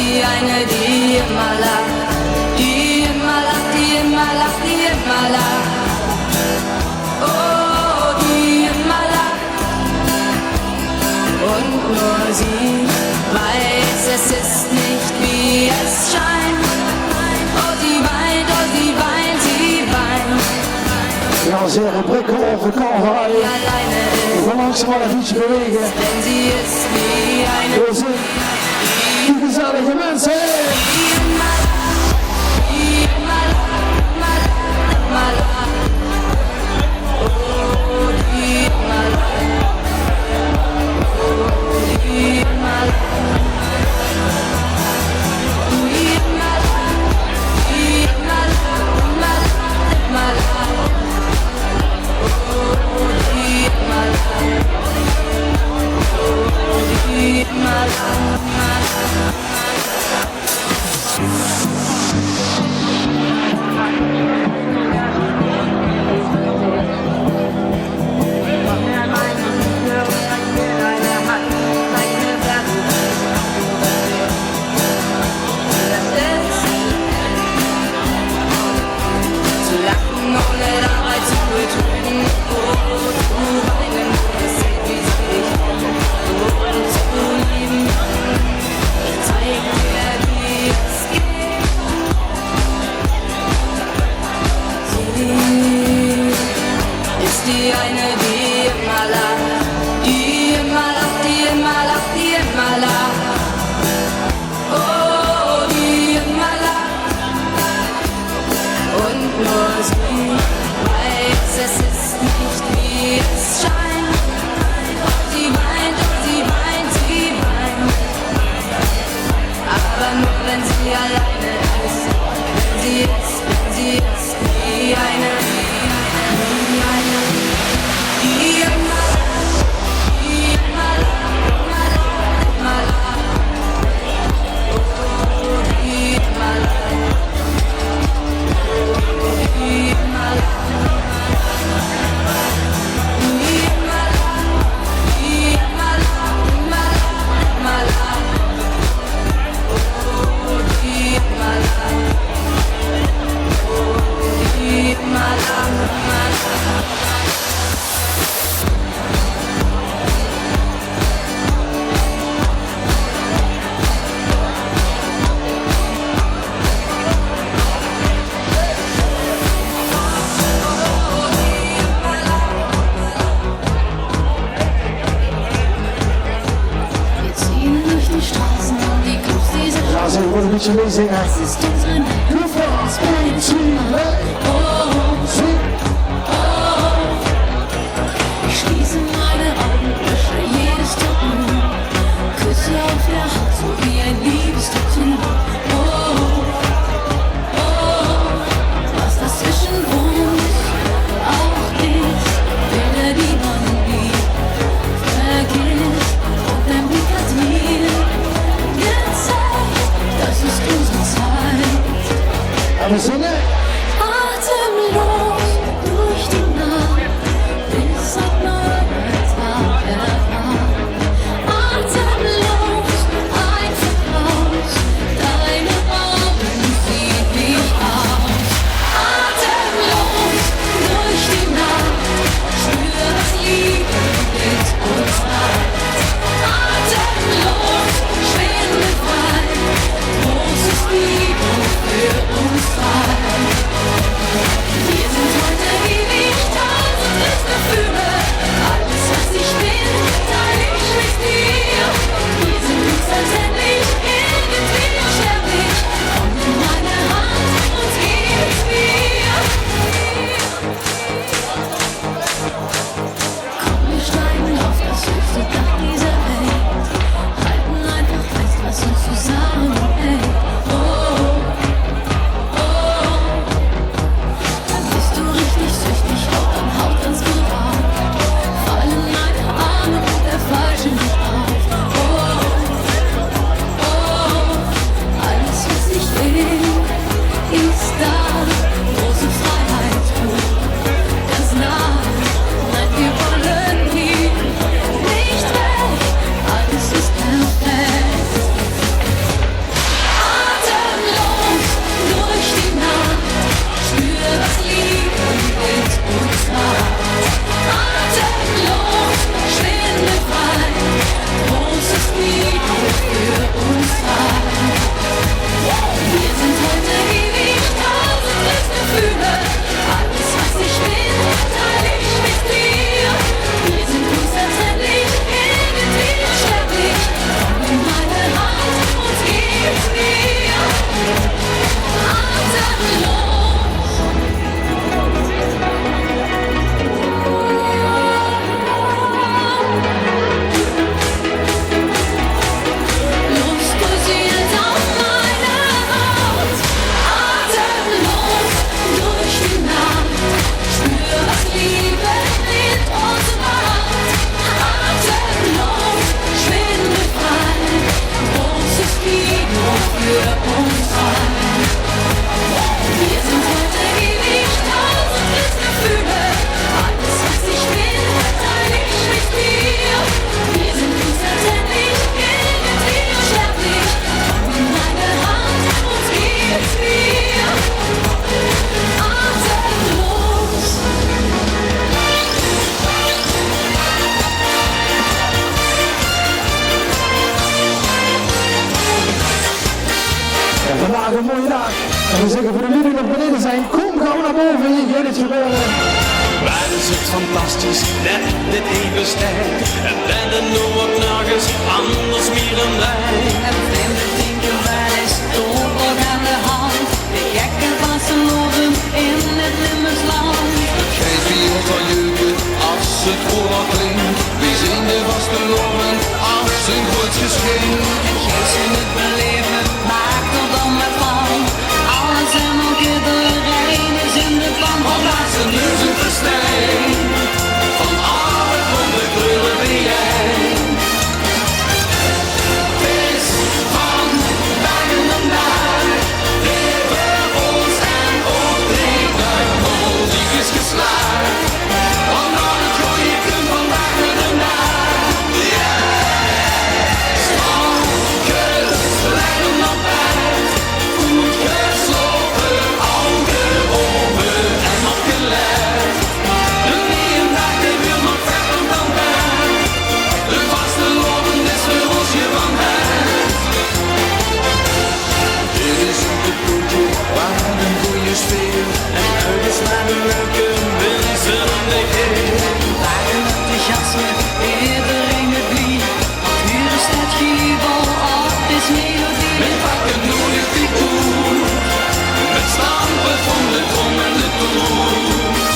die eine, die immer lacht, die immer lacht, die immer lacht, die immer lacht. Oh, die immer lacht. Und nur sie weiß, es ist nicht wie es scheint. Oh, sie weint, sie weint. Dames en heren, brekken over Kalverij. We gaan langzaam maar een ietsje bewegen. Denn sie ist wie eine. We zien die gezellige mensen. Für uns frei. vandaag een mooie dag. En we zeggen voor de jullie nog beneden zijn, kom gauw naar boven, hier gaat het gebeuren. Waar is het fantastisch, net dit evenstijd. En rennen nu wat nergens anders meer dan wij. En vreemde dingen, waar is toch ook aan de hand? De gekken van zijn loven in het Limmersland. Het geeft hier van jeuken als het vooral klinkt. Wie zien de vaste loven als een groot geschenk. En geeft ze het beleven, maakt er dan met van. Alles en ook iedereen is in de pan. Want laat ze nu zijn verstijn. Van alle gronden kleuren ben jij. Het is van dagen en dagen. Leven ons en ook leven. Lief is geslaagd. Want al het goede kunt vandaag met een dag. Strookjes, leggen op bed. Goed gesloten, ogen open en opgelet. De dag de wil nog verder dan wij. De vaste loven is voor ons je van het. Dit is op het puntje waar een goede sfeer. En ergens naar de leuke mensen de keer. Dagen op de gassen, iedereen het lief. Want hier is het giebel, op is melodie. Met pakken nodig die koe. Met stampen van de trom en de toet.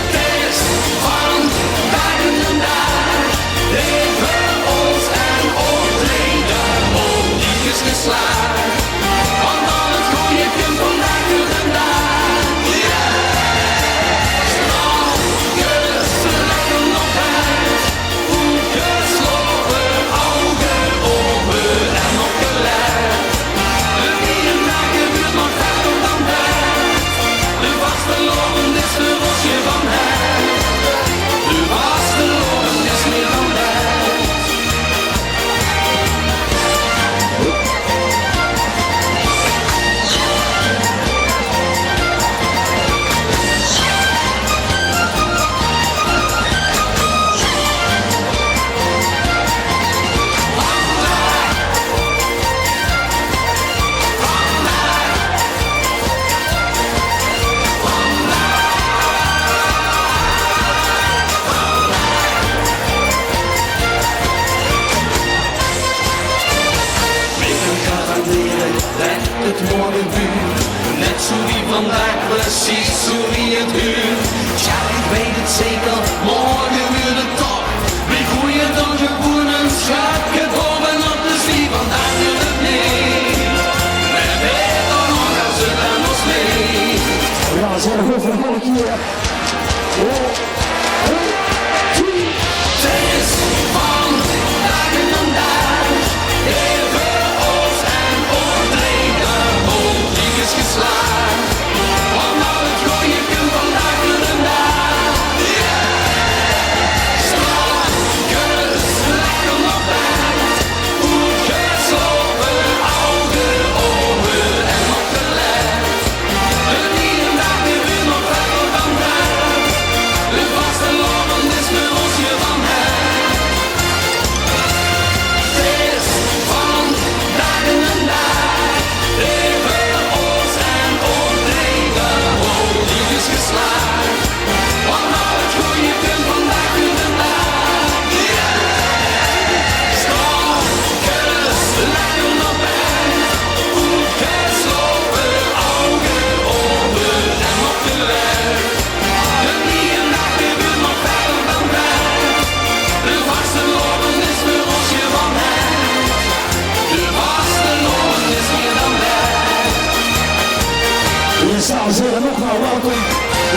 Het is van dagen en dagen. Leven ons en optreden. Lief is geslaagd. Want al het goede kunt vandaag door en dag. Strookjes, leggen op bed. Goed gesloten, ogen open en opgelet. Een dag gebeurt nog verder dan bed. De vaste loven is voor ons je van het. De vaste loven is meer dan bed. Weken garanderen, lijkt het morgen vuur. Net zo wie vandaag, precies zo wie het huurt. Tja, ik weet het zeker, morgen weer de top. Wie groeien dan gewoon een schatje bovenop de zwie. Vandaag doet het niet. En weet dan nog als het aan ons ligt. Ja, we zijn nog even een volk hier. Het is van dagen en dagen. Even ons en optreden. Lief is geslaagd. Want al het goede kunt vandaag door een dag. Strookjes, leggen op bed. Goed gesloten, ogen open en opgelet. Een dag die weer nog verder dan bed. De vaste loven is voor ons je van het. Het is van dagen en dagen. Leven ons en optreden. Lief is geslaagd. Want al het goede kunt vandaag door een dag. Strookjes, leggen op bed. Goed gesloten, ogen open en opgelet. Een dag gebeurt nog verder dan bed. De vaste loven is voor ons je van het. De vaste loven is meer dan bed. Hier staan ze er nogmaals welkom.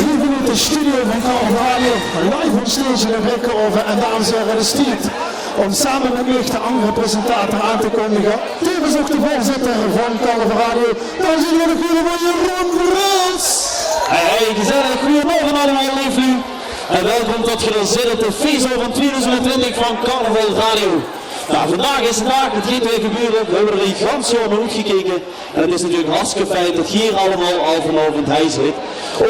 Hier in de studio van Carnaval Radio, live on stage in de Brekkeroven. En dames en heren, de stiert om samen met mij de andere presentator aan te kondigen. Tevens ook de voorzitter van Carnaval Radio. Dames en heren, goedemorgen Jeroen Verhulst. Hey, gezellig, goedemorgen allemaal, lieflu. En welkom tot gelanceerd op de feestdag van 2020 van Carnaval Radio. Nou, vandaag is de dag, het gaat weer gebeuren. We hebben er een gans jaar naar uitgekeken. En het is natuurlijk hartstikke fijn dat hier allemaal al vanavond hij zit.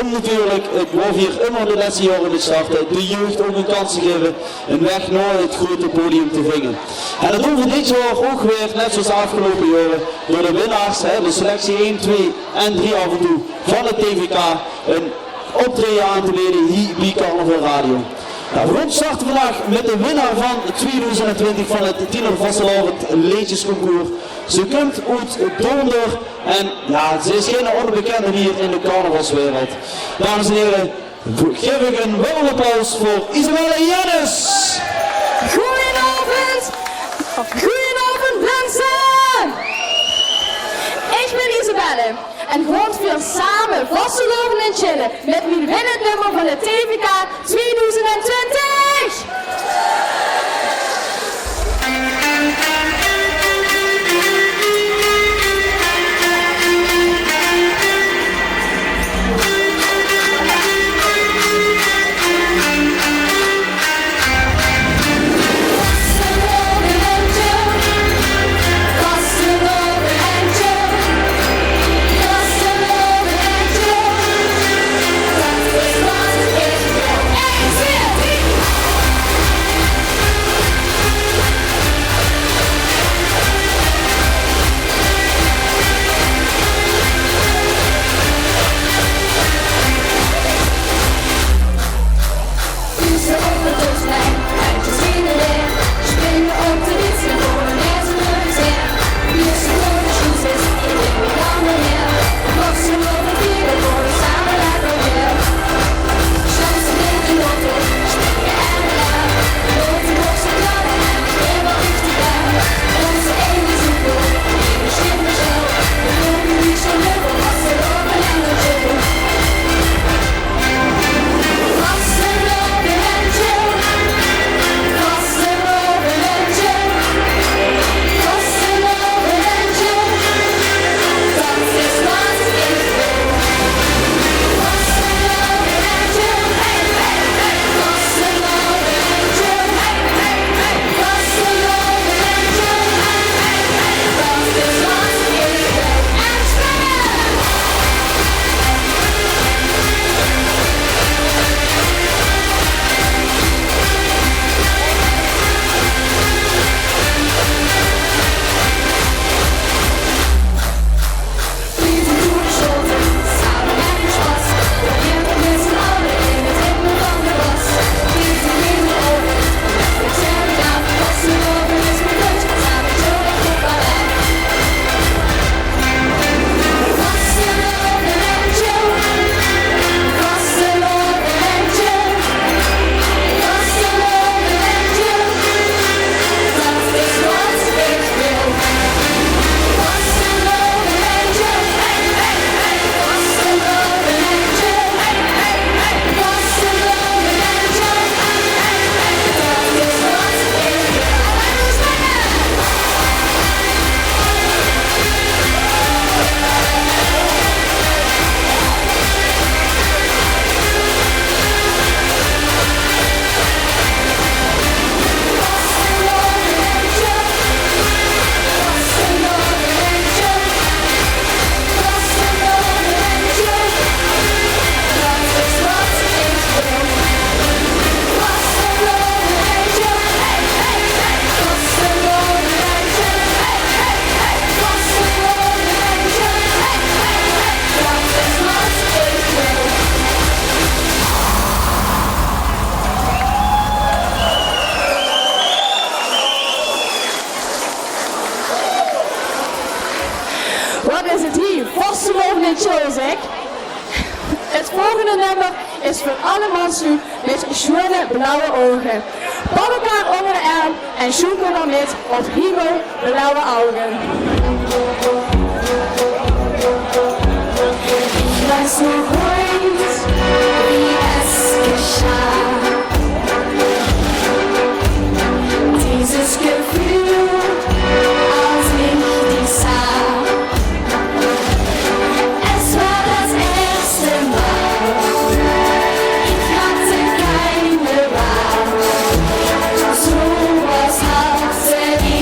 Om natuurlijk, ik wou hier immer de laatste jaren te starten, de jeugd ook een kans te geven een weg naar het grote podium te vinden. En dat doen we dit jaar ook weer, net zoals de afgelopen jaren, door de winnaars, de selectie 1, 2 en 3 af en toe van het TVK, een optreden aan te leden hier bij Carnaval Radio. Nou, we starten vandaag met de winnaar van 2020 van het Tiener Vastelavond Liedjesconcours. Ze komt uit Donder en ja, ze is geen onbekende hier in de carnavalswereld. Dames en heren, geef ik een warm applaus voor Isabelle Jannes. Goedenavond! Goedenavond mensen! Ik ben Isabelle en gewoon veel samen vastelopen en chillen met mijn winnend nummer van de TVK 2020! Wat is het hier? Vastelopen en chill, zeg. Het volgende nummer is voor alle mensen met schone blauwe ogen. Pak elkaar onder de arm en zoeken dan met op hemelblauwe ogen. Ich weiß noch heute, wie es geschah. Dieses Gefühl, als ich dich sah. Es war das erste Mal, ich hatte keine Wahl. So was hatte ich.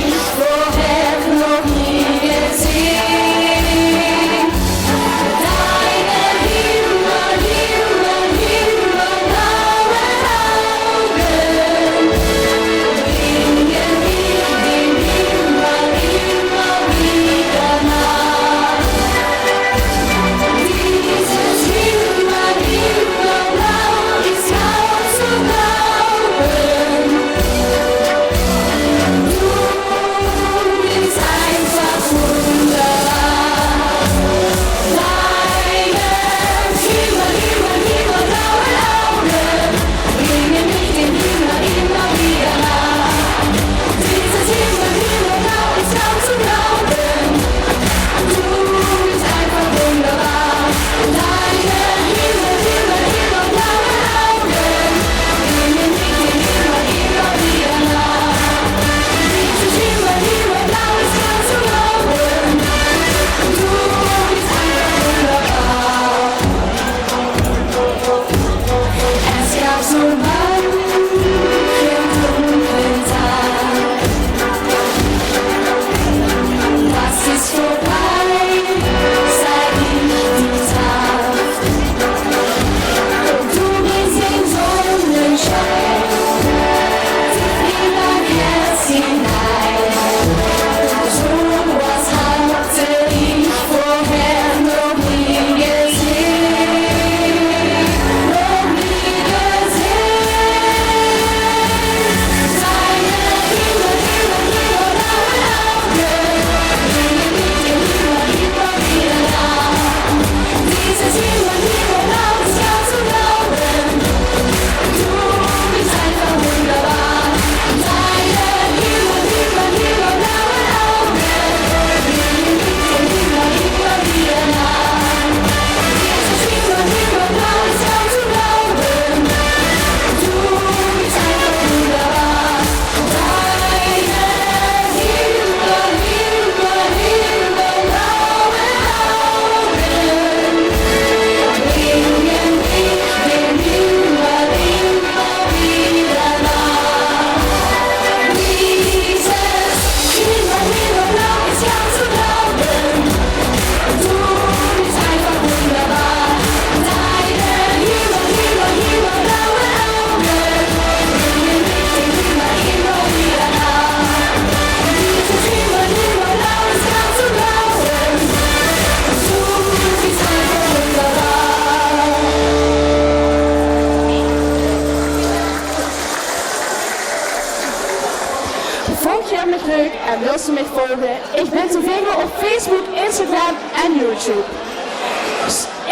ze mij volgen. Ik ben te vinden op Facebook, Instagram en YouTube.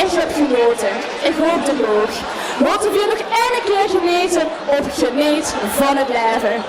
Ik heb genoten. Ik hoop dat ook. Wat heb je nog een keer geweten op geniet van het leven?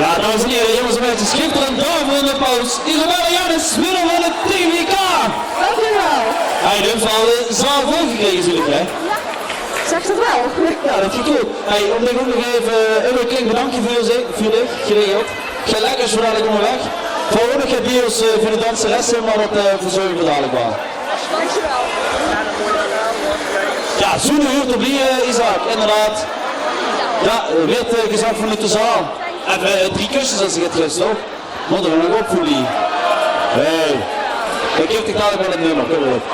Ja, dames en heren, jongens en meisjes, schitterend bravo en applaus. Isabella Jannes, winnaar van het TVK. Dankjewel. Hij heeft dus al zwaar volgekregen natuurlijk, hè? Zeg dat wel. Ja, dat gaat goed. Hey, om dit ook nog even een klein bedankje voor dich geregeld. Ga lekker zo dadelijk onderweg. Vooral heb je ons voor de danseressen, maar dat verzorgen we dadelijk wel. Dankjewel. Ja, zo'n uur te blijven, Isaac, inderdaad. Ja, weer gezag van de zaal. En 3 kussens als ik het rust, toch? Moeten we nog opvoeden. Hey. Ik geef de dadelijk wel het nummer, kom op.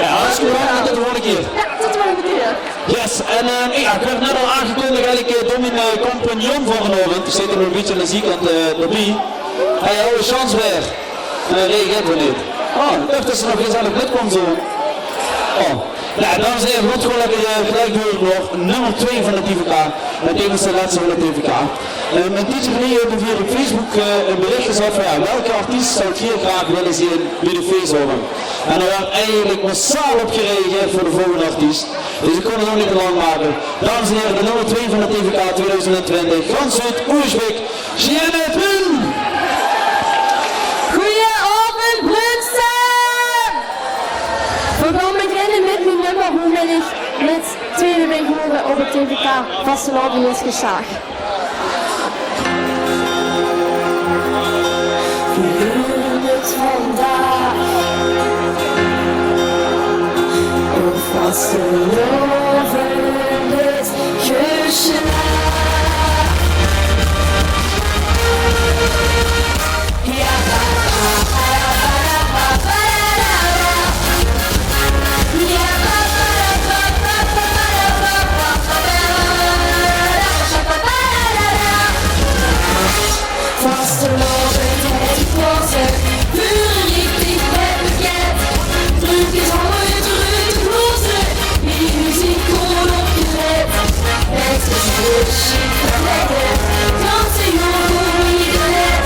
Ja, alles goed, tot de volgende keer. Ja, tot de volgende keer. Yes, en ja, ik werd net al aangekondigd eigenlijk door mijn compagnon van vanavond. Die zit er nog een beetje aan de zijkant erbij. Hij had een chance weer. En hij reageert weer niet. Oh, ik dacht dat ze nog gezellig lid kwam zo. Oh, Nou, dames en heren, wordt gewoon lekker gelijk door nog nummer 2 van de TVK. En tevens de laatste van de TVK. Een tijdje geleden hebben we via op Facebook een bericht gezet van ja, welke artiest zou ik hier graag willen zien bij de feesthoren. En er werd eigenlijk massaal op gereageerd voor de volgende artiest. Dus ik kon het nog niet te lang maken. Dames en heren, de nummer 2 van de TVK 2020, Gans uit Oersbeek, Jeanette Win! Goedenavond, Brunsen! We gaan beginnen met mijn nummer hoe ben ik met tweede week geworden op het TVK vastelavond is geslaagd. We huren het vandaag op vastelavond is geslaagd. Ja, vastelavond het klasse, buren richtig met pakket. Druk is ooit terug te blozen, die muziek gewoon opgezet. Het is heel chic verleggen, dansen jongen iedereen.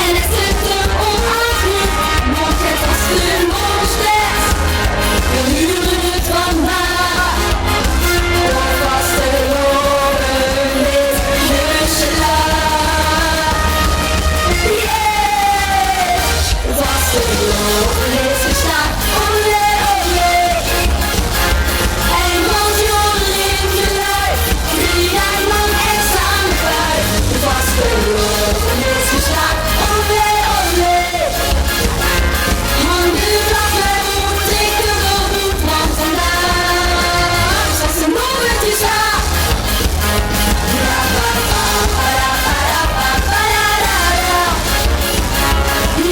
En het zit er onaardig, nog het vaste nommerstedt. We huren het vandaag, op vastelavond is geslaagd. Vastelavond is geslaagd, olé olé. En als jongeren in geluid, 3 dagen lang extra aan de buik. Vastelavond is geslaagd, olé olé. Handen klappen, trekken we goed, want vandaag is vastelavond geslaagd. Ja, pa pa pa da pa da pa pa da da da.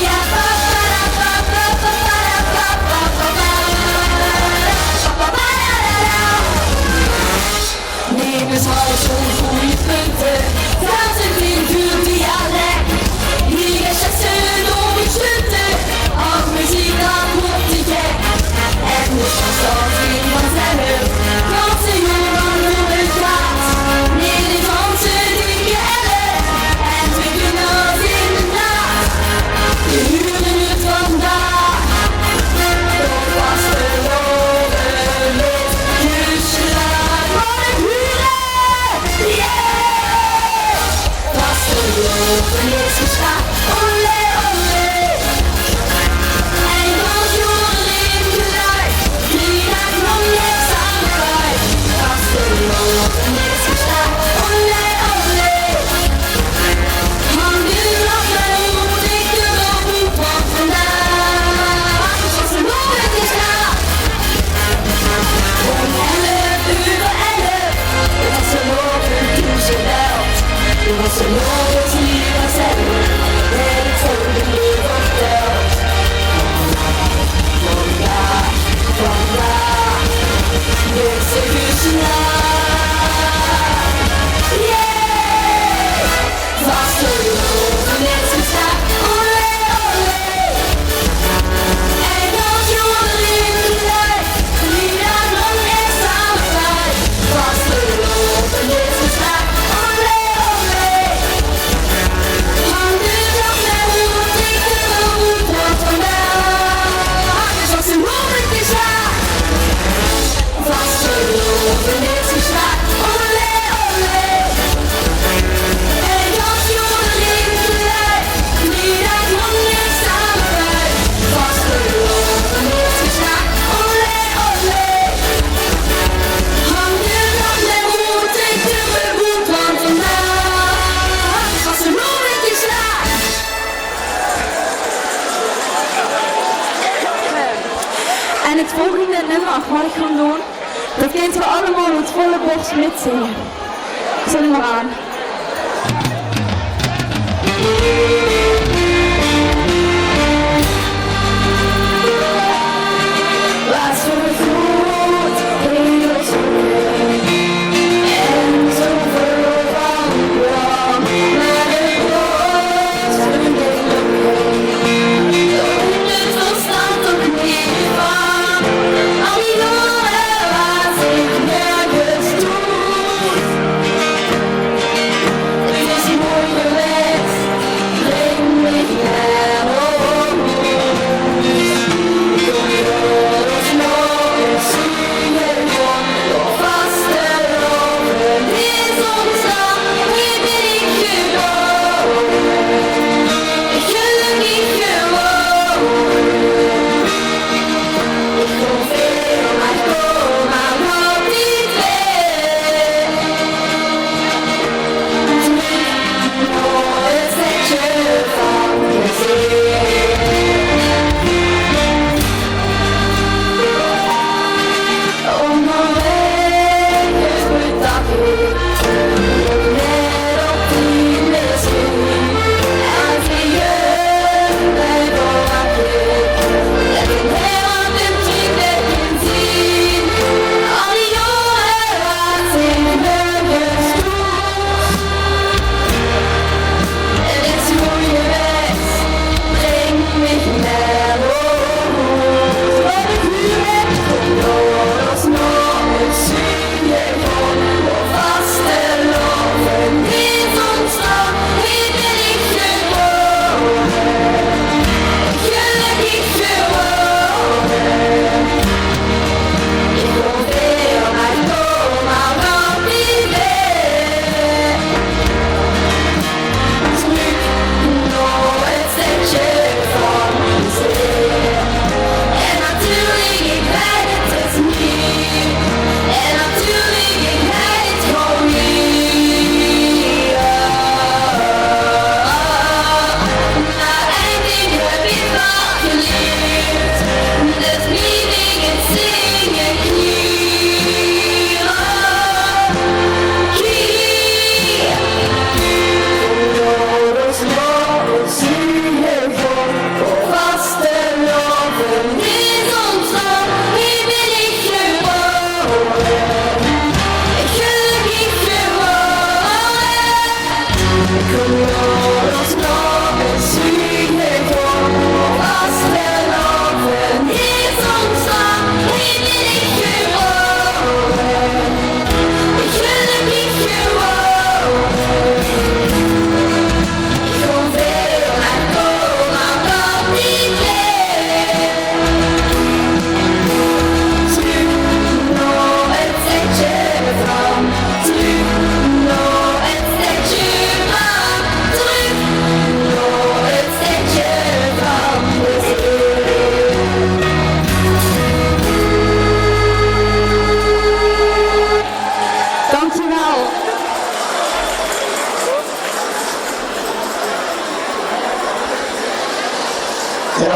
Ja, pa pa da pa pa pa pa da pa pa pa pa pa pa da da da. Neem eens al zo'n goede punten, dat het in vuur dialect. Hier is het z'n om ik stunten, als muziek dan wordt te gek. En dus vanzelf in vanzelf, dansen jongen door het gaat. Nee, de dansen dikke ellen, en we kunnen het inderdaad. We huren het vandaag, op vastelavond is geslaagd. Wat een huren! Yeah! Vastelavond is geslaagd, olé olé. En als jongeren in geluid, 3 dagen lang extra aan de buik. Vastelavond is geslaagd, olé olé. Handen klappen, trekken we goed, want vandaag is vastelavond geslaagd. Om 11:11, het vastelavond toen ze belt. De vastelavond is hier gezellig, en het volgende uur vertelt. Vandaag is het geslaagd. Yeah! Vastelavond is geslaagd, olé olé. En als jongeren in geluid, 3 dagen lang extra aan de buik. Vastelavond is geslaagd, olé olé. Handen klappen, trekken we goed, want vandaag is vastelavond geslaagd. Vastelavond is geslaagd, olé olé. En als jongeren in geluid, 3 dagen lang extra aan de buik. Vastelavond is geslaagd, olé olé. Handen klappen, trekken we goed, want vandaag is vastelavond geslaagd. En het volgende nummer wat ik ga doen, dat kent we allemaal met volle borst mitzingen. Zet maar aan. Was voor goed, heel zoeken, en zoveel van jou, maar de borst van de lukken, door het verstand ook niet van, al die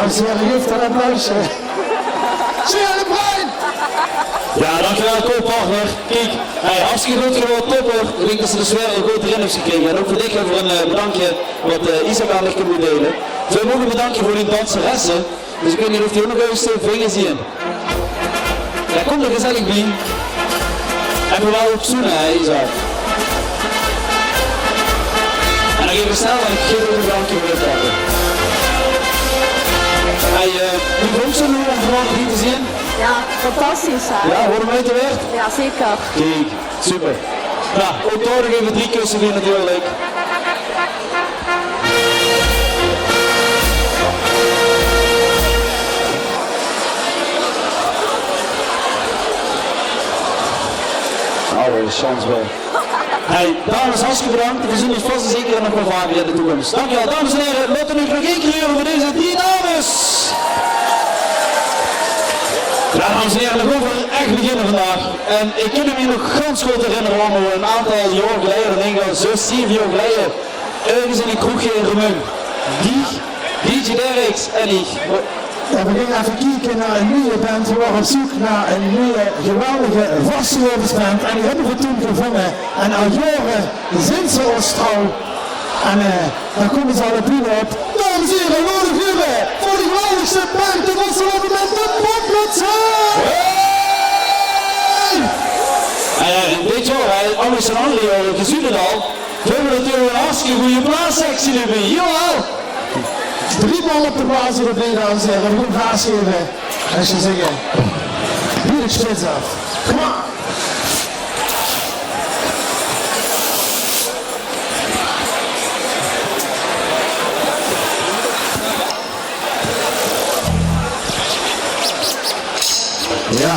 dames en heren, geef dat applausje. Sierra de Bruin! Ja, dankjewel co-partner. Kijk, hey, hartstikke goed gedaan, topper. Ik denk dat ze dus weer een grote rin heeft gekregen. En ook voor dich voor een bedankje wat Isaac aan kan moet delen. Veel mogen bedanken voor die danseressen. Dus ik weet niet of die ook nog even vingers zien. Ja, kom er gezellig bij. En we wel op zoenen, hè, Isaac. En dan geven we snel en ik geef ook een bedankje voor het pakken. Hey, hoe vond je nu om vanavond hier te zien? Ja, fantastisch. Hè? Ja, hoor hem uit de weg? Ja, zeker. Kijk, super. Nou, ook daar nog even 3 kussen weer natuurlijk. Oude chance wel. Hey, dames, hartstikke bedankt. We zien ons vast en zeker nog wel vaker in de toekomst. Dankjewel, dames en heren. Laten we nog één keer horen voor deze 3 dames. Ja, dames en heren, we gaan echt beginnen vandaag. En ik kan me nog ganz goed herinneren waar we een aantal jaar geleden, denk ik 6, 7 jaar geleden, ergens in een kroegje in Remung. DJ Derricks en ik. Ja, we gingen even kijken naar een nieuwe band. We waren op zoek naar een nieuwe, geweldige vastgelovingsband. En die hebben we toen gevonden. En al jaren zijn ze ons trouw. En dan komen ze alle binnen op. Dames en heren, Lode Gubbe voor de geweldigste band te vastgeloven met de Popmutsen! En dit jaar, anders dan andere jaren, je ziet het al. We hebben natuurlijk een hartstikke goede blaassectie erbij. Jawel! 3 man op de basis erbij, dames en heren. We gaan gaas geven. En ze zeggen, bier de spits af. Kom maar! Ja.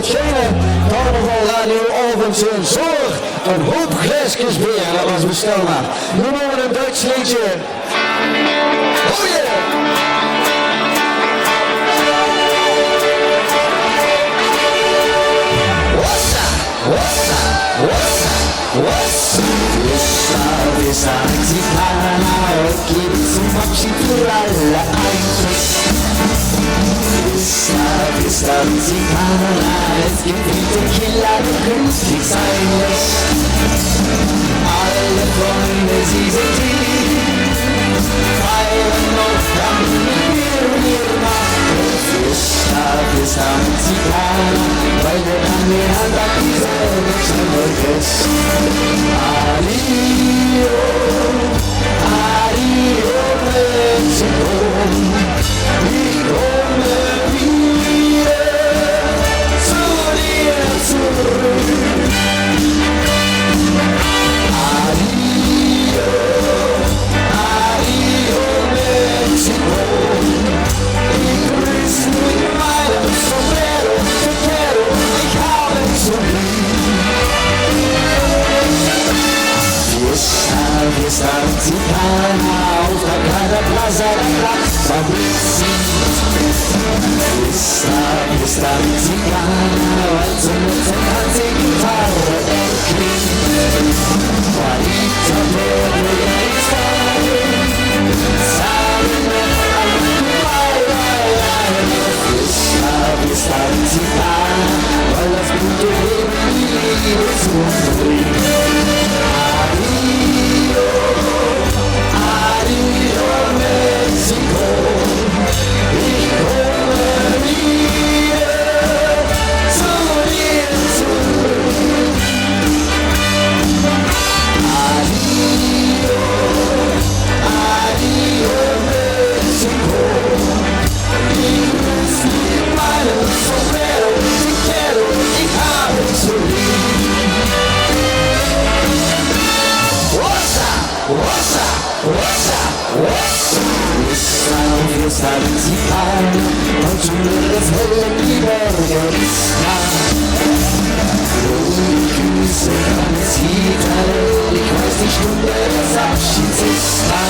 verschenen. Carnaval Radio Alphense zonder een hoop glaasjes bier. Dat was bestelbaar. Nu nog een Duits liedje. Oh yeah! Vissa Mexikaner och gibt zum Abschied für alle ein Kuss. Vissa Mexikaner, es gibt wie Tequila, du künstlich sein lässt. Alle Freunde, sie sind hier, feiern noch dann mit mir Nacht. Vissa Mexikaner, weil wir an mir Hand ab diese Menschen vergessen. Adio, adio Mexiko, ich komme wieder zu dir zurück. Adio, adio Mexiko, ich grüße mit meinem Sombrero, te quiero, ich habe zu lieb. Fiesta Mexicana, auf der kleinen Plaza der Nacht Fabrizio. Fiesta Mexicana, weil so mit der Gitarre erklingt. Juanita Pedro y Isabel, saben noch alle Fiesta Mexicana, weil das gute Leben die Liebe zu bringt. Adio Mexiko, ich komme wieder zu dir zurück. Adio, adio Mexiko, ich grüße mit meinem Sombrero, te quiero, ich habe zu lieb. Fiesta Mexicana, und du das helle Liberista. Grüße Transita, ich weiß die Stunde des Abschieds ist da.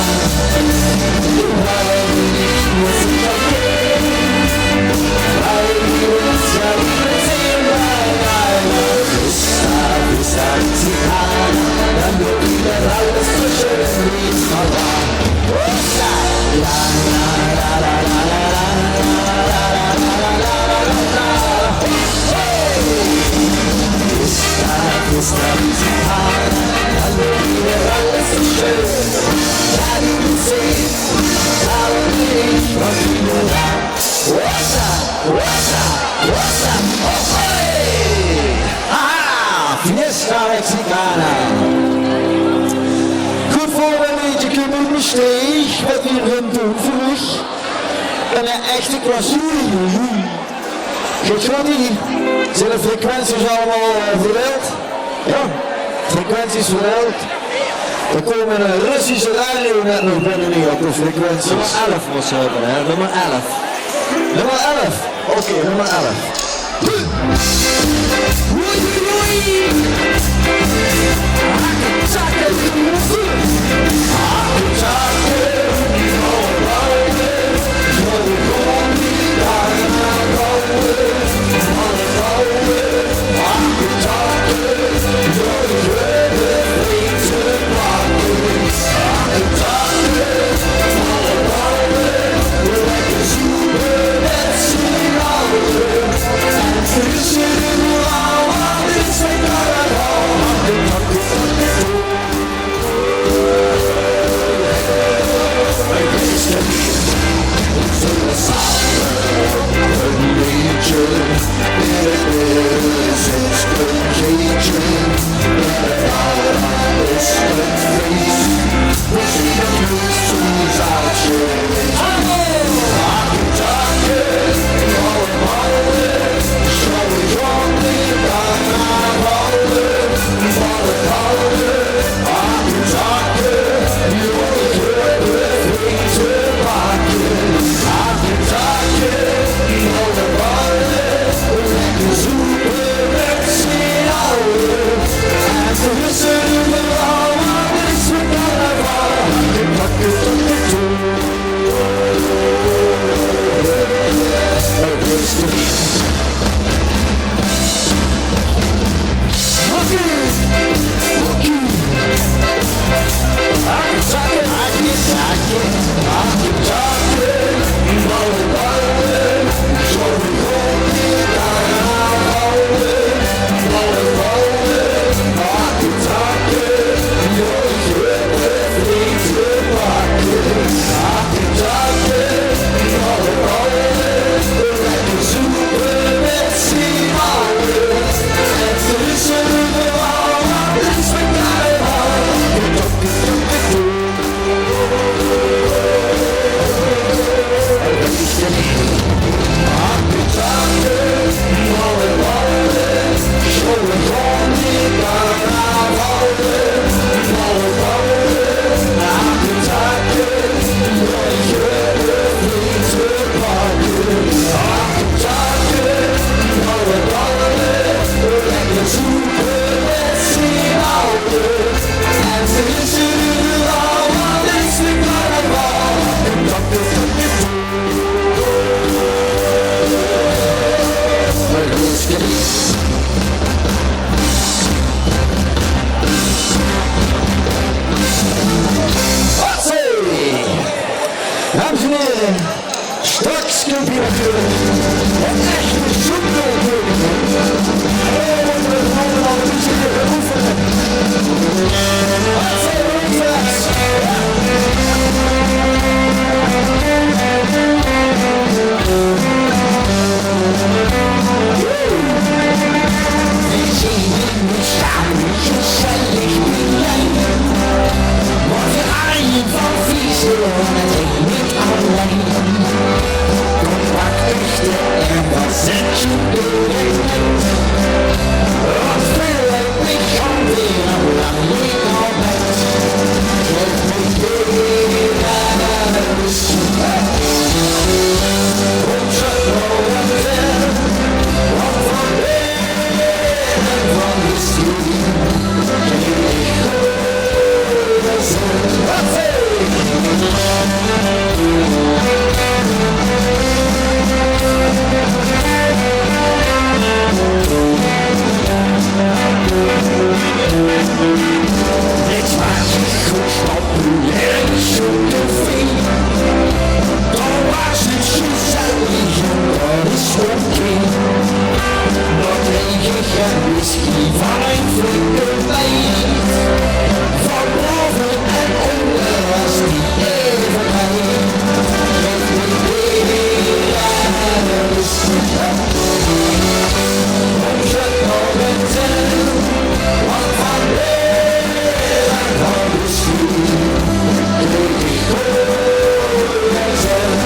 Weil ich muss vergehen, weil wir uns ja nicht sehen, Fiesta Mexicana, dann wird wieder alles so schön wie es mal war. Fiesta Mexicana, dann wird wieder alles so schön. Ja, du siehst, darum bin ich von dir da. Wassa, oh hey! Aha, Fiesta Mexicana. Goed voor een liedje kunnen besteed, wat wir gaan doen voor u. Een echte klasserie. Goed zo die, zijn de frequenties allemaal verdeeld? Ja, frequenties verdeeld. Er komen een Russische radio net nog binnen niet op de frequenties. Nummer 11 was het, hè? Nummer 11. Nummer 11? Oké, nummer 11. Dames en heren, straks kunt u natuurlijk het echte zoekdeel tekenen. En we gaan al een beetje weer oefenen. Wat zijn we straks? Wir sehen uns an, gezellig begeleiden. Maar wir einfach vieze en het ik niet alleen. Kom pak echte en wat zet je bereikt. Wat wil ik gaan weer een lang niet al bed. Geef me weer aan de muziek. Kom zo en ver, wat van van de studie. Dit was goed stoppen en zo te veel. Dan was het gezellig en dat is oké. Dan kreeg ik een whisky van een flinke wijn. Van boven en onder was die even heen. Geef me weer aan de muziek. Kom je nog een tel, wat van weer en van de stuur. Kreeg ik goed en zelf.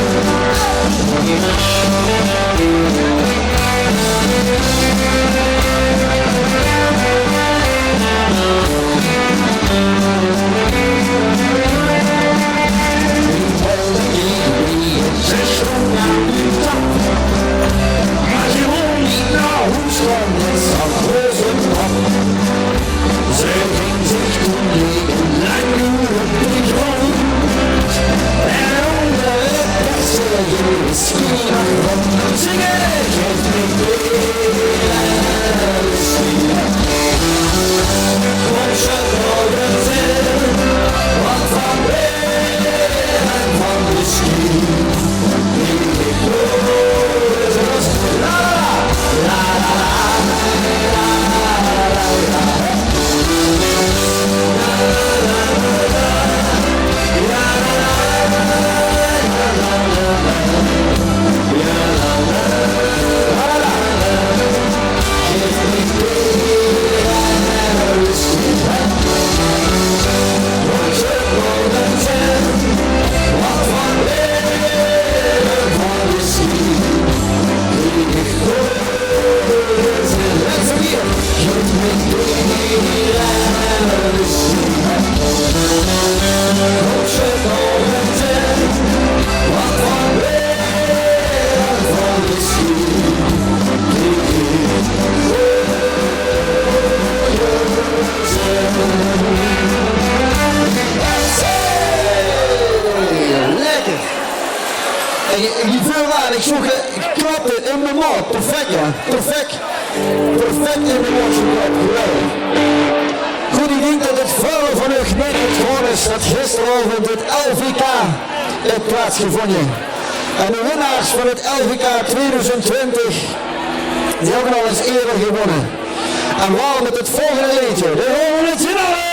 Die voorwaarden, ik zoek klappen in mijn mond. Perfect, ja. Perfect. Perfect in mijn mond geklapt. Geweldig. Goed, ik denk dat het vrouwen van u net gewoon is dat gisteravond het LVK heeft plaatsgevonden. En de winnaars van het LVK 2020, die hebben al eens eerder gewonnen. En waarom met het volgende liedje? De volgende finale!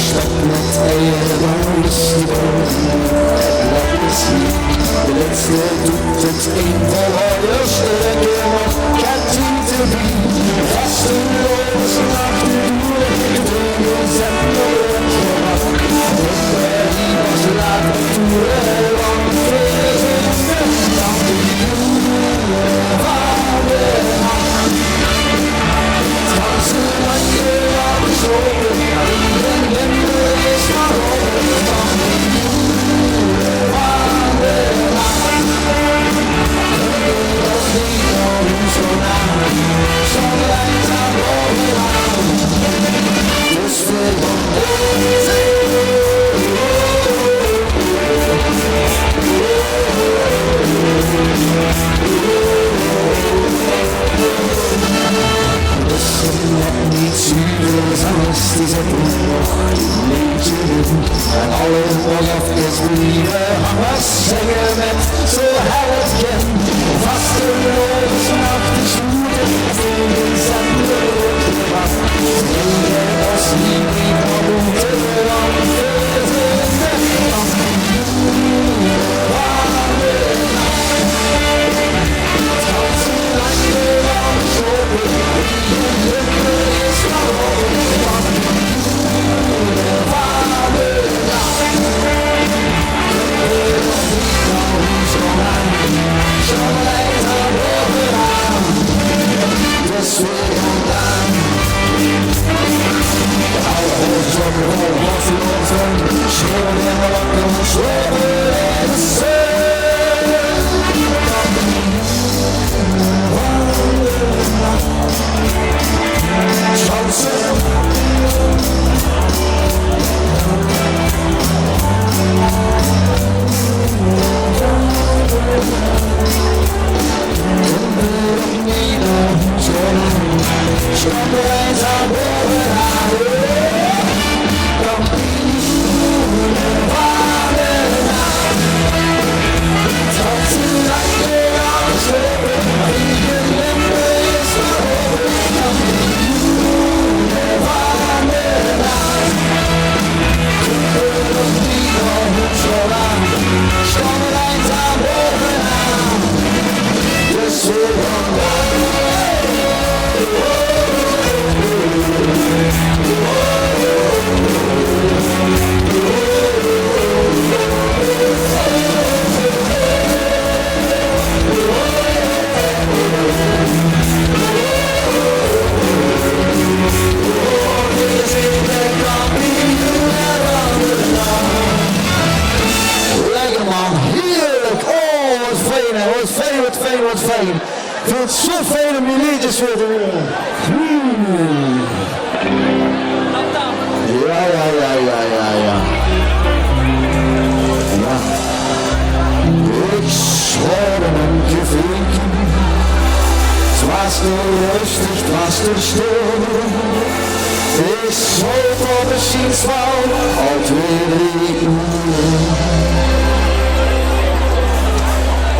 Stop met eieren, waar is die boom? fijn om die liedjes weer te horen. Ja. Ik hoorde een gevinken. Het was niet rustig, het was te stil. Ik schoot op de ziensval, al 2-3 uur.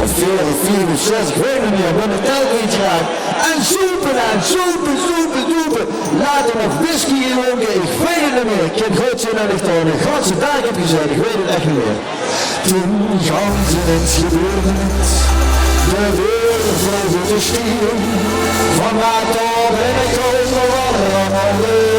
Of 4 of 6, ik weet het niet, ik ben het tel niet geraakt. En soepen, later nog whisky gedronken, ik weet het niet meer. Ik heb goed zin aan de tonen, godse dag heb gezegd, ik weet het echt niet meer. Toen ganzen het gebeurde niet, de wereld vloog de stier. Van water ben ik overvallen aan alle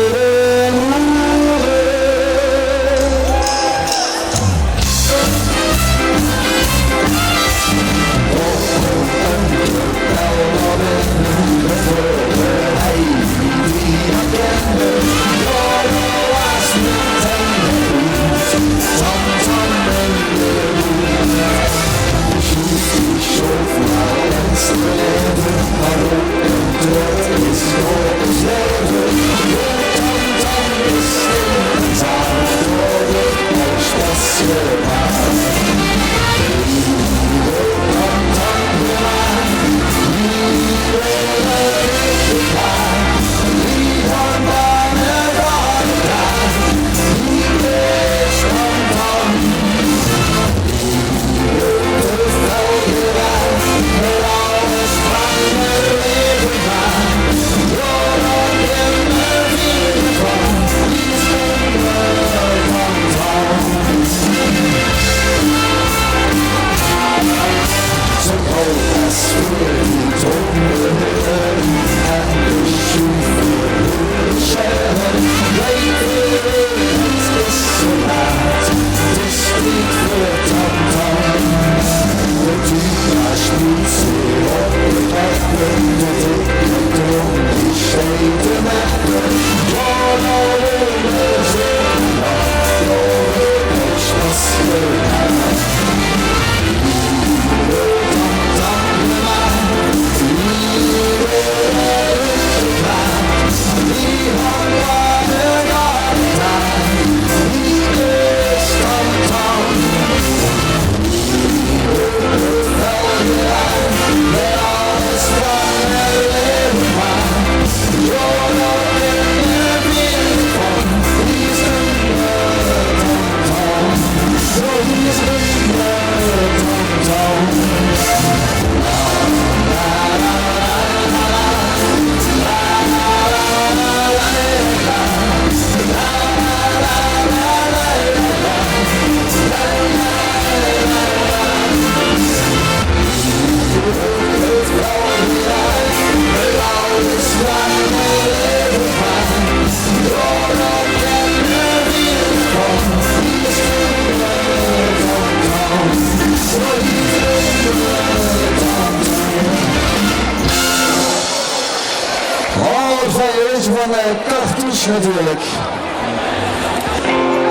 van Cartouche natuurlijk.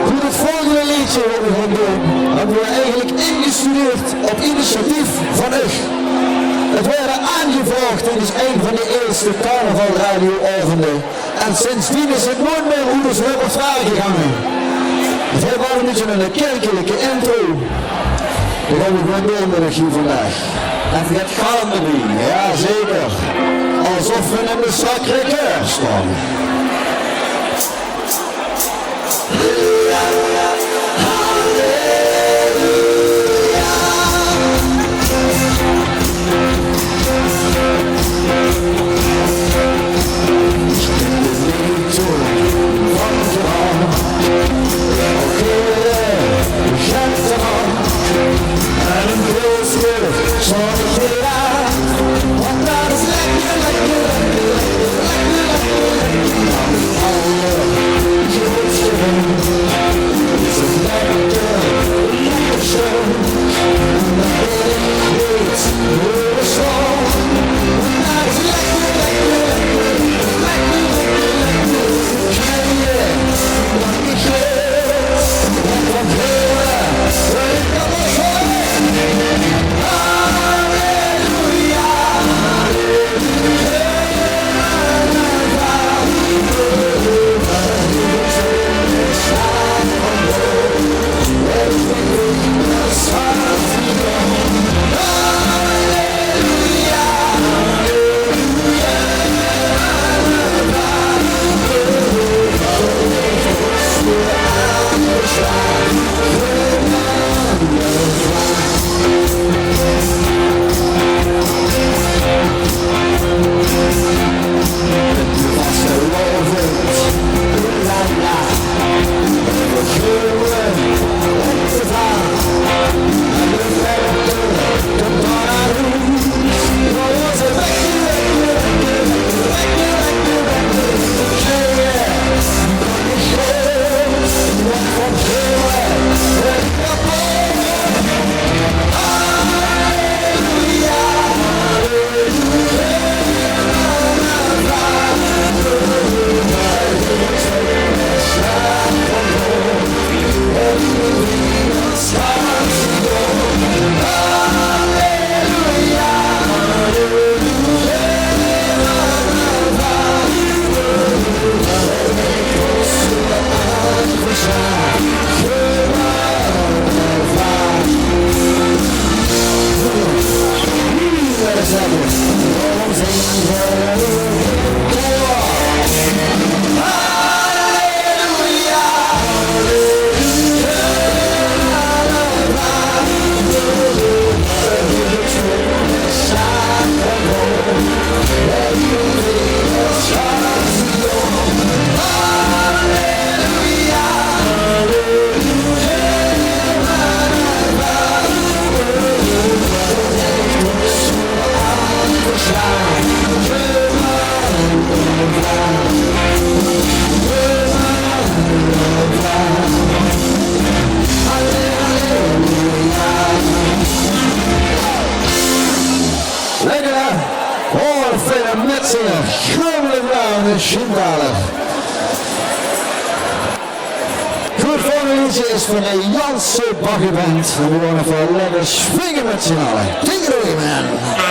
Goed, het volgende liedje wat we gaan doen, hebben we eigenlijk ingestudeerd op initiatief van u. Het werd aangevraagd en is een van de eerste carnavalradioavonden. En sindsdien is het nooit meer hoe dus repertoire gegaan. Het heeft wel een beetje een kerkelijke intro. Dat gaan we gewoon door met hier vandaag. En het gaat erbij, ja zeker. Alsof we in de Sacré-Cœur staan. En een grootste zorg je aan, want dat is lekker, lekker, lekker, lekker, lekker, lekker. Metzeler, Groningen Bruin, Schindler. Goed, volgende liedje is van de Janse Baggerband. En we gaan even lekker swingen met z'n allen. Take it away, man.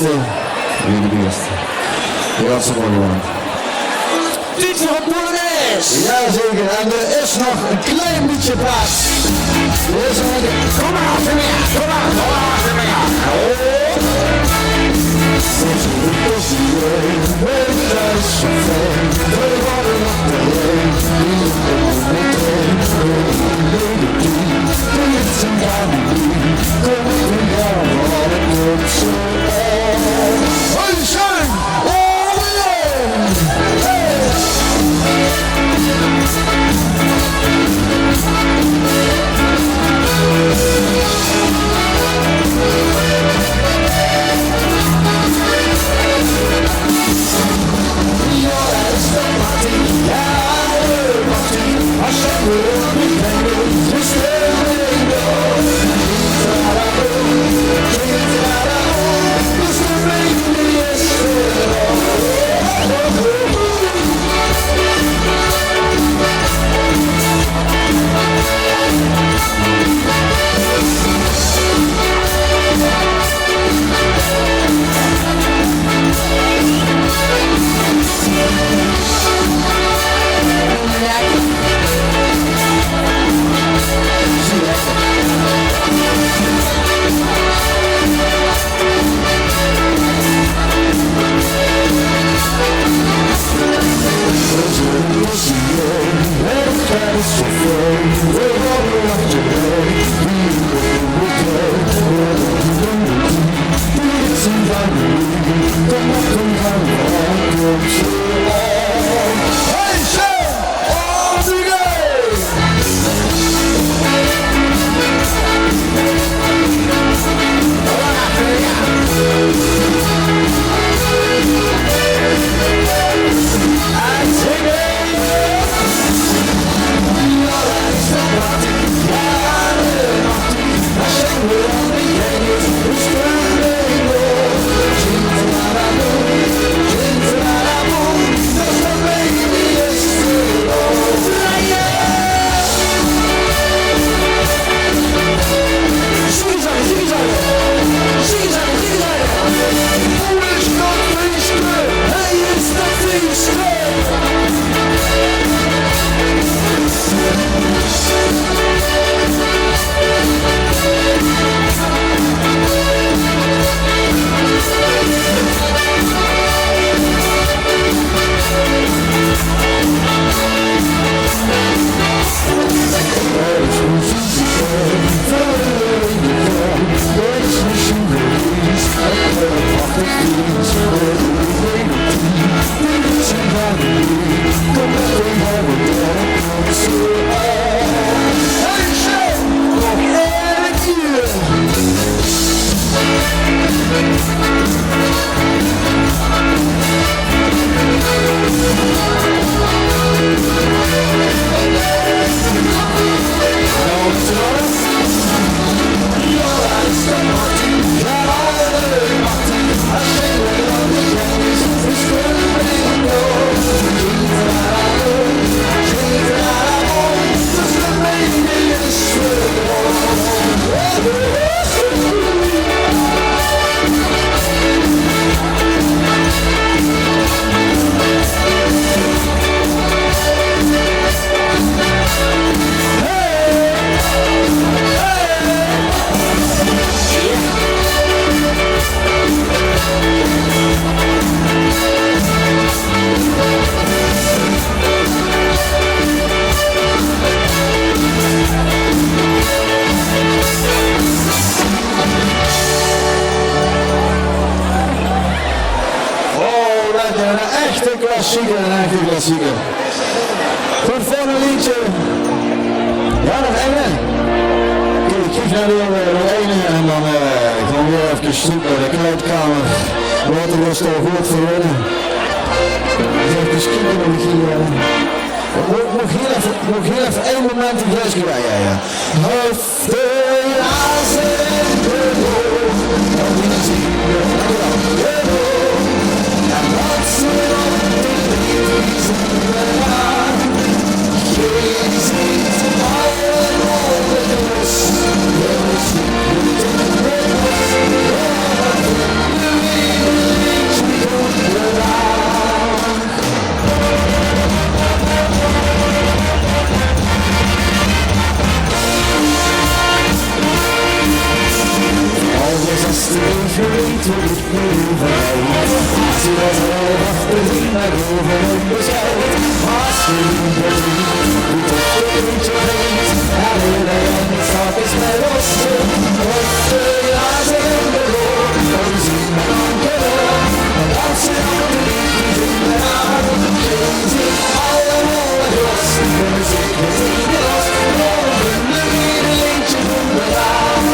beste. Wie de beste. Je had ze mooi gemaakt. Dit voor een Polonaise! Jazeker, en er is nog een klein beetje plaats. Er is nog een... Kom maar achter me aan, kom maar achter me aan. klassieker, een echte klassieker. Goed, volgende liedje. Ja, nog één. Kijk, ik geef nou weer nog één en dan gaan we weer even stoepen naar de kleedkamer. Water was toch goed verloren. Even kijken of ik hier... Nog heel even één moment een flesje bij jij. Hoofdjazen de boom. En we zien de boom. En wat ze op de briezen begaan. Geen ziet alle onder de rust. De muziek moet in de rust. naar boven op beschouwt. Als je niet belieft, doet het een beetje vreemd. En willen en stap is met rossen, op de lazen in de loop. Dan zien we ankeren, en als je dan de liefjes in de raam, geen zin allemaal glas. De muziek met in de las, boven de wielen eentje van de raam.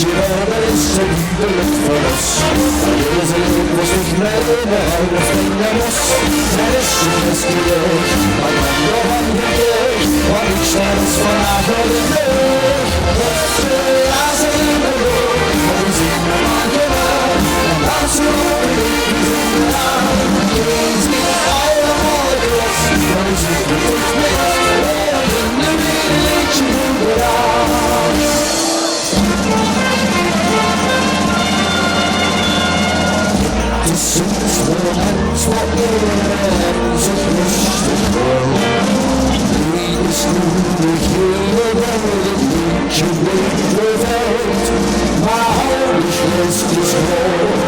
Je wel is zo liefelijk voor ons. Maar willen ze was niet met in de huilen van de bos. Er is je beste weg, maar dan nog aan de weg. Want ik sta dus vandaag op de weg. Wat de lazen in de loop, van zin en aangenaam. En dansen op de liefjes in de naam. Geen zin allemaal glas, dan is het niet meer. En de wereld eentje doen we aan. Tussen de school en zwakker en zo rustig wel. Wie is nu de hele wereld niet je beveld? Maar hou dich rustig voor,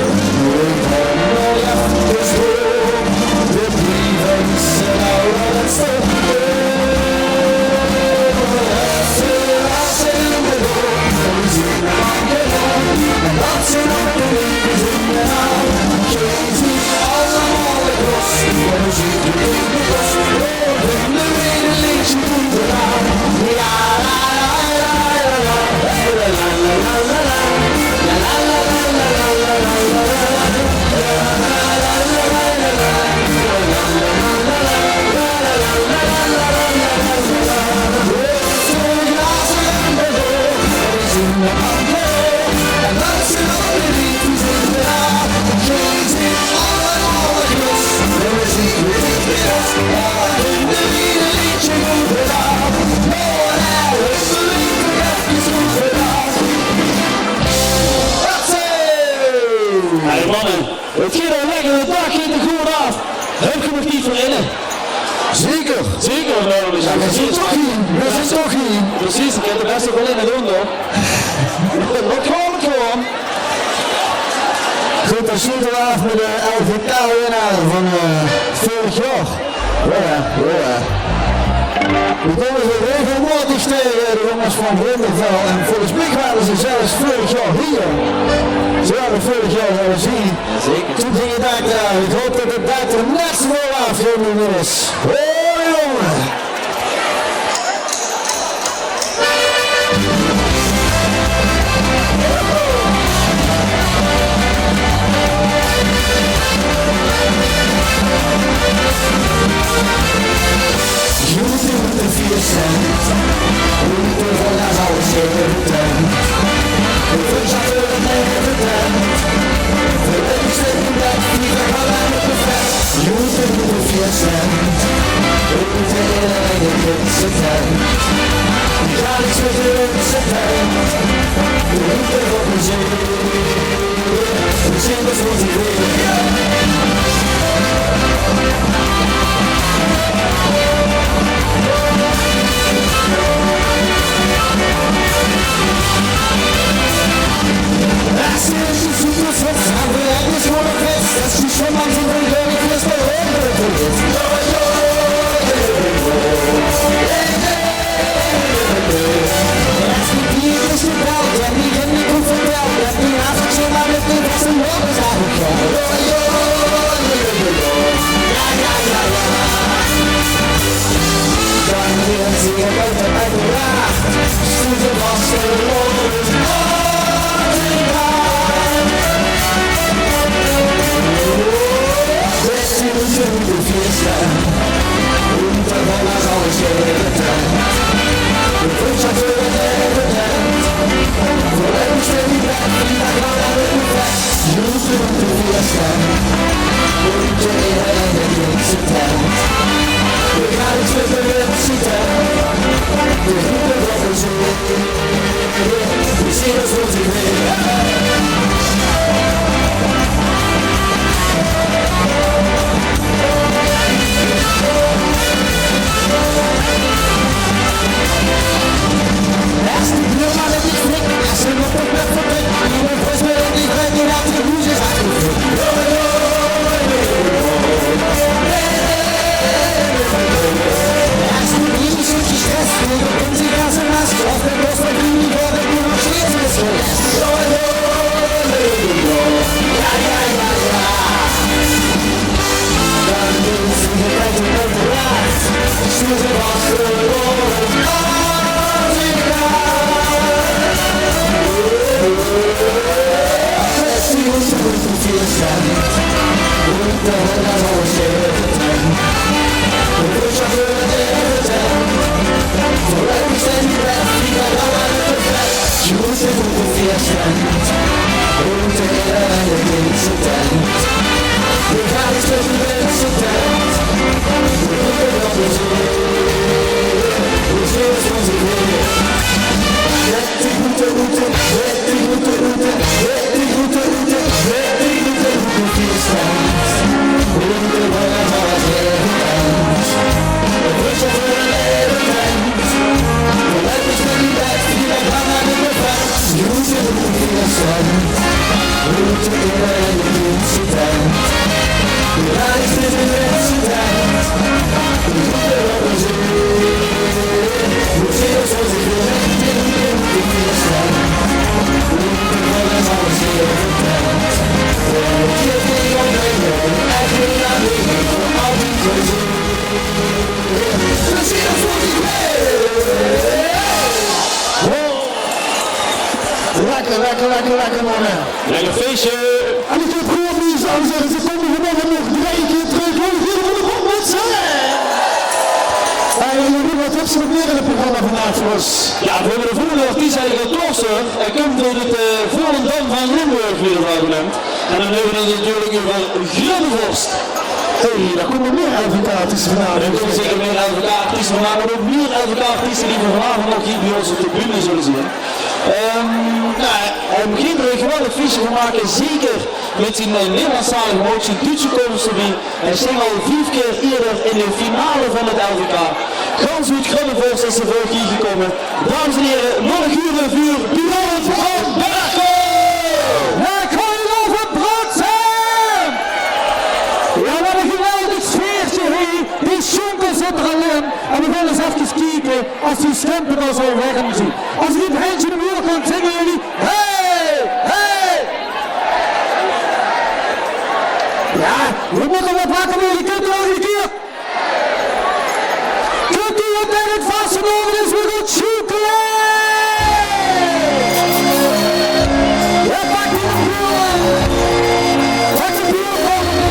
ik ben nog even voor. De brieven zijn al het stoppen. En dat zijn ook de liefjes in de naam. Geen zin allemaal de gros. En we zitten in de bos. Boven de wereld liedje doen we aan. Ja la la la la la. La la la la la la. La la la la la la la la la. La la la la la la la. La la la la la la. La la la la la la la. De glazen en de rook. En we zien de handen. En dat zijn al de liefjes in de raam. Geen zin allemaal glas. En we zien weer niet meer als. En de wielen liedje goed gedaan. Oh, en hij is de liefde even goed gedaan. Hey mannen, het gaat al lekker, de dag gaat er goed af. Heb je nog niet verinnerd? Zeker. Zeker, nou, we zijn toch hier. We zijn toch hier. Precies, ik heb de beste wel in het doen hoor. Wat gewoon. Goed, dan sluiten we af met de LVK-winnaar van vorig jaar. Ja. We komen ze regelmatig tegen de jongens van Grindelvel en volgens mij waren ze zelfs vorig jaar hier. Ze waren vorig jaar zelfs hier. Zeker. Toen ging het daar, ik hoop dat het daar er net zo wel afgekomen is. Hoi jongen! Je moet de 4 cent, moeten van naar alles in tent. We zaten er tegen de tent, we hebben steeds in bed, die gaan wij met de vet. Je moet de 4 cent, we moeten in een Britse tent. Die gaan iets met de Britse tent, we moeten op een zee. We zien dus wat ik wil. Als je eens een zoek is wat gaan we hebben is gewoon een fest. Als je zo'n man van een leuk is, dan horen we het. Als die bier is gebeld en die je niet goed vertelt, dat die avond zomaar met de beste morgen is aangekomen. Dan weer zie je buiten bij de raad, stoelen was de lood. De fiesta, junto con las aves de la tent. De fuerza fue de tent. Volvemos de mi plan y la cara de mi fest. Junto con tu fiesta, junto con la Britse tent. We gaan iets met de Britse tent. De groepen van de zee. We zien ons wat ik weet. Lekker, lekker, lekker, lekker mannen. Lekker feestje. En ik heb gewoon nieuws aan zeggen, ze komen vanmorgen nog 3 keer terug. Jullie van de grond met z'n. Jeroen, wat hebben ze nog meer in het programma vandaag voor ons? Ja, we hebben de volgende artiest eigenlijk Klooster. Hij komt door het Volendam van Limburg weer genoemd. En dan hebben we het natuurlijk over Grunnevorst. Daar komen meer LVK-artiesten vandaan. Er komen zeker meer LVK-artiesten vandaan, maar ook meer LVK-artiesten die we vanavond ook hier bij ons op de bühne zullen zien. Hij begint er een geweldig feestje van maken, zeker met zijn Nederlandstalige, maar ook zijn Duitse komst erbij. Hij zingt al 5 keer eerder in de finale van het LVK. Ganswoed Grunnevorst is er voor hier gekomen. Dames en heren, nog een uur vuur, Björn van Berkel! Ik gooi het over Brodsem! Ja, wat een geweldig sfeertje hier. Die Schunkel zit er al in. En we gaan eens even kijken als die stempen al zo weg hem zien. Als die het handje in de muur komt, zingen jullie hey, hey! Ja, we moeten wat wakker worden. Je kunt er nog een keer. Kunt u op dat het vastgenomen is, we gaan Schunkel! Ja, pak die de buur. Pak de buur van de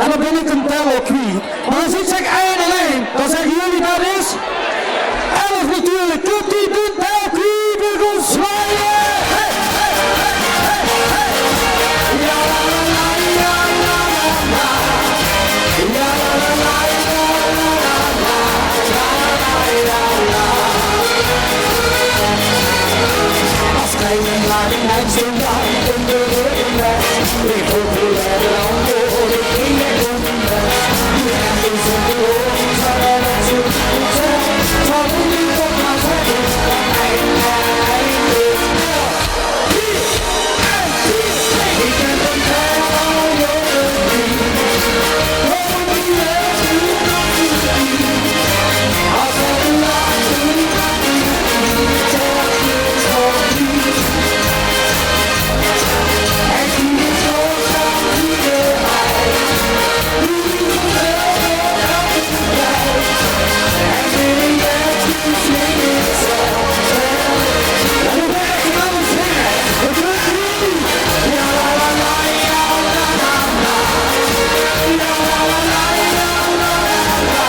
En dan ben ik een teller kwijt. Maar als ik zeg 1 alleen, dan zeggen jullie dat is 11 natuurlijk. Komt die de tel kwijt, we gaan zwaaien. Hey, hey, hey, hey, hey. Ja, la, la, la, ja, la, la, la. Ja, la, la, la, ja, la, la, la. Ja, la, la, la. Als kleine lagen uit zijn dag in de ruggenweg. Ik hoop heel erg lang door, ik ging er gewoon weg. Je hebt eens een ogen, zal er het zo goed zijn. Zal er niet op maar zeggen, eindelijk. 4 en 4, ik heb een pijl al jaren niet. Oh, die heeft u nog niet. Als er een laatste niet, zeg je het nog niet. En die is nog aan iedereen. Die is nog wel aan iedereen. En die heeft u zingen zelf. En hoe ben ik aan het zingen? Het lukt niet. Ja la la la, ja la la la. Ja la la la, ja la la la.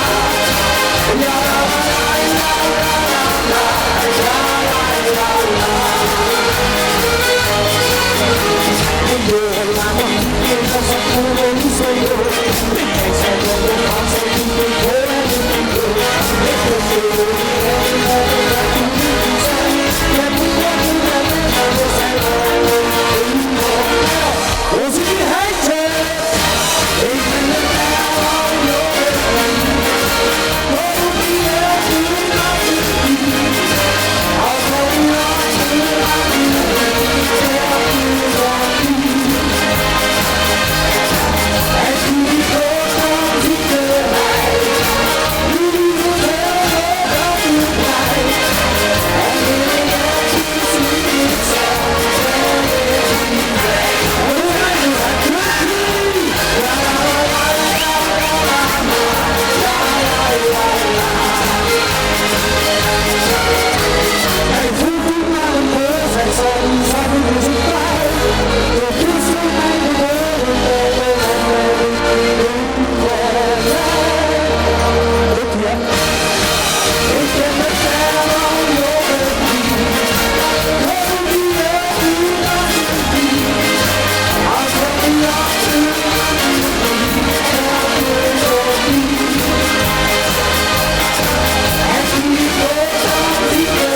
Ja la la la, ja la la la. Ja la la la. Ik doe het maar nog niet, ik was het gewoon niet zo goed. Ik denk zo dat de kans er niet meer voor en niet meer. Ik wil het doen, en dat het niet zijn. Je moet nog niet hebben, maar we zijn wel. Ons in die heidje, ik ben de pijl al jaren niet. Oh, die heeft u nog niet. Als we een laatste laten zien, zeg je dat niet. En toen die groot van ziekenhuis, nu die zo heel groot dat u blijft. En wil ik echt iets niet zelf, zeg ik niet weg. En hoe ga je dat terug nu? Ja la la la, ja la la la, ja la la la. Hij vroeg u naar een beurs, hij zei, zag u dus een prijs. Dat is voor mij de woorden, ik ben de pijl al jaren niet. Oh, die heeft u nog niet. Als we een laatste laten zien, zeg je dat niet. En toen die groot van ziekenhuis,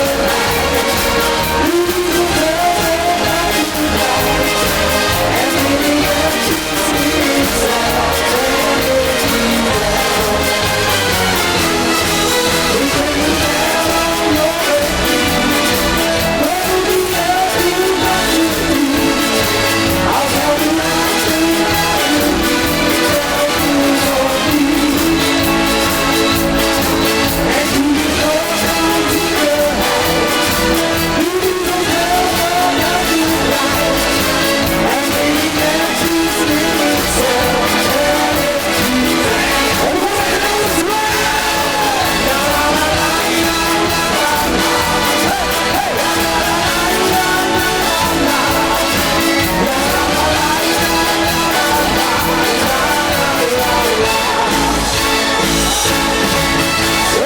nu die zo heel groot dat u blijft. En wil ik echt iets niet zelf, zeg ik niet wel. Ik ben de pijl al jaren niet. Oh, die heeft u nog niet. Als we een laatste laten zien, zeg je dat niet. En toen die groot van ziekenhuis, nu die zo heel groot dat u blijft. En wil ik echt iets niet zelf, zeg ik niet weg. En hoe ga je nou eens zwaaien? Ja la la la, ja la la la. Hey, hey, ja la la la, ja la la la. Ja la la la, ja la la la. Ja la la la. Zo.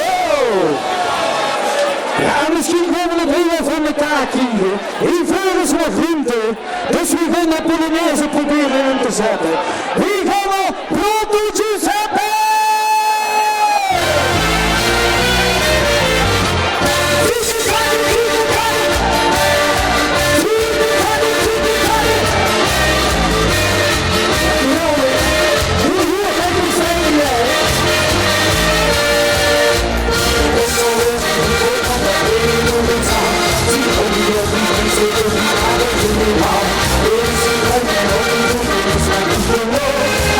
Ja, misschien gaan we het heel veel van elkaar krijgen. Hiervoor is nog groente, dus we gaan de Polonaise proberen in te zetten. Wie gaan we broodtoetjes zetten? Oh,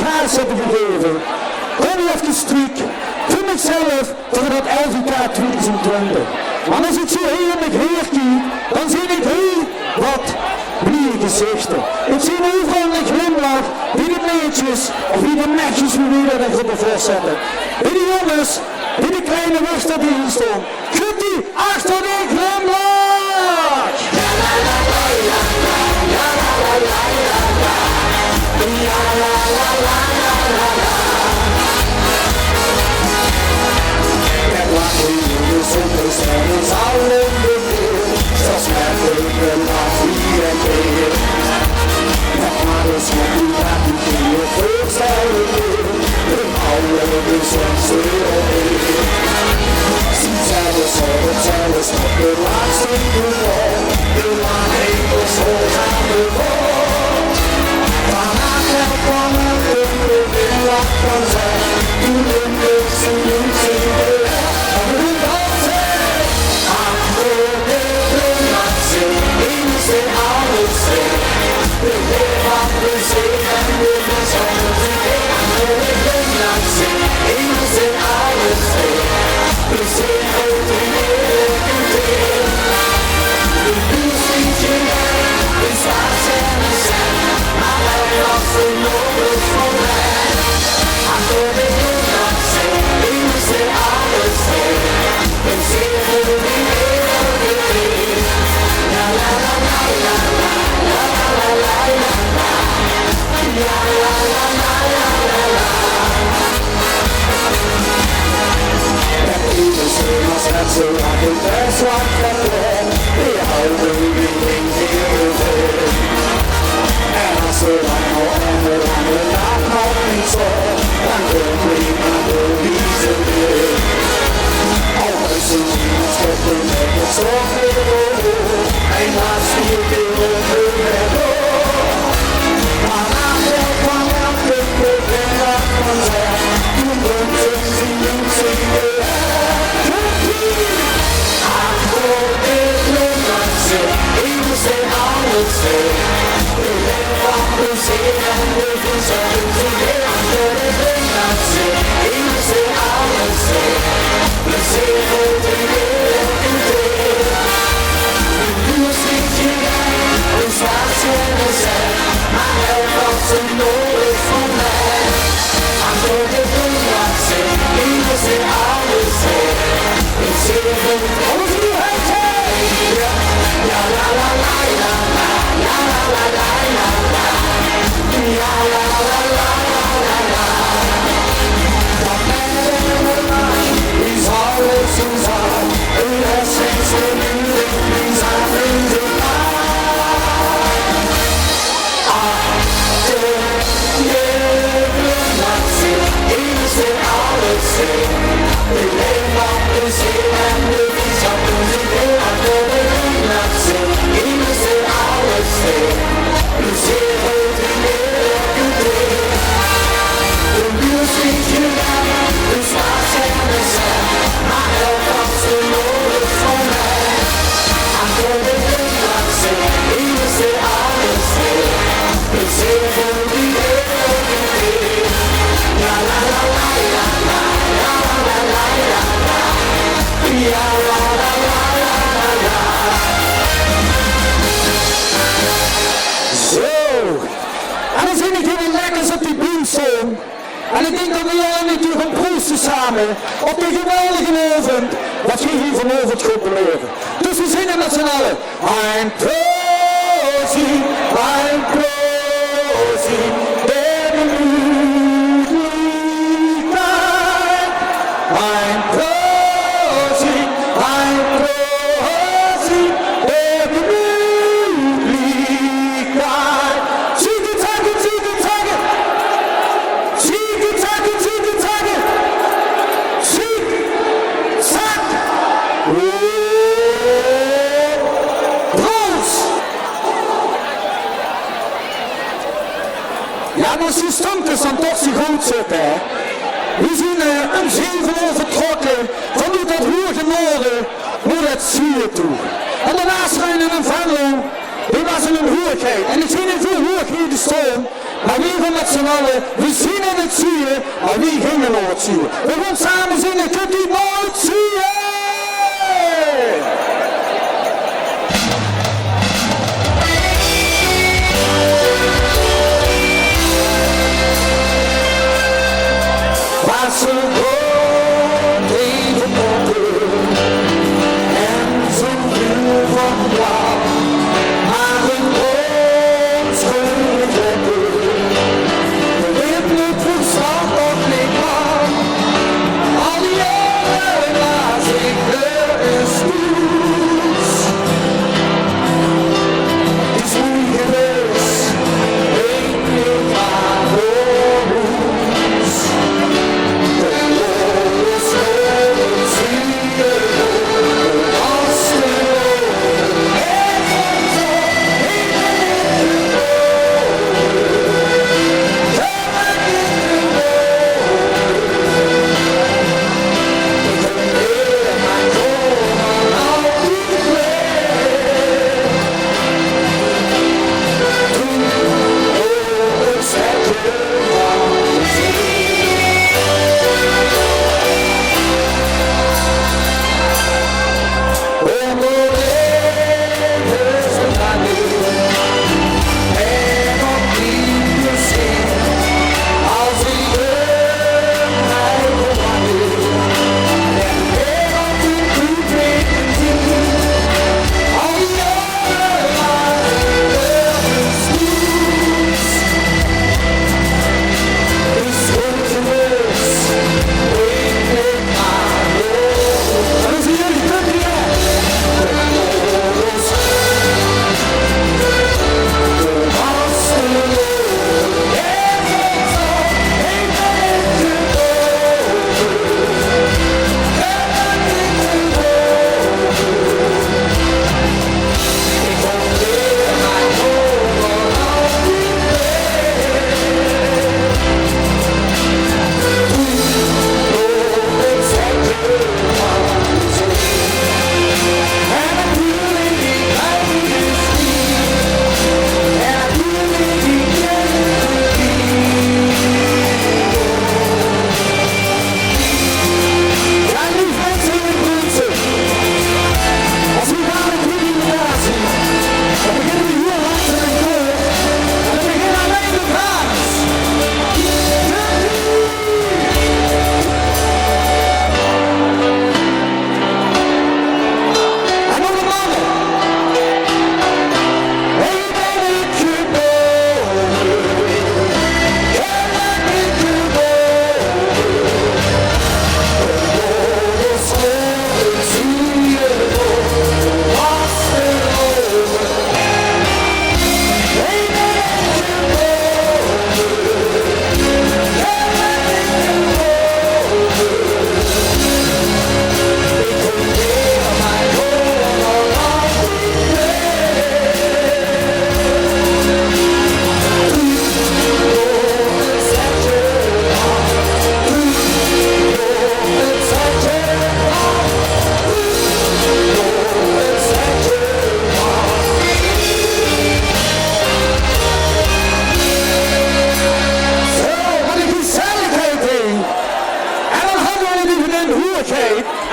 gas hebben gegeven. Kom even strik. Voor mezelf tegen dat LVK 2020. Maar als ik zo hier met heer kijk, dan zie ik heel wat blije gezichten. Ik zie overal een glimlach, wie de meetjes of wie de netjes wie weer dat gaan voorzetten. Wie de jongens, wie de kleine worsten die hier staan. Kunt die achter de glimlach! Ja la la la la la, ja la la la la la, ja la la la la la la. Met wat we zonder stemmen zouden bedoelen, zoals met de laat hier en weer. Met alles wat u gaat doen, kun je voorstellen weer. De oude bezoekste alweer. Ziet zelfs op het zelfs op de laatste toeval. De lang hemels vol aan de wol. Vannacht en van het dunkel weer wat kan zijn. Toen de luchtse lucht in de weg. En de dansen. Achter de glimlachen. In zijn oude zee. De leer van de zee en de verzorgde zee. Achter de glimlachen. In zijn oude zee. De zee houdt in elke deel. De buurt ziet je weg. De zwaard en de zand. Maar hij was er nog eens voor mij. Achter de glimlachen. In zijn oude zee. De zee houdt in elke deel. La la la la la la. La la la la la. La la la la la la. Het iedereen was net zo lang in de zwarte plek. Die houden we in de weer. En als er dan nog een lange nacht nog niet zo, dan wil niemand de liefde weer. Al is er niemand stoppen met het zorg weer door. En laat vier beelden weer door. Maar aandacht van elke probleem wat kan zijn. Toen komt het zien de achter de glimlachen, in zijn oude zee. De leer van de zee en de verzorgde zee. Achter de glimlachen, in zijn oude zee. De zee houdt in elke deel. De buurt ziet je weg, een zwaard en een zand. Maar hij was er nooit van mij. Achter de glimlachen, in zijn oude zee. De zee houdt alles nu het heen. Ja la la la la la, ja la la la la la. Ja la la la la la. Dat met de nacht is alles zo zacht. Een essentie muziek is aan de nacht. Achter de glimlachen, in zijn oude zee. De leer van de zee en de verzorgde zee. Achter de glimlachen, in zijn oude zee. De zee houdt in elke deel. De buurt ziet je weg, de zwaard en de zand. Maar elk was er nooit van mij. Achter de glimlachen, in zijn oude zee. De zee houdt in elke deel. La la la la la la, la la la la la. Ja la la la la la. Zo, en dan zit ik heel lekkers op die beamsong. En ik denk dat we al natuurlijk gaan proosten samen op die geweldige avond wat je hier vanavond gaat beleven. Dus we zingen met z'n allen. Ein Prosit, der Möglichkeit. Ein Prosit, der Möglichkeit. Ziege, Tage, Ziege, Tage. Ziege, Tage, Ziege, Tage. Zieg, zack. Proost. Ja, maar zo stond het dan toch zo goed zitten, hè. We zien een 7 uur vertrokken vanuit dat hoge noorden naar het zuiden toe. En daarna schijnen een Venlo, die was in een hoogheid. En ik zie niet veel hoogheden staan, Maar wie gaan met z'n allen, we zien in het zien, maar wie gingen nooit zien. We gaan samen zingen, kunt u nooit zien. Waar ze woont even onder en zo'n wiel van blauw, maar een onschuldig lekker. De wind niet verstand op niet man, al die jaren was ik er eens goed. Het is moeilijk geweest, weet niet waarom.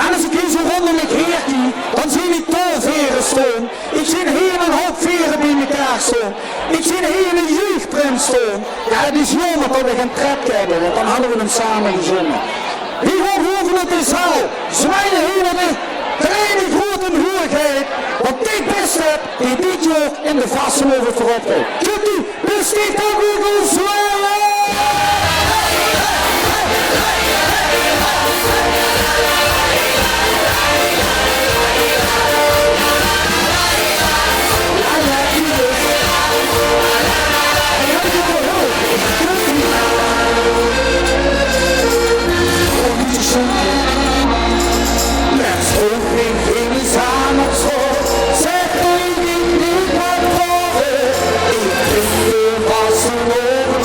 En als ik hier zo rondom ik heertje, dan zie ik tolveren staan. Ik zie hier een hoop veren bij elkaar staan. Ik zie hier een jeugdprint staan. Ja, het is jammer dat we geen trap hebben, want dan hadden we hem samen gezongen. Wie gaat horen op de zaal? Zwijnen hier naar de training grote hoerigheid. Want dit best heb, die dit jaar in de vassen over voorop gaat. Kunt u besteed ook weer zwijnen? Let's go, baby, samen op school. Zeg me niet wat voor. Ik vind de wassen over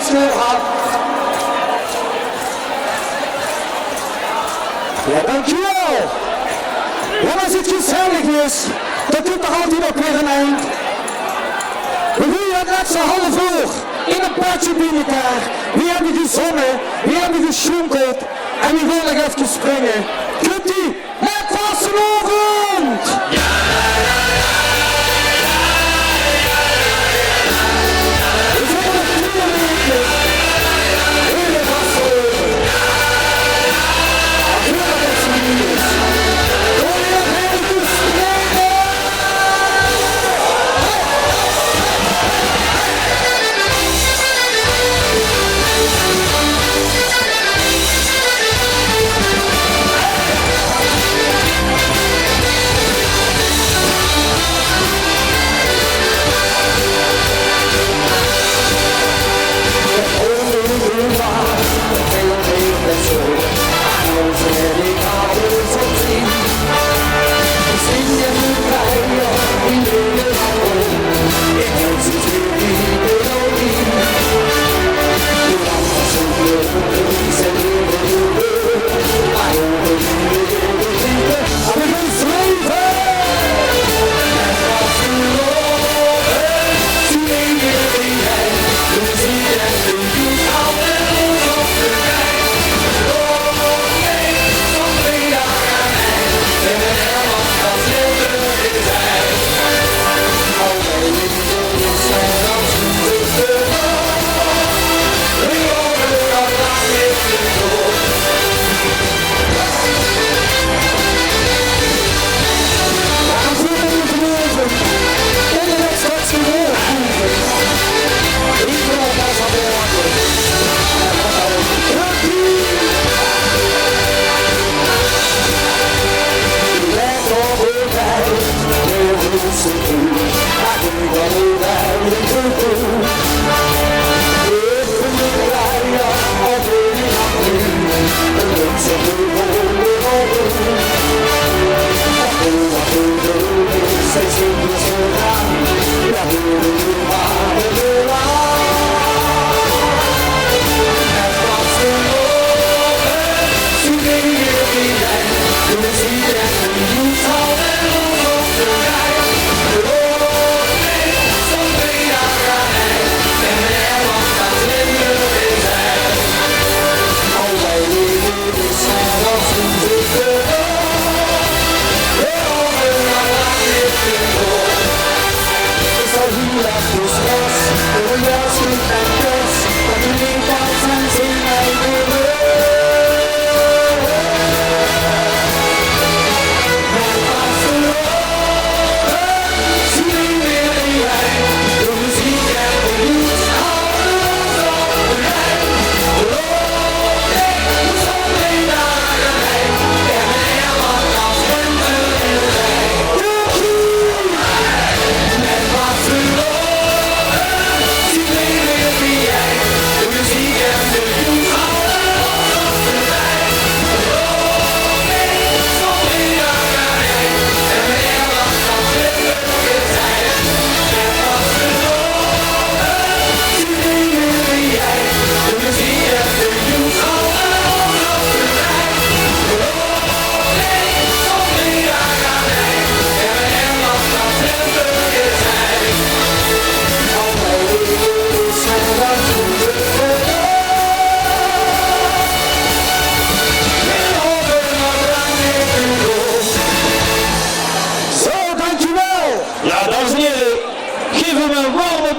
scheur had. Ja, dankjewel. Ja, als het gezellig is, dat doet toch altijd ook weer een eind. We groeien net zo'n half uur in een padje bij elkaar. We hebben gezongen, we hebben gesjonkeld en we willen nog even springen. Kunt u met vastelovend? We zijn nog 4 weken. Hele vastelovend. Natuurlijk is het niet eens. Door je heen te springen.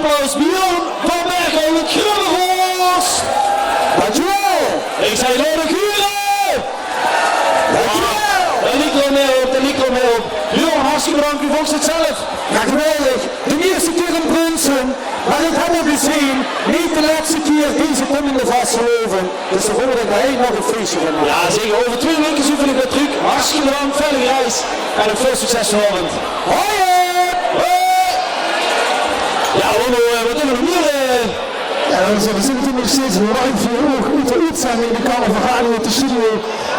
applaus Björn van Bergen met Grubbevoors. Dankjewel. Ik zei Lode Guren. Dankjewel. En ik kom mee op. Björn, hartstikke bedankt, u vond het zelf. Ja, geweldig. De eerste keer in Brunsen, maar ik heb al gezien, niet de laatste keer deze kommende vastgeloven. Dus dan horen we heel nog een feestje van maken. Ja, zeker. Over 2 weken zoeken we het truc. Hartstikke bedankt, veilige reis en een veel succes vanavond. Hoi! Ja, Onno, wat doen we nog meer? Ja, we zitten natuurlijk nog steeds live hier ook uit zijn in de Kamer van Radio op de studio.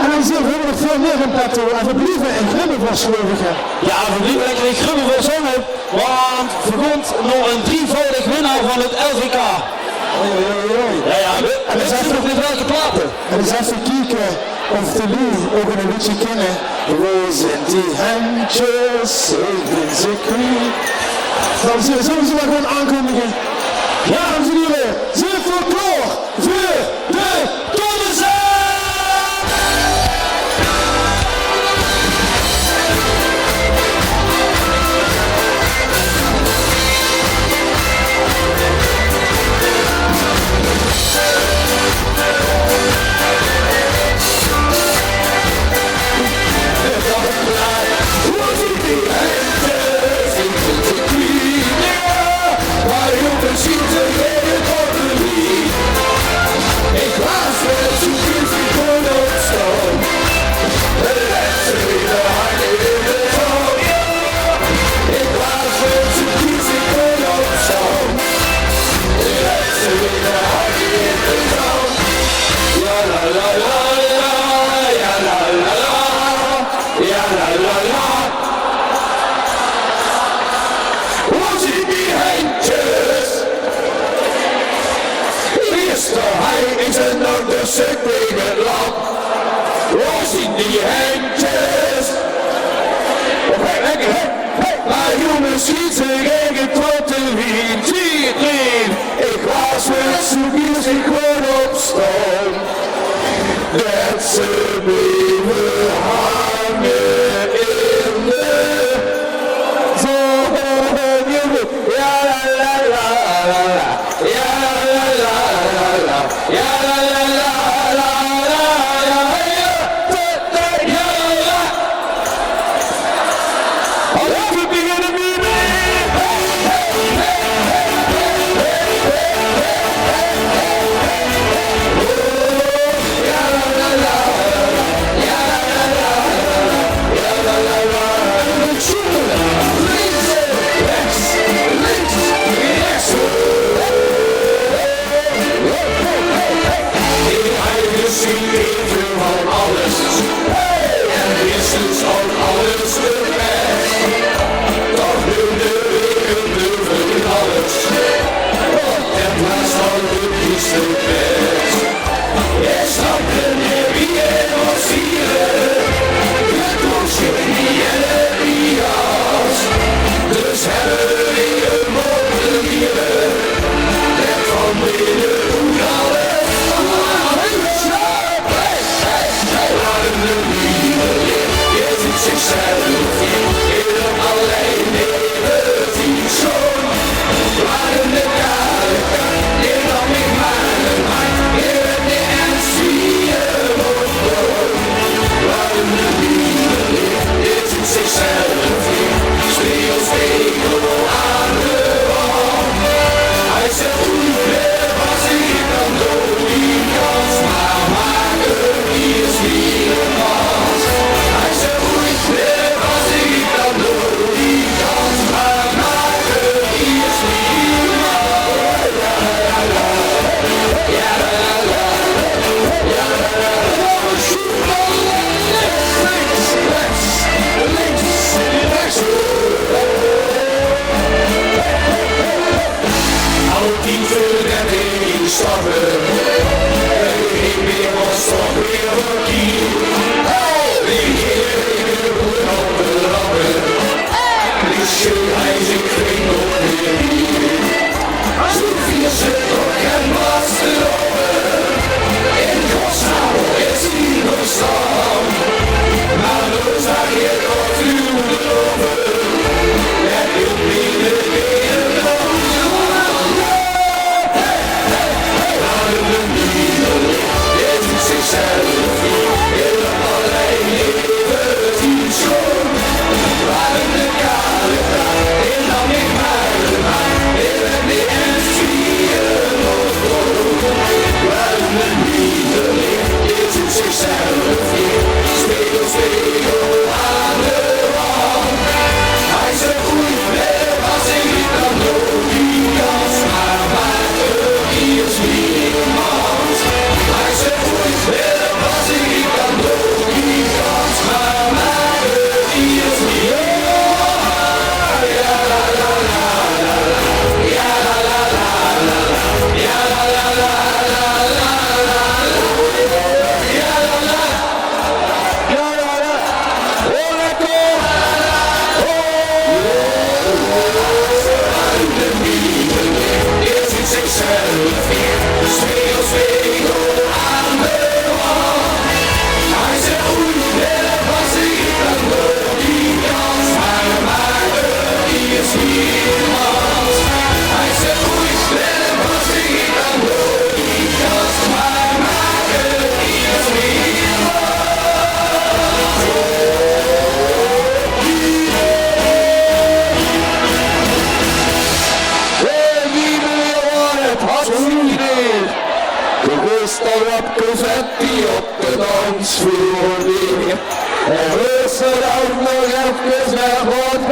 En dan zien we nog veel meer in petto en we blijven in Grubbevoors geloven. Ja, we blijven lekker in Grubbevoors zongen, want verkomt nog een 3-voudig winnaar van het LVK. En dan zijn nog met welke platen? En eens even kijken of de Lee ook een liedje kennen. Waar zijn die handjes, ik ben ze kwijt. Dames en heren, zullen we ze maar gewoon aankondigen? Ja, dames en heren, zijn we klaar voor de Tonnenzee! Waar zien die handjes? Maar jongens, schiet ze tegen tot de wind. Ik was met zoekjes, ik word op stoom. Dat ze blijven hangen in de zon. Ja la la la la la. Ja la la la la la. Ja la la la la la. die op de dansvloer weer. En rustig ook nog even weg wordt.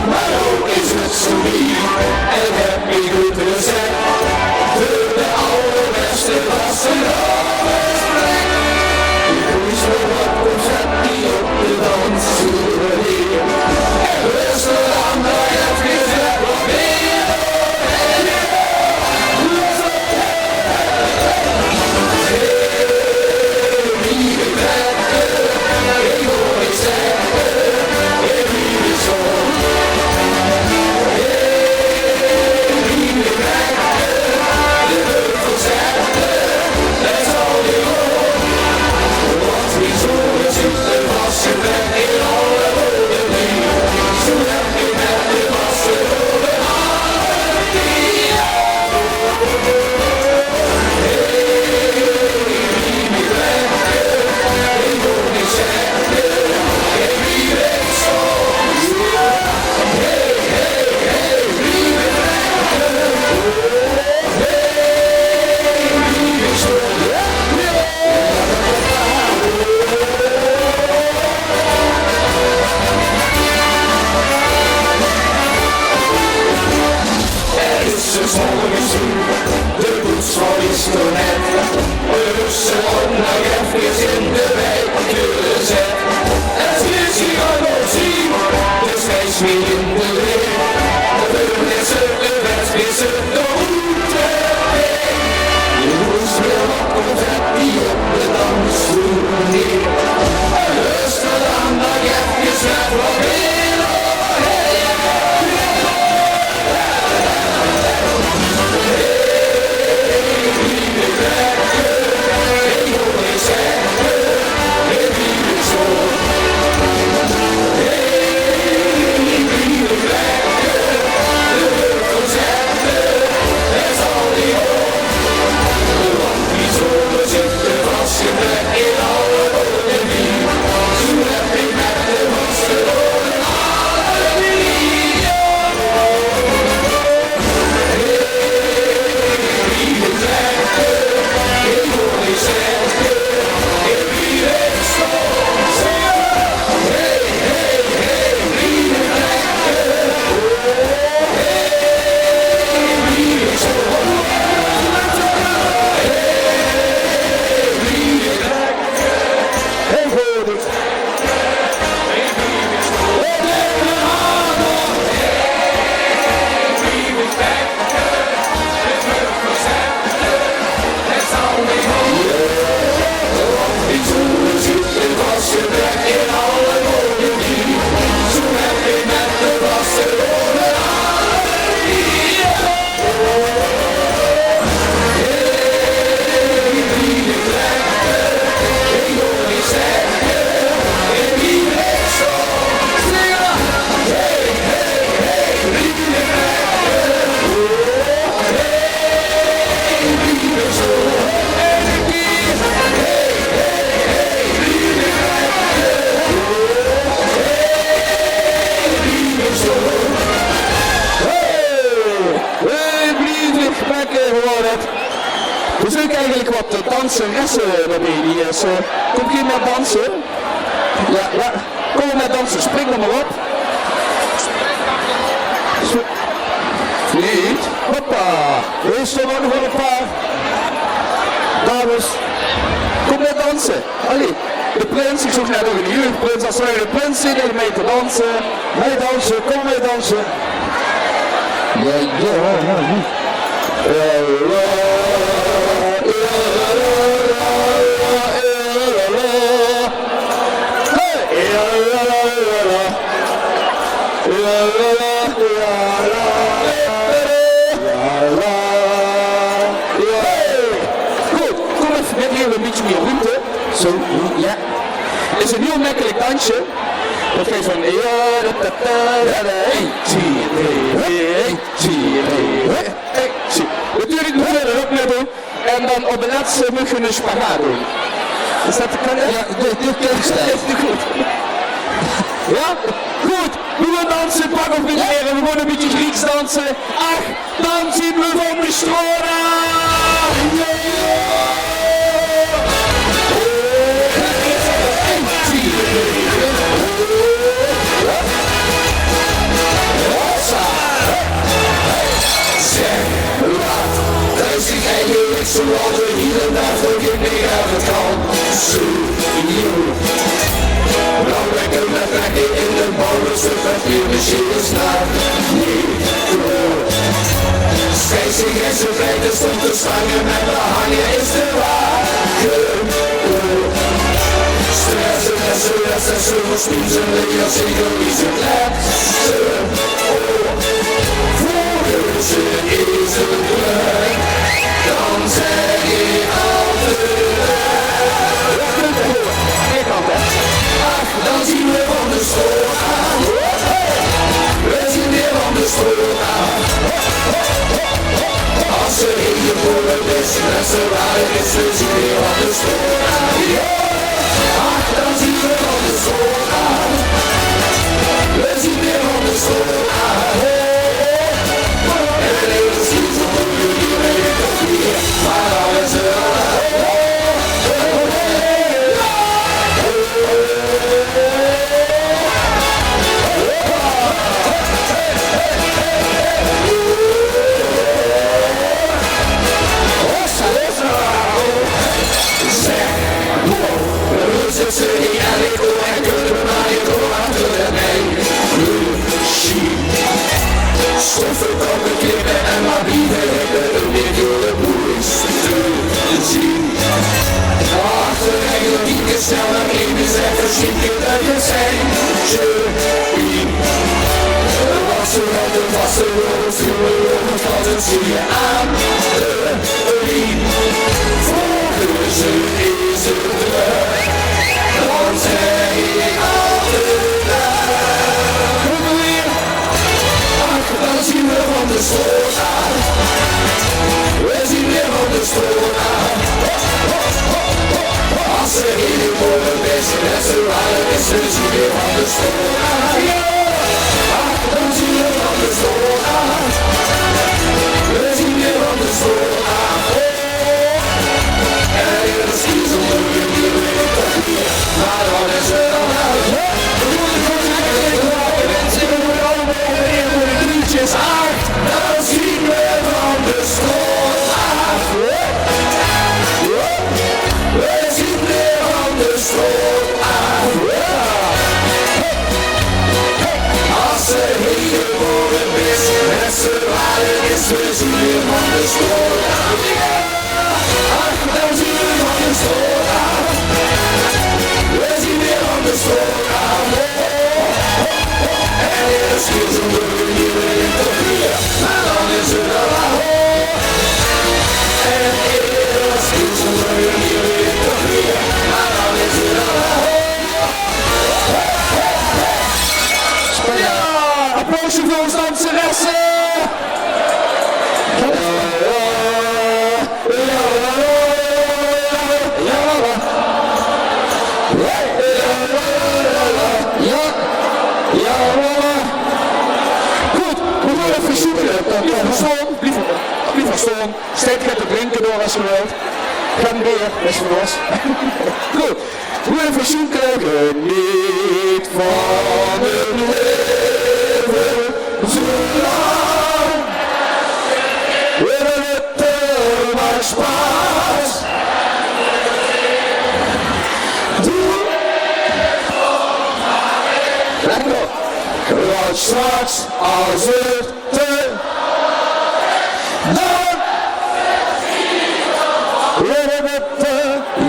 Maar ook is het zo lief en heb ik goed gezegd. De allerbeste was een gesprek. Ik moest me wat opzet die op de dansvloer weer. En rustig aan mij heb gezegd, wat ben je de poets van Istonet. We russen op nog even in de wijk gezet. Het is hier al op zien, dus wees weer in de weer. De lessen, de westwissen, de route heen. Je moest weer wat opzet die op de dansvloer neer. En rustig aan nog even weg wat weer. We zoeken eigenlijk wat danseressen erbij die is. Kom hier met dansen? Ja, kom met dansen, spring er maar op. Niet? Hoppa! Wees er nog wel een paar. Dames, kom met dansen. Allee, de prins, ik zocht net ook een jeugdprins. Als wij de prins zitten om mee te dansen. Mee dansen, kom mee dansen. Goed, kom Zo, ja. Het is een heel makkelijk dansje. Dat geeft van 1, 2, 3, natuurlijk nog verder op met doen. En dan op de laatste moet je een spagaat doen. Is dat te kunnen? Ja, dit ken ik goed. Ja? Goed. We gaan dansen, pak op met heren. We gaan een beetje Grieks dansen. Ach, dan zien we van de strona. Dus ik eigenlijk zoals we hier en daar voor je meer uit het kan. Zo, dan lekker met trekken in de bonus, de papiermachines naar niet. Spacing is een breedte, stond te slangen met de hangen is de wagen. Stressen en stress en zullen spiezen, als ik er iets het laatste. Voor ze is het leuk, dan zeg ik ach, dan zien we van de school aan. We zien weer van de school aan. Als ze in je boeren is, en ze waren is, we zien weer van de school aan. Ach, dan zien we van de school aan. We zien weer van de school aan. En de leven zien ze voor jullie, weet ik toch niet, maar dan is er stoffen komen klippen en maar bieden hebben weer door de boeis te zien. Achter eigenlijk niet sneller even zeggen, schieten dat je zijn. Wassen op de vaste rol, vuren van het zie je aan de riem. Volgens ze is het druk, dan zeg ik altijd dan zien we van de school aan. We zien weer van de school aan. Als ze in de boven is en ze waren is, we zien weer van de school aan. Ach, dan zien we van de school aan. We zien weer van de school aan. En er is iets onder je die weet ik toch niet, maar dan is het dan uit. Ach, dan zien we van de school af. We zien weer van de school af. Als ze hier boven is, met z'n allen is, we zien weer van de school af. Ach, dan zien we van de school af. We zien weer van de school af. En er is geen zonder hier weet ik toch niet, maar dan is het al aan. En er is geen zonder hier weet ik toch niet, maar dan is het al aan. Ja, applausje voor ons danseressen! Blijf verstaan, steek het te drinken door als je wilt. Geen beer, dat is voor ons. Goed, we even zoeken, geniet van het leven, zolang we het maar spaas. Doe lekker, want straks als het te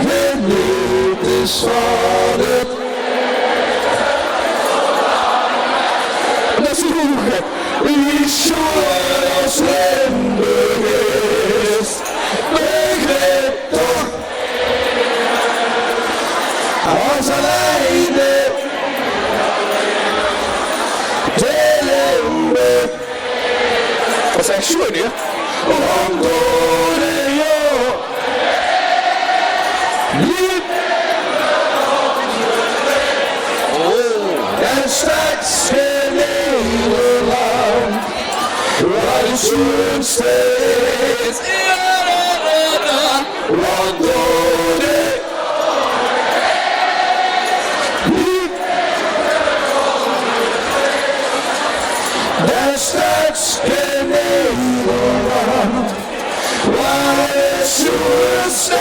geniet is van het. Dat is goed. Wie zoals Limburg is, begrijp toch. onze lijden. De Limburg. Dat is echt schoon, hè? Rondom de joh. Liep. En straks in Nederland. Waar de schoonste is. Rondom de liep. En straks in Nederland. Waar de schoonste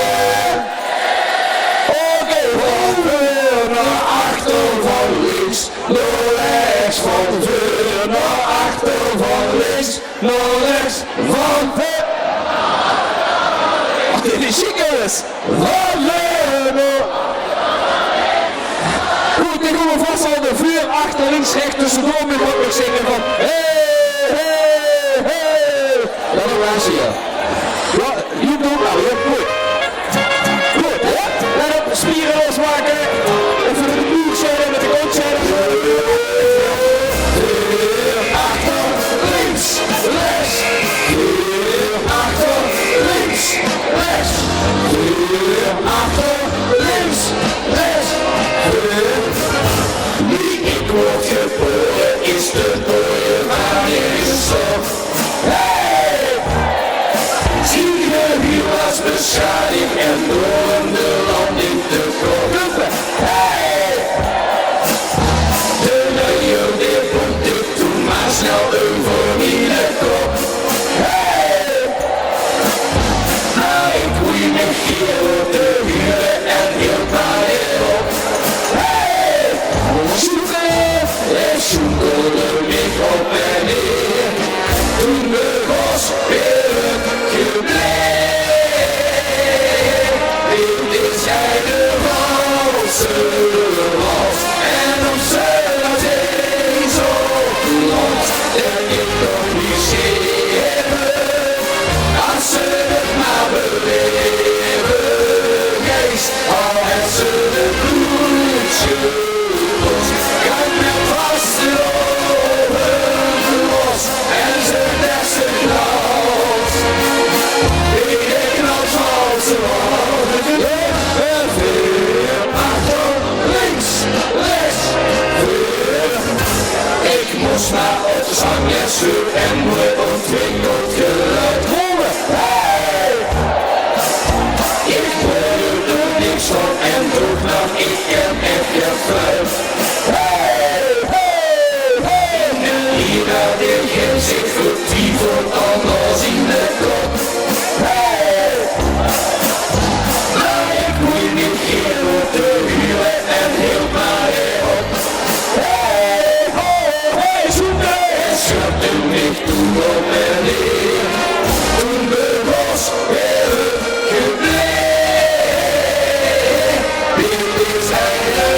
van naar achter van links, naar rechts, van voor naar achter van links, naar rechts, van voor. Ach, dit is chickers! Van Leunen. Goed, ik kom vast al de vuur achter, links, rechts, tussendoor met wat we zingen van hey, hey, hey. Dat was hier. Ja, hier doen we nou, ja, goed. Goed, hè? Let op, spieren losmaken. Even de buur zetten met de kont zetten. Vuur achter, links, rechts. Vuur achter, links, rechts. Vuur achter, links, rechts. Vuur. Wie ik word geboren is de dode waar ik stop. Hey! Zie je hier was beschadigd en door de landing te kopen. Hey! De luier die komt ik toen maar snel over mijn kop. Hey! Maar ik woei me hier op de huren en hield maar weer op. Hey! Zoeken en zoekelde ik op en neer. Toen de was weer gebleven. Dit is hij de valse was. En op zijn zee zo los. En ik nog niet zeven. Als ze het maar beleven. Geest, al het ze de bloedje los. Kan met vaste ogen los. En ze dersen los. Ik knal zoals ze worden. En vuur achter, links, rechts, vuur. Ik moest maar op zang en zuur en mooi ontwikkeld geluid horen. Hey! Ik hoorde er niks van en droeg nog ik en je fluit. Hey! Hey! Hey! Hier had ik geen zich vertiefeld anders in de kop. Hey! Maar ik moet niet hier op de huren en hield maar weer op. Hey! Hey! Hey! Zoeken! En schudde mich toen op en neer. Toen de was weer gebleven. Dit is hij de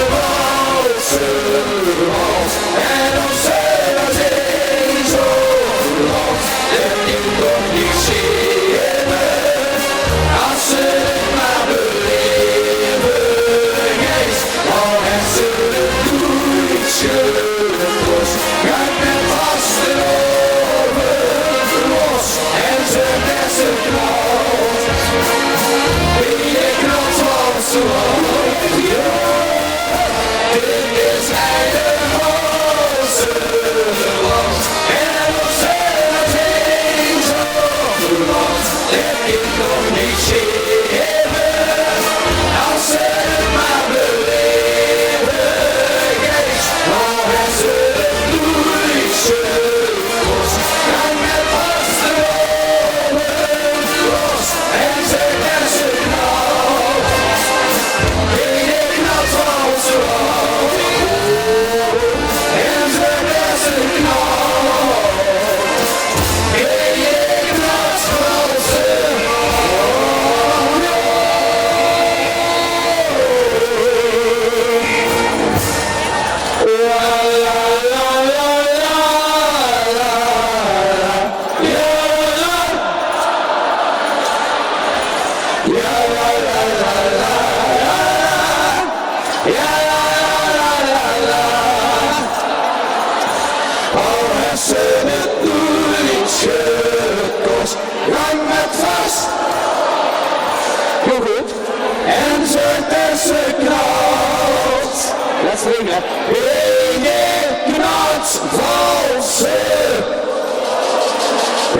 Ignaz Valse.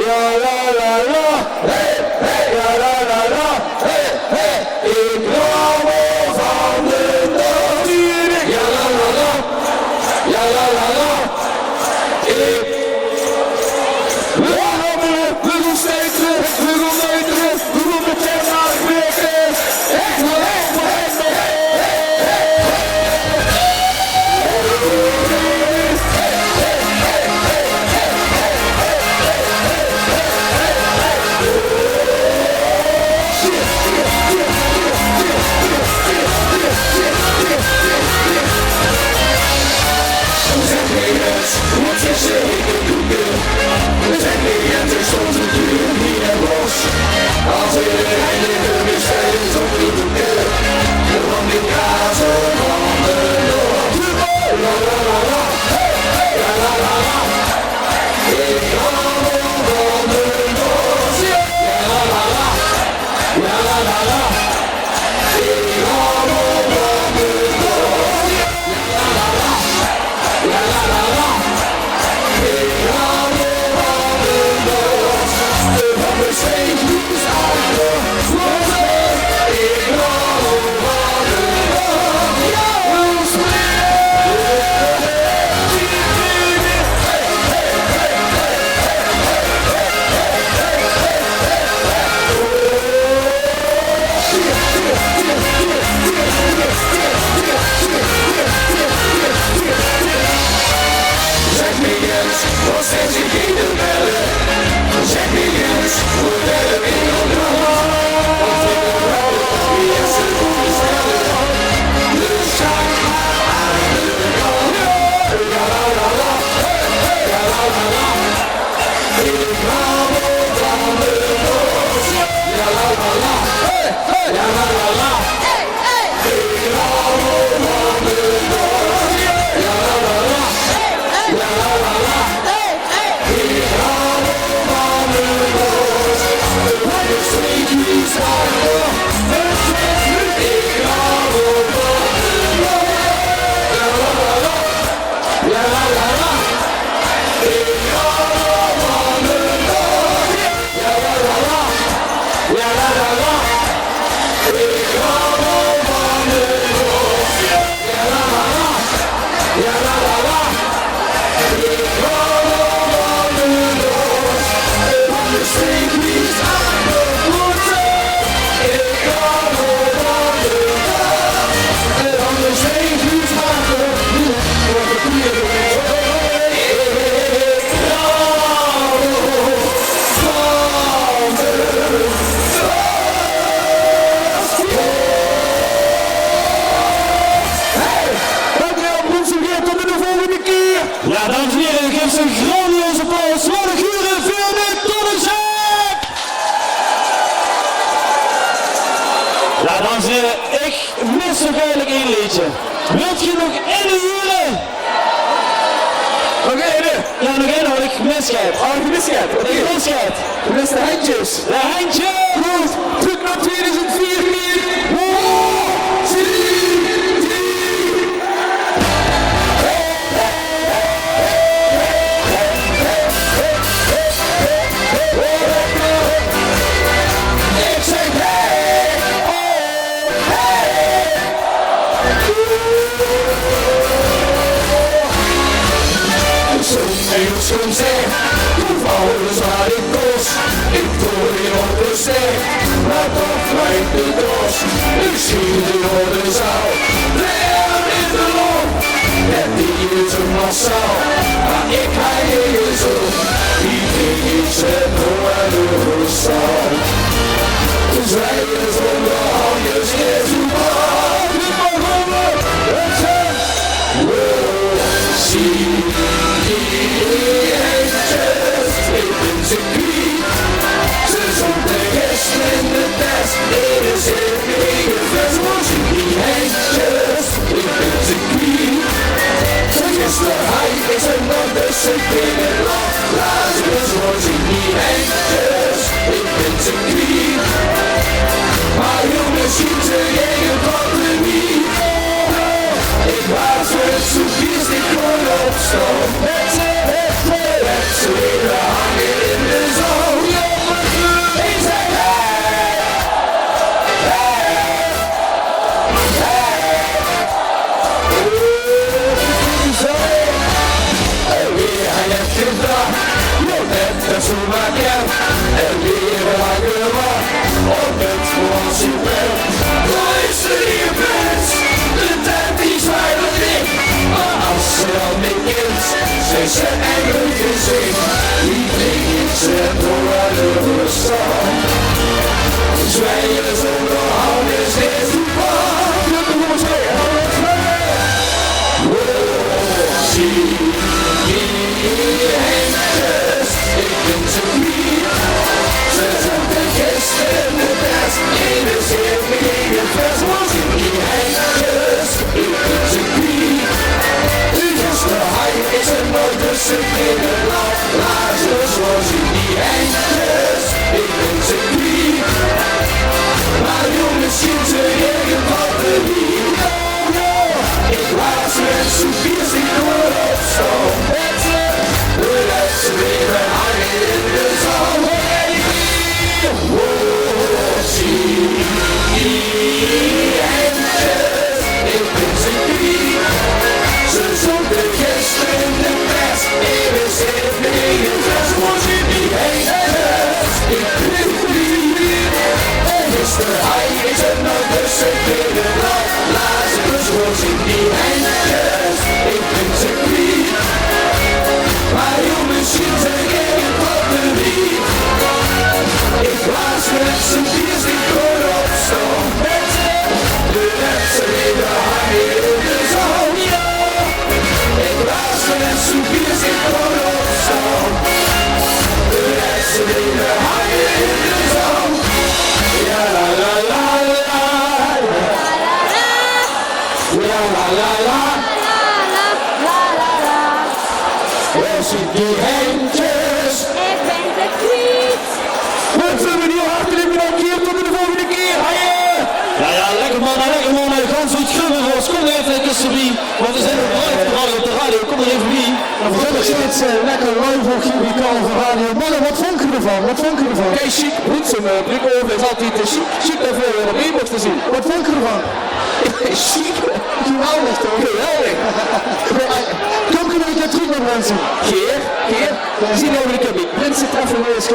Ja la la la, hey hey, ja la la la, hey hey. Ik hou van de natuur. Ja la la la, ja la la la. We gaan steken, we gaan neuteren, we gaan meteen naar de kweker. Echt wel, echt wel, echt wel. Wat is er in de doeken? We zijn cliënten, soms een duur, niet en los. Als er een eindige misstijl is op de doeken, van die kazen van de noord. La la la la, hey, la la la la. Ik hou van de noord. Ja la la la, ja la la la. Ik hou van de noord. Ja la la la, ja la la la. Wat zijn ze geen bellen? Zeg me eens, hoe de wereld draait. Wat ik wil, wie is er voor te stellen? De schak aan de kant. Ja la la la, ja la la la. Ik hou van de nood. Ja la la la, ja la la la. Ik hou van de nood. Ja la la la, ja la la la. Ja, dames en heren, geef ze een grandioze applaus voor de Guren Veerle Tonnenzak! Ja, dames en heren, ik mis nog eigenlijk één liedje. Wilt je nog één huren? Nog één? Ja, nog één hoor, ik misgeit. Oh, ik misgeit? Ik misgeit. Je mist de handjes. De handjes! Goed, terug naar 2014. Zo'n zeg, toevallig is waar ik koos. Ik doe hier op de stek, maar toch lijkt de dos. Ik zie de rode zaal, de eren in de loop. Het die is een massaal, maar ik ga hier zo. Die ding is het door en de zaal. Dus wij is onder handjes is hoe wat. Ik mag horen, het zijn. Zie. Ik ben ze kwiet, ze zoekt de rest in de test. Dit is het hele vers, maar zie die handjes. Ik ben ze kwiet, ze gisteren hij is en dan dus ik binnen nog. Laten ze zie die handjes. Ik ben ze kwiet, maar jongens zien ze geen probleem. Ik was het la la la. Waar zit die handjes? Ik ben de kwiet. Wat zullen we nu hartelijk bedankt hier tot de volgende keer. Ja, lekker man, Gans uit Gummenvos, kom er even lekker bij. Want we zijn live op de radio, kom er even bij. We zijn nog steeds lekker live op jullie Kalver Radio. Mannen, wat vond je ervan? Kijk, chic, Britsen, Brikover is altijd chic daarvoor op e-box te zien. Wat vond je ervan? Chic? Geweldig toch? Geweldig. Kom je nog een keer terug met mensen? Keer. Zien over de cabine. Britsen treffen we eens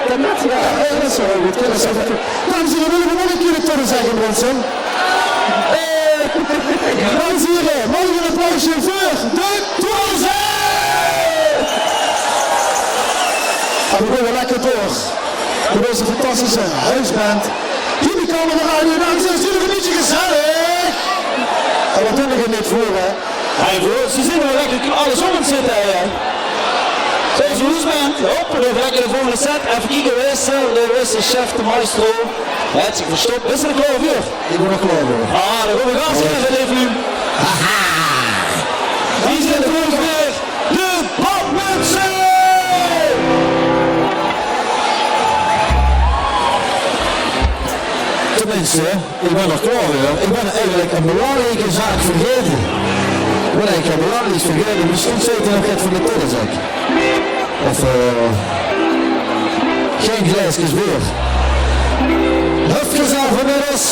kan dat? Ja, dat is wel goed. Dames en heren, willen we nog een keer het torren zeggen mensen? Dames en heren, mogen we een applausje voor de Torzen! En we gaan lekker door. Met deze fantastische huisband. Jullie komen de radio, dames en heren, jullie een beetje gezellig. En wat doen we er niet voor, hè? Ze zijn wel lekker alles om het zitten, hè. Zoals Roesband, hop, en dan lekker de volgende set. Even kijken, waar is de chef, de maestro? Hij heeft zich verstopt. Is er een klaar voor? Ik ben nog klaar voor. Ah, dan gaan we gas geven even nu. Haha! Die zijn voor ons weer, de badmensen! Tenminste, ik ben nog klaar weer. Ik ben eigenlijk een belangrijke zaak vergeten. Ik ben eigenlijk een belangrijke vergeten. Misschien zit er nog iets van de Torrenzak. Of geen glaasjes weer. Hufjes aan vanmiddags.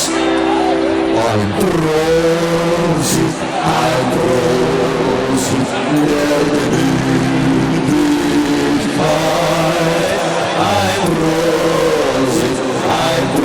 Ein Prosit, ein Prosit, der Gemütlichkeit. Ein Prosit, der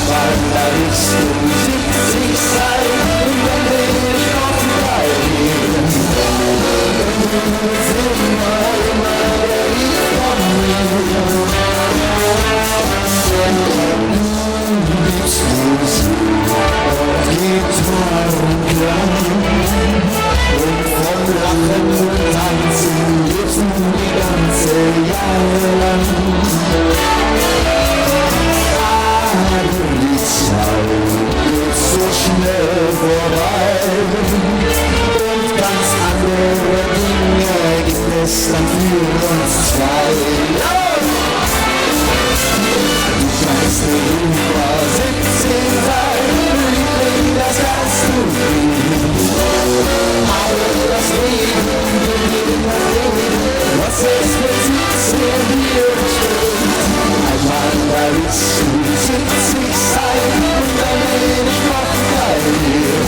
Mann, da bist du 70 sein und dann will ich noch bleiben. Du bist immer der Lied von mir. Du gibst Musik auf Gitarrenklang und vom Lachen und Tanzen lebst du die ganze Jahre lang. Die Zeit geht so schnell vorbei und ganz andere Dinge gibt es dann für uns zwei. Du kannst über 17 sein, Liebling, das kannst du nie. Aber das Leben beginnt nach dem, was es mit 17 hier bestimmt. Einmal da bist du 70 sein und dann bin ich noch bei dir.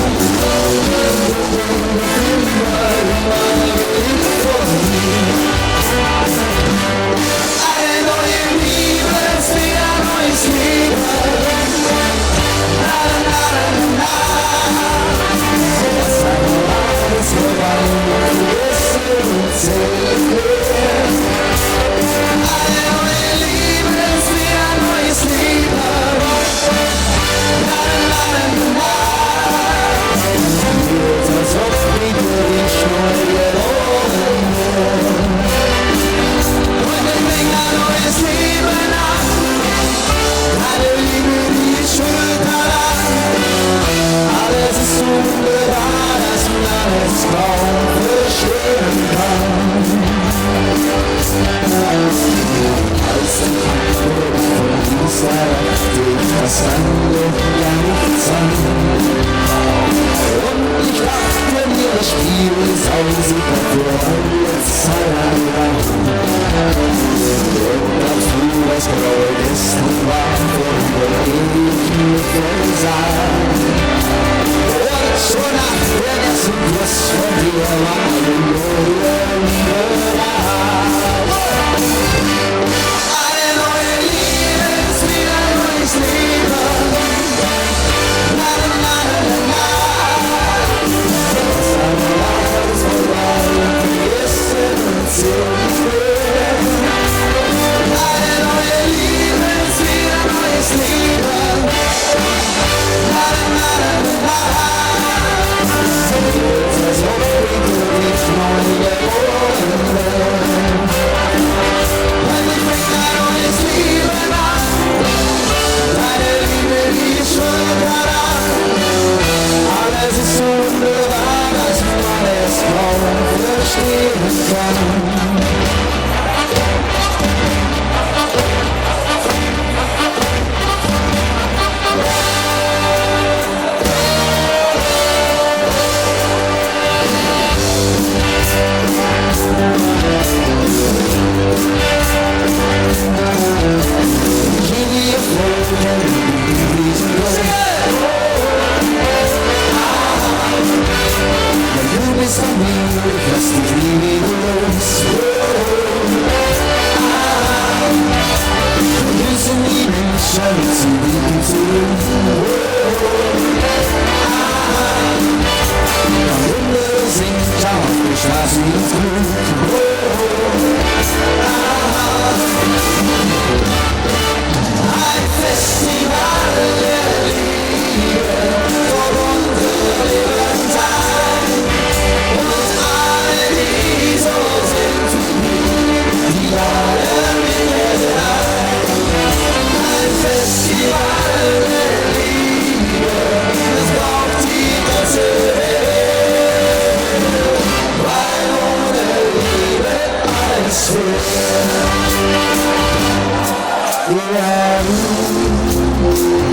Immer geliebt von mir. Eine neue Liebe ist wie ein neues Leben. Na, na, na, na. Das einmal ist vorbei und vergessen und zählen. Eine neue Liebe ist wie ein neues Leben. Na, na, na, na. Wird als ob wieder ich neu geboren wäre. Und ich bring ein neues Leben an. Eine Liebe, die ich schuld daran. Alles ist wunderbar, dass man es kaum verstehen kann. Als die Antwort verließ, dachte ich das andere ja nichts an. Und ich dachte mir, das Spiel ist super für alle Zeit lang. Und als du das Graue gestern war, vorüberging ich mit dem Saal. Und schon nach der ersten Kuss von dir war eine neue Liebe da. Eine neue Liebe ist wie ein neues Leben. Na, na, na, na, na. Das einmal ist vorbei und vergessen und zählen. Eine neue Liebe ist wie ein neues Leben. Na, na, na, na, na. Als ob wieder ich neu geboren wäre. Und ich bring ein neues Leben an. Deine Liebe, die ist schuld daran. Alles ist so wunderbar, dass man es kaum verstehen kann. Du bist an mir, lass dich nie los. Wir sind die Menschen, sie lieben zurück. Hunde singt auf die Straßen ins Glück. Ein Festival der Liebe vor unserem Leben und alle, die so sind wie die laden mir sein. Ein Festival der Liebe, das braucht die ganze Welt, weil ohne Liebe alles fehlt. Ja, du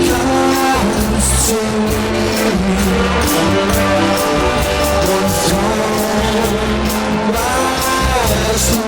kannst zu mir und kaum warst du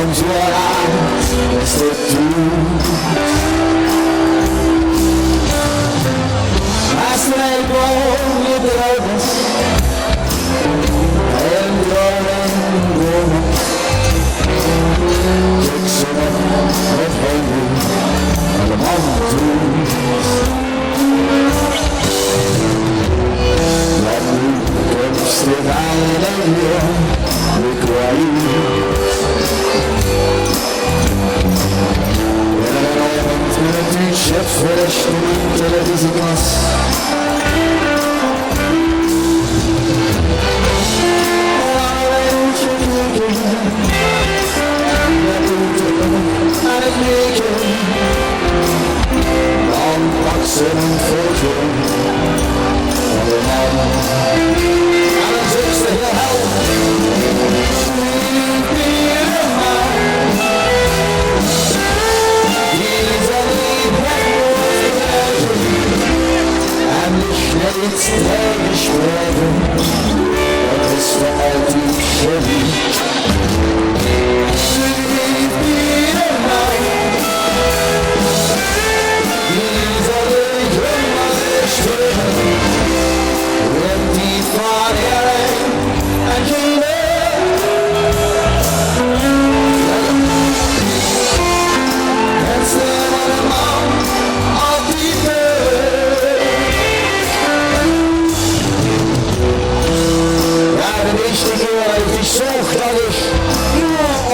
ons waar is dit toe. Als wij gewoon niet droog is, en drogen wonen, ik ze nog het hele allemaal toe. Laat nu de komst dit aan ik wou je chef fresh de televisieklas. Aan het leken, dan pak ze een foto van de man. En dan zegt ze heel helder. Steeds tegengesproken, dat is voor altijd geliefd. Ze heeft ieder man, die zal ik helemaal steunen. En die van hierin en geloof. En ze van een man, altijd de eerste keer heeft hij zorg dat ik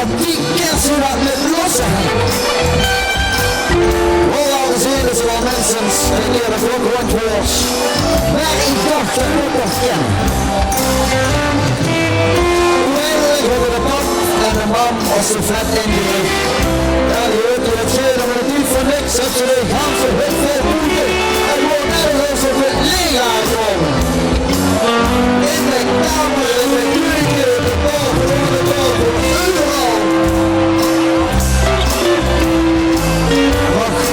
op die kersen wat met lossen. Wel al gezien is er al mensen die hier de vlog rond wordt. Maar ik dacht dat ik nog ken. Uiteindelijk hebben de pap en de man als ze vet in de rug. Ja, die hoort in het scheren, maar het niet voor niks. Dat ze de ganse hut veel moeite en gewoon nergens op het leeg aankomen. In de kamer, in de keuken, in de boven, overal. Wacht,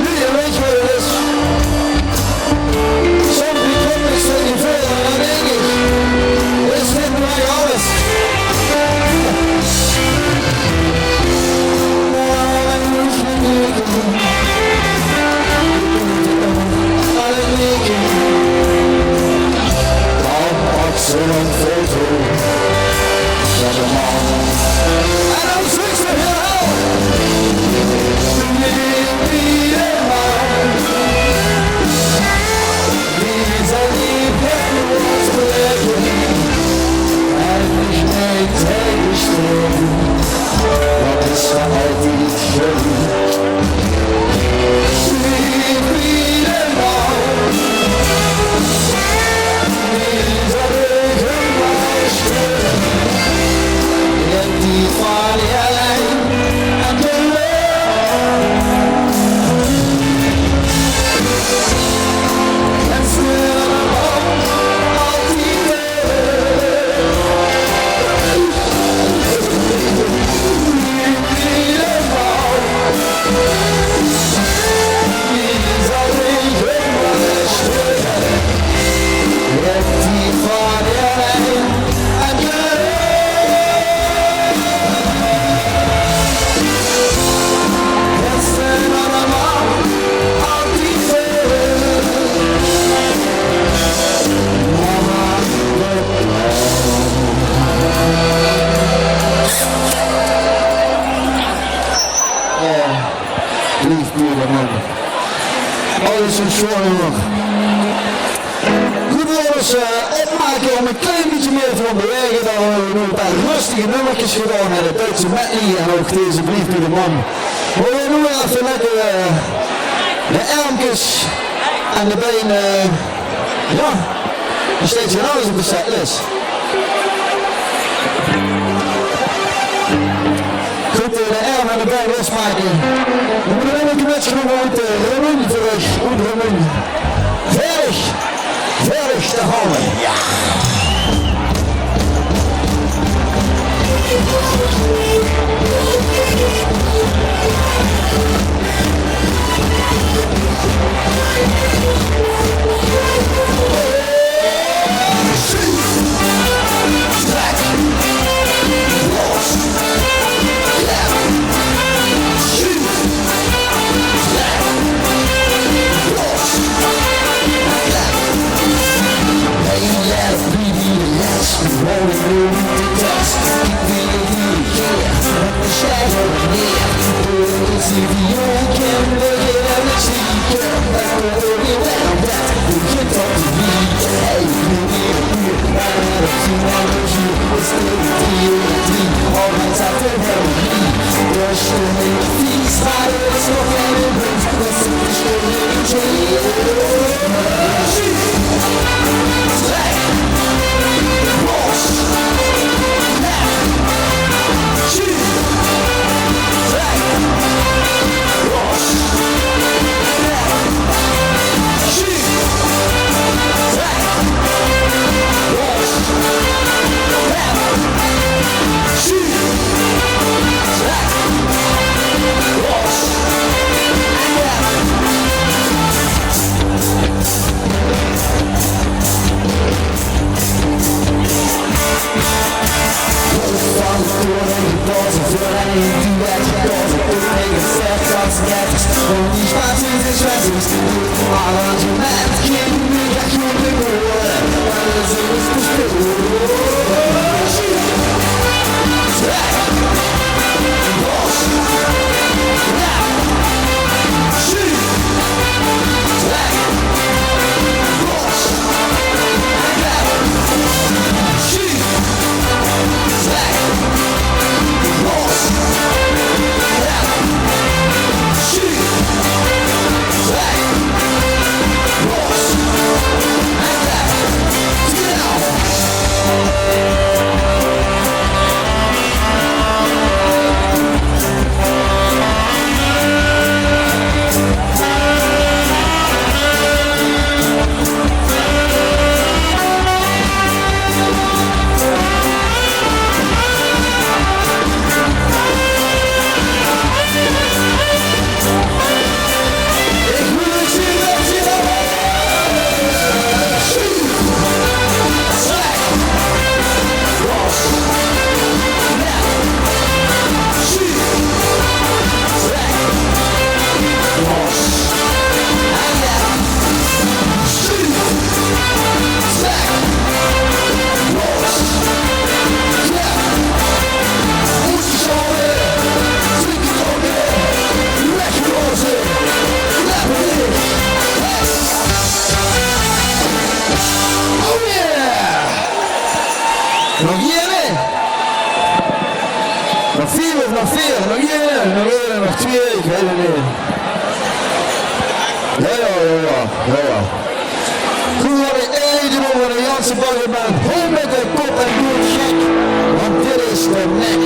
nu je weet wat het is. Soms die kopjes zijn niet veel, en dan denk ik, is dit mij alles? Zo'n foto van de man. En dan zegt ze heel wie de man, die zal niet weg ons leggen en niet mee tegenstreven, dat is voor altijd geliefd. Wie de man, die zal en die van jij en de lucht. En stil altijd helemaal. Die zal ik helemaal stellen. En die van jij en de lucht. Lief buren man. Alles is voor nog. Goed jongens, opmaken om een klein beetje meer te bewegen. Dan we nog een paar rustige nummertjes gedaan hebben. De Duitse medley en ook deze Lief buren man. Maar we doen even lekker de armpjes en de benen. Ja, nog steeds van alles op de setlist. Goed, de arm en de been losmaken. We moeten een beetje gewoon uit Ramon terug. Goed Ramon. Verrig te houden. Ja. Los. see the young can look it at the cheek. Like the early when I'm back, you can talk to me. Hey, you need a beer, right out of two hours, you will stay with D.O.D. All nights after Halloween. Brush the name, feet, spiders, smoke and it burns. Let's take the show in the tree. Slack, wash, left, shoot, slack, wash, left, shoot, slack, wash, left, shoot, slack, wash, nog één, nog vier, nog één, nog twee, ik weet het niet. Ja. Goed dat ik één over de Janse Baggerband. Hol met de kop en doe het gek, want dit is de nek.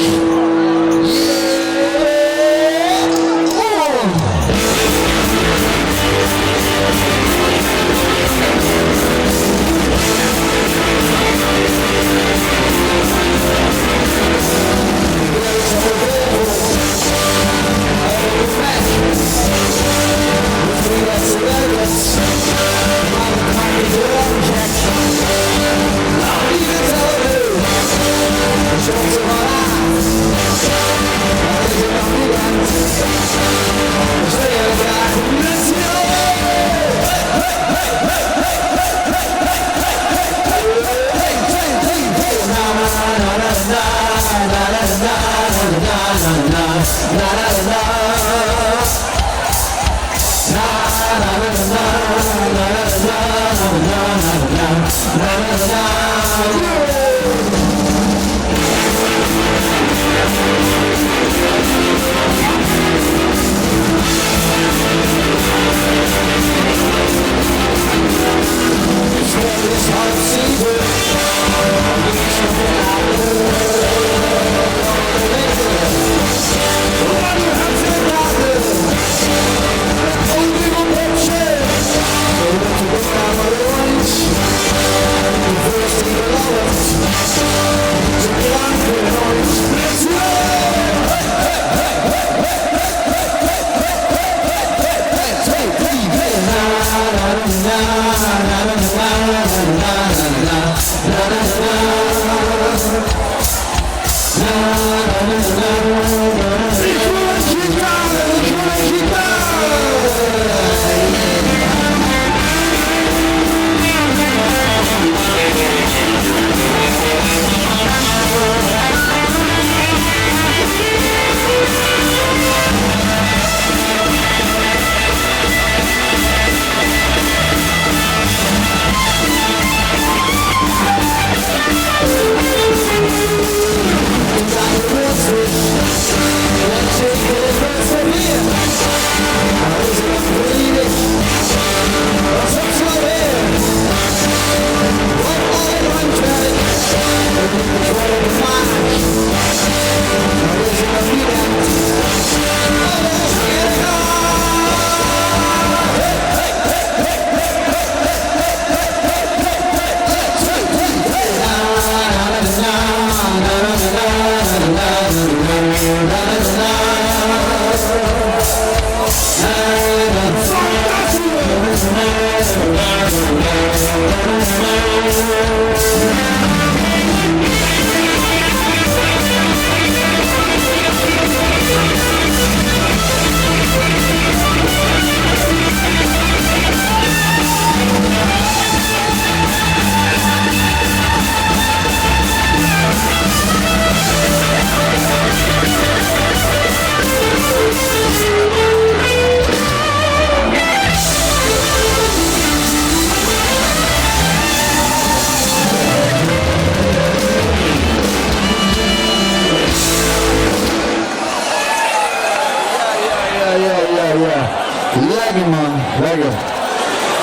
Lekker man, lekker.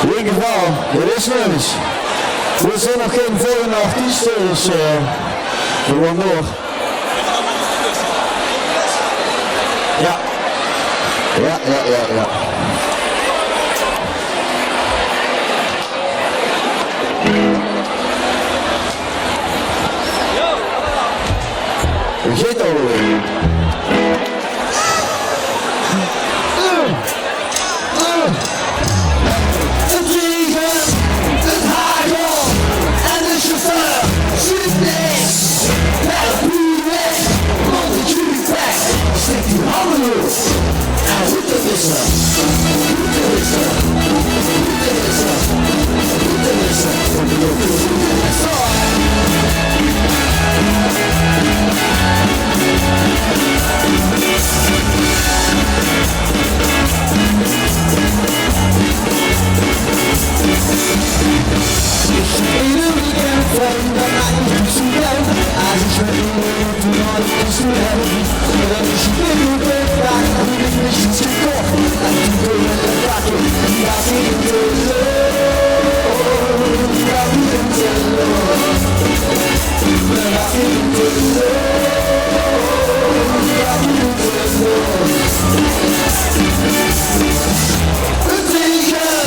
In ieder geval, dit is nummers. Er zijn nog geen volgende artiesten, dus we gaan door. Ja. Vergeet alweer. Het regen, het hagel en de chauffeur ziet niks. Met het buur weg, want de jukebox steekt die handen los. En route wissen, route wissen, route wissen, route wissen, route wissen. Ieder weekend van de nacht is een bel. Als ik met iemand toen had ik is een hel. Dan is je weer op de dag, dan heb ik niets gekocht. En toen kon je de bakken, dat ik in de loop. Dat ik in de loop. Dat ik in de loop. Dat ik in de loop. Het regen,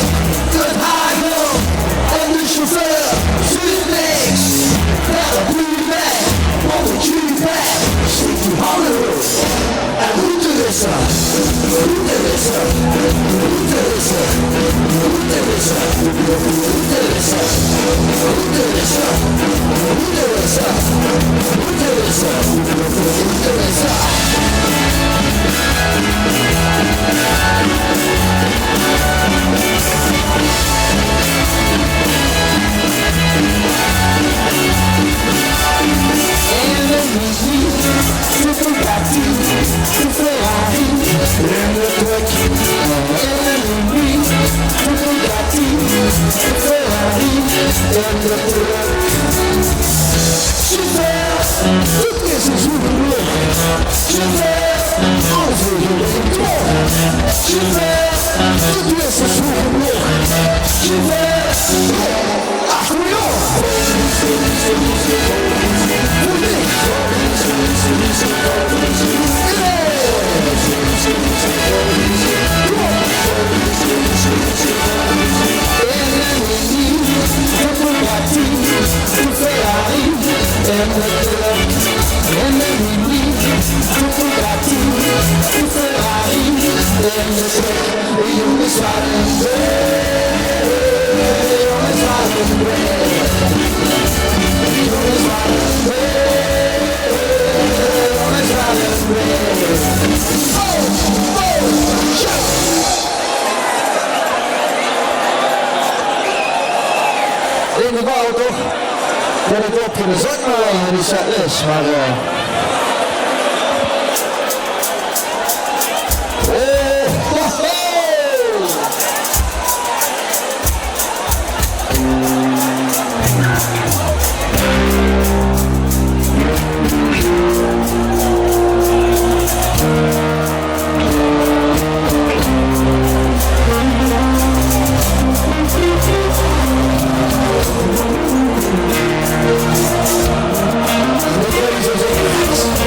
het hagel en de chauffeur ziet niks. Naar de buur weg, want de jukebox steekt die handen los. En route wissen, route wissen, route wissen, route wissen, route wissen, route wissen, route wissen, route wissen, route wissen. In de bouw toch? Dat ik op de zak maar die set is, maar Ladies and gentlemen,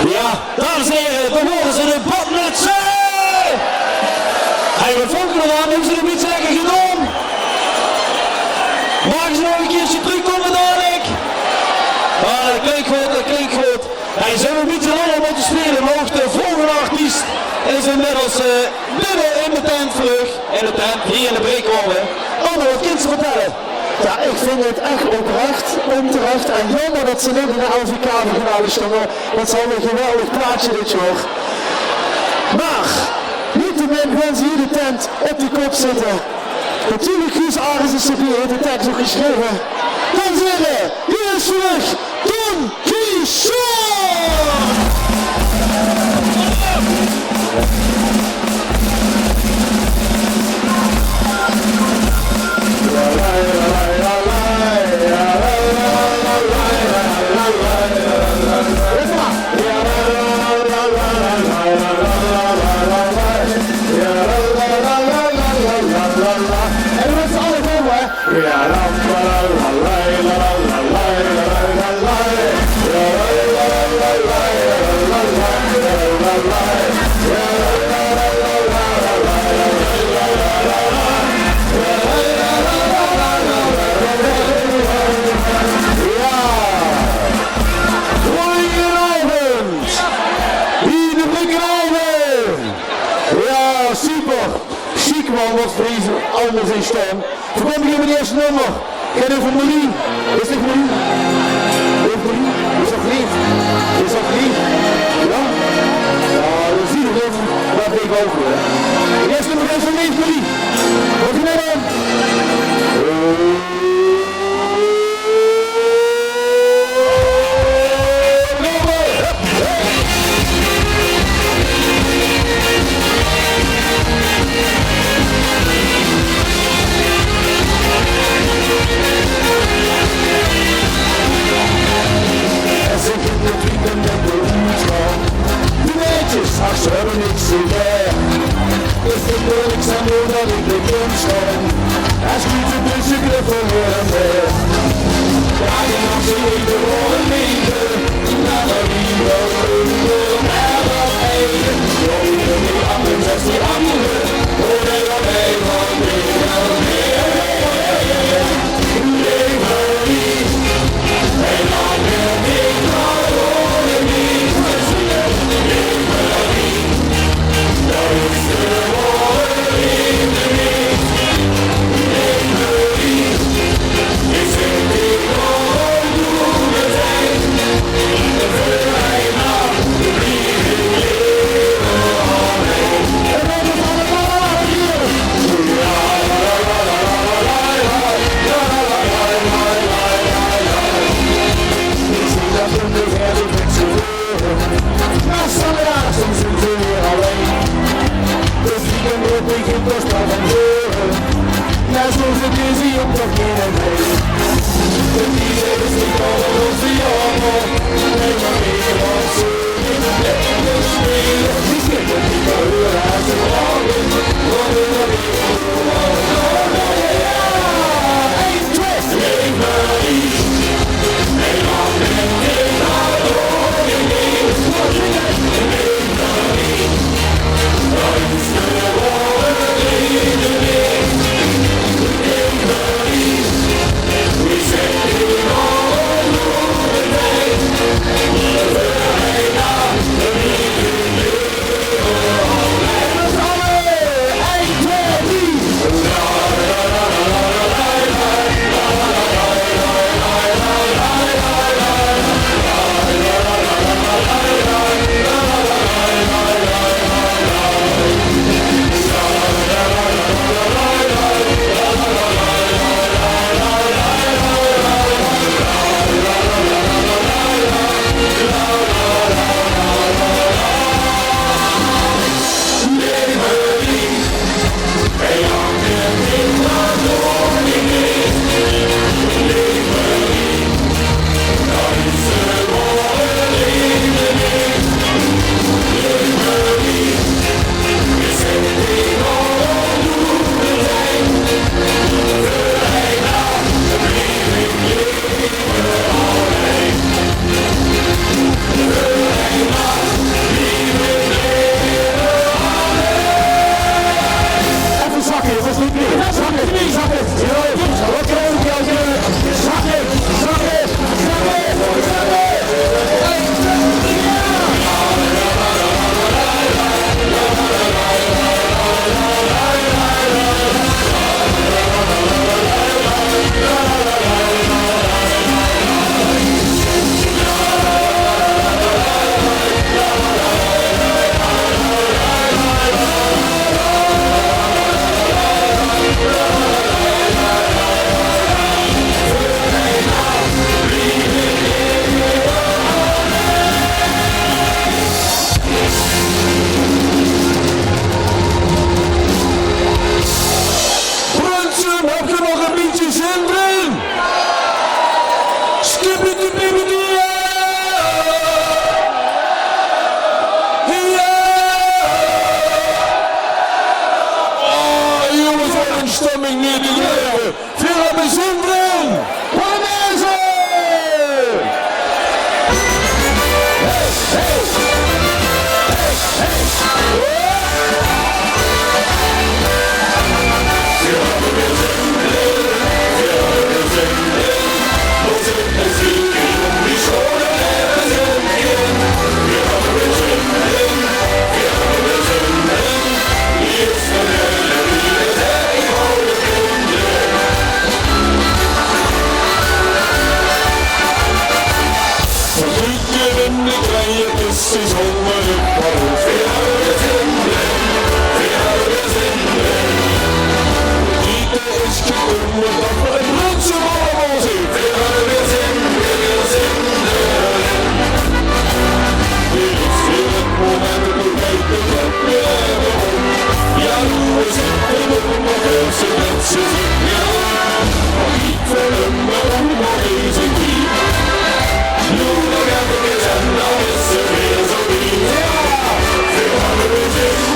Ja, dames en heren, dan worden ze de badnutsen! Hij wordt volgende aan, hebben ze een beetje lekker gedaan. Maken ze nog een keertje terugkomen dadelijk? Ah, dat klinkt goed, dat klinkt goed. Hij is een beetje langer moeten spelen, maar ook de volgende artiest is inmiddels binnen in de tent terug. In de tent, hier in de breekhoven. Ander, wat kind te vertellen? Ja, ik vind het echt oprecht, onterecht en jammer dat ze niet in de LVK-finale stonden. Dat is al een geweldig plaatje dit jaar. Maar, niettemin gaan ze hier de tent op de kop zitten. Natuurlijk Guus Aris is erbij, heeft de tekst ook geschreven. Dan zeggen, hier is terug, Don Quixote! Wat Friese anders in stem. Verkom ik met het eerste nummer. Ken u van Marie? Is dit Marie? Is Marie? Is dat lief? Is dat lief? Ja? Ja, we zien het even. Dat weet ik ook weer. Het eerste nummer is van lief Marie. Wat is er dan? zover. Is het moeilijk zijn dat ik de kunst kom? Hij schiet een beetje knuffel voor hem weg. Ja, je mag ze even horen liefde. Naar de liefde, naar de ene. Jongen, die anderen, als die anderen. Hoor je dan mee van meer. Leven niet. En dan wil ik maar horen niet. Leven niet. Dat is de woorden liefde niet. Leven niet. Ik zeg niet waarom doen we zijn. De vrijheid naar de liefde leven alleen. En dan is allemaal hier. Ja, la la la la la la la la la la. Ik zie dat in de verte met z'n voren. Maar standaard soms zijn ze weer alleen. Dus ik ben op ik in de stad van voren. Ja, soms het is hier op nog in het heen. De dieren is niet alles die allemaal. Nee, maar meer dan ze in de leven spelen. Die kinderen die maar horen uit de morgen. Want we nog niet stemming neer te leggen. Veel bijzonderen. Panaise! Hey, hey. Hey, hey. Yeah!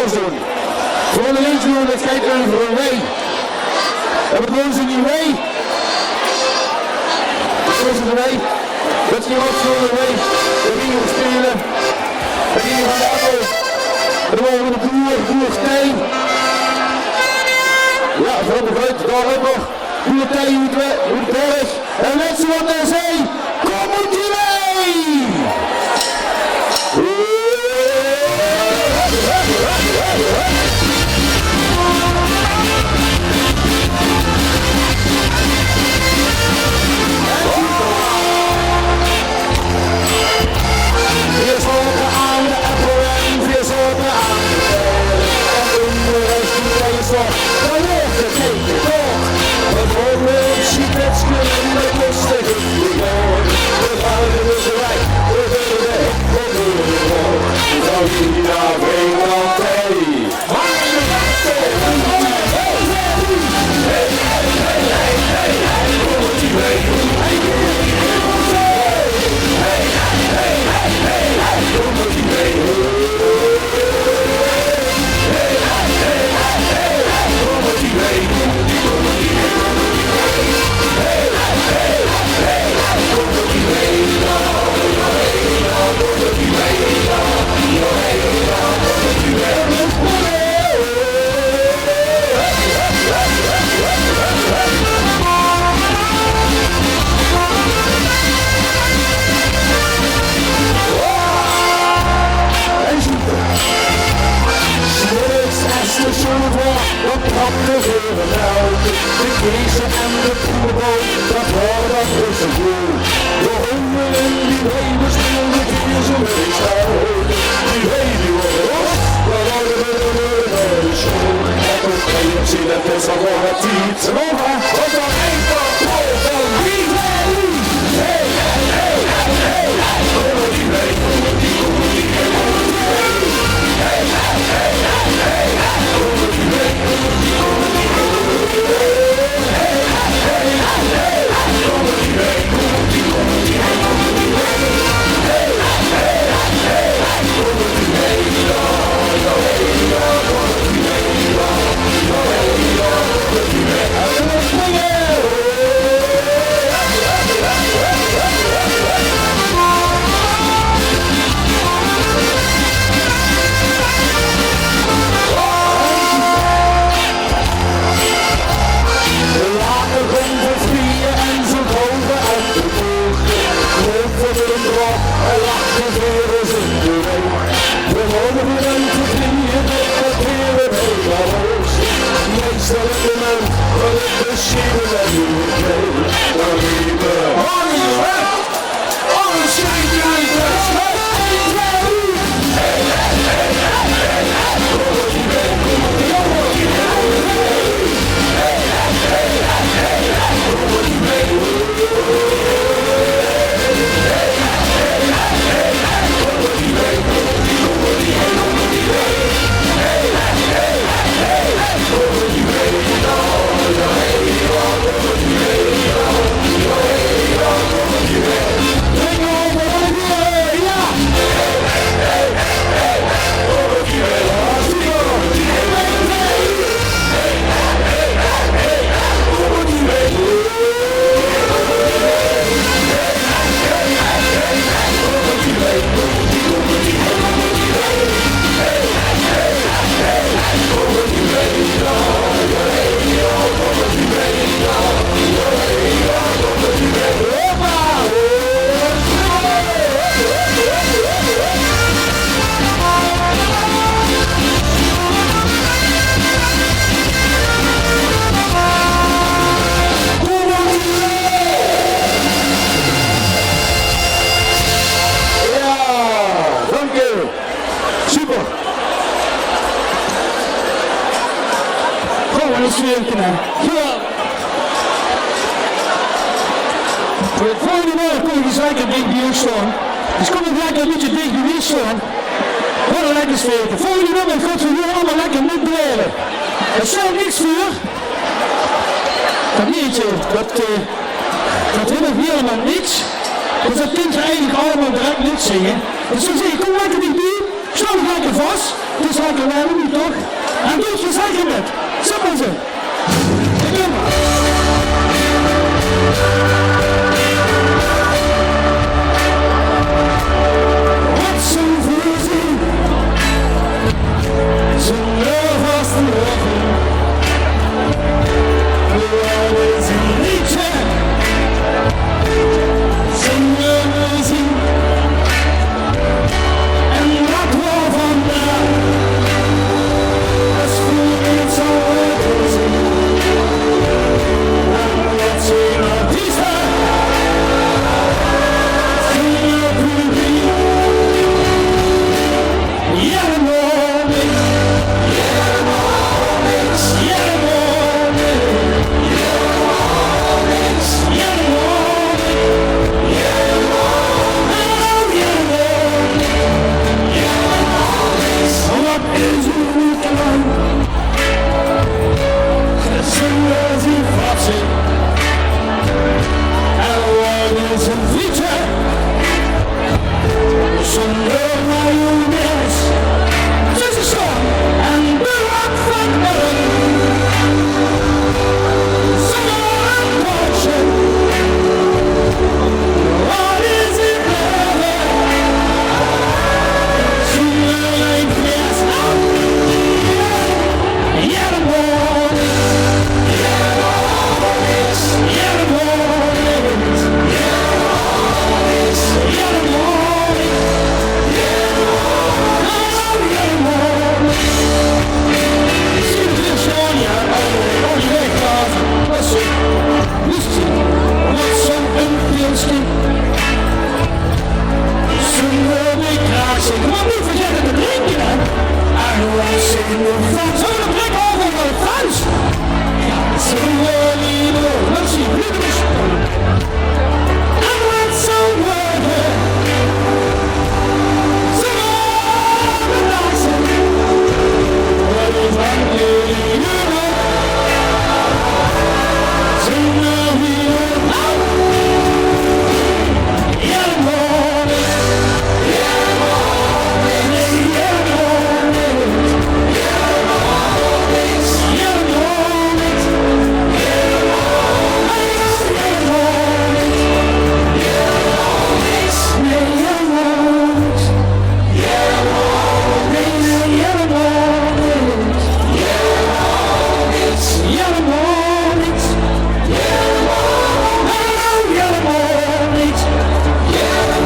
applaus doen. Voor de links doen, dat gaat over een wee. En we doen ze niet mee. Dat is de wee. Dat is niet wat voor de wee. We gingen spelen. We gingen van de appel. En dan waren we de boer Tijn. Ja, voor de groot, daar ook nog. Boer Tijn, hoe de berg. En mensen wat naar zee. Kom moet je mee! Volgende morgen kom ik eens lekker dicht bij ons staan. Dus kom ik lekker een beetje dicht bij ons staan. Wat een lekker sfeer. Volgende nummer gaat we hier allemaal lekker meedelen. Er staat niks voor. Dat liedje, dat wil ik helemaal niks. Dus dat kunt je eigenlijk allemaal direct niet zingen. Dus dan zeg ik, kom lekker dichtbij. Zo lekker vast. Het is lekker wel niet toch? En doe je zeggen met. Zo is het. Ik ben maar. Wat zo'n voorzien. Zo'n vaste ogen. Wat is een liedje. Zo'n muziek. En wat wel vandaag. Dat voelt niet zo goed. En wat zijn artiesten. Zingen publiek. Ja, mooi. Ja, mooi. Ja, mooi. Ja, mooi. Ja, mooi. Ja, mooi. Wat is er niet lang? Gezongen die vatsen. En wat is een liedje? Zonder mayonaise. Tussen storm en berak van melk. Zonder een koortje. Wat is het leven? Zonder een fles. Ja, de morgen. Ja, de morgen. Ja, de morgen. Ja, de morgen. Kom op, niet vergeten te drinken, hè? En wat zingen we van? Zullen we de blik over naar het huis? Ja, zingen we lieden, wat zie je, lieden. En wat zullen we doen? Zingen we dansen? Wat is aan jullie uren? Zingen we hier? Ja, de morgen. Ja, de morgen. Ja, de morgen. Ja, de morgen. Ja, de morgen. Ja, de morgen. Ja, de morgen. Nee, ja, de morgen. Ja, de morgen.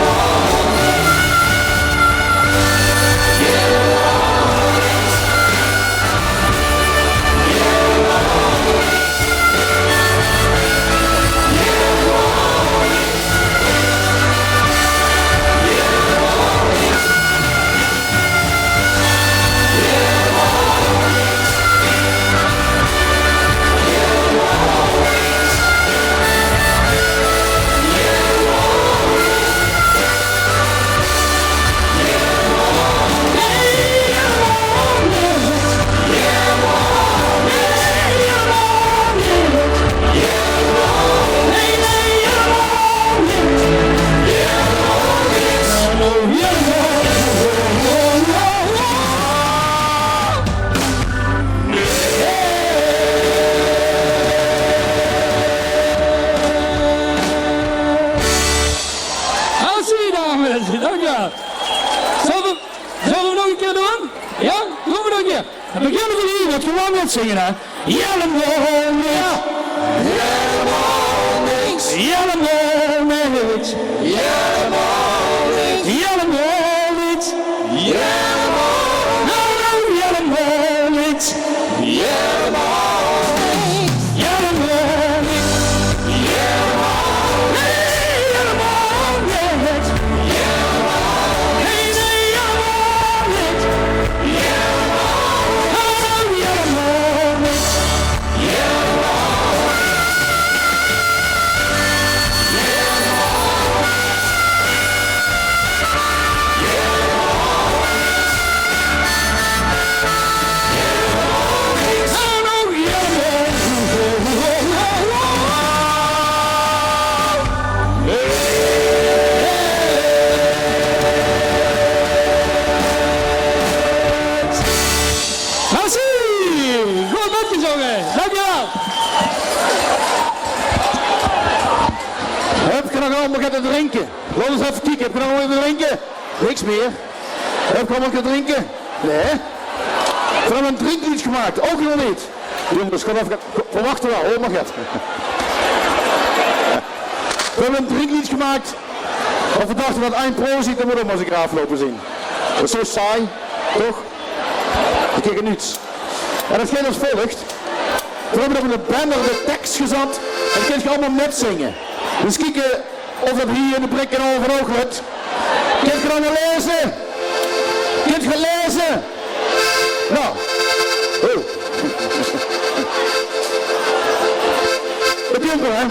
Nee, ja, de morgen. Ja, de morgen. Ja, de morgen. Ja, de morgen. Ja, de morgen. Ja, de Dankjewel. Zullen we nog een keer doen? Ja? Doen we nog een keer. Dan beginnen we hier, wat gewoon met zingen, hè? Helemaal niks. Helemaal niks. Helemaal niks. Helemaal niks. Helemaal niks. Helemaal niks. Helemaal niks. Helemaal niks. Yeah. Dankjewel. Heb je nog allemaal gaan drinken? Laat eens even kijken, heb je nog allemaal gaan drinken? Niks meer. Heb je allemaal gaan drinken? Nee. We hebben een drinklied gemaakt, ook nog niet. Jongens, kom even, verwachten wel, hoor maar het. We hebben een drinklied gemaakt. Of we dachten dat eind pro ziet, dan moet ook maar eens een graaf lopen zien. Dat is zo saai, toch? Ik kijk er niets. En dat gaat als volgt. We hebben op een banner de tekst gezet en dan kun je allemaal met zingen. Dus kijken of dat hier in de prikken over ook lukt. Kunt je allemaal lezen? Kunt je lezen? Nou. Oh. Het jongen, hè?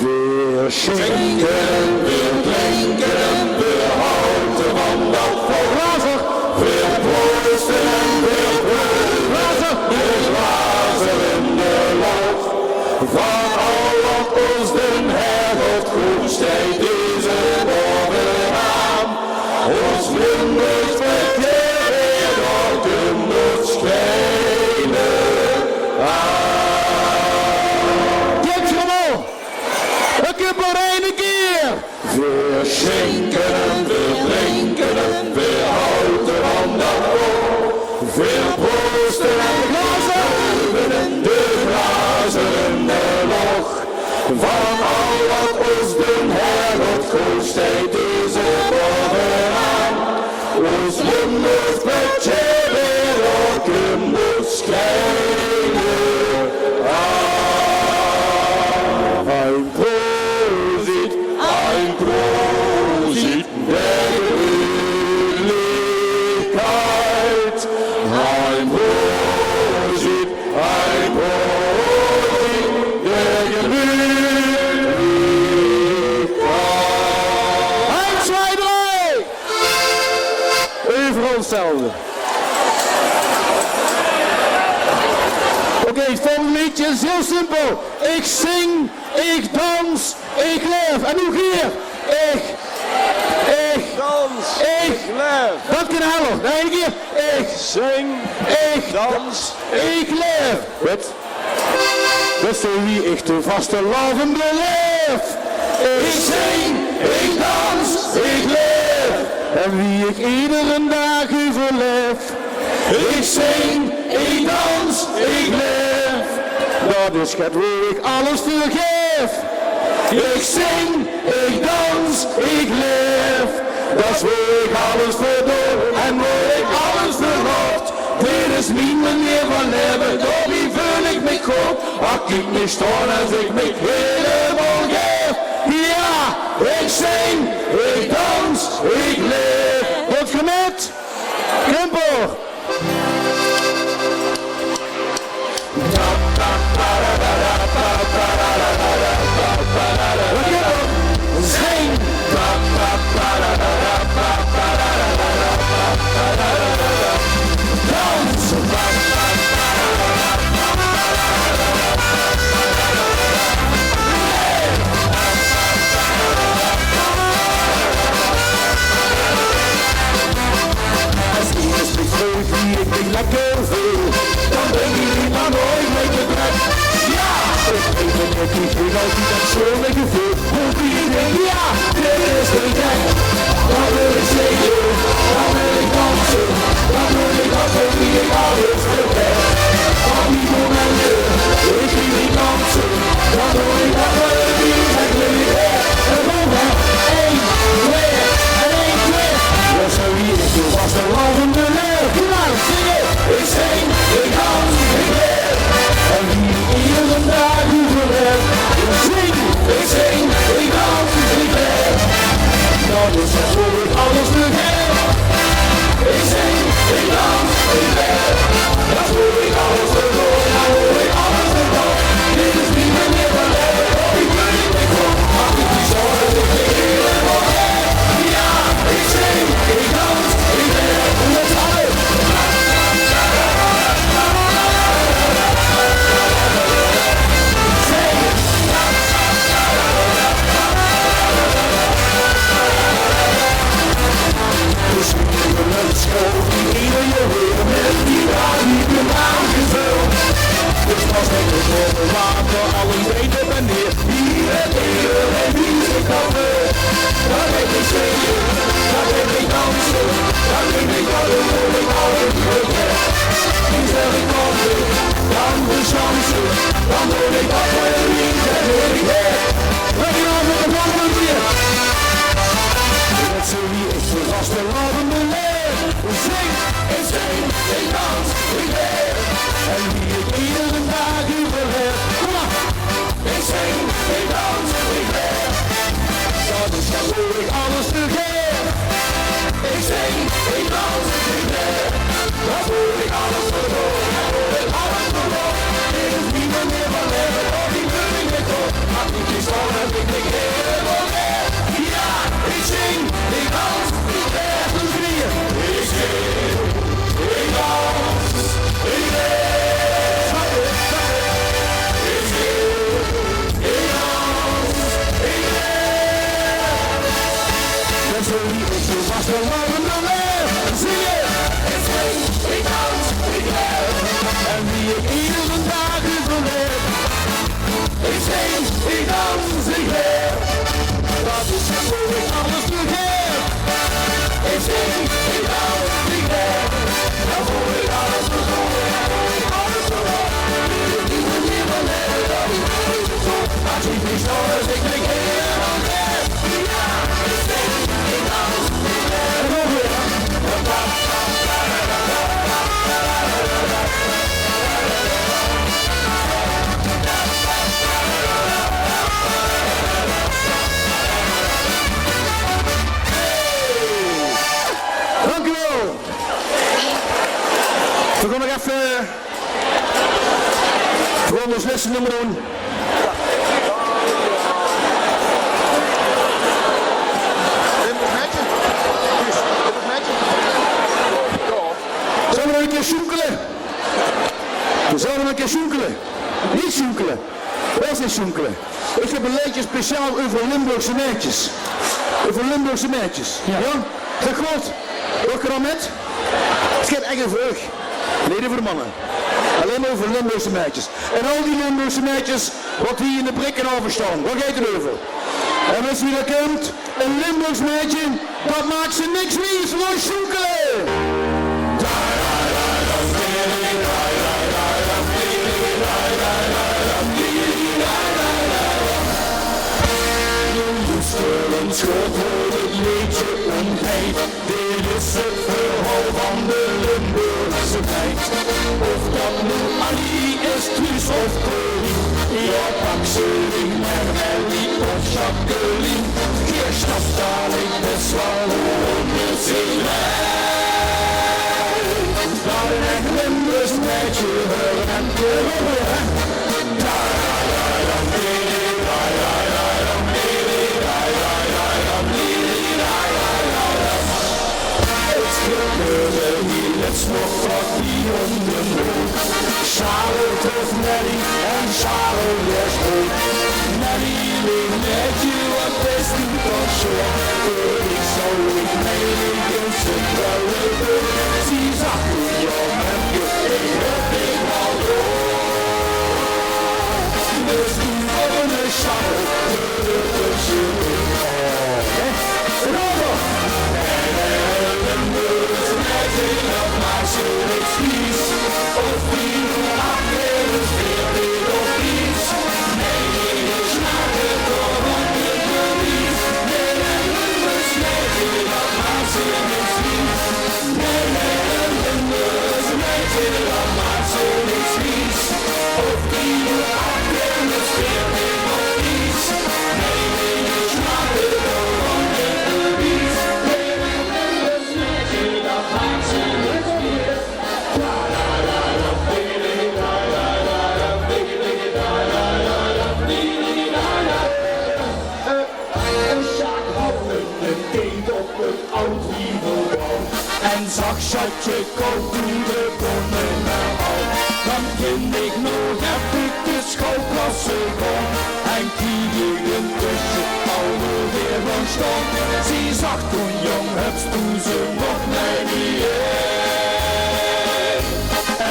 Weer schenken, weer drinken, weer houden van dat vol glazen. Weer proosten en weer glazen. Weer glazen in de lof. Van al wat ons den Herod goed steekt deze morgen aan. Ons wondert met de wereld kunnen schijnen aan. Kijk allemaal! Ik heb maar één keer! Weer schenken, weer drinken, weer houden van dat vol. Weer proosten en glazen, de glazen in de log. Van al wat ons den Herod goed steekt deze morgen aan. Ons wondert met je wereld kunnen schijnen aan. Ein Prosit der Gewöhnlichkeit. Ein Prosit der Gewöhnlichkeit. 1, 2, 3! Overal hetzelfde. Oké, het volgende liedje is heel simpel. Ik zing, ik dans, ik leef. En hoe hier? Ik dans, ik leef. Dat kan helpen. Nee, een keer. Ik zing, ik dans, ik leef. Wat? Dat is wie ik de vaste lovende leef. Ik zing, ik dans, ik leef. En wie ik iedere dag overleef. Ik zing, ik dans, ik leef. Dat is het waar ik alles vergeef. Ik zing, ik dans, ik leef. Dat is waar ik alles voor doe en waar ik alles voor hoop. Dit is mijn manier van leven, door wie vul ik me goed. Als ik me stoor als ik me helemaal geef. Ja, ik zing, ik dans, ik leef. Wat gemet? Kempel. Zing! Dans! Als iemand spreekt leuk wie ik niet lekker wil, dan ben je niet maar nooit lekker druk. Ja! Ik weet het niet, ik weet ook niet dat zo lekker veel. Hoe wie ik denk, ja, dit is de gek. Dan wil ik zingen, dan wil ik dansen, dan wil ik dat ook wie ik alles vergeet. Op die momenten, ik wil niet dansen, dan wil ik dat ook wie ik leer. En dan maar 1, 2 en 1 keer. Ja, zo hier is de vaste lovende leer. Kom maar, zingen. Ik zing, ik dans, ik leer. En wie ik iedere dag overleef. Ik zing, voor allen breed op en neer. Hier het eten en hier de kaffen. Daar heb ik zingen, daar heb ik dansen. Daar heb ik alle woorden, alle woorden. Die zeg ik kansen, dan de chansen. Dan hoor ik dat weer niet, dat hoor ik weer. We gaan met de volgende keer. Dat zul je echt verrast en laten me leer. Zing, ik zing, ik dans, ik leer. En wie ik iedere dag überleef. Kom op! Ik zing, ik dans, ik leer. Dat is dan hoor ik alles terugkeer. Ik zing, ik dans, ik leer. Dat hoor ik alles terug. Dat hoor ik alles terug. Er is niemand meer van leven, of die wil ik meer toch. Maar niet is gewoon dat ik de keer wil meer. Ja, ik zing, ik dans, ik leer. Doe knieën. Ik zing, ik dans, ik leer. Snap je? Ik zing, ik dans, ik leer. En zo wie ik zo vast wel laten dan leer. Zie je? Ik zing, ik dans, ik leer. En wie ik iedere dag überleef. Ik zing, ik dans, ik leer. Dat is dan hoe ik alles terugkeer. Ik zing, ik dans, ik leer. Dan voel ik alles terug, dan voel ik alles terug. Ik doe het niet van leven, dat is niet zo. Maar zie niet zo als ik de keer van leer. Ja, ik zing, ik dans, ik leer. En nog weer. Dank u wel. We gaan nog even voor ons lessennummer doen. Zullen we nog een keer sjoenkelen? We zouden nog een keer sjoenkelen. Niet sjoenkelen. Wel niet sjoenkelen. Ik heb een liedje speciaal over Limburgse meisjes. Over Limburgse meisjes. Ja? Zeg goed. Welke dan met? Het gaat echt over u. Nee, over mannen. Alleen maar over Limburgse meisjes. En al die Limburgse meisjes wat hier in de prikken overstaan. Waar gaat het over? En als wie dat komt, een Limburgs meisje, dat maakt ze niks meer, gewoon sjoekelen. Een schot voor het liedje ontheet. Dit is het verhaal van de Limburgse meid. Of dat nu Annie is, Truus of Corrie. Ja, pak ze ring en Ellie of Jacqueline. Hier staat dadelijk best wel onder zich mee. Dat een echt Limburgs meidje horen en horen. Het slot wat die om de hoek. Charlotte of Nelly en Charlotte is goed. Nelly leeft met je wat best niet van short. Ik zou niet meedenken, ze trouwen goed. Zie zag hoe jong en ik heb ik al door. Dus die volgende Charlotte, de zin. Dat maakt ze niks vies. Of wie aflevert veel weer of iets. Nee, ik smaak het door van je verlies. Nee, een Limburgs meisje, dat maakt ze niks vies. Nee, een Limburgs meisje, dat maakt ze niks vies. Of wie aflevert veel weer of iets. Nee, ik smaak het door van je verlies. Nee, een Limburgs meisje, dat maakt ze niks vies. En zag Sjatje koop toen de bonnen naar al. Dan vind ik nog even de schoolklasse rond. En kreeg ik een kusje alweer van stond. Zie zag toen jong hups toen ze nog mij niet in.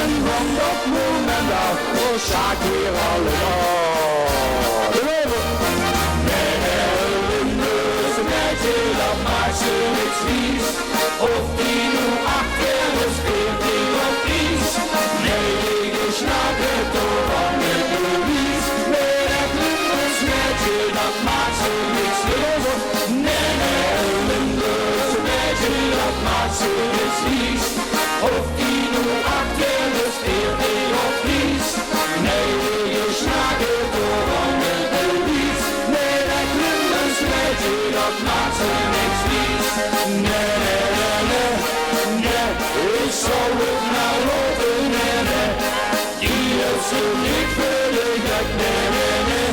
En van dat moment af was Sjaak weer allemaal. precies of die nu achteres eerder of niet. Nee, je snakken door onder de wies. Nee, dat klummers met je, dat maakt ze niks wies. Nee, nee, nee, nee, ik zal het nou lopen, nee, nee. Die heeft ze niet verlegd, nee, nee, nee.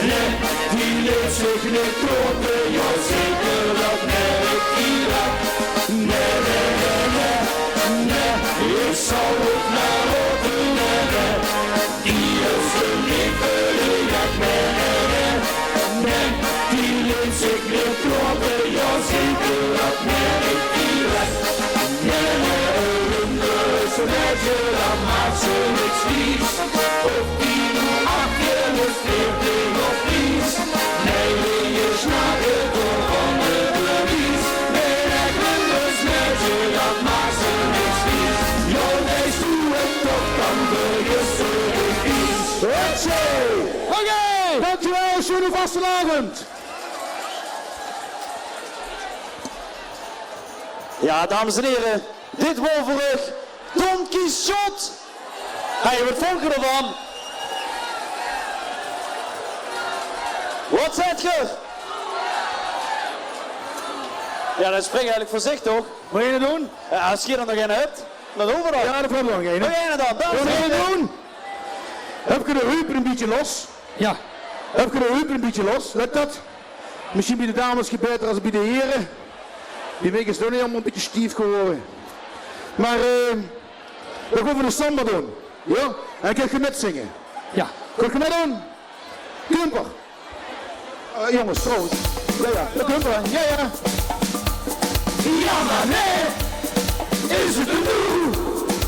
Nee, die leeft zich niet kloppen, ja zeker dat merk die dat. Nee, nee, nee, nee, nee, ik zal het nou lopen, nee, nee. Die heeft ze niet verlegd, nee, nee, nee. Nee, die leeft zich niet kloppen, ja zeker dat merk die dat. Nee, nee, een met je, dat maakt ze niks vies. Of die nu achter de stichting of niets. Nee, je snakken door onder de wies. Nee, dat klummers met je, dat maakt ze niks vies. Jo, nee, doe het toch, dan vergis ze de vies. Oké, dankjewel, schöne vastenavond. Ja, dames en heren, dit wordt voor Don Quixote. Hey, wat vond je ervan? Wat zet je? Ja, dat spreekt eigenlijk voor zich toch? Wat ga je doen? Ja, als je er nog een hebt, dan doen we dat. Ja, dat hebben we nog een. Wat ga je dan? Wat ga je doen? Heb je de heupen een beetje los? Ja. Heb je de heupen een beetje los? Let dat? Misschien bij de dames beter als bij de heren. Die week is toch niet allemaal een beetje stief geworden. Maar we gaan de samba doen. Ja? En kan je met zingen? Ja. Kan je met doen? Kumper. Jongens, trouwens. Ja, ja. De kumper. Ja, ja. Ja, maar nee, is het een doel?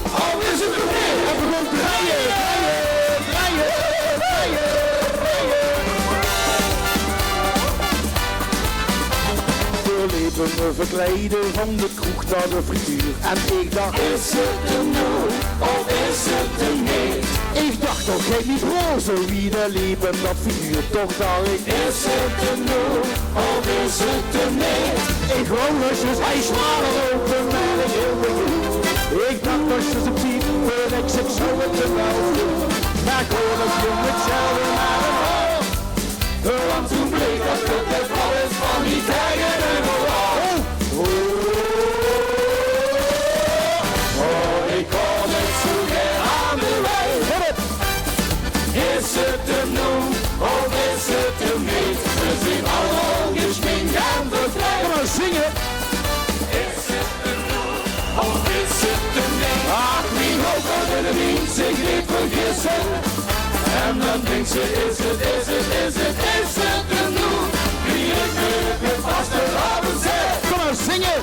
Of is het een nee? En we gaan draaien, draaien, draaien, draaien, draaien. We liepen me verkleden van de kroeg naar de frituur. En ik dacht, is het een nul of is het een nee? Ik dacht toch geen niet roze wie de liepen dat figuur. Toch dacht ik, is het een nul of is het een nee? ik wou rusjes, hij smaler open met een heel begroet. Ik dacht rusjes op tien, maar ik zit zo in de wel doen. Maar ik hoorde het jongen hetzelfde naar een hoor. Want toen bleek dat het de vrouw is van die tijger en gewoon. Oh, ik kom het zo weer aan de weg. Is het een noem of is het een niet? We zijn allemaal geschminkt en verkleed. Kom maar zingen. Is het een noem of is het een nee? Ach, wie hoopt dat de mens zich niet vergissen? En dan denkt ze, is het een noem? Wie ik het vastelavond zet. Kom maar zingen.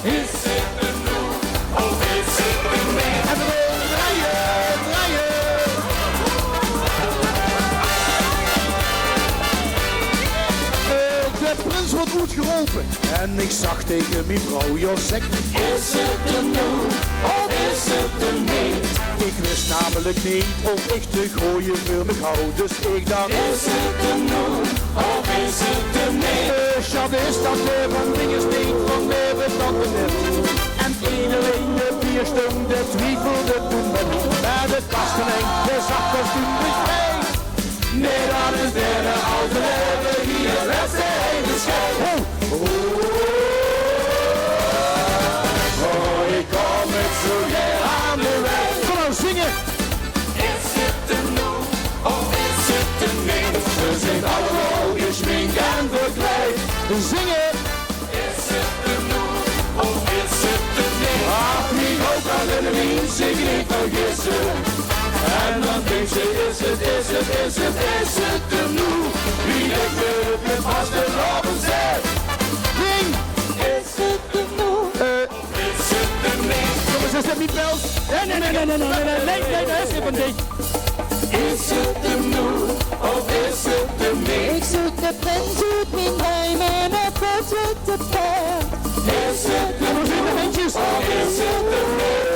Is het een noem of is het een nee? En we gaan draaien, draaien. De prins wordt goed geholpen. En ik zag tegen mijn vrouw, joh zeg. Is het een noem of is het een nee? Ik wist namelijk niet of ik te gooien wil me gauw. Dus ik dacht, is het een noem of is het een nee? Schat is dat de van dingen niet van leven dat beneft. En iedereen de bierstunde twijfelde toen met bij de kasten en de zakkostuum besteed. Nee, dat is derde oude leven hier, dat is de hele schijn. Oh, ik kom met zo weer aan de weg. Kom maar zingen. Is het een noem of is het een nee? We zijn allemaal geschminkt en verkleed. Zingen. Is het een noem of is het een nee? Ach, wie hoopt dat de mens zich niet vergissen? En dan denkt ze, is het een noem? Wie ik wil het vastelavond zet. Zing. Is het een noem of is het een nee? Jongens, is dat niet belt? Nee, dat is even niet. Is het een noem of is het een nee? Ik zoek de prins uit mijn heim en het wordt uit de paard. Is het een Jongens, in de noem handjes. of is het een nee?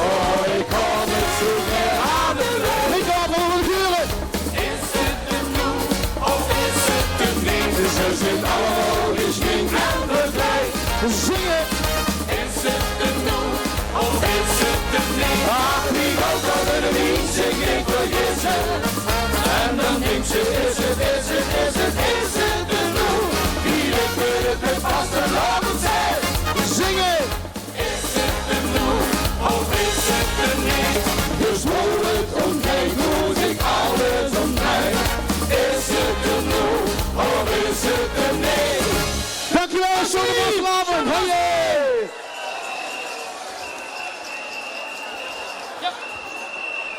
Oh, ik kom het zo weer aan de weg. Ik ga voor de geuren. Is het een noem of is het een nee? Ze zijn allemaal geschminkt en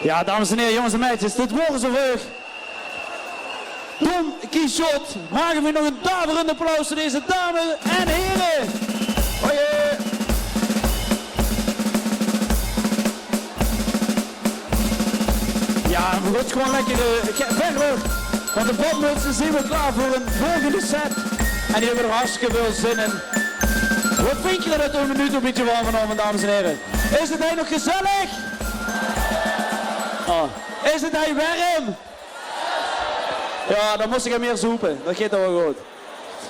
Ja, dames en heren, jongens en meisjes, dit wordt zover. Tom Quichot, maken we nog een daverend applaus voor deze dames en heren. Hoi. Ja, we gaan gewoon lekker verder. Want de badmutsen zijn we klaar voor een volgende set. En die hebben er hartstikke veel zin in. Wat vind je er het een minuut een beetje warm vanavond, dames en heren? Is het hij nog gezellig? Oh. Is het hij warm? Ja, dan moest ik hem meer zoepen. Dat gaat wel goed.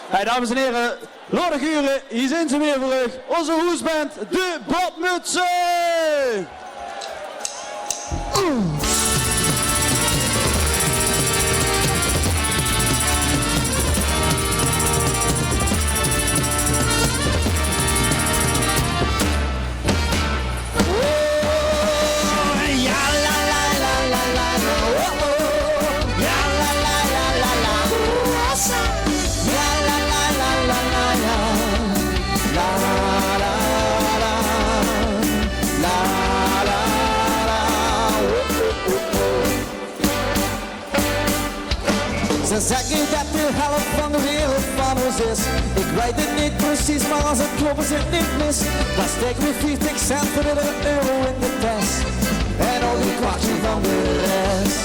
Hey, dames en heren, Lorde Guren, hier zijn ze weer voor u. Onze hoesband, de Badmutsen! Ze zeggen dat de helft van de wereld van ons is. Ik weet het niet precies, maar als het klopt is het niet mis. Dan steken we 40 cent voor iedere euro in de tas. En al die kwartje van de rest.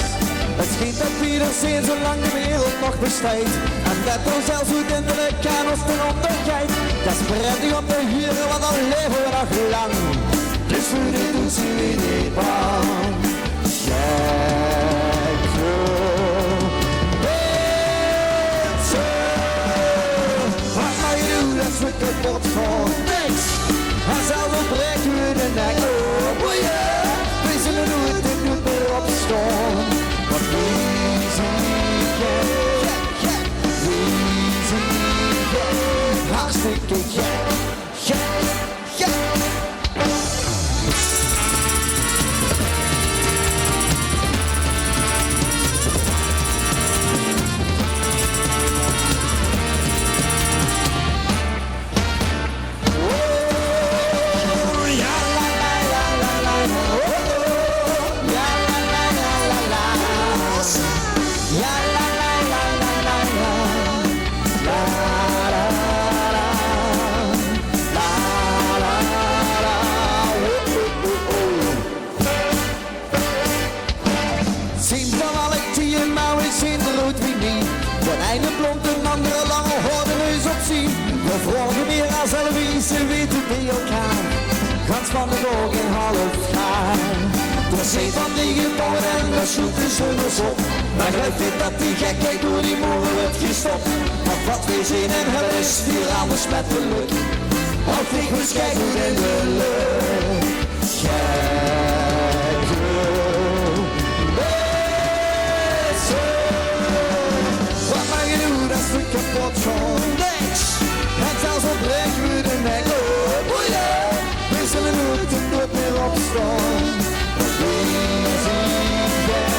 Het schijnt dat iedereen zolang de wereld nog bestaat. En dat ons zelfs goed in de kamers ten onderkijkt. Dat is prettig om te huren, want dan leven we nog lang. Dus voor de doet ze weer niet bang. Het kapot van niks. En zelf breken we de nek. Oh yeah. We zullen nooit dit niet meer opstaan. Want we zijn gek. We zijn gek. Hartstikke gek. Ze weten bij elkaar, gans van de boog in half jaar. Er zijn van die gebouwen en we zoeken ze dus op. Maar geloof niet dat die gekheid door die mogen wordt gestopt. Want wat we zien en hebben is hier anders met de lucht. Al vliegen we schijven in de lucht. Gekke mensen. Wat mag je doen, dat is de kapot van niks. En zelfs al breken we de nek. Oh yeah. We zullen nooit en nooit meer opstaan. Want we zijn gek.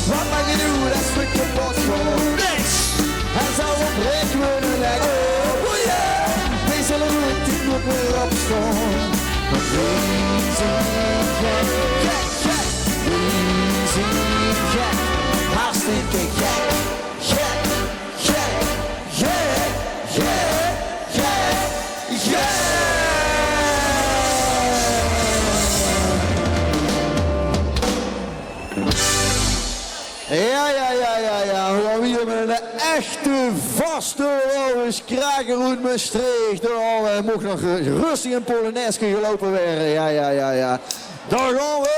Wat mag je doen, dat is de kapot van niks. En zelfs al breken we de nek. Oh yeah. We zullen nooit en nooit meer opstaan. Want we zijn gek. We zijn gek. Hartstikke gek. Ja. We gaan weer met een echte vaste oude kraker uit Maastricht. We mocht nog rustig in Polonaise gelopen werden. Ja. Daar gaan we!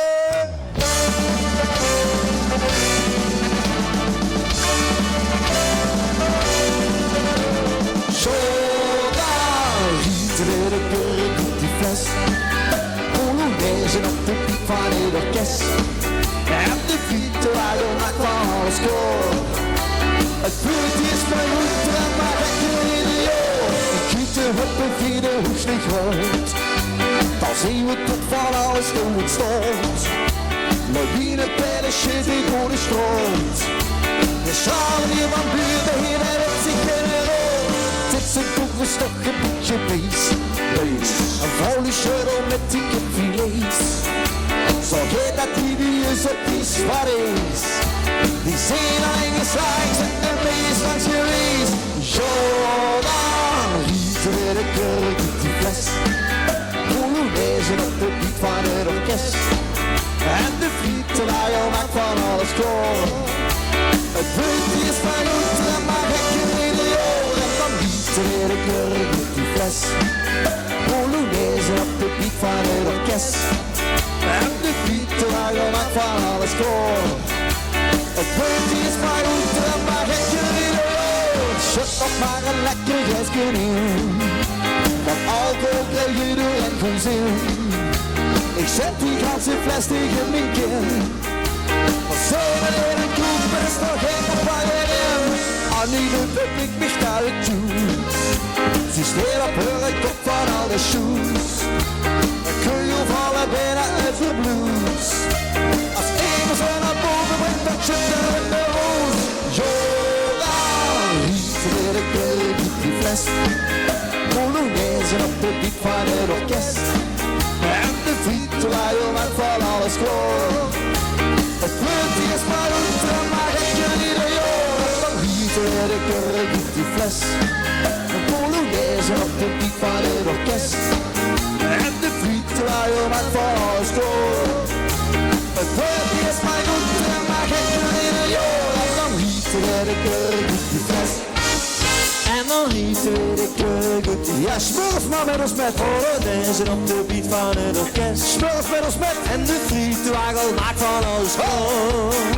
Zo daar gieten we de kurk op die fles. Polonaise op de piek van het orkest. En de fietsenwagen maakt van alles koor. Het vuurt is mijn moeder en mijn rechter in de joor. Ik giet de huppen via de hoes niet groot. Dan zien we tot van alles hoe het stond. Lawine, pijlen, shit, ik hoor de stroot. De schalen hier van buurten hier en het zich in de rood. Dit is een koekenstok, een beetje beest. Een vrouwelijk shirt met dikke filets. Zo geht dat die wie is op die zwart is. Die zijn alleen geslaagd en meest langs geweest. Jordan, rieten weer de kurk uit die fles. Polonaise op de beat van het orkest. En de frietenwagel maakt van alles klaar. Het puntje is van goed en mag ik je in de oor. En dan rieten weer de kurk uit die fles. Polonaise op de beat van het orkest. En de frietenwagel maakt van alles klaar. Het puntje is van goed en mag ik je in de oor. Shut nog maar een lekker glasje in. Van alcohol krijg je er en geen zin. Ik zet die ganse fles tegen mijn kin. Maar zomaar in een kroeg best nog geen vervangen in. Aan ieder pik ik mich naar het toe. Ze steert op haar kop van al de shoes. Een kugel vallen bijna uit de blues. Als even zo naar boven brengt dat je er in de roos. Jordan, rieten weer de kurk uit die fles. Polonaise op de beat van het orkest. En de frietenwagel maakt van alles klaar. Het puntje is maar goed en mag ik je ieder jaar. En dan rieten weer de kurk uit die fles. Een Polonaise op de beat van het orkest. En de frietenwagel maakt van alles klaar. Het puntje is maar goed en mag ik je ieder jaar. En dan rieten weer de kurk uit die fles. En dan rieten we de kurk uit. Ja, smurf maar met ons met. Polonaise op de beat van het orkest. Smurf met ons met. En de frietenwagel maakt van alles schoon.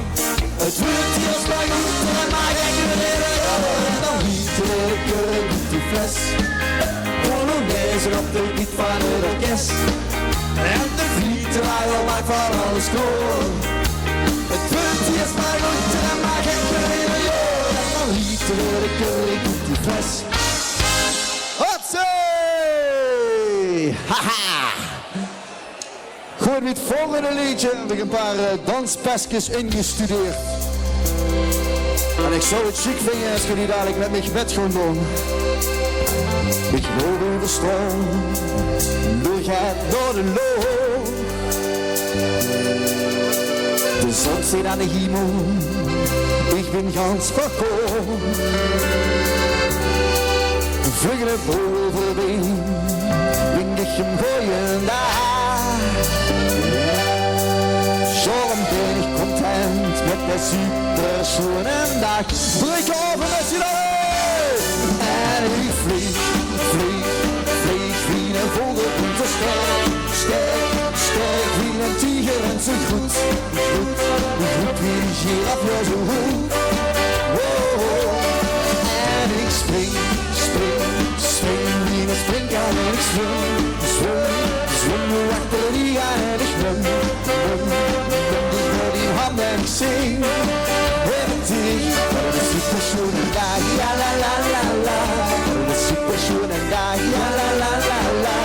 Het puntje is maar goed en mag ik je ieder jaar. En dan rieten we de kurk uit die fles. Polonaise op de beat van het orkest. En de frietenwagel maakt van alles schoon. Het puntje is maar goed en mag ik je ieder jaar. En dan rieten we de kurk uit die fles. Hotzee! Haha! Goed, met het volgende liedje heb ik een paar danspasjes ingestudeerd. En ik zou het chic vinden als jullie dadelijk met mij gebed gaan doen. Ik loop over de stroom, doorgaat door de loop. De zon zit aan de hemel, ik ben gans verkoop. Vluggen boven been, wink ik hem gooien daar. Zo'n ben ik content met de super schöne dag. Breek over met z'n allen! En ik vlieg, vlieg, vlieg wie een vogel komt zo sterk. Sterk, sterk wie een tiger en zo goed. Goed, goed wie een giraf, ja zo goed. En ik spring, spring, spring wie een springkaan en ik zwem, zwem, zwem achter die aan en ik zwem, zwem, zwem dicht door die handen en ik zing. En het is een super schöne dag, ja la la la la. Een super schöne dag, ja la la la la.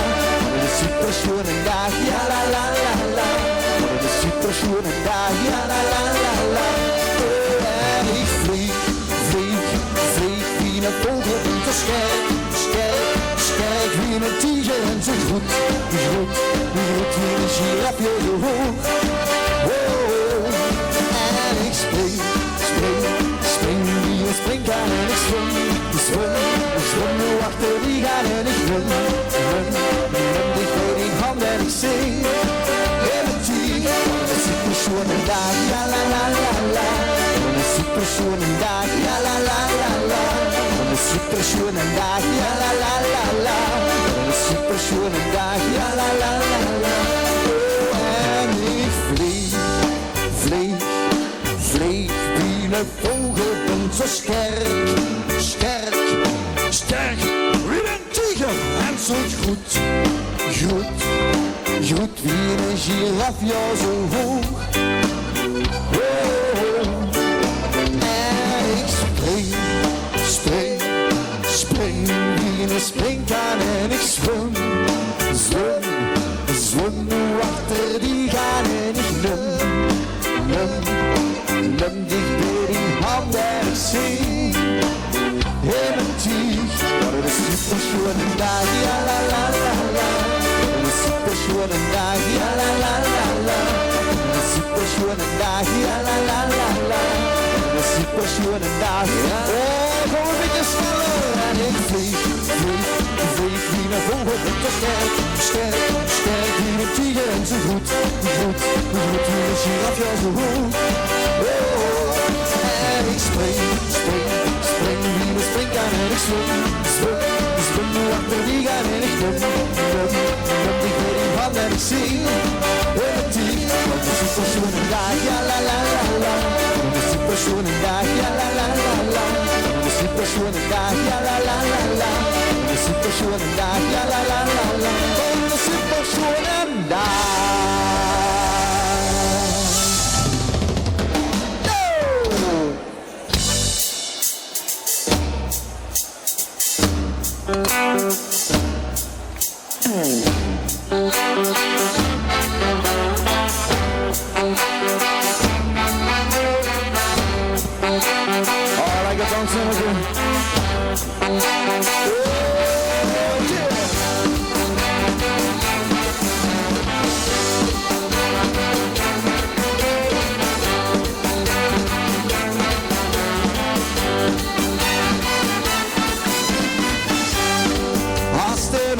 Een super schöne dag, ja la la la la. Een super schöne dag, ja la la la la. En ik vlieg, vlieg, vlieg wie een vogel en zo sterk, sterk, sterk wie een tiger en zo goed, goed, goed wie een giraf, ja zo hoog. En ik spring, spring, spring wie een springkaan en ik zwem, zwem, zwem achter die gaan en ik run, run, run dicht bij die handen en ik zing. En het is een super schöne dag, ja la la la la. Een super schöne dag, ja la la la la. Een super schöne dag, ja la la la la. Een super schöne dag, ja la la la la. En ik vlieg, vlieg, vlieg wie een vogel bent zo sterk, sterk, sterk wie een tiger en zo goed, goed, goed wie een giraf, ja zo hoog. En ik spring, spring, spring wie een springkaan en ik zwem, zwem, zwem achter die gaan en ik num, num, num dicht bij die handen en ik zing. En het is een super schöne dag, ja la la la la. Een super schöne dag, ja la la la la. schöne Tag. Oh, komm ein bisschen schneller. En ik vlieg wie naar voren met de sterk wie een tiger en zo goed wie een giraf, ja zo goed. Oh, en ik spring wie een springkaan en ik zwem nu achter die gaan en ik dum, ik weet niet wat en ik zing. En die, want het is super schöne dag, ja la la la la. Het is super schöne dag, ja la la la la. Het is super schöne dag, ja la la la la. Het is super schöne dag, ja la la la la. Het is super schöne dag.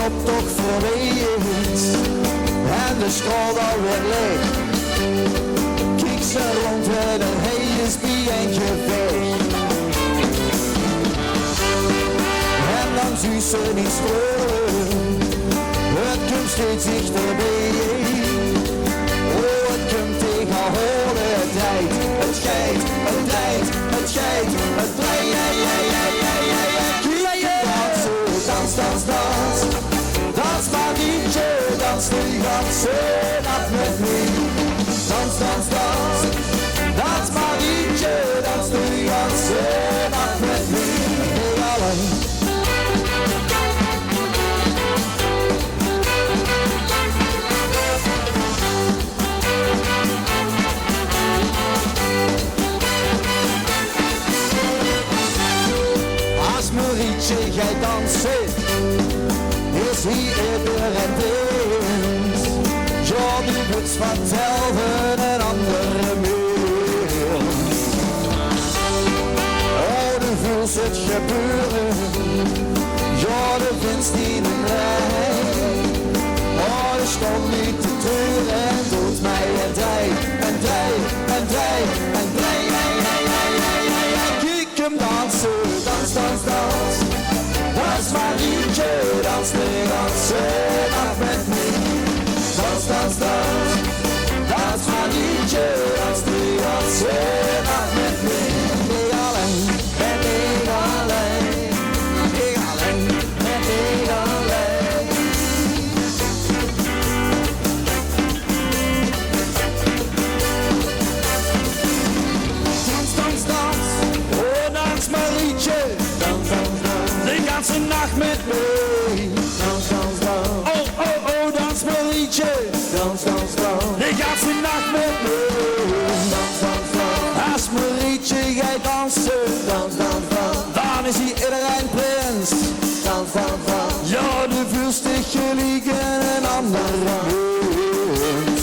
Optocht voorbij is en de school alweer leeg. Kijk ze rond en hij is bij een gevecht. En dan zie ze niet storen, het komt steeds dichterbij. Oh, het komt tegen holle tijd, het scheidt, het leidt, het scheidt, het blij, ja. Dans, dans, dans. Dans Marietje, dans de ganze nacht met mij. Dans, dans, dans. Dans Marietje, dans de ganze nacht met mij. Hey, alleen. Als Marietje, jij dansen. Is hier iedereen wint. Ja, die moet vertellen een andere meer. Oh, du voelt het gebeuren. Ja, de winst in een rij. Oh, de stond niet te treuren en doet mij een drij. Kijk hem dansen, dans, dans, dans. Dans Marietje, dans de ganze nacht met mij. Dans, dans, dans. Dans Marietje, dans de ganze nacht met mij. Ik alleen, ben ik alleen. Ik alleen, ben ik alleen. Dans, dans, dans. Oh, dans Marietje. Dans, dans, dans. De ganze nacht met mij. Dans, dans, dans. Oh, oh, oh, dans Marietje. Dans, dans, dans. De ganze nacht met mij. Dans, dans, dans. Als Marietje jij dansen. Dans, dans, dans. Dan is hij iedereen prins. Dans, dans, dans. Ja, de vuurstig geliegen en andere mens.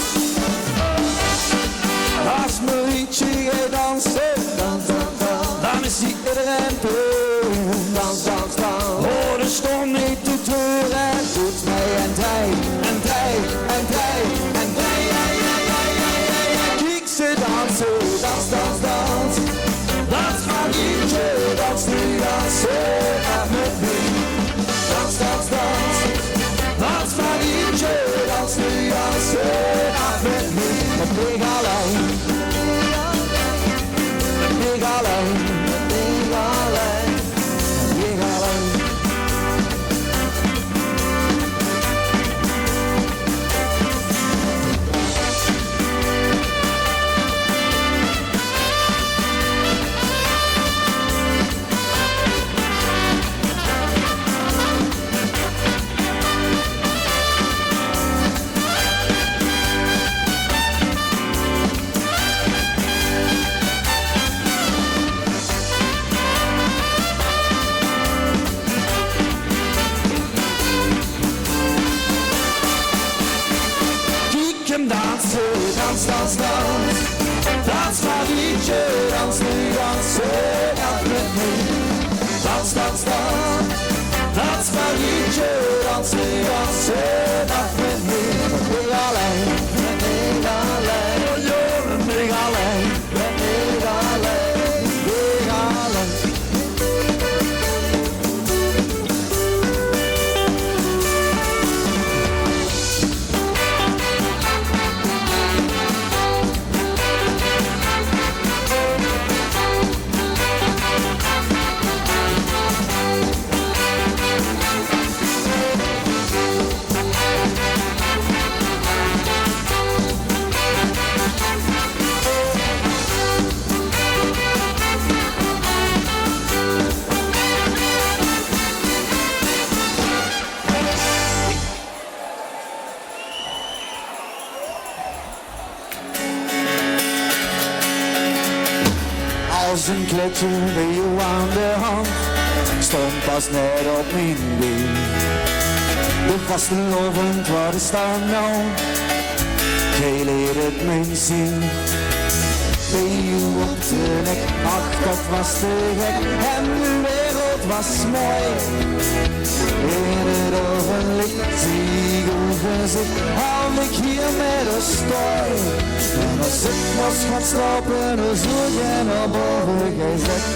Als Marietje jij dansen. Dans, dans, dans. Dan is hij iedereen prins. Dans, dans, dans. Oh, de stond niet te treuren en doet mij een drij. Kijk ze dansen, dans, dans, dans. Dans Marietje, dans de ganze nacht met mij. Dans, dans, dans. Dans Marietje, dans de ganze nacht met mij. Met mij alleen. Met mij alleen. Met mij alleen. Met mij alleen. Dans, dans, dans. Dans Marietje, dans de ganze de ganse nacht met me. Ik alleen, met ik alleen. Oh joh, met ik alleen, met ik alleen, ik alleen. Als een kletje bij jou aan de hand, stond pas net op mijn been. De vaste lovend, wat is dat nou? Jij leert het mijn zin. Bij jou op de nek, ach dat was te gek. En de wereld was mooi. In het ogenlicht zie ik uw gezicht, hou ik hier met een stooi. En als ik was gaan slapen, dan zoek je naar boven, jij zegt,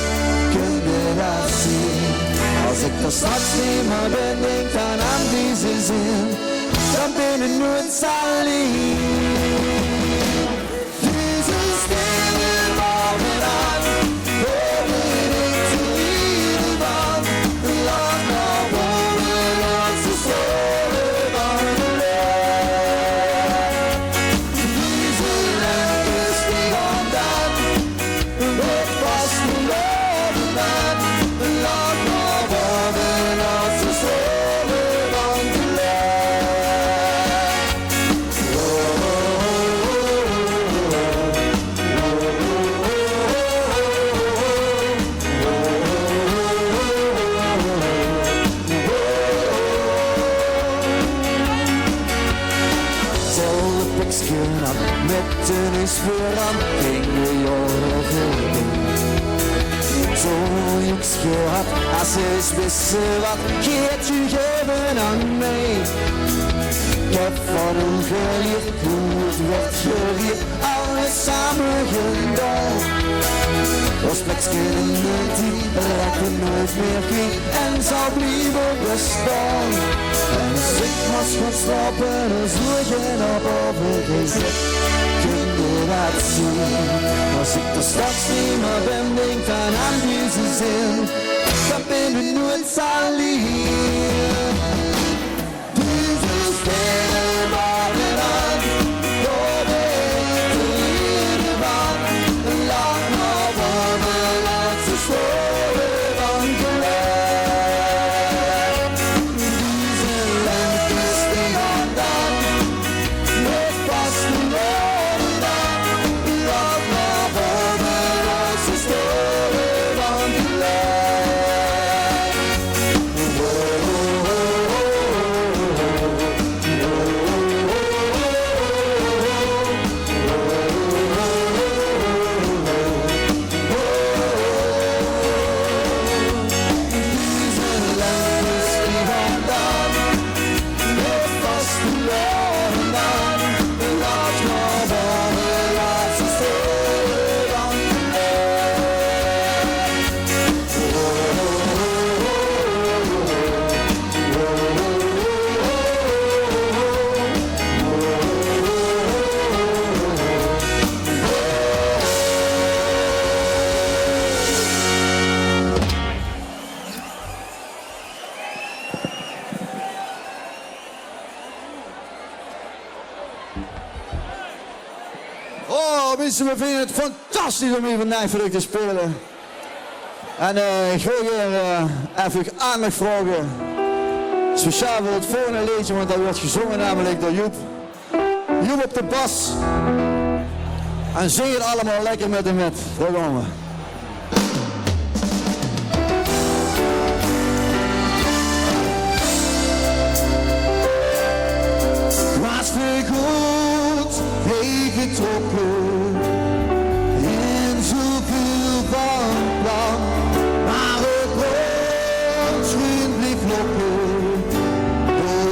kun je dat zien? Als ik er straks niet meer ben, denk dan aan deze zin, dan ben ik nooit alleen. Deze stille morgenavond, hoor ik te lieden van, laat naar boven, laat ze storen van de lucht. Deze lente stieg omdat, het was verloren dan, laat naar boven, laat ze storen van de lucht. Met de neus vooraan gingen we jaren zo jukske had, als ze wisten wat, geeft u geven aan mij. Ik heb van u geleerd hoe het wordt geleerd, alles samen gedaan. Ons plekje in de tijd raakte nooit meer kwijt en zal blijven bestaan. En als ik was gaan slapen, dan zoek je naar boven gezet. Kun je dat zien? Als ik er straks niet meer ben, denk dan aan deze zin, dan ben ik nooit alleen. Deze sterren waren aan, door de lieden van, laat maar boven, laat ze storen van geluk. Deze lente stieg aan dan, het was verloren dan, laat maar boven, laat ze storen van geluk. Oh, mensen, we vinden het fantastisch om hier vandaag voor u te spelen. En ik wil hier even aandacht vragen. Speciaal voor het volgende liedje, want dat wordt gezongen namelijk door Joep. Joep op de bas. En zing het allemaal lekker met hem met. Daar gaan we. Was vergoed, getrokken in zoveel van plan, maar het bronschuim bleef lokken door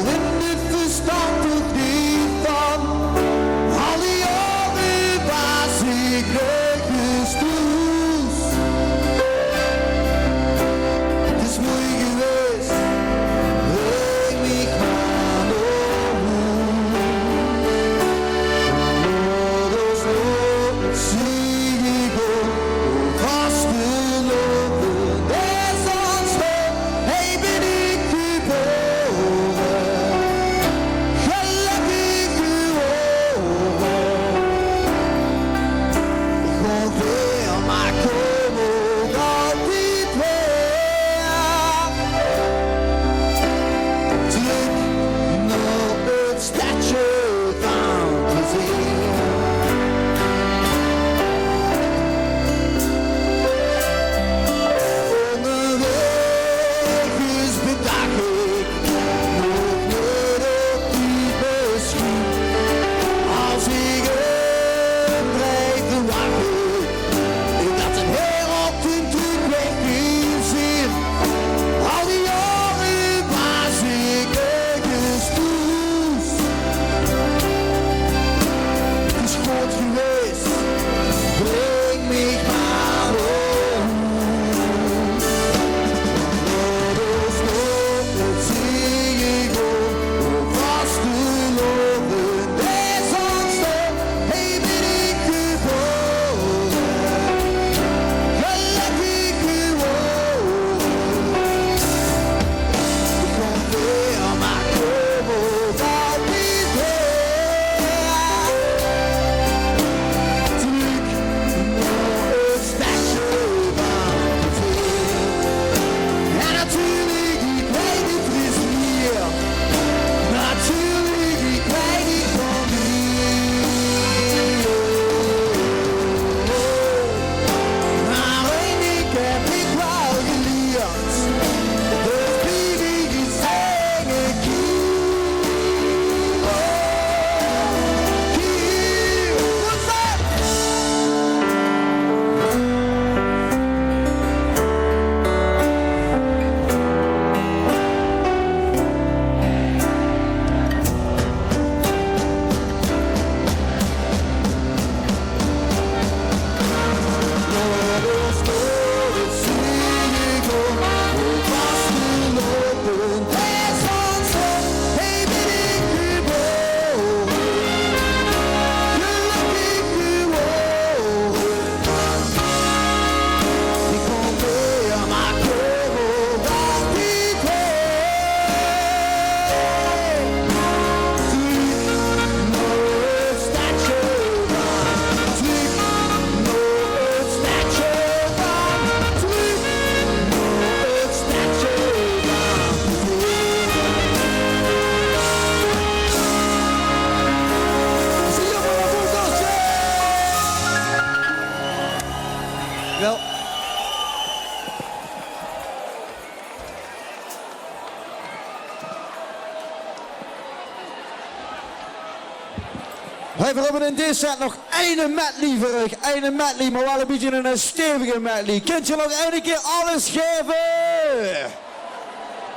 We hebben in deze set nog één medley voor u. Eén medley, maar wel een beetje een stevige medley. Kunt je nog één keer alles geven?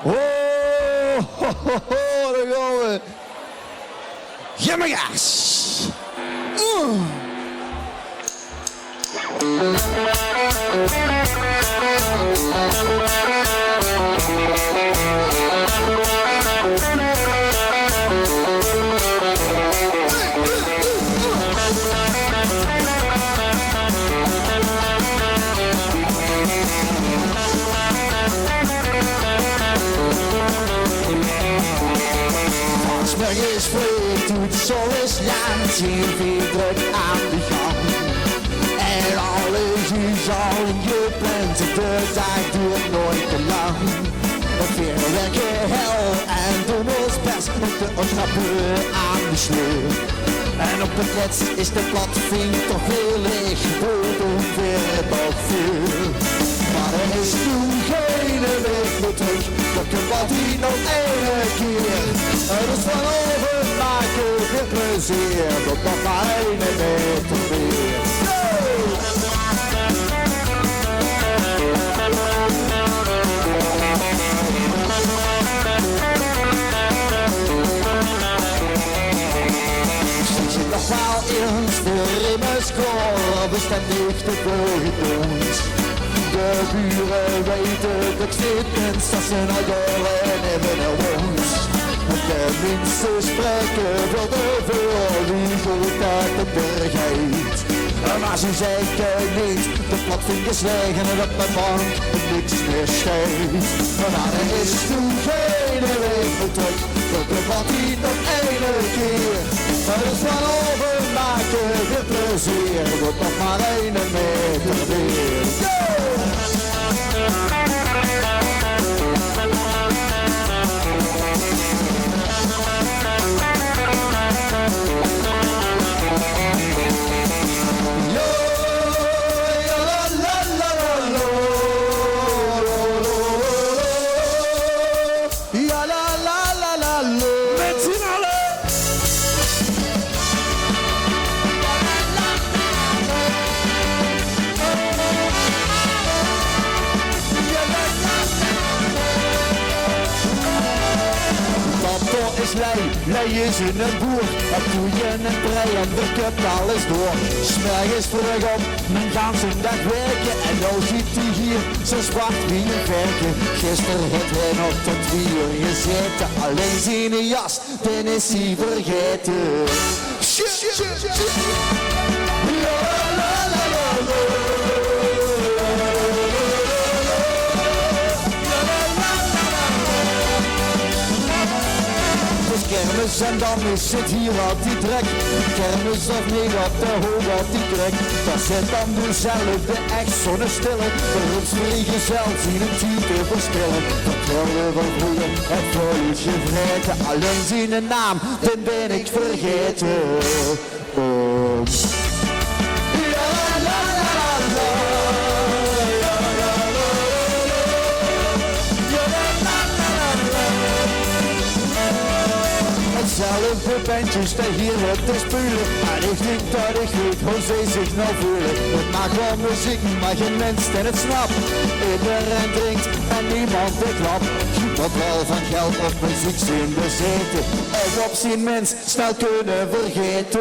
Oh, ho, ho, ho, daar gaan we. Geef me gas. Morgens vroeg doet zonneslaan zien weer druk aan de gang. En alles is al ingepland, de dag duurt nooit te lang. We werken hel en doen ons best, moeten ontsnappen aan de sleur. En op het laatst is de platvink toch heel leeg, worden weer wat vuur. Maar er is toen geen weg meer terug, dat kan wat hier nog één keer. Dus vanavond maken we plezier, tot nog maar één meter meer. Nog wel eens voor in mijn score, bestendig te ons. De buren weten dat ik zit en dat ze naar jaren hebben naar ons. De mensen spreken veel te veel, wie goed uit de berg heet. Maar Maar ze zeiken niet, de platvingers liggen er op mijn bank en niks meer steekt. Maar er is toen geen leven terug, tot de wat niet nog ene keer. Er is van overmaken de plezier, wordt nog maar 1 meter weer. Lei is in een boer, op koeien en brei en de kupt alles door. S'mergens terug op, mijn ganse dag werken en nou zit hij hier, zo zwart wie een verken. Gisteren heeft hij nog tot 3 uur gezeten, alleen zijn jas, den is hij vergeten. Kermis en dan is het hier wat die trek. Kermis of niet op de hoog wat die trek. Dat zit dan dezelfde echt zonnestille. De rups vliegen zelfs in een type verschillen. Dat willen we groeien, het voeltje vreten. Alleen zijn naam, den ben ik vergeten. Zelfde bandjes dat hier op te spelen. En ik denk dat ik weet hoe zij zich nou voelen. Het maakt wel muziek, maar geen mens en het snapt. Iedereen drinkt en niemand de klap. Wat wel van geld of muziek zijn bezeten. En op zijn mens snel kunnen vergeten.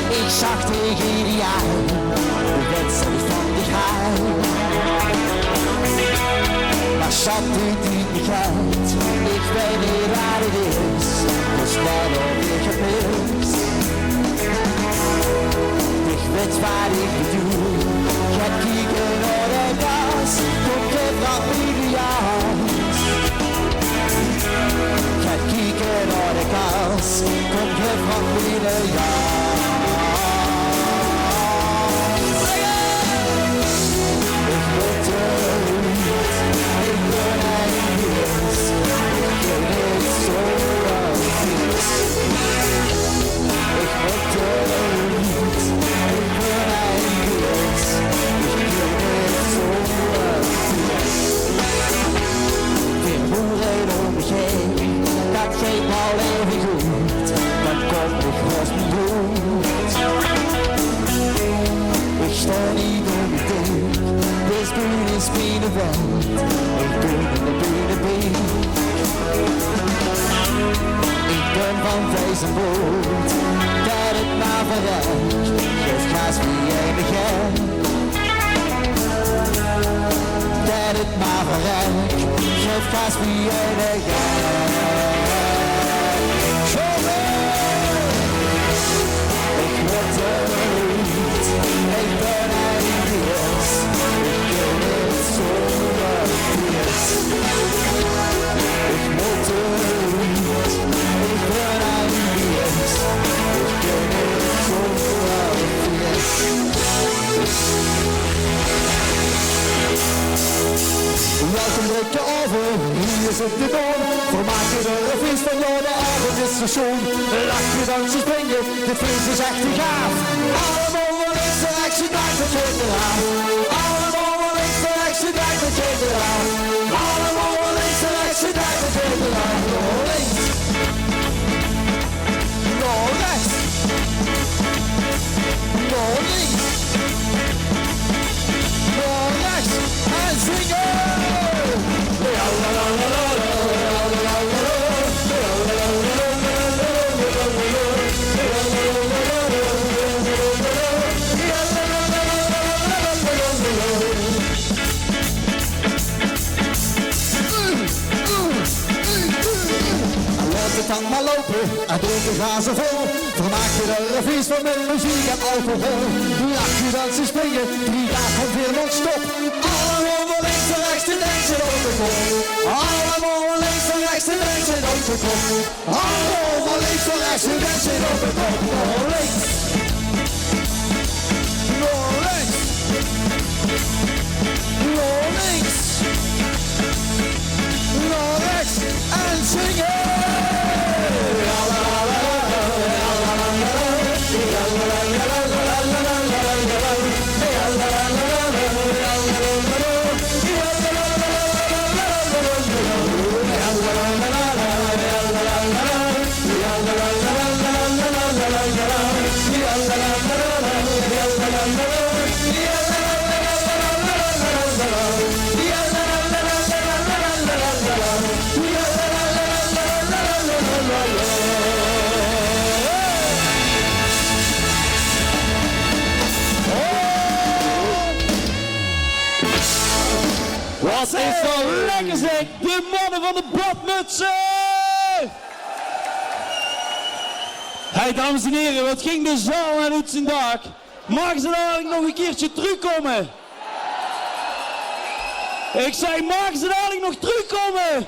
Ik zag tegen die aan, de wedstrijd van die gaal. Maar zat dit niet begrijpt, ik weet niet waar het is, dus wat heb ik gemist? Ik weet wat ik bedoel, ga kijken naar de gas, kom je van Liliaans. Ga kijken naar de gas, kom je van Liliaans. Ik zijn brood. Dat het maar verrekt, geeft kaas wie enige. Dat het maar verrekt, geeft kaas wie enige. Ik weet het niet, ik ben eindiges. Ik ben het zonder vies. Ik moet het niet, ik ben eindiges. Ik ben het zonder vies. Welkom breekt de oven, hier zit de boom. Vermaak je er een feest van, jou de avond is station. Lach je dan ze springen, dit feest is echt te gaaf. Allemaal van links en rechts, je draait het je eraan. Allemaal van links en rechts, je draait het je eraan. Allemaal van links en rechts, je draait het je eraan. Door links, door rechts, door links, door rechts en zingen. Het hang maar lopen en drinken gaan ze vol. Vermaak je er een feest van met muziek en alcohol. Lach je dan ze springen, 3 dagen weer non-stop. Allemaal van links en rechts te dansen op de kop. Allemaal van links en rechts te dansen op de kop. Allemaal van links en rechts te dansen op de kop. Nog links. Nog links. Nog links. Nog rechts en zingen. Wat is zo lekker zeg, de mannen van de badmutsen! Hey dames en heren, wat ging de zaal naar Oetsendaak? Mag ze dadelijk nog een keertje terugkomen? Ik zei, mag ze dadelijk nog terugkomen?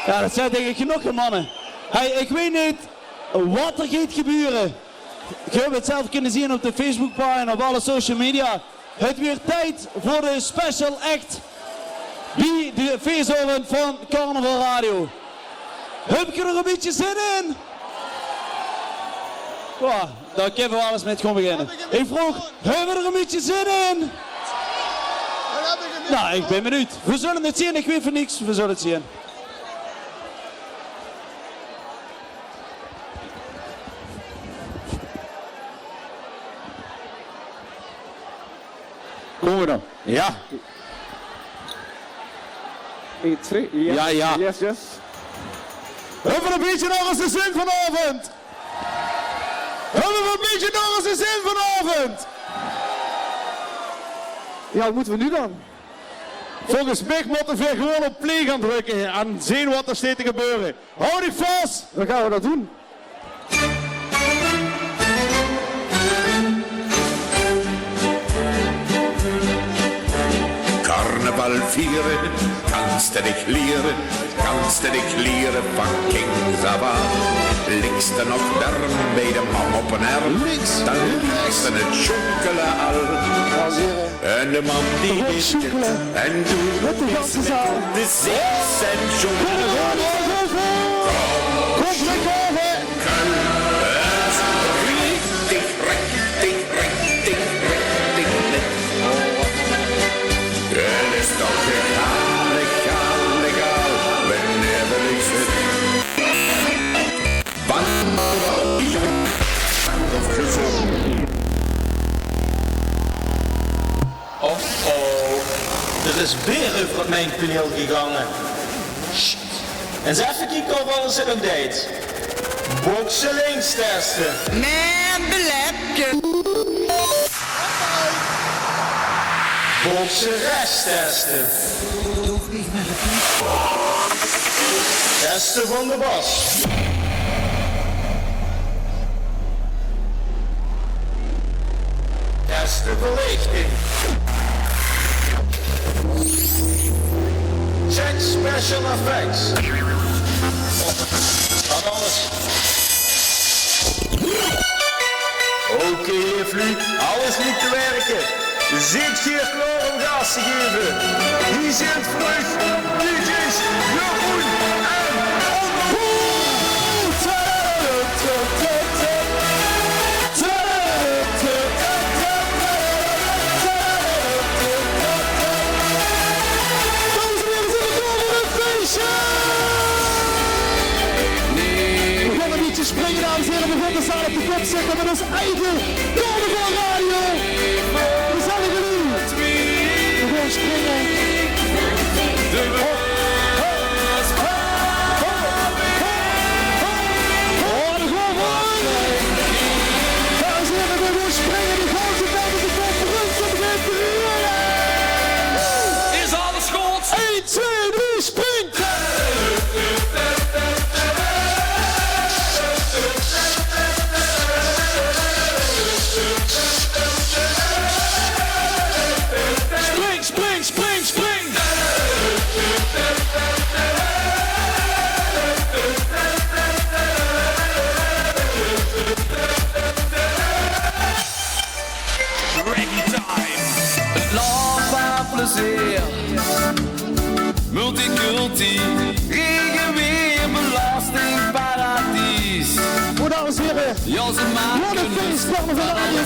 Ja, dat zijn denk ik genoeg mannen. Hey, ik weet niet wat er gaat gebeuren. Je hebt het zelf kunnen zien op de Facebookpagina en op alle social media. Het weer tijd voor de special act bij de feestavond van Carnaval Radio. Heb je er een beetje zin in? Ja, dan kunnen we alles met gewoon beginnen. Ik vroeg, hebben we er een beetje zin in? Nou, ik ben benieuwd. We zullen het zien, ik weet van niks, we zullen het zien. Komen we dan? Ja. 1, 2, yes. Ja, ja. Yes, yes. Hebben we een beetje nog eens de zin vanavond? Hebben we een beetje nog eens de zin vanavond? Ja, wat moeten we nu dan? Volgens mij moeten we gewoon op play gaan drukken en zien wat er steeds te gebeuren. Hou die vast! Dan gaan we dat doen. Karneval vieren, kannst du dich lieren, kannst du dich lieren van King Saba. Links dan nog darm bij de man op een arm, dan rechts dan het schokkelen al. En de man die dit en doet de zes en schokkelen. Kom, richtig, richtig, richtig, richtig, het is toch egal, egal, egal, wanneer ik zit. Of gezond. Er is weer over mijn paneel gegangen. Sst. En eens even kijken of alles in een date. Boksen links testen. Met belepje. Boksen rechts testen. Testen van de bas. Testen verlichting. Check special effects. Wat alles. Oké, Fluit, alles niet te werken. Zit hier klaar om gas te geven. Hier zit vlug DJ's Jeroen en springen, dames en heren, we gaan staan op de kop zetten met ons eigen Carnaval Radio. We zijn er nu. We gaan springen. Dames en heren, we gaan springen. De grootste tijd op de kop. Rustig begint te ruren. Is alles goed? 1, 2, 3, springt. Spring, spring, spring! Reggae time! Het land aan plezier. Multiculti. Regen weer, belastingparadies. Dames en heren, Ja, ze maken een feest, Carnaval Radio.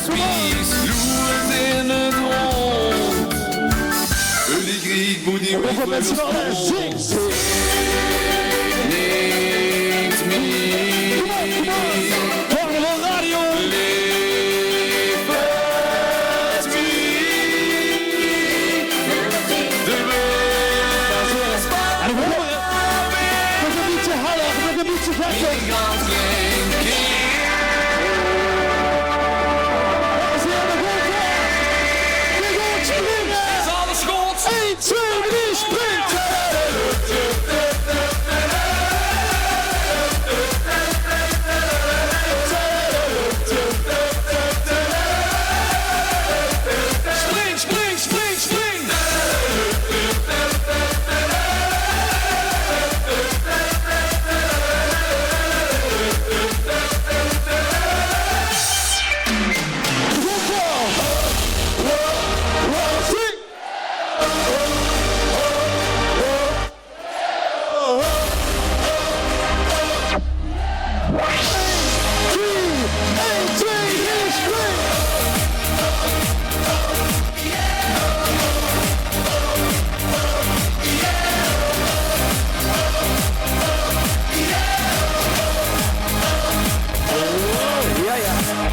Loerd in het rond. Die Griek moet niet meer voor mensen wel zing. Niks meer. Carnaval Radio. Levert wie. De wereld. En we horen. Nog een beetje harder, nog een beetje gekker. Ik ga geen keer. Dames en heren, we gaan springen. Is alles goed? 1, 2, 3, sprint! Spring, spring, spring, spring!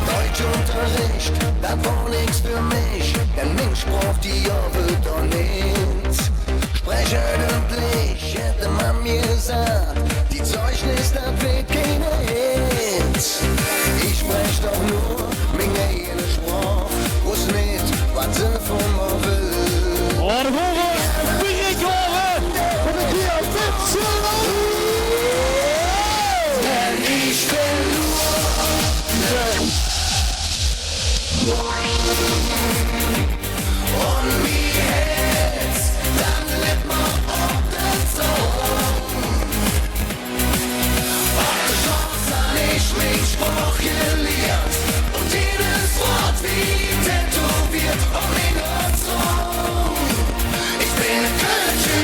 Deutschunterricht, das war nichts für mich. Der Mensch braucht die Jahre doch nicht. Sprech ordentlich, hätte man mir gesagt. Die Zeugnis, das wird keine Hits. Ich sprech doch nur meine eigene Sprache. Wusst nicht, was sie von mir will. Oh, de volgende! Begin komen! Van de keer op dit En ich bin und mir Herz, dann lebt man auf den Zug. Auf der Chance hab ich mich Spruch gelernt und jedes Wort wie tätowiert um den Zung. Ich bin ein Kölsche,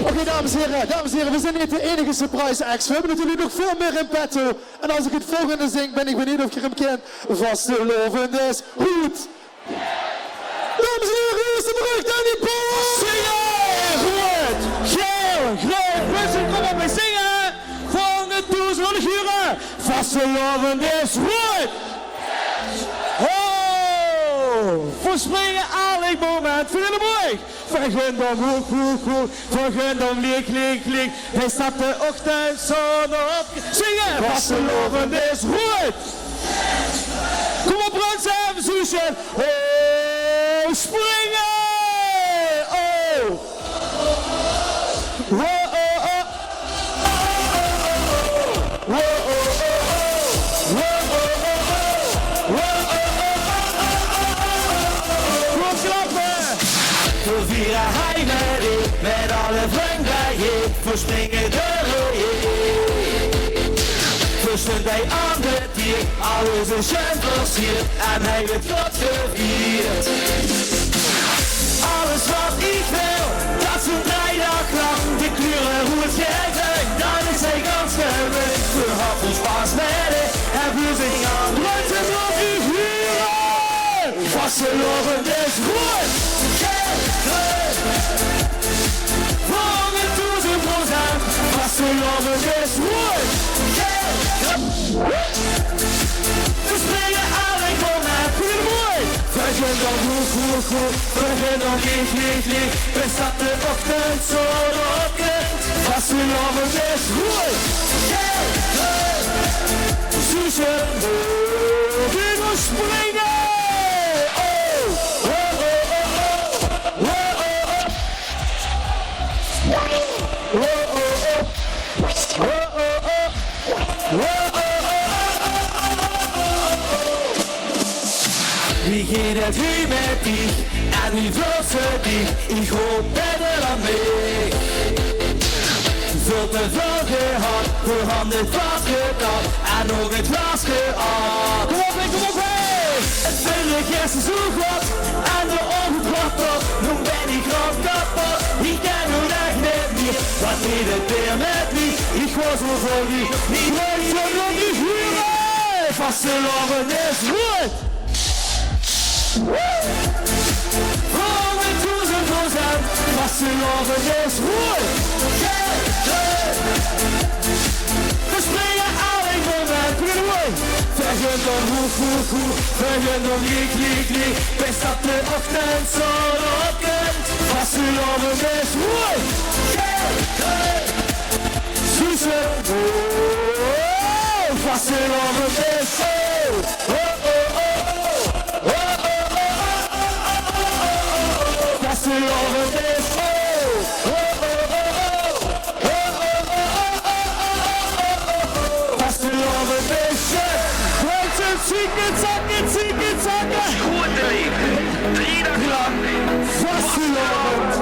Oké, dames en heren, we zijn niet de enige surprise acts. We hebben natuurlijk nog veel meer in petto. En als ik het volgende zing, ben ik benieuwd of je hem kent. Vastgelovend is goed. Dames en heren, hoe is de brug naar die bal? Zingen! Goed! Geel! Groot! Mensen, kom op met zingen! Volgende toes van de Guren! Vastelovend is goed! Oh! Verspringen aanleg moment, vind je het mooi? Vergun dan hoek, hoek, hoek, vergun dan leek, leek, leek. Hij staat de ochtendzon op. Zingen! Vastelovend is goed! Kom op, Brunsen, Suusje! Oh! Springen! Oh! Oh, oh, oh! Oh, oh, oh! We vieren hij met alle vrienden, verspringen de rode. Verstond hij aan de tier, alles is schön versiert en hij wordt wat gevierd. Alles wat ik wil, dat is een 3 dag lang, de kleuren hoe het geeft, dan is hij ganz gewend. We hebben ons pas met het, en we zingen aan Brunsen op die vuren. Vastelovend is goed! Vangen 1000%, vastelovend is goed! We springen aanleg moment, vind je het mooi? Vergun dan hoek, hoek, hoek, vergun dan licht, licht, licht. We staat de ochtendzon opkomt, vastelovend is goed! Suusje, we springen! Wie geht het hier met die en wie vult ze die? Ik hoop beter dan mij. Veel te veel gehad, we hadden het vast gedaan en ook het vast gehad. Kom op, kom op, hey! Het vind ik gisteren zo goed en de ongebracht op. Nu ben ik gewoon kapot, ik ken nu echt niet meer. Wat niet het weer met wie, ik was wel voor wie. Niet leuk, zo nog niet huren! Vastelovend is goed! Vangen 1000%, vastelovend is goed! We springen aanleg moment, vind je het mooi? Vergun dan hoek, hoek, hoek, vergun dan liek, liek, liek. Best dat de ochtendzon opkomt, vastelovend is goed! Suusje, oh, vastelovend is goed! Oh, oh, oh, oh, oh, oh, oh. Vastelovend is goed! Oh, oh, oh, oh, oh, oh. Vastelovend is goed! Brunsen, zieken, zakken, zieken, zakken! Goed te leven, 3 dagen lang. Vastelovend,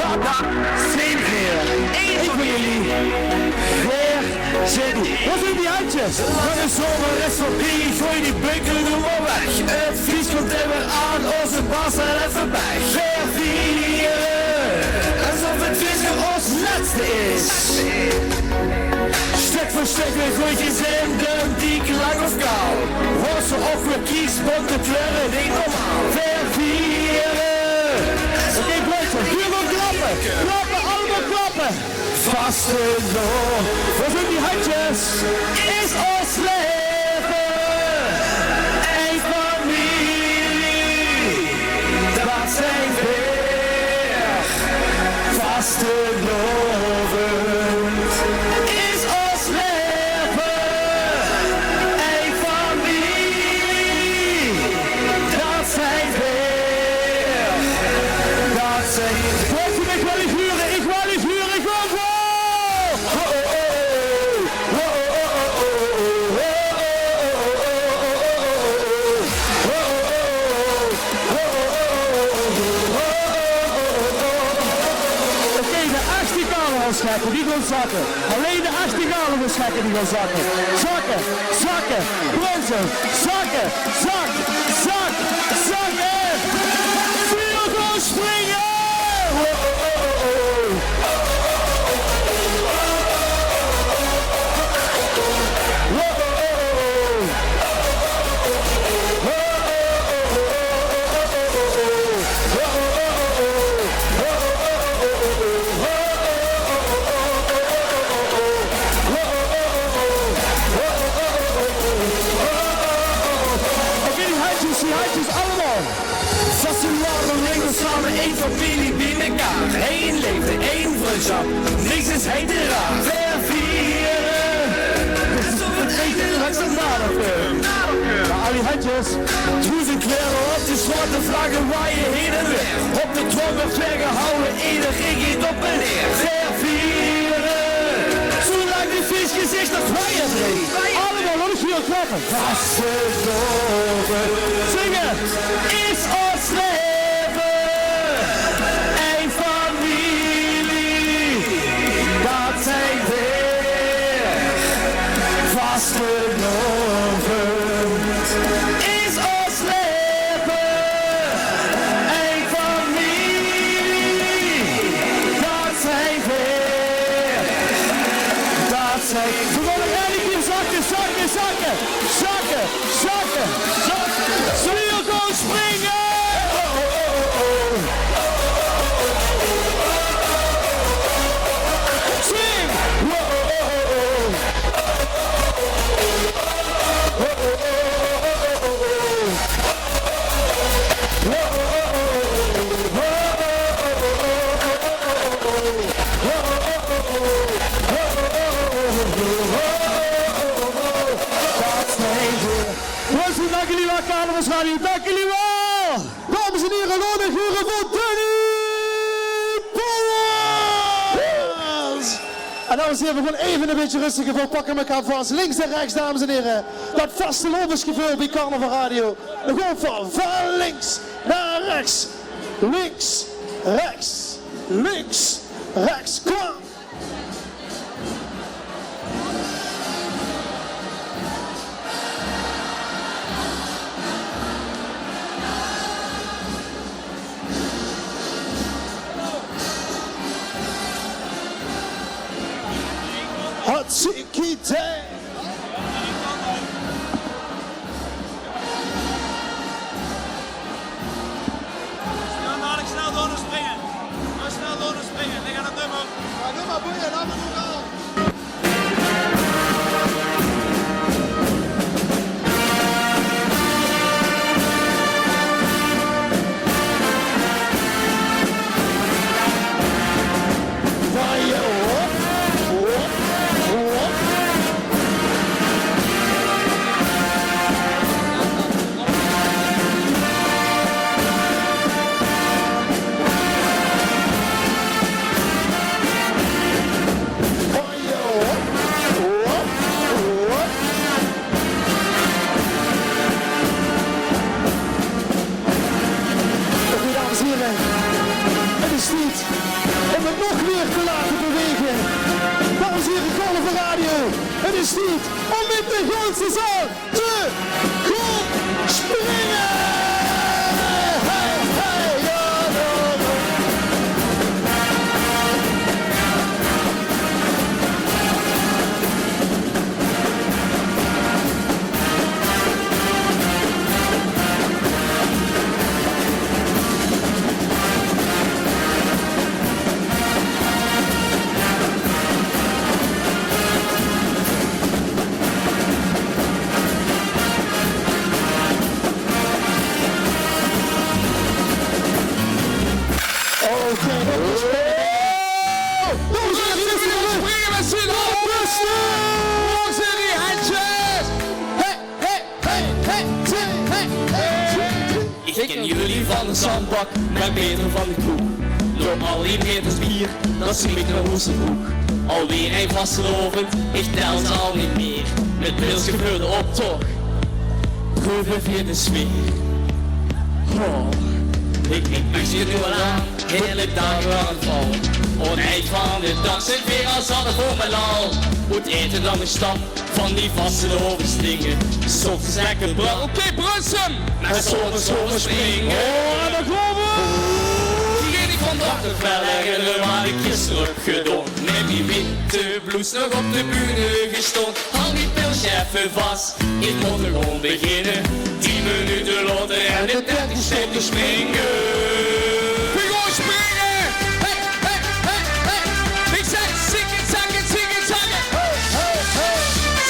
dat zijn weer. Ik voor jullie. Weer zit die. Wat zijn die handjes? Van de zomer is voorbij, gooi die bunkelen nu maar weg. Het vries komt er weer aan, onze baas er even voorbij. Weer vieren, alsof het vissen ons laatste is. Stuk voor stuk weer gooitjes in de diek, lang of kou. Roze of weer kies, bonte kleuren, niet normaal. Weer vieren. Oké, Brunsen, hier nog klappen. Klappen, allemaal klappen. Vastelovend, waar zijn die handjes? Is ons leven. Een familie, dat zijn weer. Vastelovend, is ons leven. Een familie, dat zijn weer. Dat zijn weer. Brunsen, ik wil niet huren, ik wil niet huren, ik wil voor. Schekken, die gaan zakken. Alleen de 18 galen schekken die gaan zakken. Zakken, zakken, Brunsen, zakken, zak, zak, zakken. 4 gaan springen. familie bij elkaar. Eén leefde, één vriendschap, niks is hij te raar. Vervieren, zo vergeten langs de nadelkeur. Ali handjes. Duizend kleren op de zwarte vlaggen waar je heen en weer. Op de trom wordt weggehouden, iedereen gaat op en neer. Vervieren, zolang die viesgezicht nog waaien dreef. Allemaal, laat eens hier klappen. Vastgeloven, zingen is ons leven. Een familie, dat zijn weer. Vastgeloven is ons leven. Een familie, dat zijn weer. Dat zijn weer. Zakken! Zullen we gewoon springen? Swing! Dank jullie wel, Carnavalsradio. Dank jullie wel. Dames en heren, Ronde Guren voor Danny Powers. En dames en heren, we gaan even een beetje rustiger voor. Pakken elkaar vast. Links en rechts, dames en heren. Dat vaste loopgevoel bij Carnaval Radio. Dan gaan we van links naar rechts. Links, rechts, links, rechts. Kom aan. Hatsikite! Dadelijk snel door springen. Snel door springen. Leg aan het nummer. Doe maar boeien, laat me doen al. Het is niet om het nog meer te laten bewegen. Dames en heren, Carnaval Radio. Het is niet om met de ganse zaal te gaan springen. Hey, hey, ja, ja, ja. Ik ken jullie van de zandbak, maar beter van de kroeg. Loop al die meters bier, dat zie ik naar Hoesenbroek. Alweer een vastelovend, ik tel ze al niet meer. Met pils gebeurde optocht, proeven via de sfeer. Oh, ik bus hier nu al aan, hele dagen aan het val. Op het eind van de dag zit weer als hadden voor mijn lal. Moet eten dan een stap van die vastelovend stingen. Soms lekker brand. Oké, Brunsum! Met zo'n springen. Oh, en dan komen we! Hier die vandaag toch wel erger, maar ik gisteren heb gedaan. Met die witte blouse nog op de bühne gestond. Hou die pilsje even vast, ik moet er gewoon beginnen. 10 minuten later en de 30 steeds te springen. We gaan springen! Hey, hey, hey, hey! Ik zeg zingen, zakken, zingen, zakken! Hey, hey, hey!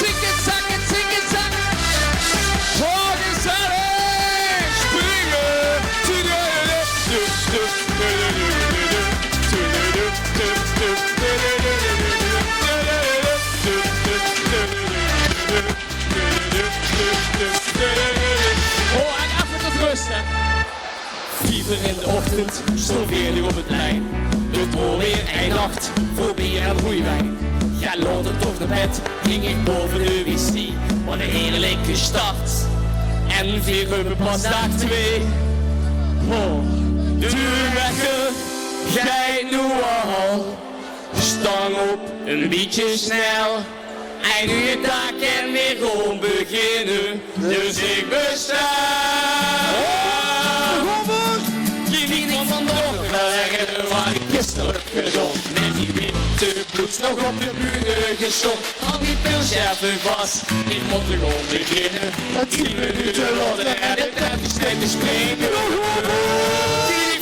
Zingen, zakken, zingen, zakken! Wagen zijn springen! later in de ochtend stond weer op het plein. De trolleer hij dacht voor bier en roeiwijn. Ja, later toch naar bed ging ik boven de wc. Wat een heerlijke start. En 4 uur pas dag 2. Oh, de wekker, jij nu al. Stang op, een beetje snel. En nu je taak en weer gewoon beginnen. Dus ik bestel. Je niet van de ochtend herinneren waar ik gisteren heb gedaan. Met die witte bloed nog op de buren gestopt. Al die pilsjeffen vast, ik moet er gewoon beginnen. 10 minuten later en de tijd is tijd te springen.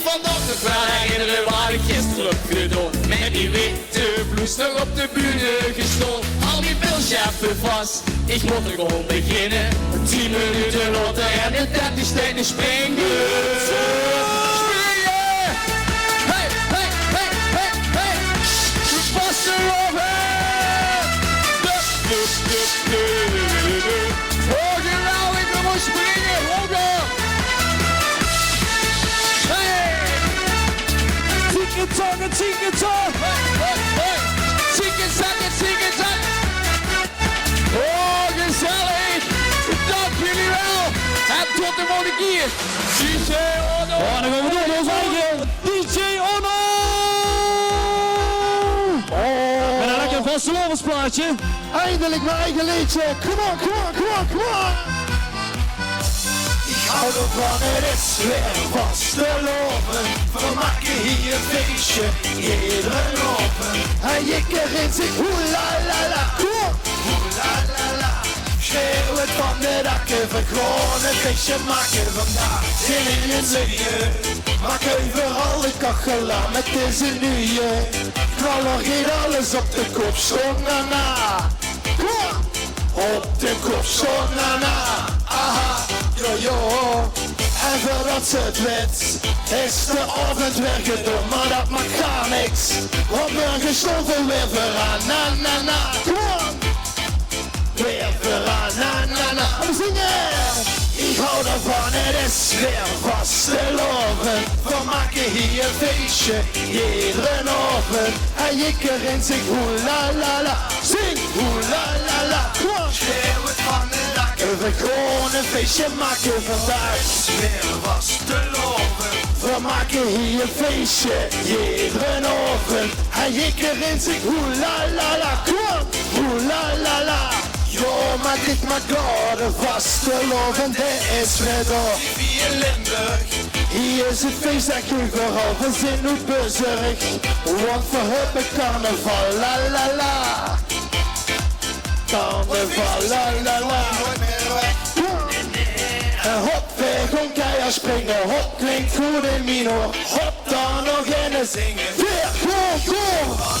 Vanochtend wel herinneren waar ik gisteren heb gedaan. Met die witte blouse nog op de bühne gestoord. Al die pilsjeffen vast, ik moet er gewoon beginnen. 10 minuten later en de tijd is tijd te springen. Springen! Hey, hey, hey, hey, hey! We passen over! Oh, geweldig, we moeten springen! Hoger! Ticket-tock! Ticket-zakken! Oh, gezellig! Dank jullie wel! En tot de volgende keer! DJ Onno! Oh, dan gaan we door, ons eigen DJ Onno! Oh! Met een lekker vastelovensplaatje. Eindelijk mijn eigen liedje. Come on. Ik hou ervan, het is weer vasteloven. We maken hier een feestje, iedere open. En je erin zit, hoelalala, kom op. Hoelalala, schreeuw het van de dakken. We gewoon een feestje maken vandaag. Zin in het zingen, maak overal de kachel aan. Het is een nieuwe, knallen giet alles op de kop. Schop na, kom op. Op de kop, schop na, aha. Yo, en voordat ze het weet, is de avond weer gedaan, maar dat maakt gar niks. Want we gestoven weer vooraan, na, kom on. Weer vooraan, na, we zingen. Ik hou ervan, het is weer vastelovend. We maken hier een feestje, iedere avond. En je erin zingt, hoelalala, zing, hoelalala, kom on. Schreeuw het van de daken. We gewoon een feestje maken vandaag. Het is weer vastelovend. We maken hier een feestje, iedere avond. En je erin zingt, hoelalala, kom on, hoelalala. Jo, maar dit maakt God, een vastelovend, het is weer door. Hier in Limburg. Hier is het feest dat je vooral we zijn nu bezig. Want we hebben carnaval, la la la. Carnaval, la la la. En hop, we gaan keihard springen. Hop, klinkt goed in minor. Hop, dan nog in het zingen. Weer, go!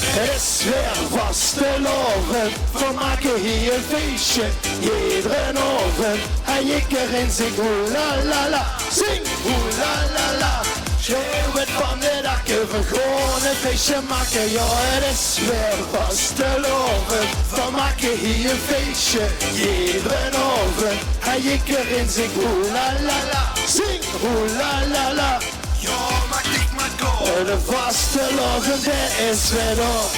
Het is weer vastelovend. We maken hier een feestje, iedere avond. En je erin zingt, hoelalala. Zing, hoelalala. Schreeuw het van de dakken, we gewoon een feestje maken. Ja, het is weer vastelovend. We maken hier een feestje, iedere avond. En je erin zingt, hoelalala. Zing, hoelalala. Ja, maak ik maar go. De vastelovend, het is weer op.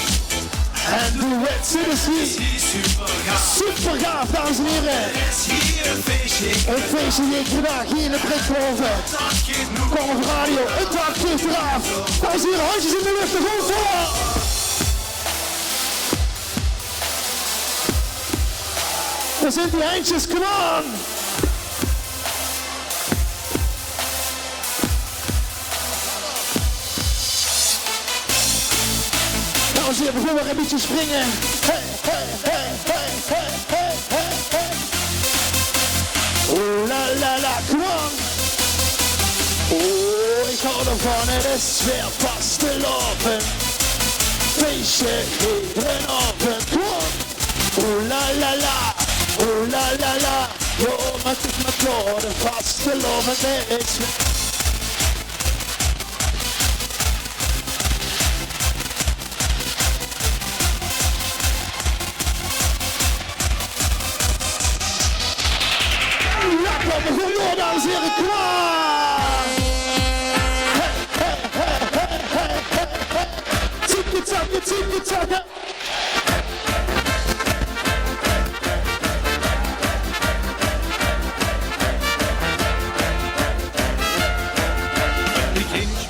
En de wedstrijd is hier super gaaf, dames en heren. Er is hier een feestje. Een feestje die ik vandaag hier in de Brinkhoven. Kom op radio, een dag geeft eraf. Dames en heren, handjes in de lucht, gewoon voor. Daar zijn die handjes, come on. Dames en heren, begon maar een beetje springen. Hey. Oh la la la, come on. Oh, ik hou ervan, het is weer vastelovend. Feestje, iedere avond, come on. Oh la la la, yo, maar het is maar klaar, de vastelovend, het is weer. We gaan door, dames en heren, klaar! time, you take your time, yeah.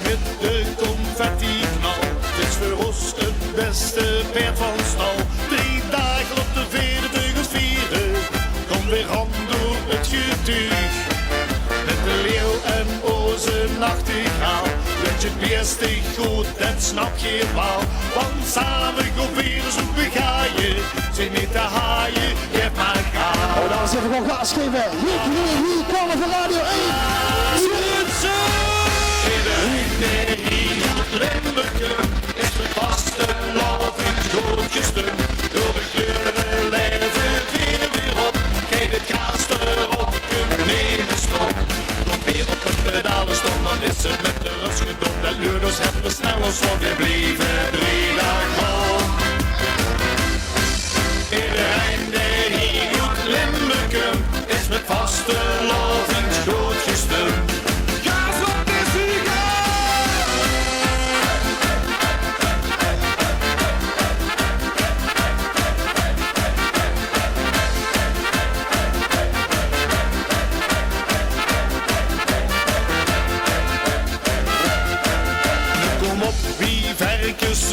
Met de confetti-knal, het is voor ons het beste paard van stal. 3 dagen op de veer teugels vieren, kom weer aan door het getuig. Met de leeuw en oze nachtegaal, weet je het beste goed, dat snap je wel. Want samen gaan weer zoeken ga je, zit niet te haaien, je hebt maar gaan. Oh, dames en heren, gewoon gas geven. Hier komen van Radio 1. Limburgen is mijn vaste love in grootjestum. Door de kleuren leven weer op. Geef het gas erop, kun nemen stop. Nog weer op het pedalen stond, dan is het met de rust gedopt. De luurders hebben snel ons op, we blijven 3 dagen op. Iedereen die hier goed Limburgen is mijn vaste love in grootjestum.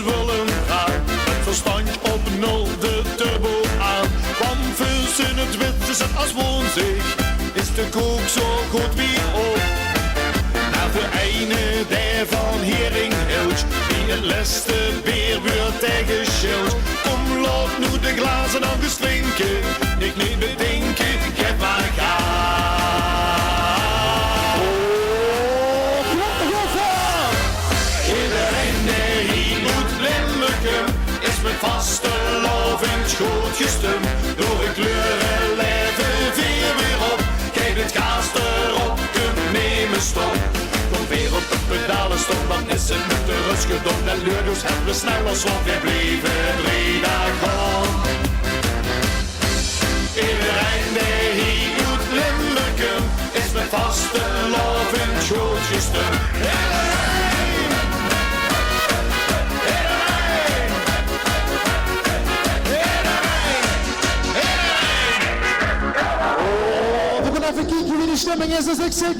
Willen gaan, het verstand op 0 de turbo aan. Want vussen het wit is het als woonzig, is de kook zo goed wie ook. Naar de ene der van Heringhilch, die het leste beerbuurt tegen schild. Kom laat nu de glazen nog eens drinken, ik niet bedenken, ik heb maar gaan. Is mijn vaste love in het schootjestum. Door de kleuren leven weer op. Geef het gas erop, kunt nemen stop. Kom weer op de pedalen stop, dan is het met de rust gedopt. De luurders hebben snel als wat we blijven 3 dagen op. Iedereen die hier goed Limburgen is mijn vaste love in het schootjestum. Even kijken wie de stemming is, dus ik zeg...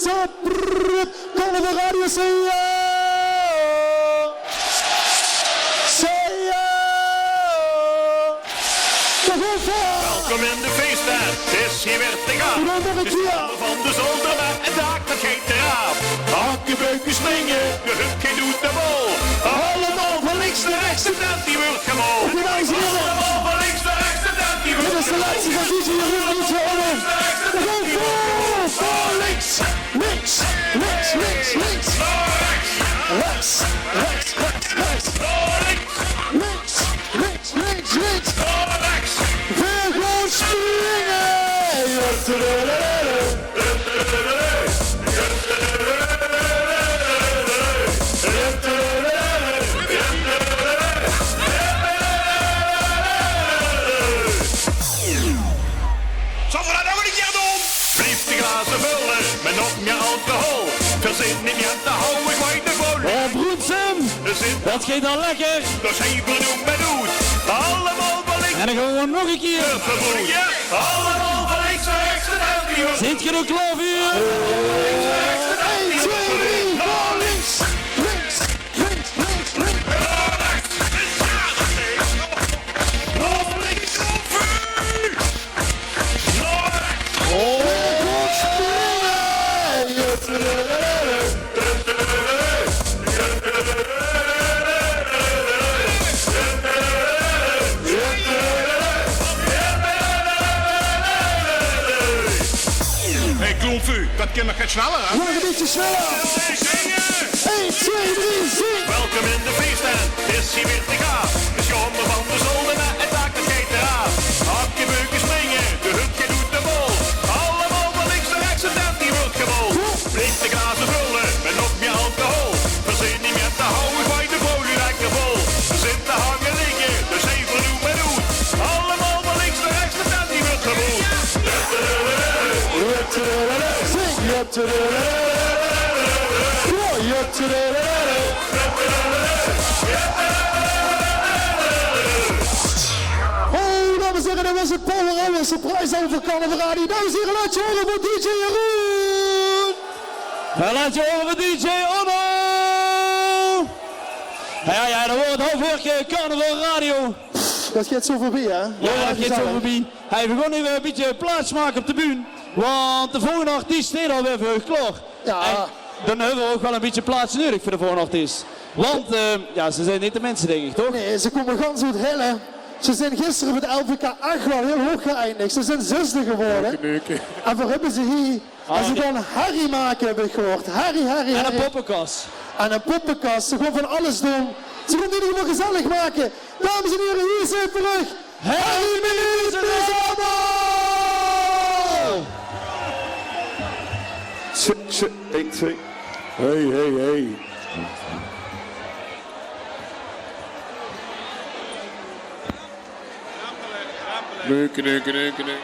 Top. Kom op de radio, say ja! Say ja! Welkom in de feestdaad, het is hier weer te gaan. De stemmen van de zolderman en de hak, dat geeft de raap. Hakkenbeuken springen, de hupje doet de bol. Allemaal van links naar rechts, de tent die wordt gemol. Allemaal van links naar rechts, de tent die wordt gemol. Dit is de laatste van DJ Jeroen, niet zo onder. We gaan voor links, links. Weer gewoon springen. Met nog meer alcohol. Verzin niet meer te houden, ik weet de vol. Oh, broedsem. Dat gaat al lekker. Dus even doen met doet. Allemaal van links. En dan gaan we nog een keer. Allemaal van links naar rechts. Zit je er klaar voor? 1, 2, 3, voor links. Dat kan nog iets sneller, hè? Nog een beetje sneller. 1, 2, 3, zing. Welkom in de feesttent, het is hier weer te gaan. De schommen van de zolder naar het dak, dat geeft eraan. Hakje, beuken, springen, de hupje doet de bol. Allemaal van links naar rechts, de tent die wordt gemol. Blijf de glazen vullen, met nog meer alcohol. Verzin niet meer te houden, gooi de folie lekker vol. We zitten hangen liggen, dus even doen met doen. Allemaal van links naar rechts, de tent die wordt gemol. Zing. Oh, dames en heren, dat was het Power Hour Surprise over Carnaval Radio. Dames en heren, laat je horen voor DJ Jeroen. En laat je horen voor DJ Onno. Ja, dan wordt het halfwerk Carnaval Radio. Dat gaat zo voorbij, hè? Ja, dat gaat zo voorbij. Hij begon even een beetje plaats maken op de bühne. Want de volgende artiest staat alweer voor klaar. Ja. En dan hebben we ook wel een beetje plaats nodig voor de volgende artiest. Want, ja, ze zijn niet de mensen, denk ik, toch? Nee, ze komen gans uit Helle. Ze zijn gisteren met de LVK 8 wel heel hoog geëindigd. Ze zijn zesde geworden. En voor hebben ze hier, als ze dan Harry maken, heb ik gehoord. Harry. En een poppenkast. En een poppenkast. Ze gaan van alles doen. Ze gaan dit helemaal gezellig maken. Dames en heren, hier zijn terug. Harry Melis allemaal! 1, 2. Hey. Nee. Neuken, ja. Neuken, ja.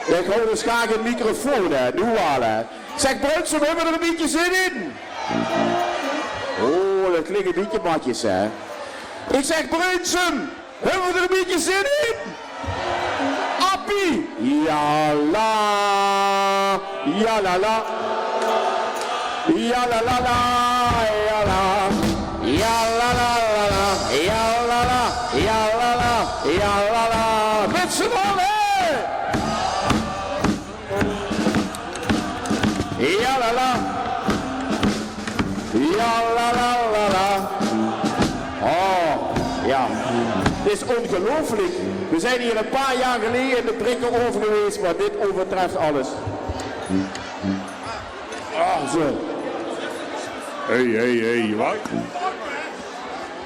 Ik hou dus graag een microfoon, hè. Doe halen. Zeg Brunsum, hebben we er een beetje zin in? Oh, dat klinkt een beetje matjes, hè. Ik zeg Brunsum, hebben we er een beetje zin in? Appie! Ja la, ja la la. Ja la la la, ja la. Ja la la la la, ja la la, ja la la, ja la la. Met z'n allen! Ja la la. Ja la la la la. Oh, ja. Het is ongelooflijk. We zijn hier een paar jaar geleden in de Brinkenoven geweest, maar dit overtreft alles. Ah, zo. Hey, wat?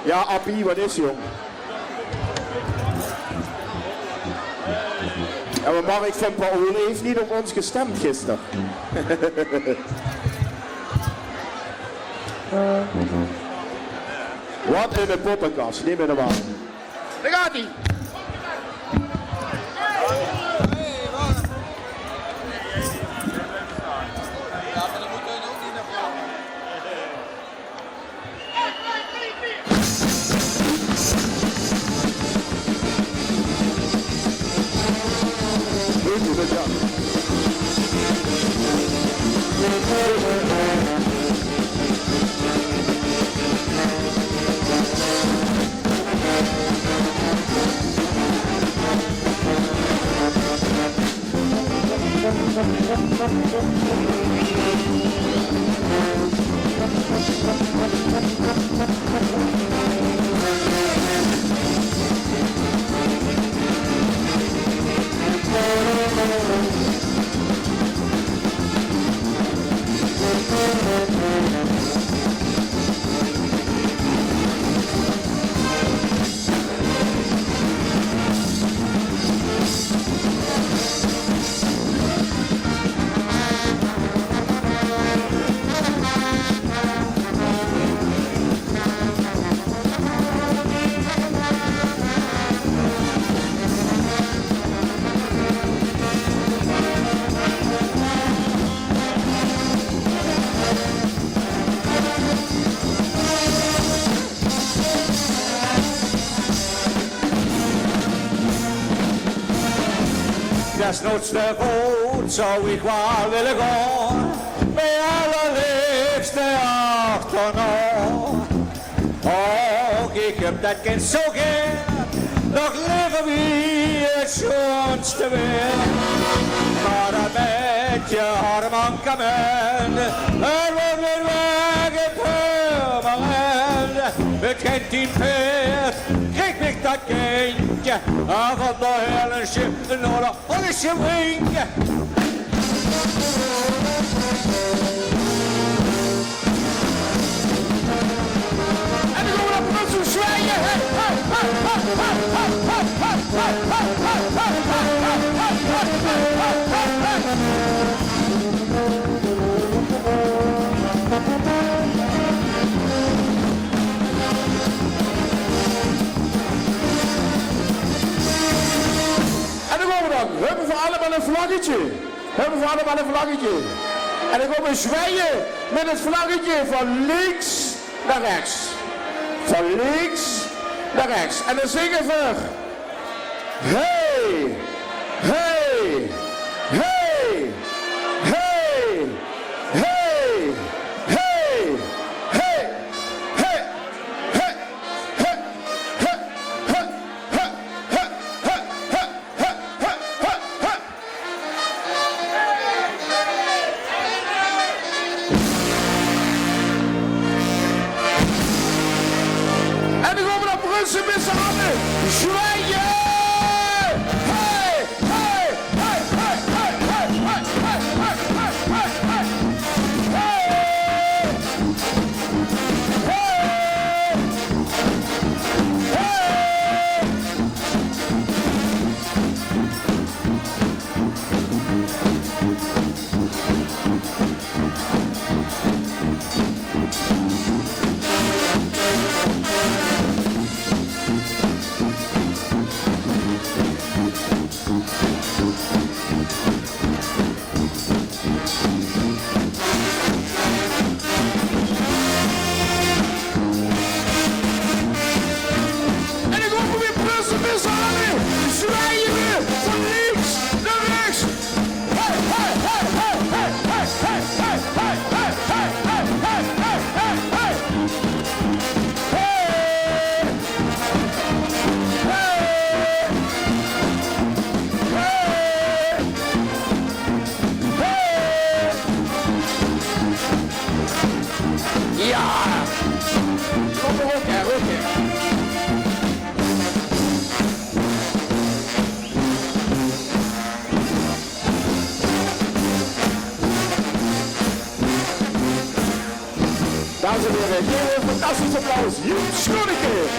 Ja, Appie, wat is jong? Ja, maar Mark van Paolen heeft niet op ons gestemd gisteren. Wat in de poppenkast, niet meer normaal. Daar gaat hij! Desnoods de voet zou ik wel willen gaan, bij allerliefste achterna. Och, ik heb dat kind zo gek, nog liggen wie het schoonste wil. Maar dat met je harmankament, er wordt weer weggekomen. Het kind die peert, krijg ik dat kindje, en van de hele schip naar de Hollandse windje. We hebben voor allemaal een vlaggetje. En dan gaan we zwaaien met het vlaggetje van links naar rechts. Van links naar rechts. En dan zingen we. Hey, hey, hey, hey, hey, hey, hey, hey, hey, hey, en dan gaan we naar Brunsen met z'n allen. Zwaaien! Dames en heren, geef een fantastisch applaus. Joep Schoneke.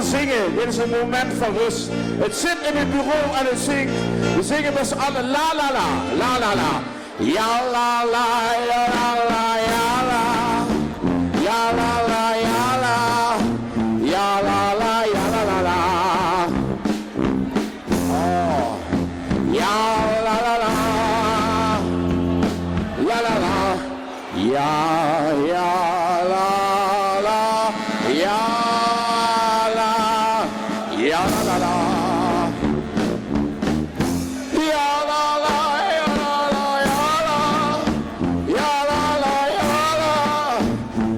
Zingen. Dit is een moment van rust. Het zit in het bureau en het zingt. We zingen met z'n allen la la la, la la la. Ja la la, ja la la, ja la. Ja la la, ja la. Ja la la, ja la la la. Oh. Ja la la la. Ja la la. Ja, ja la la. Ja. Ja la la la, ja la la, ja la la, ja la, ja la la, ja la,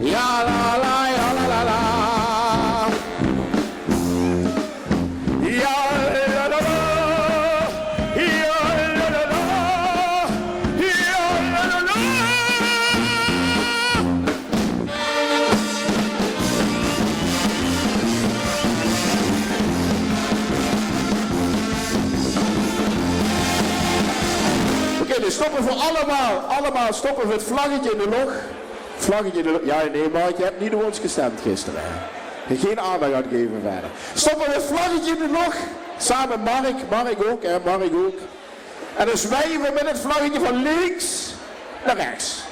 ja la la, ja la la la, ja la la la, ja la la la, ja la la la. We stoppen voor allemaal stoppen we het vlaggetje in de lucht. Vlaggetje in de lucht. Ja, nee, maar je hebt niet door ons gestemd gisteren. Geen aandacht aan geven verder. Stoppen we het vlaggetje in de lucht. Samen Mark ook. En dan zwijgen we met het vlaggetje van links naar rechts.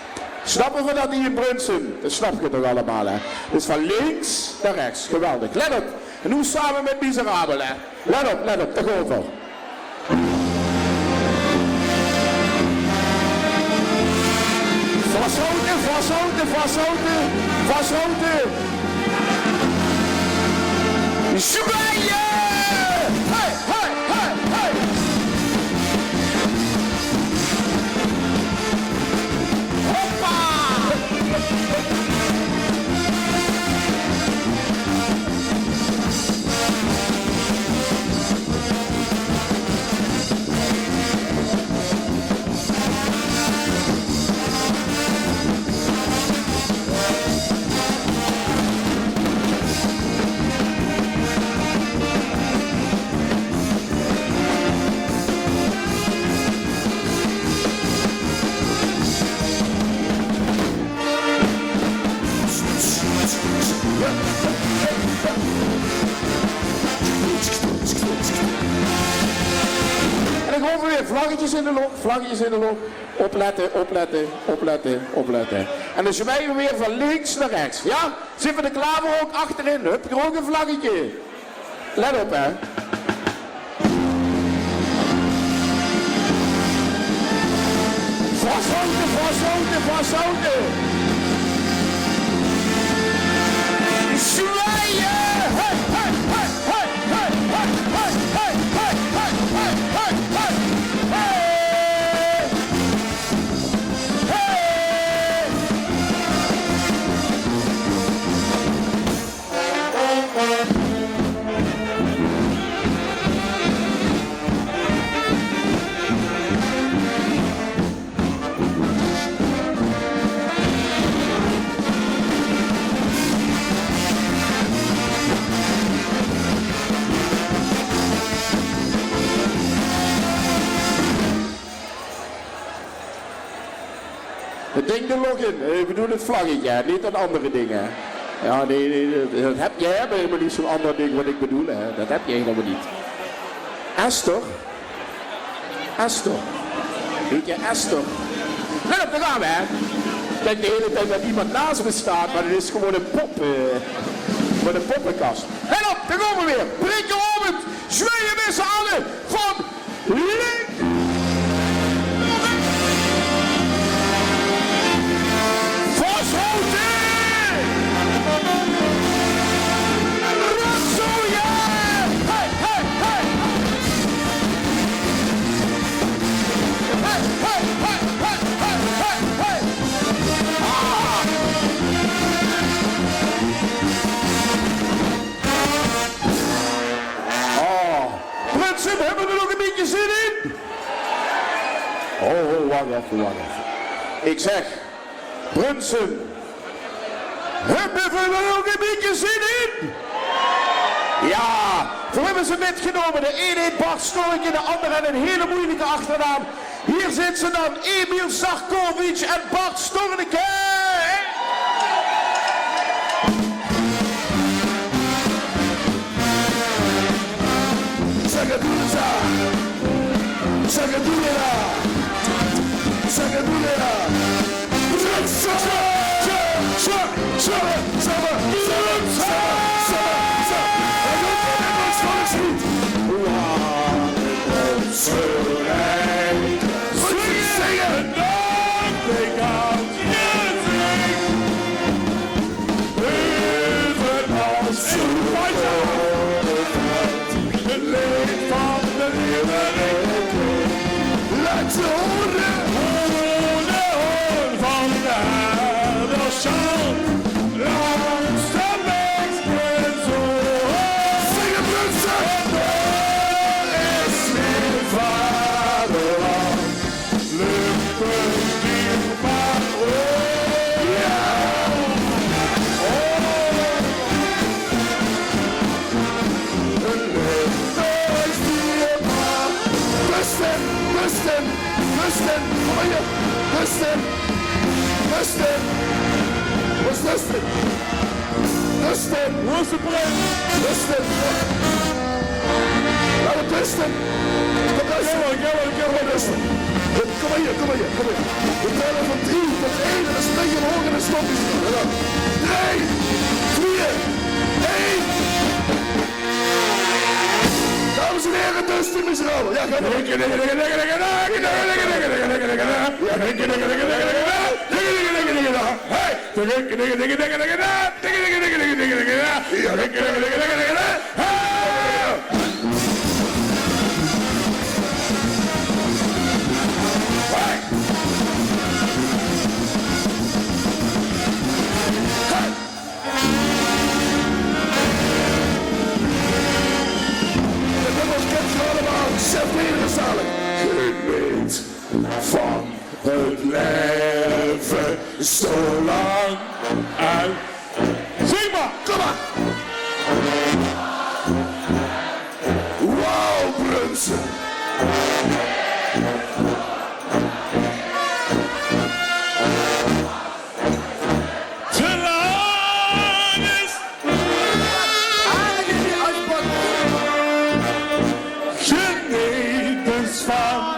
Snappen we dat niet in Brunsen? Dat snap je toch allemaal, hè? Dus van links naar rechts. Geweldig. Let op. En nu samen met Miserabel, hè? Let op, daar gaan we. Vasthouden! Zwaaien! Hey, hey, hey, hey! Hoppa! vlaggetjes in de lucht, vlaggetjes in de lucht. Opletten, opletten, opletten, opletten. En dan zwijgen we weer van links naar rechts. Ja? Zitten we de klaver ook achterin. Hup, hier ook een vlaggetje. Let op, hè. Vasthouden, vasthouden, vasthouden. Zwaaien! Hey, hey, hey, hey, hey, hey, hey, hey, hey, hey, hey, hey, hey, hey. Het ding er nog in. Ik bedoel het vlaggetje, niet aan andere dingen. Ja, nee, dat heb jij helemaal niet zo'n ander ding wat ik bedoel. Hè. Dat heb jij helemaal niet. Esther? Esther? Weet je, Esther? Let op, daar gaan we, hè. Ik denk de hele tijd dat iemand naast me staat, maar het is gewoon een pop. Met een poppenkast. Let op, daar komen we weer. Prikken om het. Zwaaien met z'n allen. Van links. We hebben er nog een beetje zin in. Oh, wacht even, wacht even. Ik zeg, Brunsen, hebben we er nog een beetje zin in? Ja, we hebben ze metgenomen. De ene heet Bart Stork en de andere en een hele moeilijke achternaam. Hier zit ze dan, Emil Sarkovic en Bart Storneke. Sagadulera, Sagadulera, Sagadulera. Rustig! Hoe is de prijs? Rustig! Laat het rusten! Kom maar, rustig! Kom maar hier, kom maar hier, kom maar hier. We tellen van 3 tot 1 en dan spring je omhoog en dan stop je zo. 3, 4, 1. Dames en heren, dus die miserabel. Ja, ga maar. Geniet van het leven zo lang uit. Zing maar, kom maar! Wow, Brunsen! Te lang is... Aardig die uitpakken! Geniet dus van...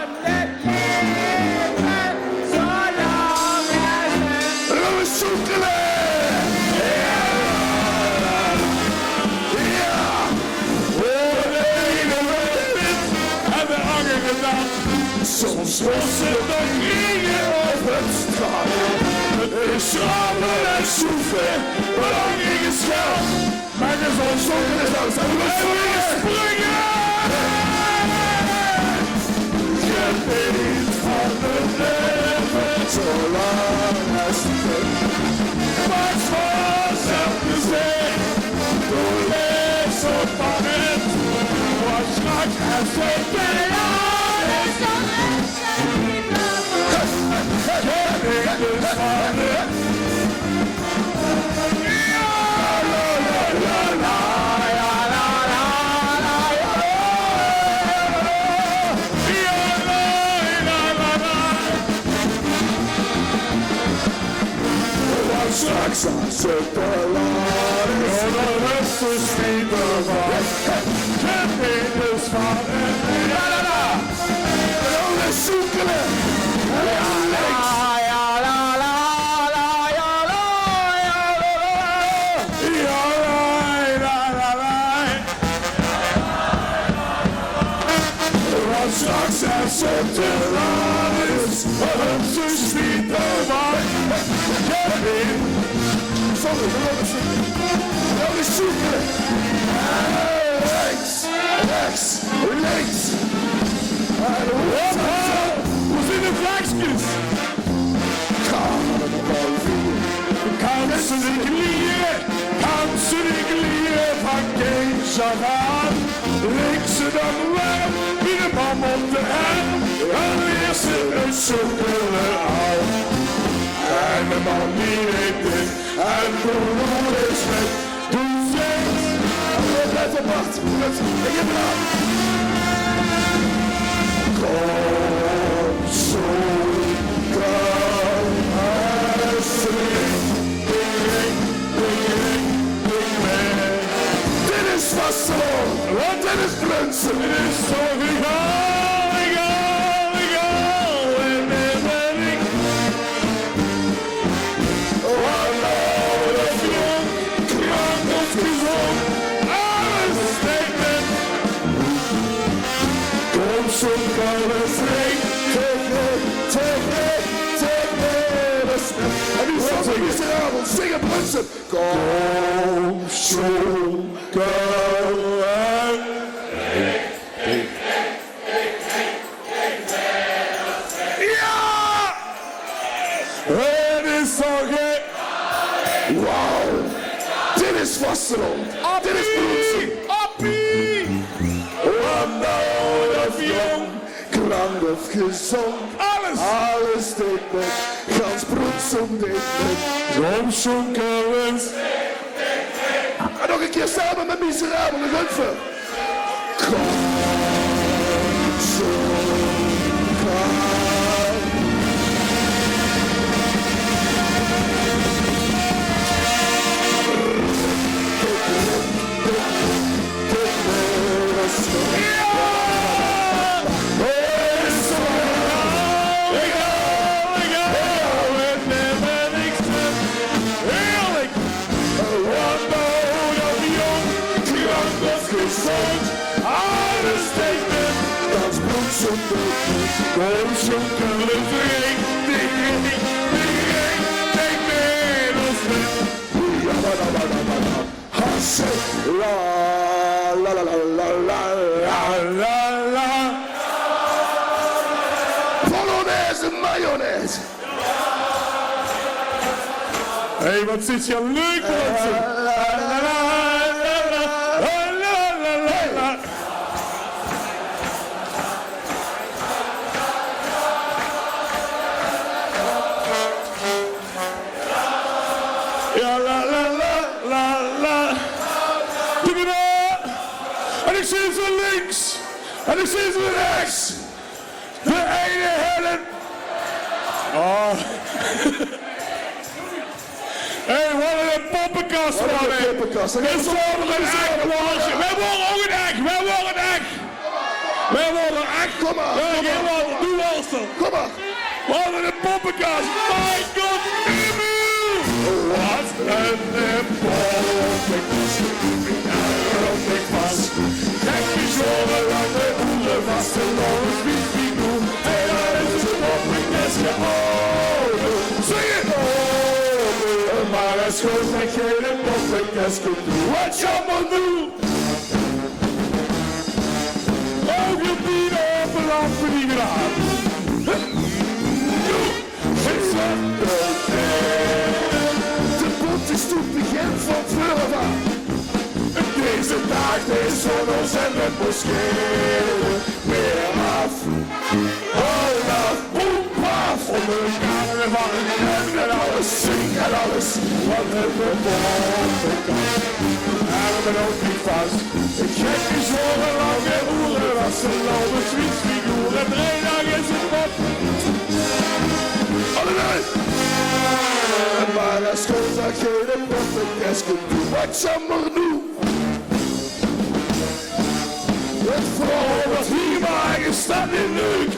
schossen de kringen op het strand. Het is schrappen en soeven, belangrijk is geld. Maar er zal zongen en dan zijn we springen. Geniet van het leven, zolang als het kunt. Maak vanzelf gezicht, doe lees op het. Wat straks en zeker is dan het leven. Geniet dus van het. Straks als het te laat is, de rest is niet bewaard. Geniet dus van het. Rollen zoekelen. Ja, links. Ja, la, la, la, ja, la, ja, la, la. Ja, la, la, la. Want straks als het te laat is, de rest is niet bewaard. Sorry, dat is zoeken. Rechts, rechts, links. Hoe zijn de vlagjes? Kansen de knieën van Kees af aan. Linkse dan warm, wie de man op de arm. En weer ze een zoekelen aan. En de man die weet dit, en de roer is met, doe steeds. Let op, wacht, ik heb het aan. Kom zo, kom alsjeblieft. Ding, dit is vasteland, want dit is Brunsen. Dit is zo gegaan. Zo'n koude vreemd, take me, respect. En nu zondag gisteravond, zingen Brunsen. Kom zo'n koude ja! Het is toch gek. Wauw, dit is vasteland. Dit is Brunsen. Appie! Of jong, krank of gezond, alles deed met, gans Brunsen deed met, soms zonkelen. En nog een keer samen met Miserabele Gunfer. Kom kom zonkelen vreemd, ding, take me, respect. Hasse, la, la, la, la, la, la, la, la. Polonaise mayonaise. Hé, wat zit je leuk, Brunsen. En ik zie ze rechts. De ene hellen. Oh. Hé, wat een poppenkast, man. Wij worden ook een echt. Wij worden echt. Kom maar. Doe Walster. Kom maar. Wat een poppenkast. My God. Wat een poppenkast. Ik was. Kijk je zo lang de hoeren vast en alles wie doen. En dat is best kunt doen. Wat je allemaal doet. Ook je bieden op een lampen die gedaan. De bontjesstoet begint van vleuren van. Deze dag, deze zonners en het moskee. Weer af. Olaf, boem, paf. Onder de kamer van en alles, zing en alles. Wat het bewogen kan. En ik ben ook niet vast. Ik gek is horen lang en oeren. Was ze lopen, zwietsfiguren. 3 dagen is het wat. Allemaal! Maar als goed dat geen podcast kunt doen, wat je maar doen. Het vrouw wat hier wagen staat in leuk.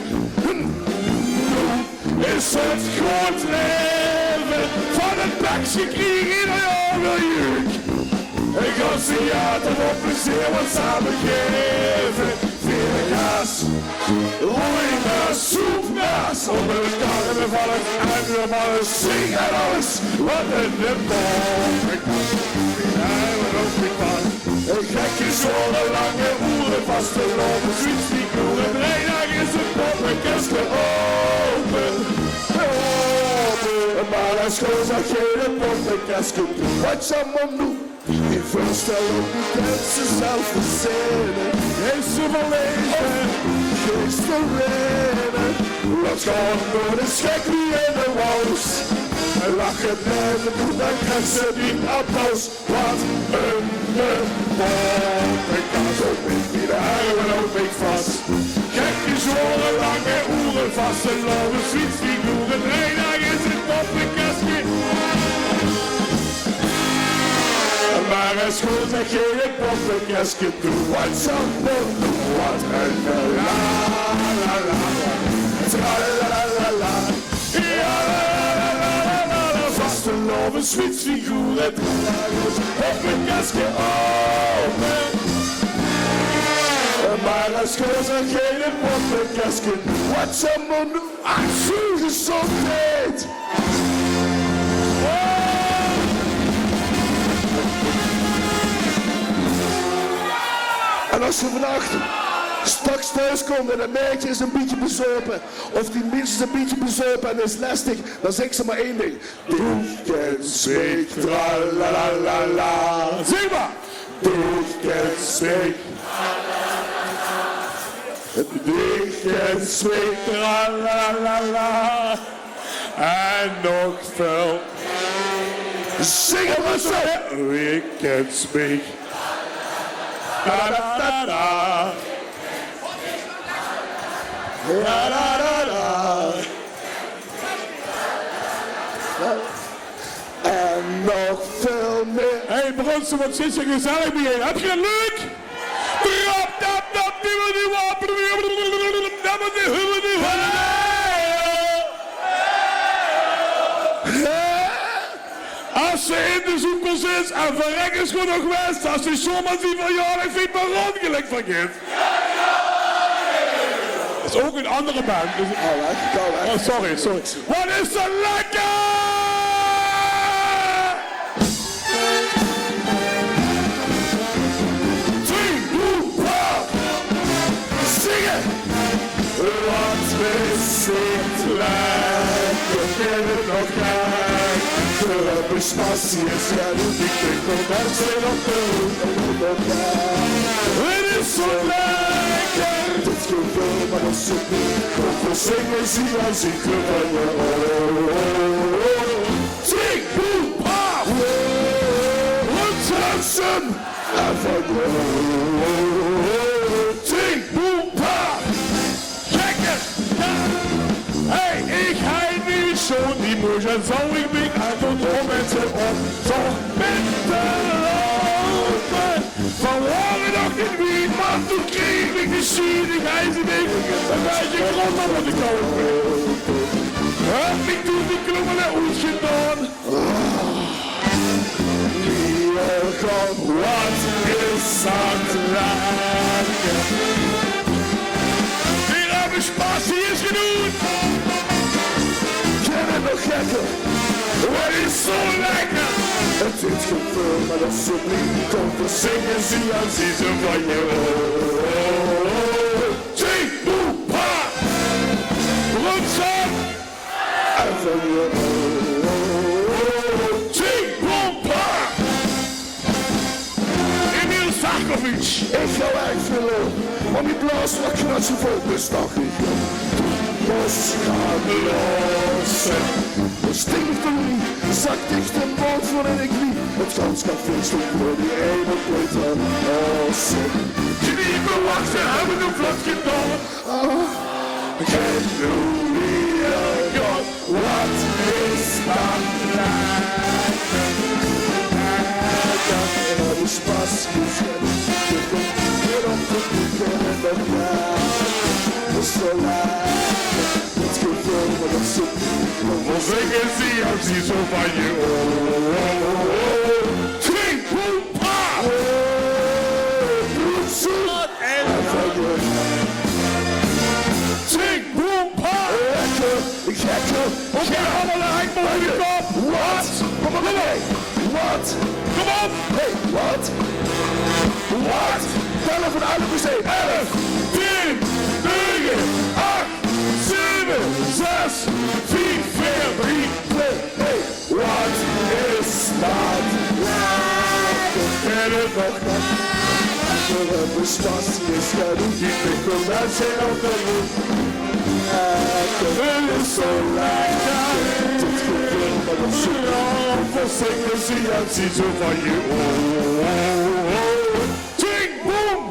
Is het groot leven van het bakje krieg in de jonge ik ga theater op plezier wat samen geven. Veel gas, roeien, soepgas. Onder de karren van het uitrummen, zing en alles. Wat in de boven kan. Hij wordt ook niet van. Een gekje zolen, lange roeren, vaste lopen, zoiets die koeren. 3 dagen is het poppenkast geopen. Maar als gewoon zag je de poppenkast kunt doen. Wat je man doet. Ik voorstel ook niet dat ze zelf verzinnen. Heeft ze verleden, geest verleden. Wat gewoon door de schrik wie in de wous. En lachen blijven doen, dan krijgt ze die applaus. Wat een poppenkast. Ook niet die de huilen ook ik vast. Gekjes horen, lange oeren, vaste lopen, zwietsfiguren. 3 dagen is het poppenkastje. Maar als goed dat je de poppenkastje doet. Wat zal doen, wat een la la la la. Tra la la la la. Ja la la la la la. Vaste lopen, zwietsfiguren. 3 dagen poppenkastje open. Maar als goed dat je de poppenkastje doet. Wat zal doen, als je gezondheid. En als je vannacht straks thuis komt en een meisje is een beetje bezopen, of die mens is een beetje bezopen en is lastig, dan zeg ze maar 1 ding. Doeg en zweek, tra la la la la. Zeg maar! Doeg en zweek. Doeg en zweek, tra la la la. En nog veel. Zing het maar zo! Doeg en zweek. Da da da da. Da da da da. En nog veel meer. Hey Bronsen, wat zit je gezellig bijeen? Heb je het leuk? Trap, tap, tap, als ze in de zoekels is en verrek is gewoon nog west. Als je zomaar die verjaardag vindt, maar rondgelijk vergeet. Dat is ook een andere band. Dus... Oh, sorry. Wat is er lekker! Zingen! Wat is het lekker, ken het nog graag. De bespatie is ja niet, ik denk dat mensen op de hoek het is zo lekker! Dit gevoel, maar als het niet komt voor zingen, zie dan ziet we van je Zing, boem, paf! Rond dansen! En van je Zing, boem, paf! Lekker! Hey, ik ga nu zo die moes en zou ik me aan de mensen op zo'n mensen lopen. Vanmorgen nog in Wien, maar toen kreeg ik de schiedigheid en ik een beetje grond op wat ik kopen. Heb ik toen die kloppen naar ons gedaan. Hier gaat wat is aan het raken. Hier heb ik spatie is genoeg. Ken het nog gekker? Wat is zo lekker? Het is gevuld met een subliem komt te zingen, zie en zie ze van je Zing, boe, pa! Rotsam! En van je Zing, boe, pa! Emil Sarkovic! Ik zou echt willen, om die blaas wat knatsen vol bestag ik. Los gaan lossen. De stinktelie zakt dicht en boot voor in ik wie. Het gans café stond voor die ene pleuter. Kniepen wachten hebben een vlot gedaan. Can you hear God? What is that? Er is pas geschreven. Je komt weer op de boeken en dat is zo laat. Het gevoel van het zoek. Voor zingen zie je zie zo van je Drink, boem, pa! Bloedzoet en van je Drink, boem, pa! Lekker, gekke, gekke. Allemaal een mooie kop! Wat? Kom maar mee! Wat? Kom op! Hey, wat? Wat? Tellen van uit de 11, 10, 9, 8, 7, 6, 5, 4, 3, 2, 1. Wat is dat? En het nog niet. Voor een bespassing is genoeg. Die pikkel mensen op de hoek. Het is zo lekker. Het gevoel van een zoek. Voor zingen zie je het ziet zo van je Ting, boom!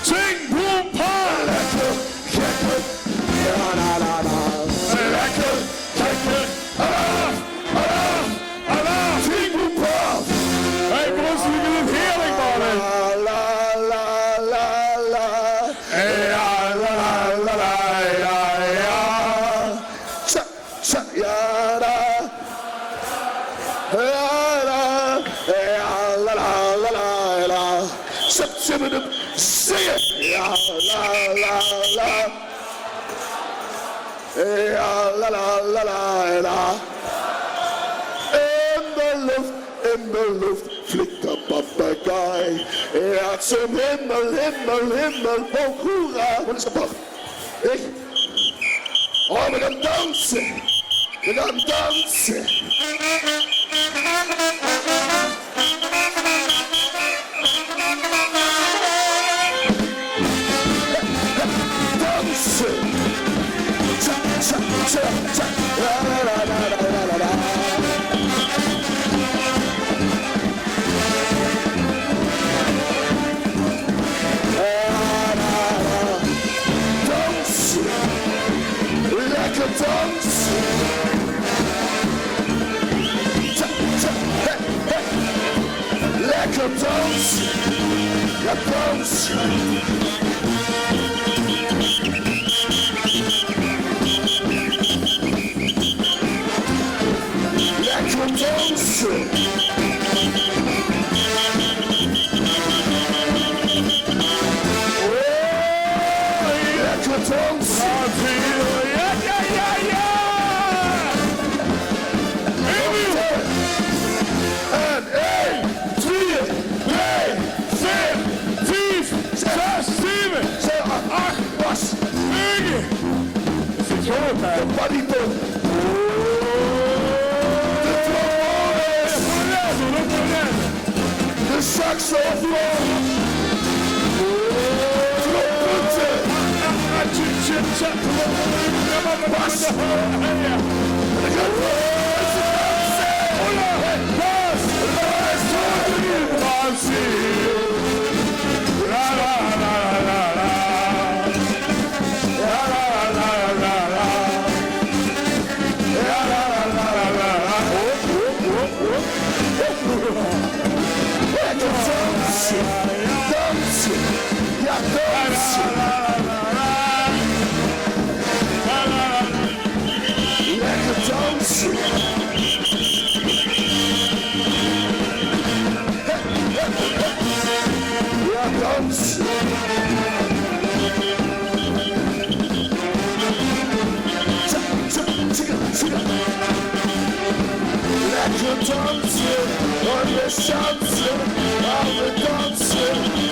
Ting, boom, pa! Lekker, gekker, lekker, gekker, ting, boom, pa! Hey, bros, we doen het heerlijk, mannen! Zingen! Ja, la, la, la. Ja, la, la, la, la, la. In de lucht, flikt de papegaai. Ja, zum Himmel, Himmel, Himmel, hoog, hoera. Wat is dat nog? Ik? Oh, we gaan dansen. We gaan dansen. Lekker dansen! Lekker dansen! Ja, dansen! Lekker dansen! Lekker dansen! Ja, ja, ja, ja! En 1, 2, 3, 4, 5, 6, 7, 8, was 9! Zit je op, hè? De bariton! De saxofoon! Trompetten! Bas! Dansen! Ja, dansen! Lekker dansen! Ja, dansen! dansen, renaissance, gaan we dansen.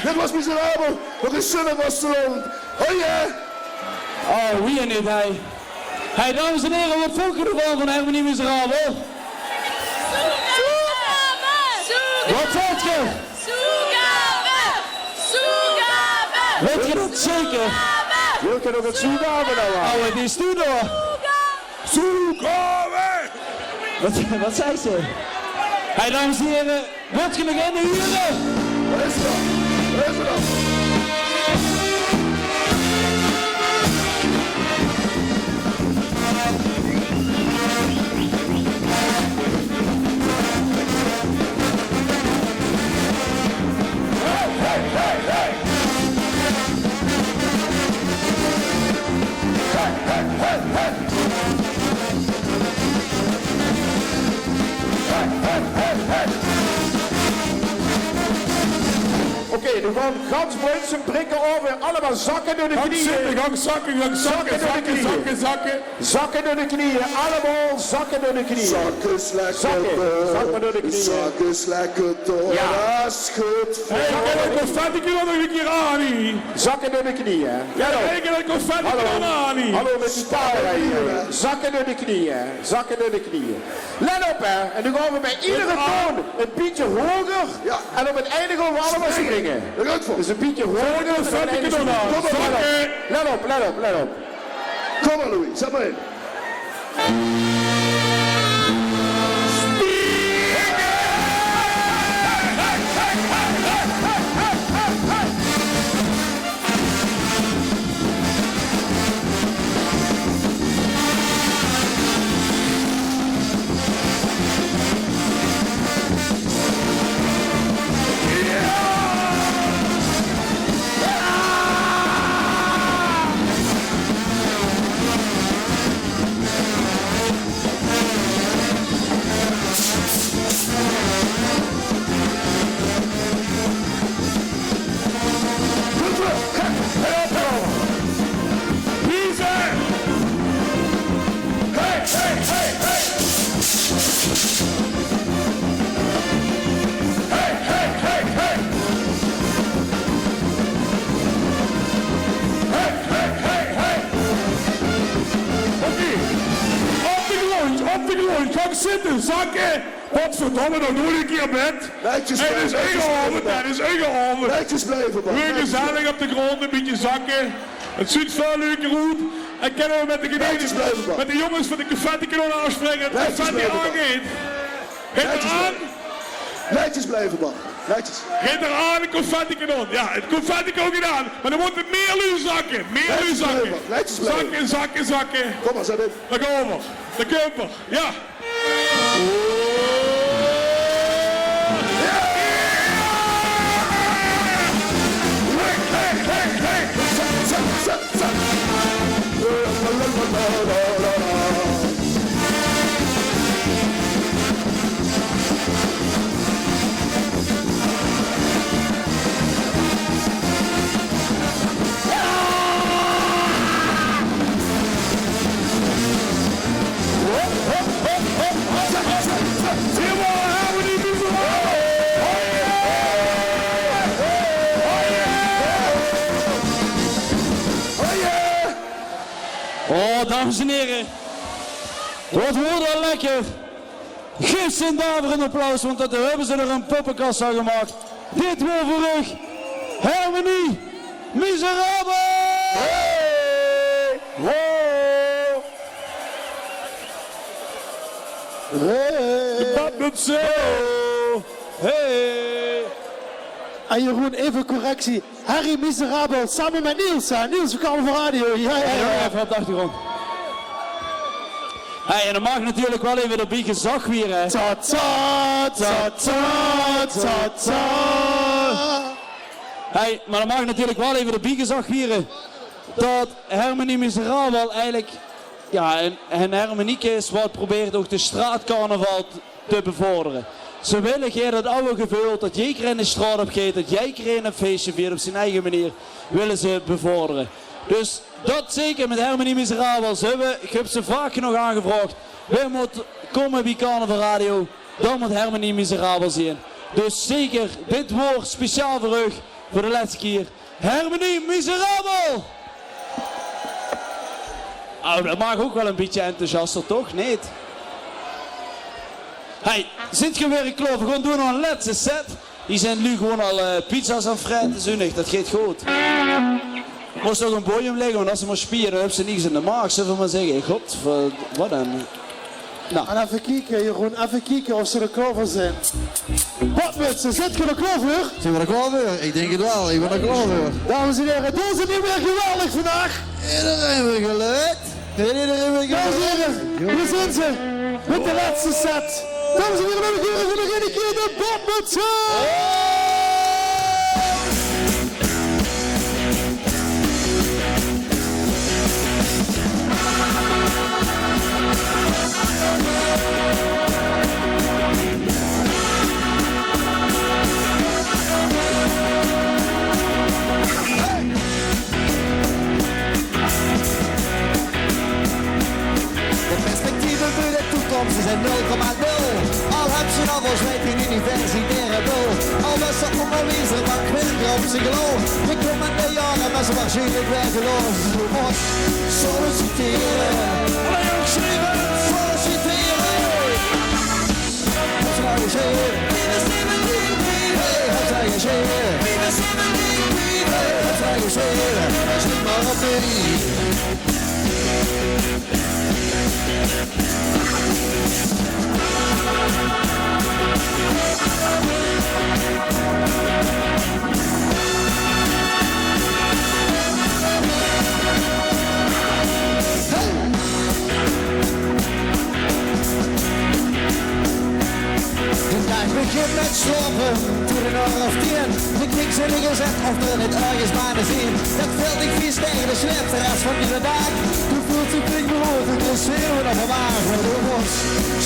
Dit was Miserabel, nog een zonne was te lang. Hoi hè! Oh, wie en niet hij. Hey, dames en heren, wat vond je ervan van Hermanie Miserabel? Wat vond je? Weet je dat zeker? Je kan ook het Soegave nou aan. Oh, het is toen door. Soegave! Wat zei ze? Hey, dames en heren, wat je nog in de huren? Wat is dat? Wat is dat? Oké, nu gaan gans mensen prikken over, allemaal zakken door de knieën. Gang zakken door de knieën. Allemaal zakken door de knieën. Zakken door de knieën. Zakken lekker door. Ja, dat is goed. Hey, dat confetti kan nog een keer aan hier. Zakken door de knieën. Ja, dat confetti kan aan hier. Hallo met die paarden hier. Zakken door de knieën. Zakken door de knieën. Let op hè. En nu gaan we bij iedere toon een pietje hoger. Ja. En op het einde gaan we allemaal springen. Dus een pietje hoger. Let op, let op, let op. Kom maar Louis, zet maar in. Ga zitten, zakken! Godverdomme, dan doe ik een keer bed. Netjes blijven. Dat is ingehouden. Netjes blijven, man. Weer gezellig op de grond, een beetje zakken. Het ziet veel leuker uit. En kunnen we met de jongens van de confetti-kanon afspreken. Het confetti aangeet. Geet eraan. Netjes blijven, man. Netjes. Geet eraan, de confetti-kanon. Ja, het confetti-kanon gedaan. Maar dan wordt het meer lu zakken. Meer lu zakken. Netjes blijven. Zakken. Kom maar, zet in. Dan komen we. De Kumper. Ja. Oh, dames en heren. Wat wordt al lekker. Geef ze een daarvoor een applaus, want dat hebben ze er een poppenkast aan gemaakt. Dit wordt voor rug. Hermanie Miserabel! Hey! Ho! Hey! Dat doet zo! Hey! En Jeroen, even correctie. Harry Miserabel samen met Niels. Niels, we komen voor radio. Ja. Even op de achtergrond. Hey, en dan mag natuurlijk wel even de bieke zag weer, hè. Ta ta ta ta ta ta. Hey, maar dan mag natuurlijk wel even de bieke zag vieren. Dat Hermanie Miserabel eigenlijk, ja, een harmoniek is wat probeert ook de straatcarnaval te bevorderen. Ze willen geen dat oude gevoel, dat jij in de straat op gaat, dat jij een feestje viert op zijn eigen manier, willen ze bevorderen. Dus dat zeker met Harmonie Miserabels. Ik heb ze vaak genoeg aangevraagd. We moeten komen bij Carnaval Radio, dan moet Harmonie Miserabels in. Dus zeker, dit woord speciaal voor u, voor de laatste keer. Harmonie Miserabel! Oh, dat mag ook wel een beetje enthousiaster, toch? Nee. Hey, zit je weer klaar? We gaan doen nog een laatste set. Die zijn nu gewoon al pizza's aan vreten zonnig. Dat gaat goed. Moest ook een podium leggen, want als ze maar spieren, dan hebben ze niks in de maag. Zullen we maar zeggen, god, wat dan? Nou. En even kijken, Jeroen, even kijken of ze er klaar voor zijn. Wat mensen, zit je er klaar voor? Zijn we er klaar voor? Ik denk het wel, ik ben er klaar voor. Dames en heren, doen ze niet weer geweldig vandaag? Iedereen weer geluid. Iedereen weer geluid. Dames en heren, hier zijn ze. Met de laatste set. Dames en heren, we beginnen voor nog een keer de Badmutsen. De perspectieven voor de toekomst zijn 0,0. Al heb je nog wel zweet in universitaire doel. Al was ze onderwijzer van kwitter op zijn geloof. De komende jaren was ze waarschijnlijk weer geloof. Je moet solliciteren. Alleen ook schrijven, solliciteren. Wat zou je zeggen? Hey, wat zou je zeggen? Hey, wat zou je zeggen? Schiet maar op de De dag begint met slopen, toen een uur of 10. De kniks in de gezet of er het ergens bijna zien. Dat veld ik vies tegen de slip, de rest van die dag. Toen voelt zich pink behoord, het is weer nog een wagen. Du moet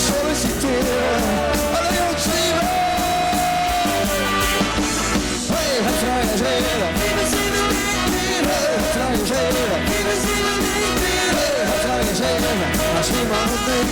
solliciteren, alleen ook schrijven. Hey, wat zou je zeggen? Hey, wat zou je zeggen? Hey, wat zou je zeggen? Als niemand het ding.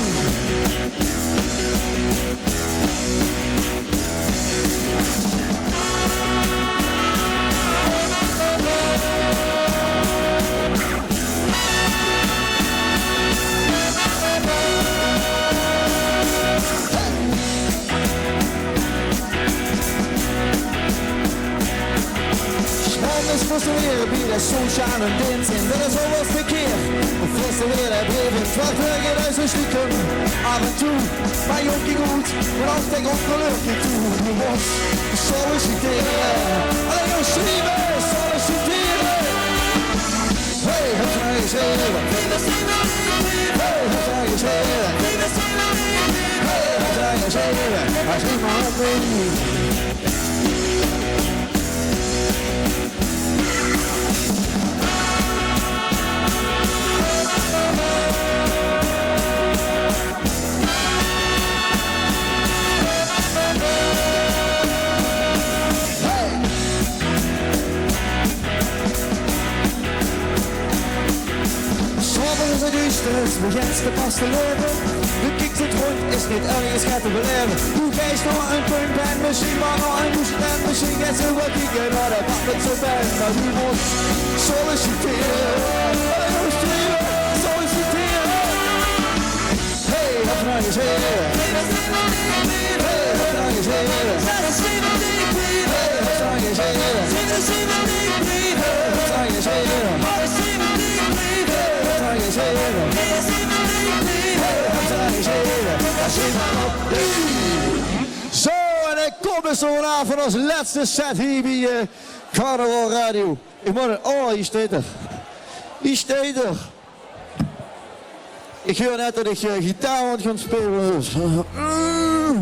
Morgens moesten we weer bij de sociale dienst in. Dat is alweer verkeerd. Een frisse weer de breven, zwart werken uit zo'n stiekem. Af en toe, maar jonkie goed, maar altijd ongelukkig toe. Je moet solliciteren, alleen nog schrijven, solliciteren. Hey, wat zou je zeggen? Hey, wat zou je zeggen? Hey, wat zou je zeggen? Als niemand weet. Is het duister, begint te pas te leven. De kik zit rond, is niet ergens gaat te beleven. Hoe geest nog een punt en misschien maar nog een moest en misschien gaat ze wat kieken, maar dat mag niet zo bij. Maar u moet solliciteren, solliciteren. Hey, wat zou je zeggen? Hey, wat zou je zeggen? Hey, wat zou je zeggen? Hey, wat zou je zeggen? Zo, en ik kom dus zo aan van ons laatste set hier bij Carnaval Radio. Ik moet het, oh, hier staat er. Hier staat er. Ik hoor net dat ik gitaar moet gaan spelen. Dus. Ooh.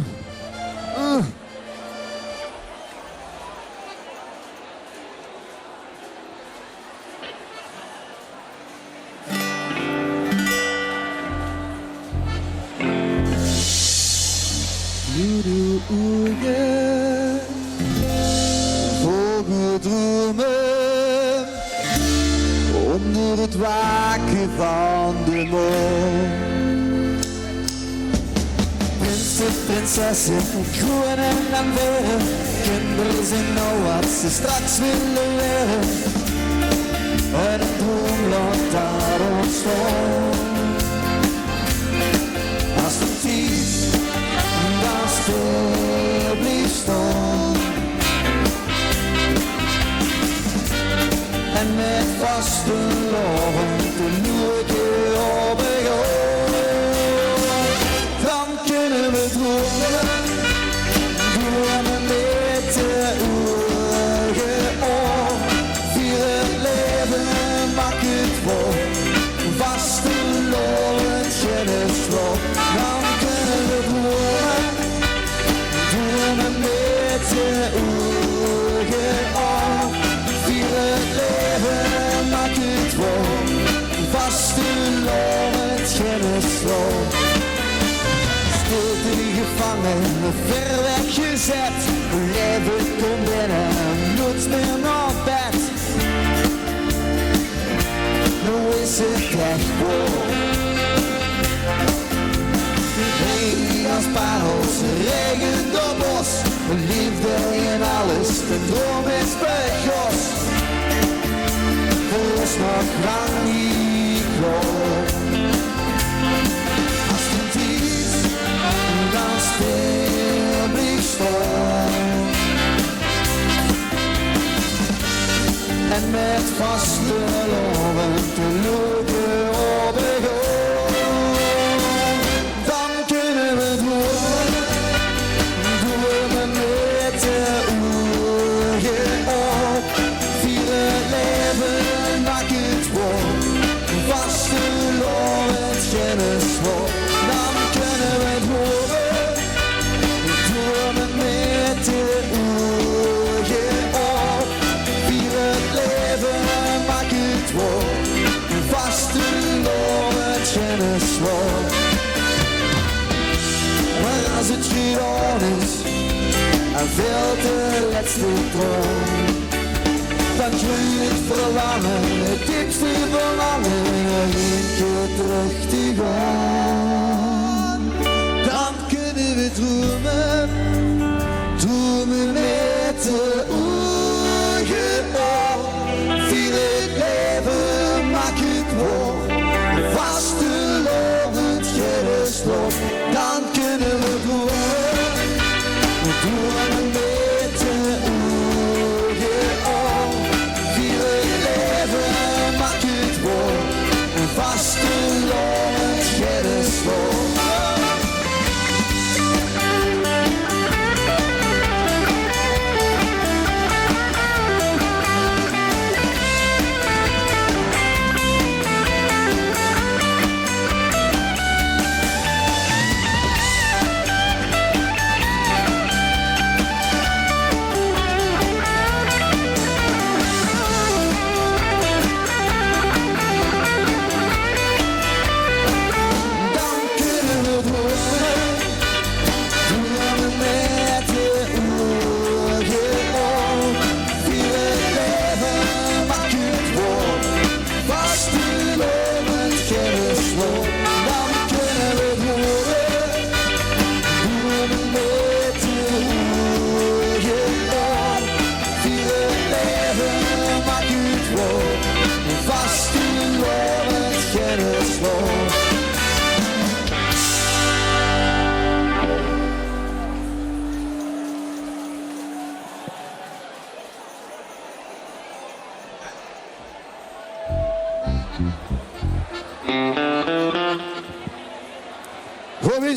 door het waken van de morgen. Prinsen, prinsessen, kronen en veren, kinderen zijn nou wat ze straks willen leren. En een droomland daar ontstond. Als de tijd daar stil bleef staan. En met vaste loven de nieuwe op dan kunnen we dromen, dromen met de ogen op. Vier het leven, maak het vol, vaste loven, kennisvol. Dan kunnen we dromen, dromen met de ogen op. Vier het leven, maak het vol, vaste loven, kennisvol. Gevangen, ver weggezet. Leven komt binnen, nooit meer naar bed. Nu is het echt voor. Regen als parels, regen door bos. Liefde in alles, de droom is begos. Er is nog lang niet klaar. Dan stil bleef staan. En met vaste loven te lopen op de grond. Dan kunnen we dromen, dromen met de ogen op. Vier het leven, maak het vol, vaste loven, kennisvol. Dan kunnen we dromen. Met de ogen op, vier het leven, maak het vol, vaste loven, kennisvol. Maar als het gedaan is, en valt de laatste droom, dan groeit het verlangen, het diepste verlangen, een keer terug te gaan. Dan kunnen we dromen, dromen met de ogen op. Vier het leven, maak het vol, vaste loven, kennisvol. Dan kunnen we dromen, dromen met de ogen op. Vier het leven, maak het vol, vaste loven, kennisvol.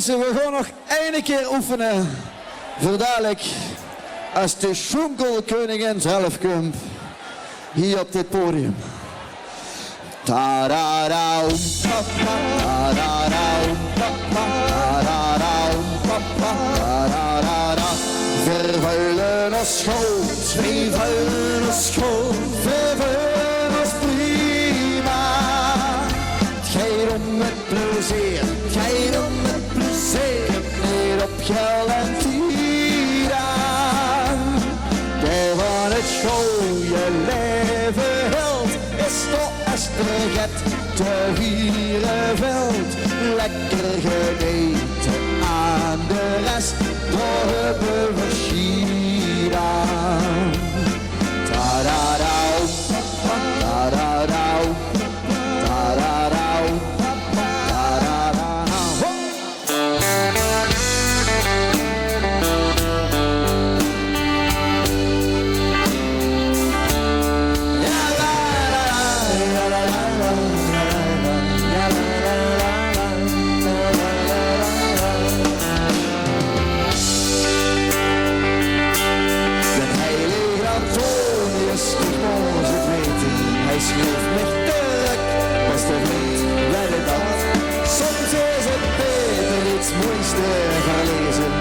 We gaan nog één keer oefenen. Voor dadelijk, als de Schunkelkoningin zelf komt, hier op dit podium. Vervuilen ons schoot, vervuilen ons schoot, vervuilen ons prima. Het gaat om het plezier, het gaat om het plezier, niet op geld en tijd aan. De van het goede leven hield Christo Estreget, te Vierenveld. Lekker geneten aan de rest, door hebben we China. Ta-da-dau, ta-da-dau, ta-da-dau, ta-da-dau. Hij schreef met druk, beste vriend, wedden dat. Soms is het beter iets moois te verlezen,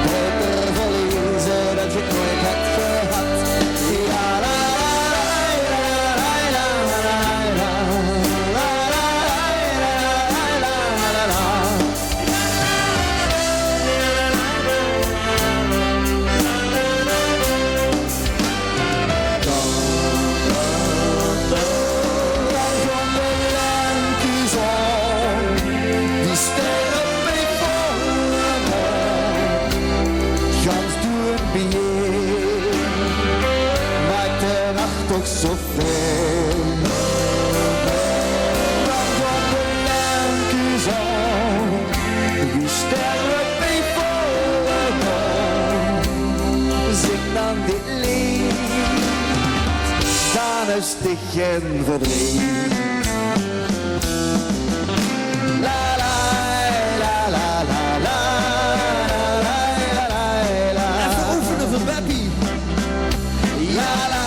beter verlezen dat je het nooit hebt gehad. Ja, la, toch zoveel. Dan kwam de lentezon, wie sterren bij volle maan. Zing dan dit lied, dan is dich en verdriet. La la la la la la la la la. Even oefenen voor Beppie. La la.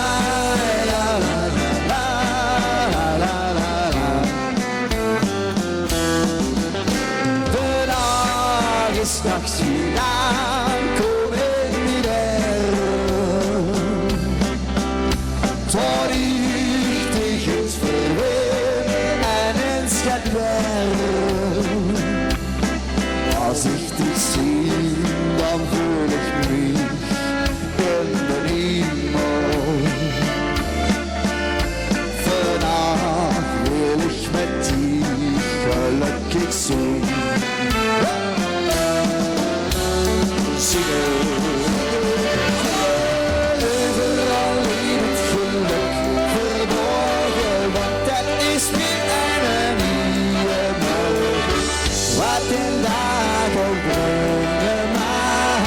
Straks gedaan, kom ik niet tot ik tegen het verweer en een schat ben. Als ik dich zie, dan voel ik mich in de Himmel. Vannacht wil ik met die gelukkig zijn. Overal in het geluk verborgen, want dat is weer een nieuwe morgen. Wat een dag ook brengen mag,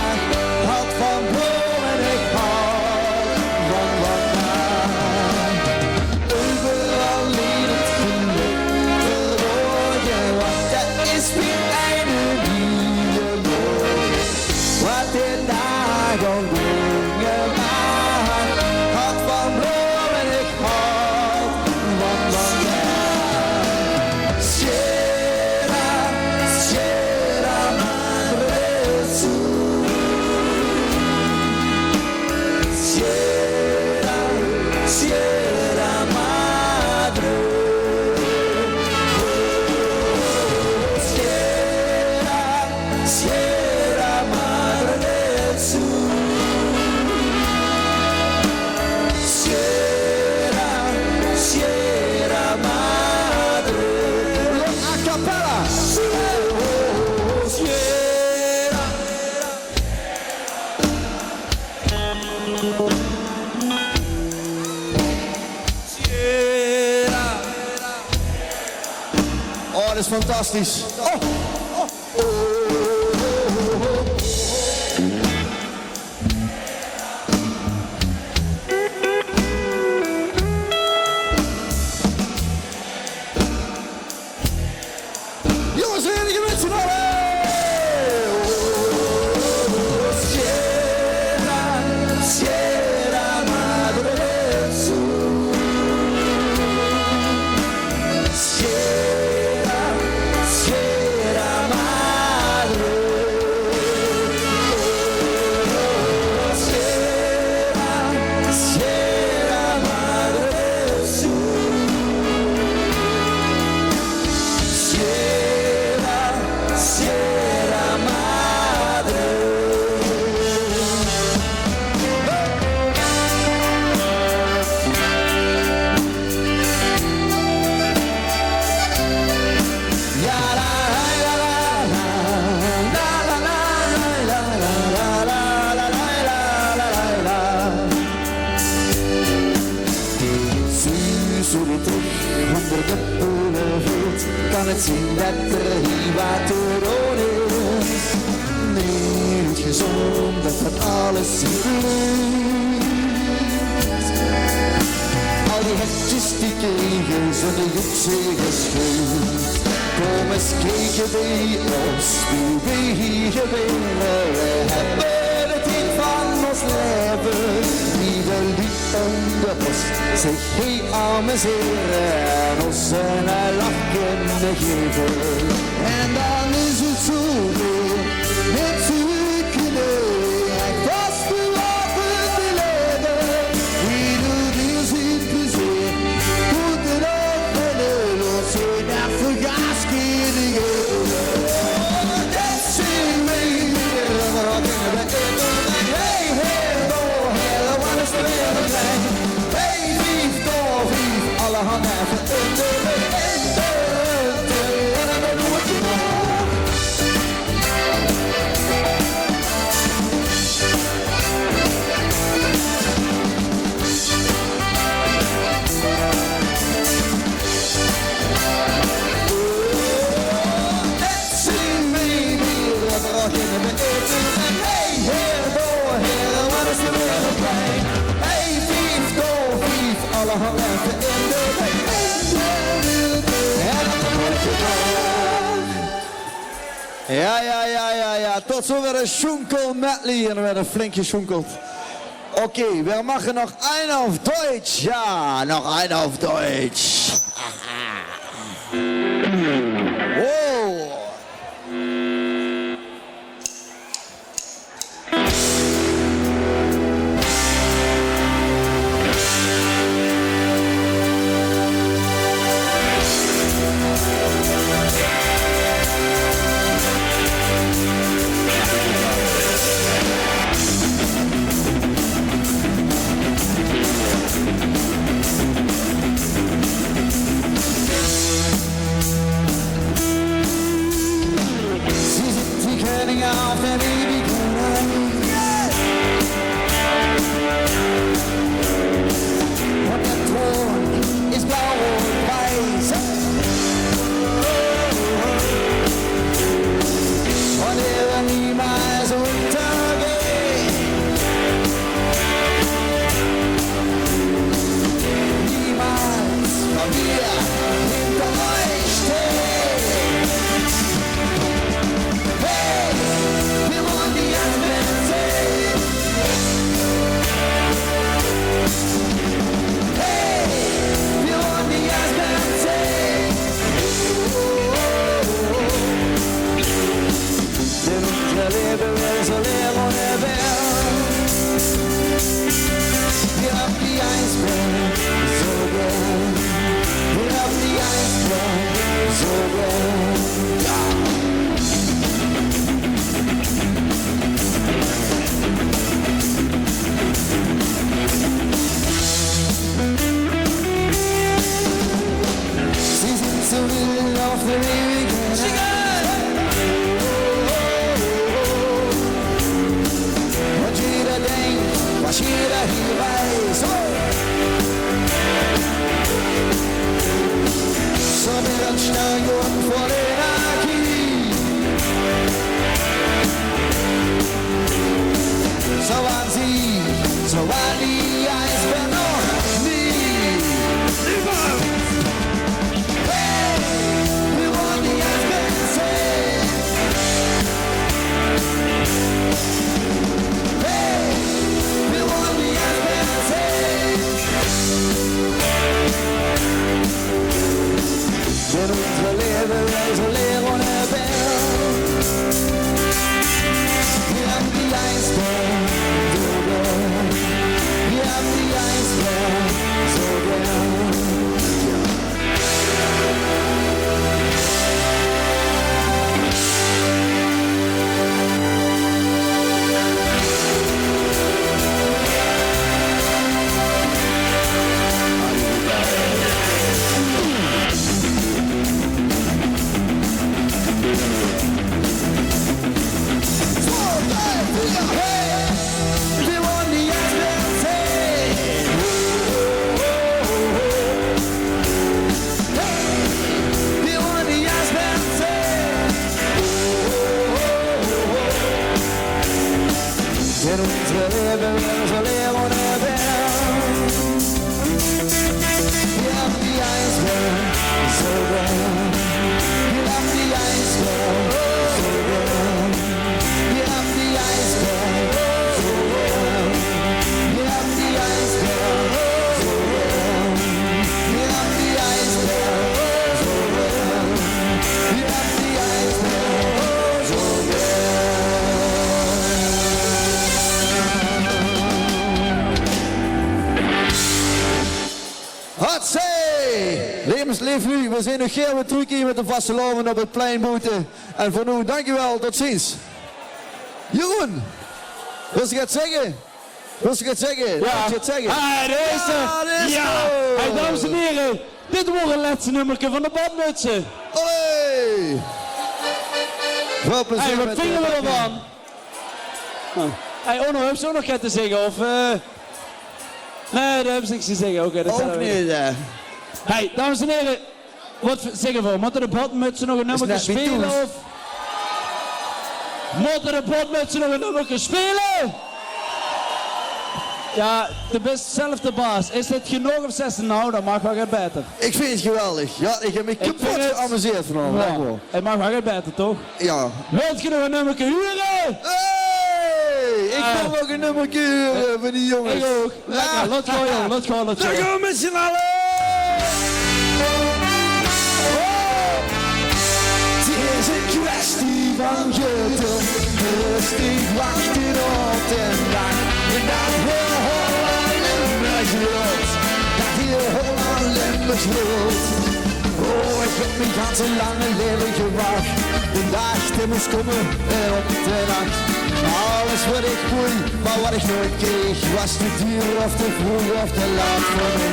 had van bloemen ik hou van vandaag. Overal in het geluk verborgen, want dat is weer een nieuwe morgen. Wat in dagen brengen maar, had van bloemen ik houd van vandaag. Sierra, Sierra Madre Sur. Sierra, Sierra Madre. Sierra, Sierra Madre. Sierra, Sierra Madre. A cappella. Sierra. Sierra. Oh, dat is fantastisch. Oh. Jongens, enige met z'n allen! Sierra, Sierra Madre Sur. Sierra, Sierra zo dit onder de polen vult, kan het zien dat er hier wat te doen is. Niet gezond dat van alles hier bloeit. Al die hekjes die kegels en de jutsen geschuld. Kom eens kijken bij ons, wie we hier willen. We hebben het in van ons leven. Ieder lied onder ons zegt hey arme zeren en ons een lachje geven. En dan is het zo weer met zoekelen. Het was de wapen te leven. Ieder die ziet plezier, doet het ook met een ons in dat vergaas kinderen. Dat zing me weer, wat in de hey, hey, oh, hey, wat is de wereld zijn? Hey, vief, door, vief, alle handen even in de en dan doe ik je nog. Ja, tot zover de Schunkel medley en er werd een flinkje schoenkeld. Oké, we maken nog een auf Deutsch. Ja, nog een auf Deutsch. Wow. weer zo leren bent. Ja, die ijsberg is zo warm. Ja, die ijsberg is zo warm. Ja, die ijsberg is zo warm. Ja, die ijsberg is zo warm. Ja, die ijsberg is zo warm. Ja, die ijsberg is zo warm. Hatsé! Levensleef nu, we zijn nog heel weer terug hier met de vaste loven op het plein Boete. En voor nu, dankjewel, tot ziens. Jeroen, wil je het zeggen? Wil je het zeggen? Ja, deze. Hey, dames en heren, dit wordt het laatste nummerke van de badmutsen. Olé! Veel plezier Hey, wat met vinden we ervan? Hey, Onno, heb je ook nog wat te zeggen? Of, nee, daar hebben ze niks te zeggen. Oké, dat ook niet, Hey, dames en heren, wat zeggen we? Moeten de badmutsen nog een nummerke spelen? Of? Moeten de badmutsen nog een nummerke spelen? Ja, de best zelf de baas. Is dit genoeg of 6? Nou, dat mag wel beter. Ik vind het geweldig. Ja, ik heb me kapot geamuseerd vanavond. Ja, het mag wel beter, toch? Ja. Wilt je nog een nummerke huren? Hey! Ik wil nog een nummerke huren van die jongens. Ik ook. Lekker, laat gaan jongen, laat gaan, laat gaan. Daar gaan we met z'n allen! Het is een kwestie van geduld. Rustig wachten op de dag. En dat heel Holland Limburg wilt. Dat heel Holland Limburg wilt. Oh, ik heb mijn ganse lange leven gewacht. De dag die moest komen en op de nacht. Alles wat ik boei, maar wat ik nooit kreeg, was te duur of te vroeg of te laat voor me.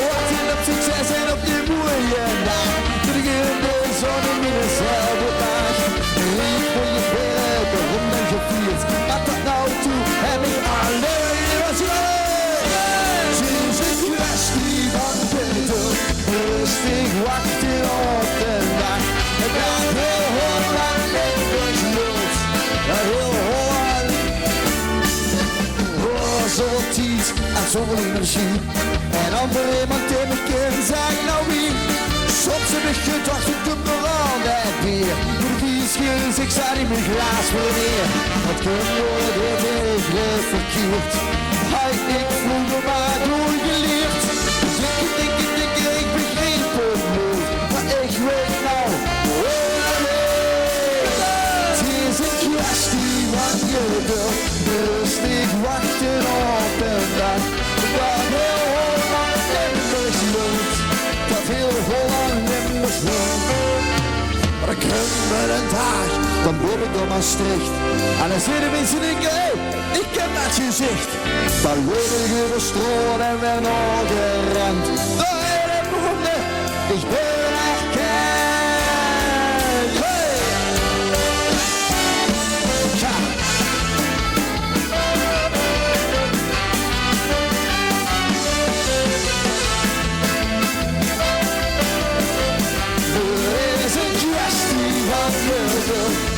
Wachten op succes en op die mooie dag. Toen ik in de zon in dezelfde dag. Lief voor je beren, beroemd en gevierd. Maar tot nou toe heb ik alleen was het is een kwestie van geduld. Rustig wachten op de dag. Het gaat heel Holland Limburg loopt. Heel Holland. Oh, zoveel tijd en zoveel energie. En amper iemand in mijn kind zeg nou wie. Soms heb ik gedacht, ik doe nog altijd weer. Voor wie is geus, ik zat in mijn glaas wanneer. Wat kan worden, dit is leuk verkeerd. Hij ik vroeger maar doorgeleerd. Dikke, ik begreep het nooit. Maar ik weet nou, het is een kwestie van geduld. Rustig wachten op een dag. Dat heel Holland Limburg loopt. Dat heel Holland Limburg loopt. Maar ik kom met een dag, dan loop ik door Maastricht. En dan zitten mensen denken, hey, ik heb dat gezicht. Dan loop ik over straat en ben al gerend. De hele beroemde, ik ben herkend. Hey! Ja.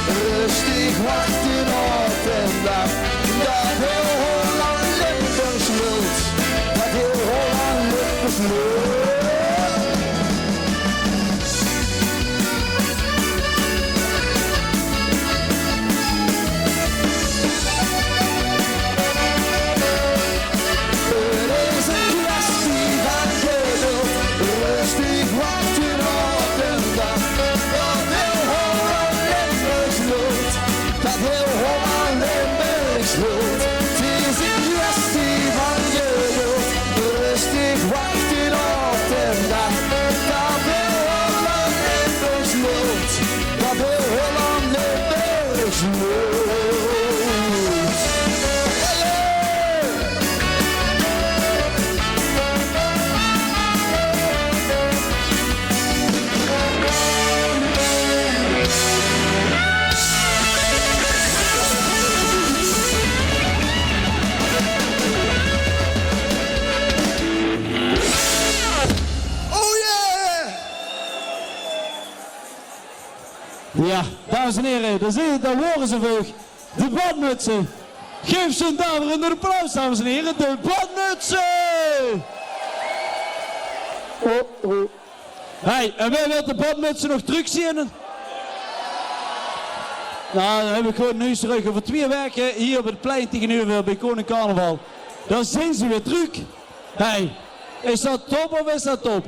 Rustig wachten op een dag. Dat heel Holland Limburg loopt. Dat heel Holland Limburg loopt. Het is een kwestie van geduld. Rustig wachten op een dag. Dat heel Holland Limburg loopt. Dat heel Holland Limburg loopt. Het is een kwestie van geduld. Rustig wachten op de dag. Dat heel Holland Limburg loopt. Dat heel Holland Limburg loopt. Ja, dames en heren, daar zie je, daar horen ze vlug. De badmutsen. Geef ze een daverende applaus, dames en heren. De badmutsen! Hey, en wij willen de badmutsen nog terugzien? Nou, dan heb ik gewoon nieuws terug. Over 2 weken hier op het plein tegenover bij Koning Carnaval. Dan zijn ze weer terug. Hey, is dat top of is dat top?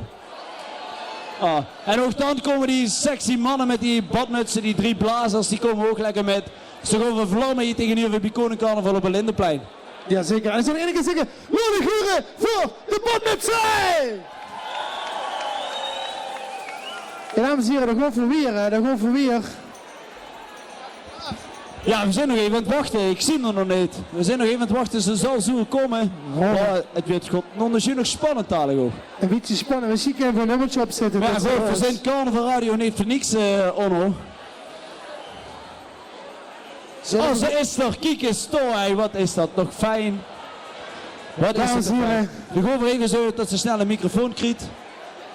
Ah, en ook dan komen die sexy mannen met die badmutsen, die 3 blazers, die komen ook lekker met. Ze gaan van vlammen hier tegenover bij Koning Carnaval op het Lindenplein. Jazeker. En ze zullen enige zeggen, Lode Guren voor de badmutsen! Ja, dames en heren, dat gaat voor weer. Ja, we zijn nog even aan het wachten. Ik zie hem nog niet. We zijn nog even aan het wachten. Ze zal zo komen. Maar het wordt nog nog spannend dadelijk ook. Een beetje spannend. We zien even een nummertje opzetten. Maar goed, we zijn Carnaval Radio niet voor niks, Onno. Oh, ze is er. Kijk eens toe, wat is dat nog fijn. Wat is het fijn. We gaan weer even zo dat ze snel een microfoon krijgt.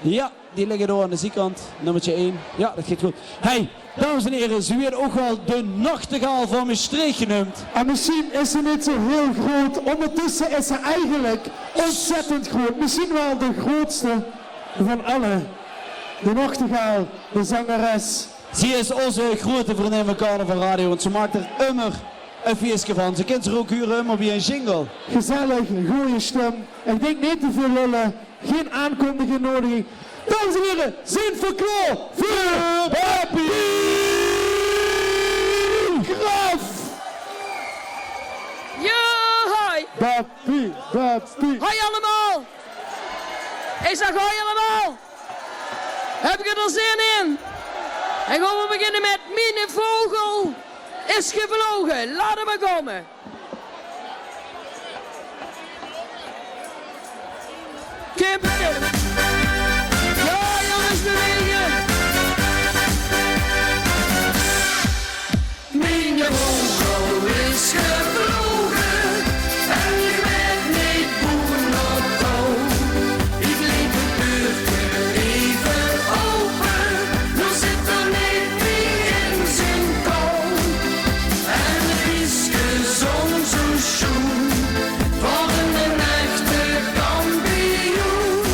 Ja, die liggen door aan de zijkant. Nummertje 1. Ja, dat gaat goed. Hey, dames en heren, ze werden ook wel de nachtegaal van Maastricht genoemd. En misschien is ze niet zo heel groot. Ondertussen is ze eigenlijk ontzettend groot. Misschien wel de grootste van alle. De nachtegaal, de zangeres. Ze is onze grote vriendin van Carnaval Radio, want ze maakt er immer een feestje van. Ze kent zich ook huren op een jingle. Gezellig, goede stem. Ik denk niet te veel lullen. Geen aankondiging nodig. Dames en heren, zijn verklaar voor Papi Graf. Ja, hoi. Papi. Hoi allemaal. Ik zeg hoi allemaal. Heb ik er zin in? En gaan we beginnen met Mine Vogel is gevlogen. Laten we komen. Kip. Ja, jongens, bewegen. Mine Vogel is gevlogen. En ik werd niet boer nog touw. Ik liep de deur even open. Nu zit er niet meer in zijn kool. En het is gezond zo schoen. Voor een echte kampioen.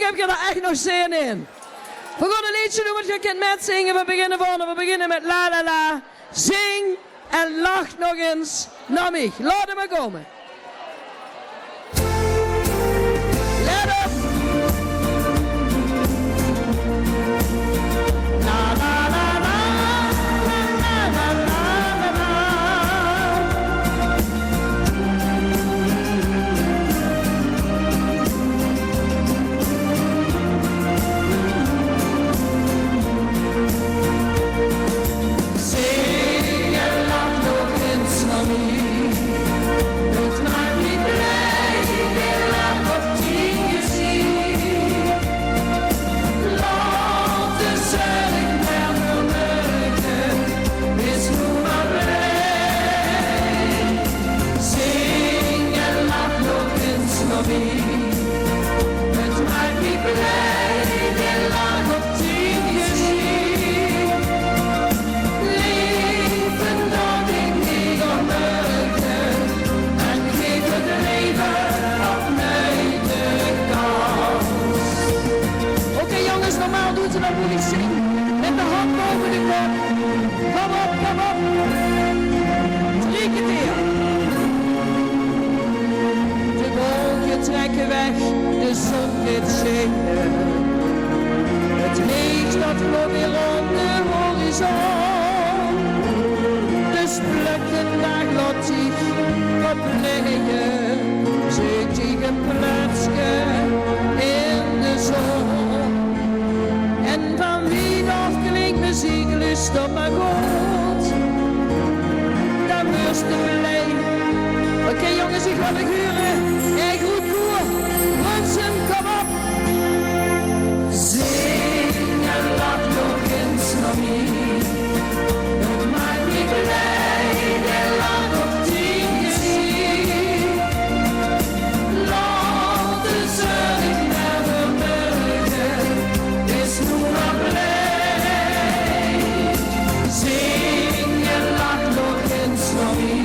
heb er echt nog zin in. We gaan een liedje doen, want je kunt met zingen. We beginnen met La La La. Zing en lach nog eens naar mij. Laat hem maar komen. Let op. La la la la. La la la la la. Zing en lach nog eens naar mij. Het maakt niet blij, ik lach op 10 gezicht. Laat de zon maar vermurken, is nu maar blij. Zing en lach nog eens naar mij. Het maakt niet blij, ik lach op 10 gezicht. Leven dat ik niet ontmerken en geef het leven opnieuw de kans. Oké jongens, normaal doet ze dat moet ik zingen. Met de hand boven de kop. Kom op, kom op. 3 keer. De wolken trekken weg, de zon gaat zingen. Het licht dat nog weer op de horizon. Dus pluk een dag laat zich opleggen. Zit ik een plaatsje in de zon. En van wie nog klinkt muziek, lust op mijn god. Dan wirst je blij. Oké jongens, ik ga me huren. Hey, goed koer. Brunsen, kom op. Zing en lach nog eens naar mij. Het maakt niet blij, de lach op 10 gezicht. Laat de zon maar vermurken, is nu maar blij. Zing en lach nog eens naar mij.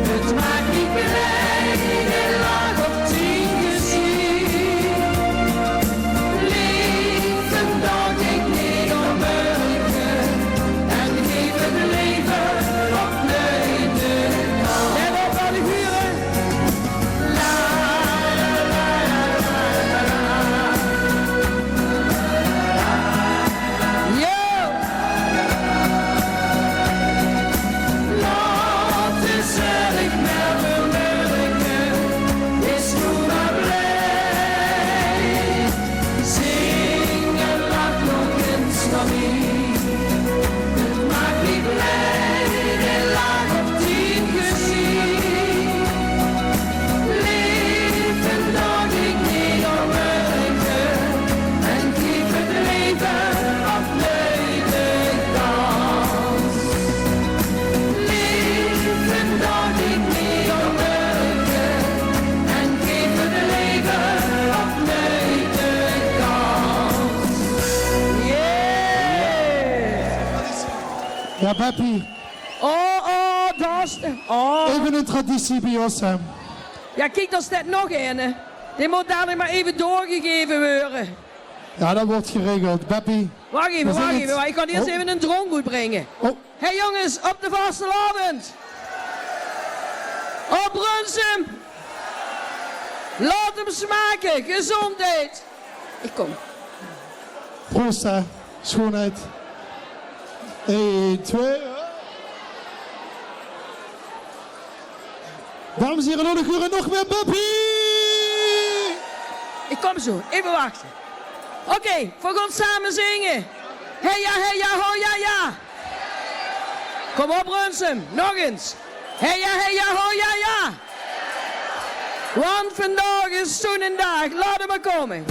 Het maakt niet blij, de lach op 10 gezicht. Leven dat ik niet ontmerken en geef het leven opnieuw de kans. Let op aan de buren. La la la la la la. Yo! Laat de zon maar vermurken, is nu maar blij. Zing en lach nog eens naar mij. Het maakt niet blij, de lach op 10 gezicht. Leven dat ik niet ontmerken en geef het leven opnieuw de kans. Leven dat ik niet ontmerken en geef het leven opnieuw de kans. Yeah! Ja, Beppie, Oh, dat is... Oh. even een traditie bij ons, hè. Ja, kijk, dat is net nog een, hè. Die moet dadelijk maar even doorgegeven worden. Ja, dat wordt geregeld. Beppie. Wacht even, we zijn wacht het- even. Ik ga eerst Oh. even een dronk brengen. Oh. Hé jongens, op de vastelavond. Op Brunsum. Laat hem smaken. Gezondheid. Ik kom. Proost, hè. Schoonheid. 1, 2. Dames en heren, nog een uur en nog meer Beppie! Ik kom zo. Even wachten. Oké, we gaan samen zingen. Hey ja, ho ja, ja. Kom op Brunsum, nog eens. Hey ja, ho ja, ja. Want vandaag is zo'n dag. Laat hem maar komen.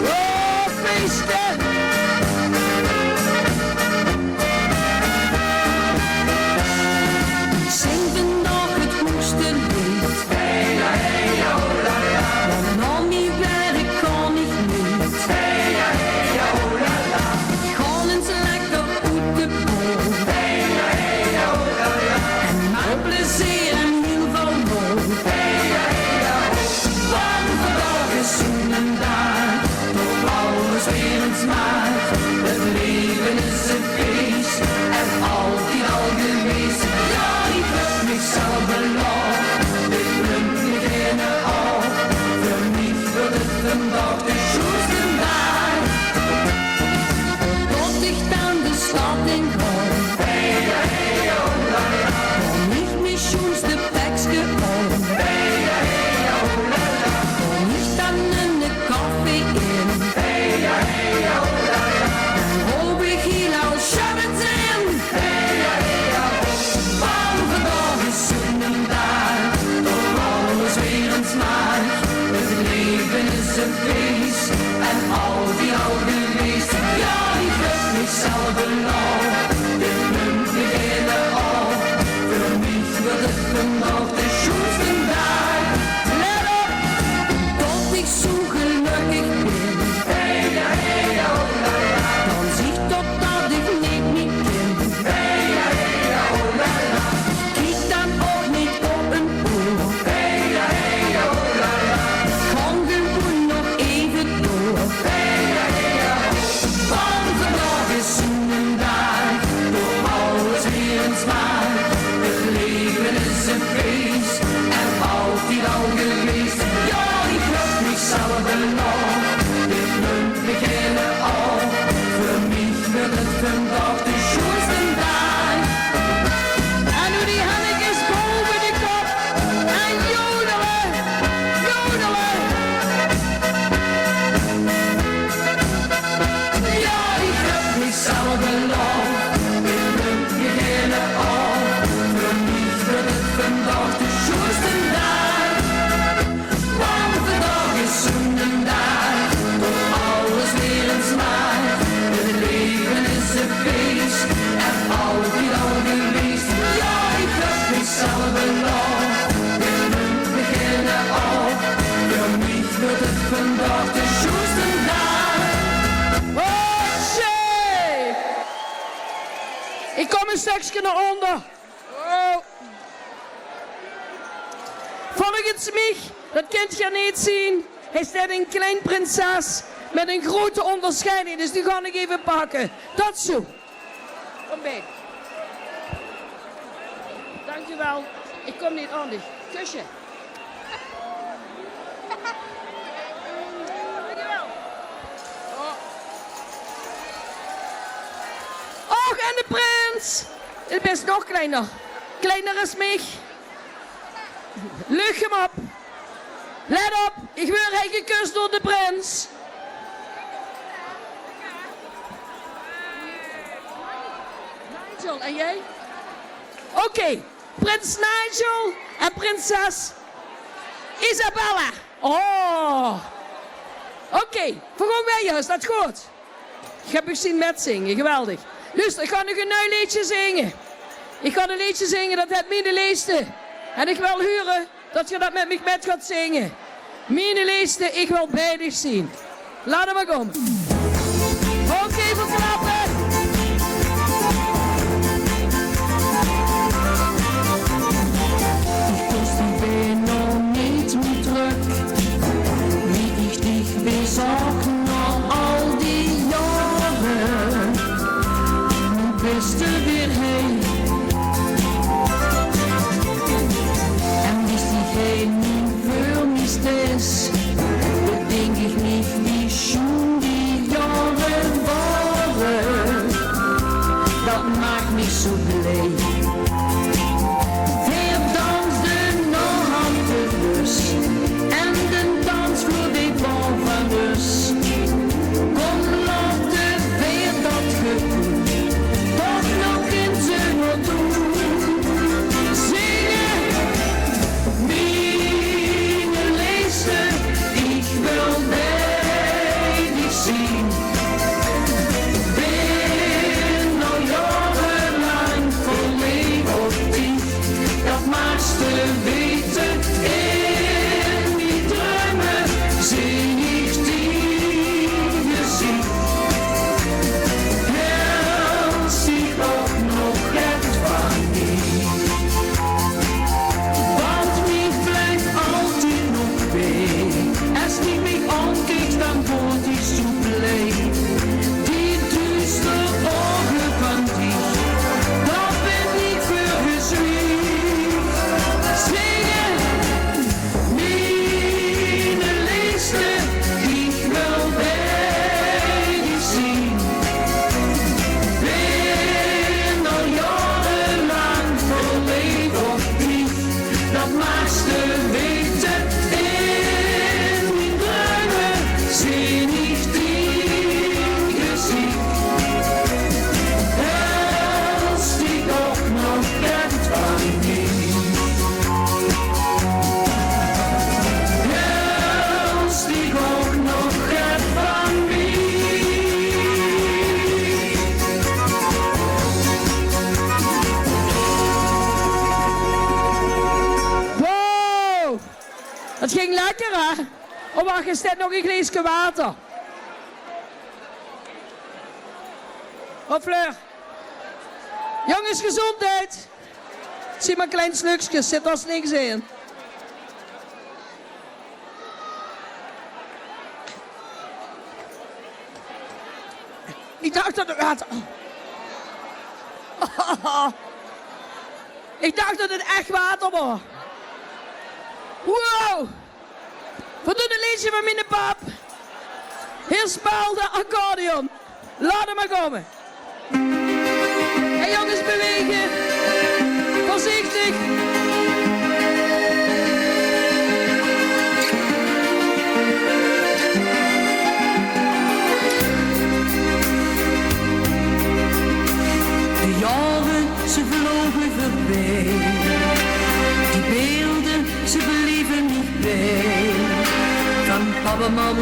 Oh, feesten. Zing vandaag het hoogste lied. Hey ja, oh la la. Want al mijn werk kan ik niet. Hey ja, oh la la. Gaan eens lekker uit de boom. Hey ja, oh la la. En maak plezier en heel veel lol. Hey ja, oh. belang. Dit munt beginnen al. Voor mij wordt het vandaag de schoonste dag. Let op, tot ik zo gelukkig ben. Hey ja, oh la la. Dan zie ik tot dat ik niet ken. Hey ja, oh la la. Kijk dan ook niet op een oor. Hey ja, oh la la. Kan gewoon nog even door. Hey ja, want vandaag is een dag. Door alles weer een smaak. Het leven is een feest. En altijd al geweest. Ja, ik heb mezelf belang. Dit munt beginnen al. Voor mij wordt het vandaag de schoonste dag. En nu die hannetjes boven de kop. En jodelen, jodelen. Ja, ik heb mezelf belang. Dit munt beginnen al. Voor mij wordt het vandaag de schoonste dag. Want vandaag is een dag. Tot alles weer een smaak. Het leven is een feest. En altijd al geweest. Ja, ik heb mezelf belang. Dit munt beginnen al. Voor mij wordt het vandaag de schoonste dag. Hotsje! Ik kom een stukje naar onder. Oh. Volgens mij, dat kunt je niet zien, is dit een klein prinses met een grote onderscheiding. Dus die ga ik even pakken. Dat zo. Kom bij. Dankjewel. Ik kom niet anders. Kusje. Dankjewel. Oh. Och, en de prins. Het is nog kleiner. Kleiner is mij. Lucht hem op. Let op, ik word hij gekust door de prins. Nigel, en jij? Oké, prins Nigel en prinses Isabella. Oh. Oké, gewoon bij je, is dat goed? Ik heb u zien met zingen, geweldig. Luister, ik ga nog een nieuw liedje zingen. Ik ga een liedje zingen, dat het mijn leeste. En ik wil horen dat je dat met mij met gaat zingen. Mijn leeste, ik wil bij dich zien. Laat hem maar komen. Ook even klappen. Ich wusste, ich bin noch nicht mehr zurück, wie ich dich besorgt nach all die Jahre. Nu bist du weer heen. En bis die heen vermisst ist, bedenk ich nicht, wie schön die Jahre waren. Dat maakt mich so blij. En de dansvloer die van dus. Kom, laat de weer dat gevoel toch nog in z'n doen. Zingen, mijn leeste, ik wil bij dich zien. Ben al jarenlang verloren. lekker hè? Oh wacht, is dit nog een glaasje water? Oh Fleur. Jongens, gezondheid. Zie maar klein slukjes, zit als niks in. Ik dacht dat het water... Ik dacht dat het echt water was. Wow! We doen een liedje van mijn pap. Hier speelt de accordeon. Laat hem maar komen. En jongens, bewegen. Voorzichtig. De jaren, ze vlogen voorbij. Die beelden, ze bleven niet bij. Van papa, mam,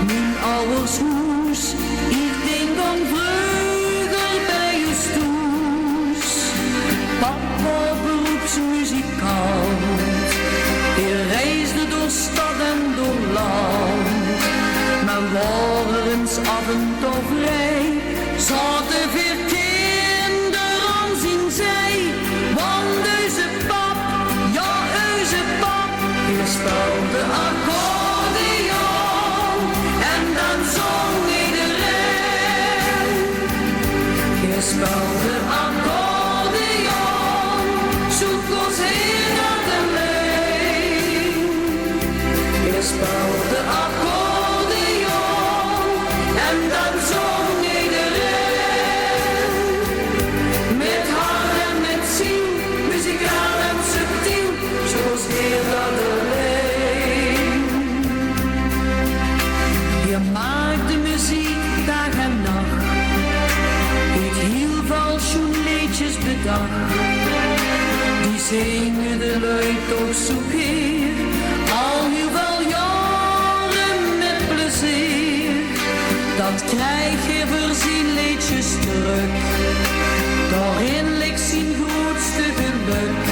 mijn ouders hoes. Ik denk aan vroeger bij je stoes. Papa beroepsmuzikant. Hij reisde door stad en door land. Maar waren eens af en toe vrij. Zaten veel kinderen aan zijn zij. Want deze pap, ja deze pap, hij speelde accordeon. En dan zong iedereen. Hij speelde accordeon, zoek ons heen naar de leen. Hij speelde accordeon, en dan zong iedereen. Met hart en met ziel, muzikaal en subtiel, zoals heel dat alleen. Je maakte muziek dag en nacht, het heel veel schoenleedjes bedacht. Die zingen de luid op zoek hier, al heel veel jaren met plezier. Dat krijg je voor zijn leedjes terug, daarin ligt zijn grootste geluk.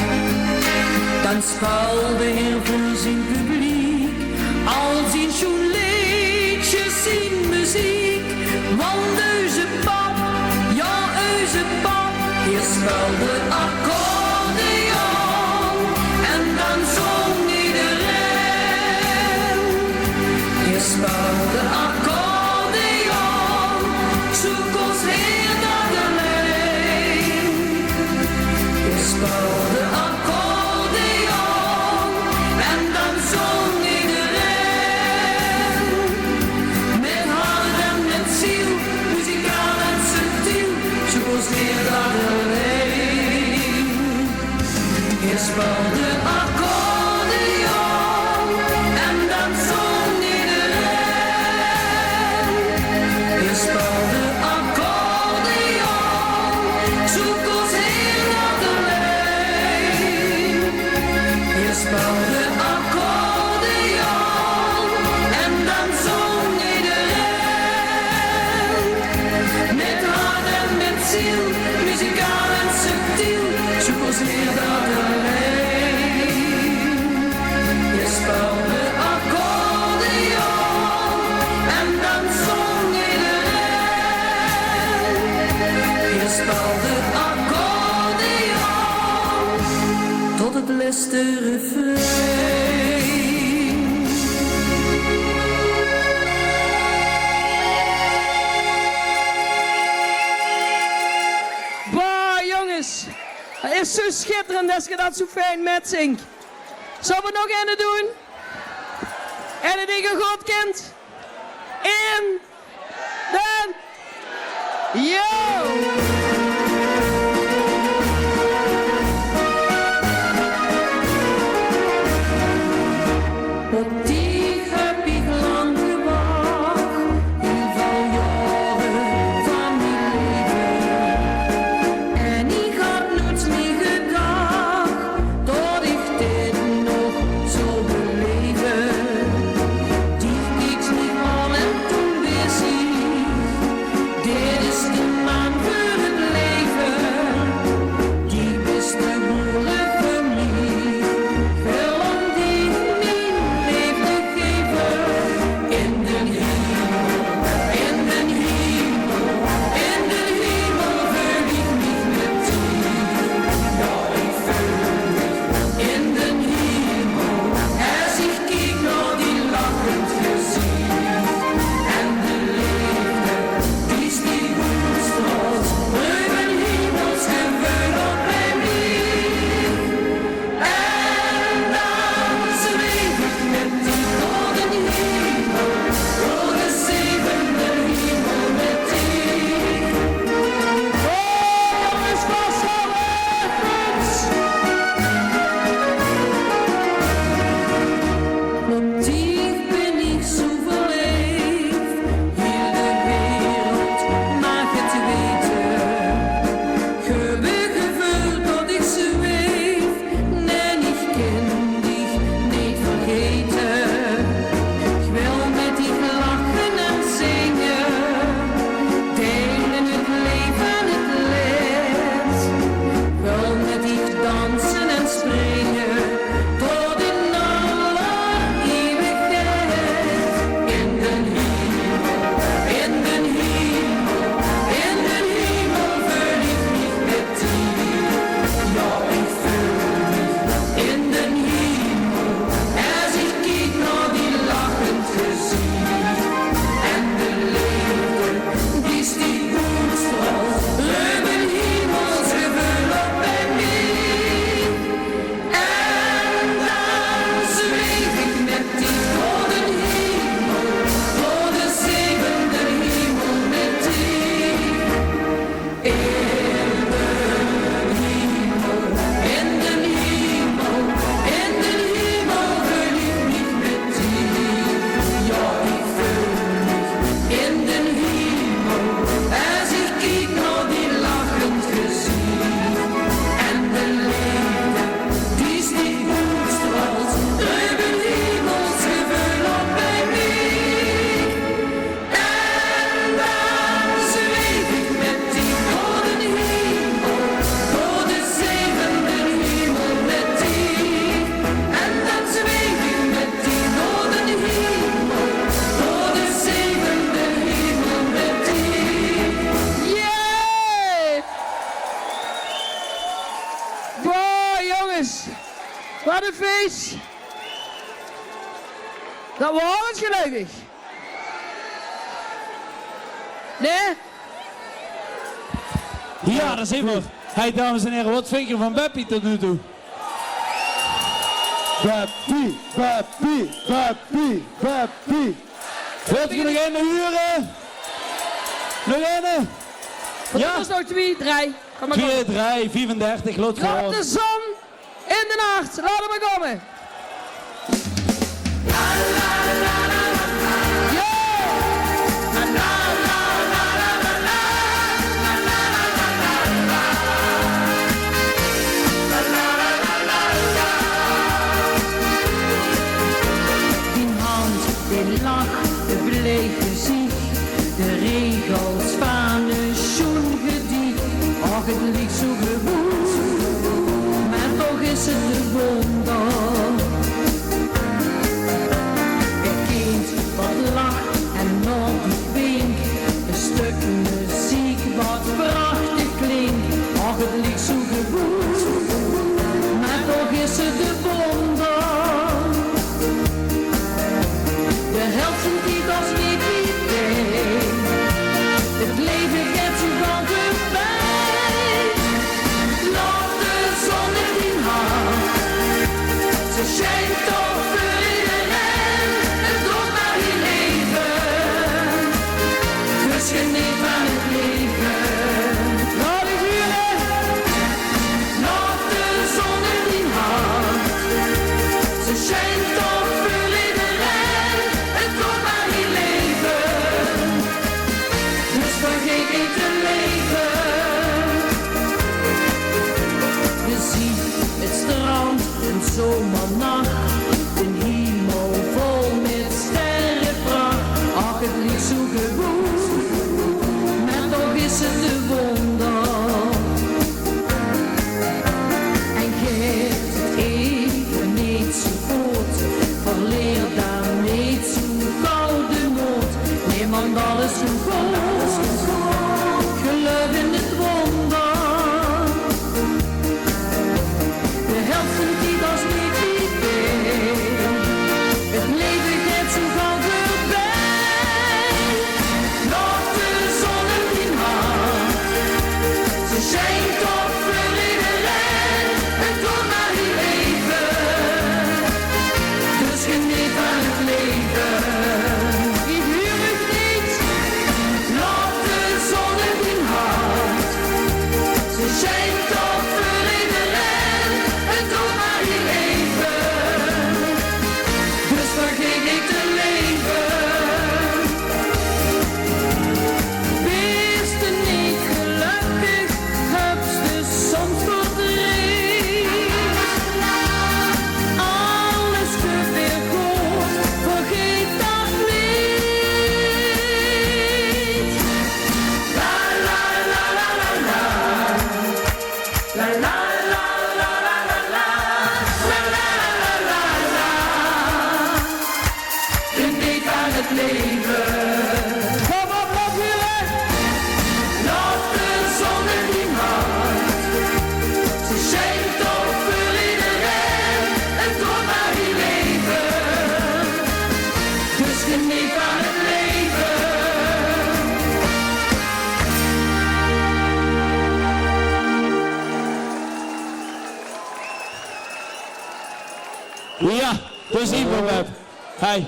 Dan speelde hij voor zijn publiek, al zijn schoenleedjes, zijn muziek. Want deze pap, ja deze pap, hij speelde accordeon. En dan zong iedereen. Hij speelde accordeon, zoek ons heel naar de leen. Hij speelde accordeon, en dan zong iedereen. Met hart en met ziel, muzikaal en subtiel, zoals heel naar de leen. Hij speelde accordeon, en dan zong iedereen. Hij speelde accordeon, zoek ons heel naar de leen. Hij speelde accordeon, en dan zong iedereen. Met hart en met ziel, muzikaal en subtiel, zoek ons heel naar de leen. Hij speelde accordeon, en dan zong iedereen. Hij speelde accordeon, tot het laatste refrein. Bah, jongens. Het is zo schitterend als je dat zo fijn metzingt. Zullen we nog een doen? En het ding een goed kind. In. Dan. Yo! Op die heb ik lang gewacht, heel veel jaren van mijn leven. En ik had nooit meer gedacht, dat ik dit nog zou beleven. Die keek me aan en toen wist ik, dit is de man. feest. Dat was het gelukkig. Nee? Ja, dat is even. Hey, dames en heren, wat vind je van Beppie tot nu toe? Beppie, Beppie, Beppie, Beppie. Wilt je nog een huren? Nog een? Ja? Dat is nog 2, 3. Kom maar 2, 3, 34, lot Laat gewoon. de zon in de nacht. Laat hem maar komen. De lach, de bleek gezicht, de regels van de schoengedicht. Och, het ligt zo gewoon, maar toch is het de wonder. Een kind wat lacht en nog winkt, een stuk muziek wat prachtig klinkt. Och, het ligt zo gewoon, maar toch is het de wonder. De helft van die was niet idee. Het leven gaat zo van voorbij. Laat de zon in haar. Ze schijnt toch voor iedereen. En doe maar je leven. Dus geniet van het leven. Laat de vuren. Laat de zon in haar. Ze schijnt toch voor iedereen. Vergeet niet te leven. Je ziet het strand, een zomernacht, een hemel vol met sterrenpracht. Ach, het ligt zo gewoon, maar toch is het de wonder. En geeft het even niet zo voort, verleer dan niet zo gauw de moed. Nee, man, alles goed. Geloof in het wonder. De helft van die was niet idee. Het leven gaat zo van voorbij. Laat de zon in haar. Ze schijnt toch voor iedereen. En doe maar je leven. Dus geniet van het leven. Schijnt toch voor iedereen, en doe maar je leven. Dus vergeet niet te leven. Wees er niet gelukkig, heb ze soms verdriet. Alles te weer goed, vergeet dat niet. La la la la la la. La la la la la la la, la la la la la. Geniet van het leven. Kom op, jullie. Laat de zon in die hart. Ze schijnt toch voor iedereen. En doe maar je leven. Dus geniet van het leven. Ja, dus hier voor Web. Hey,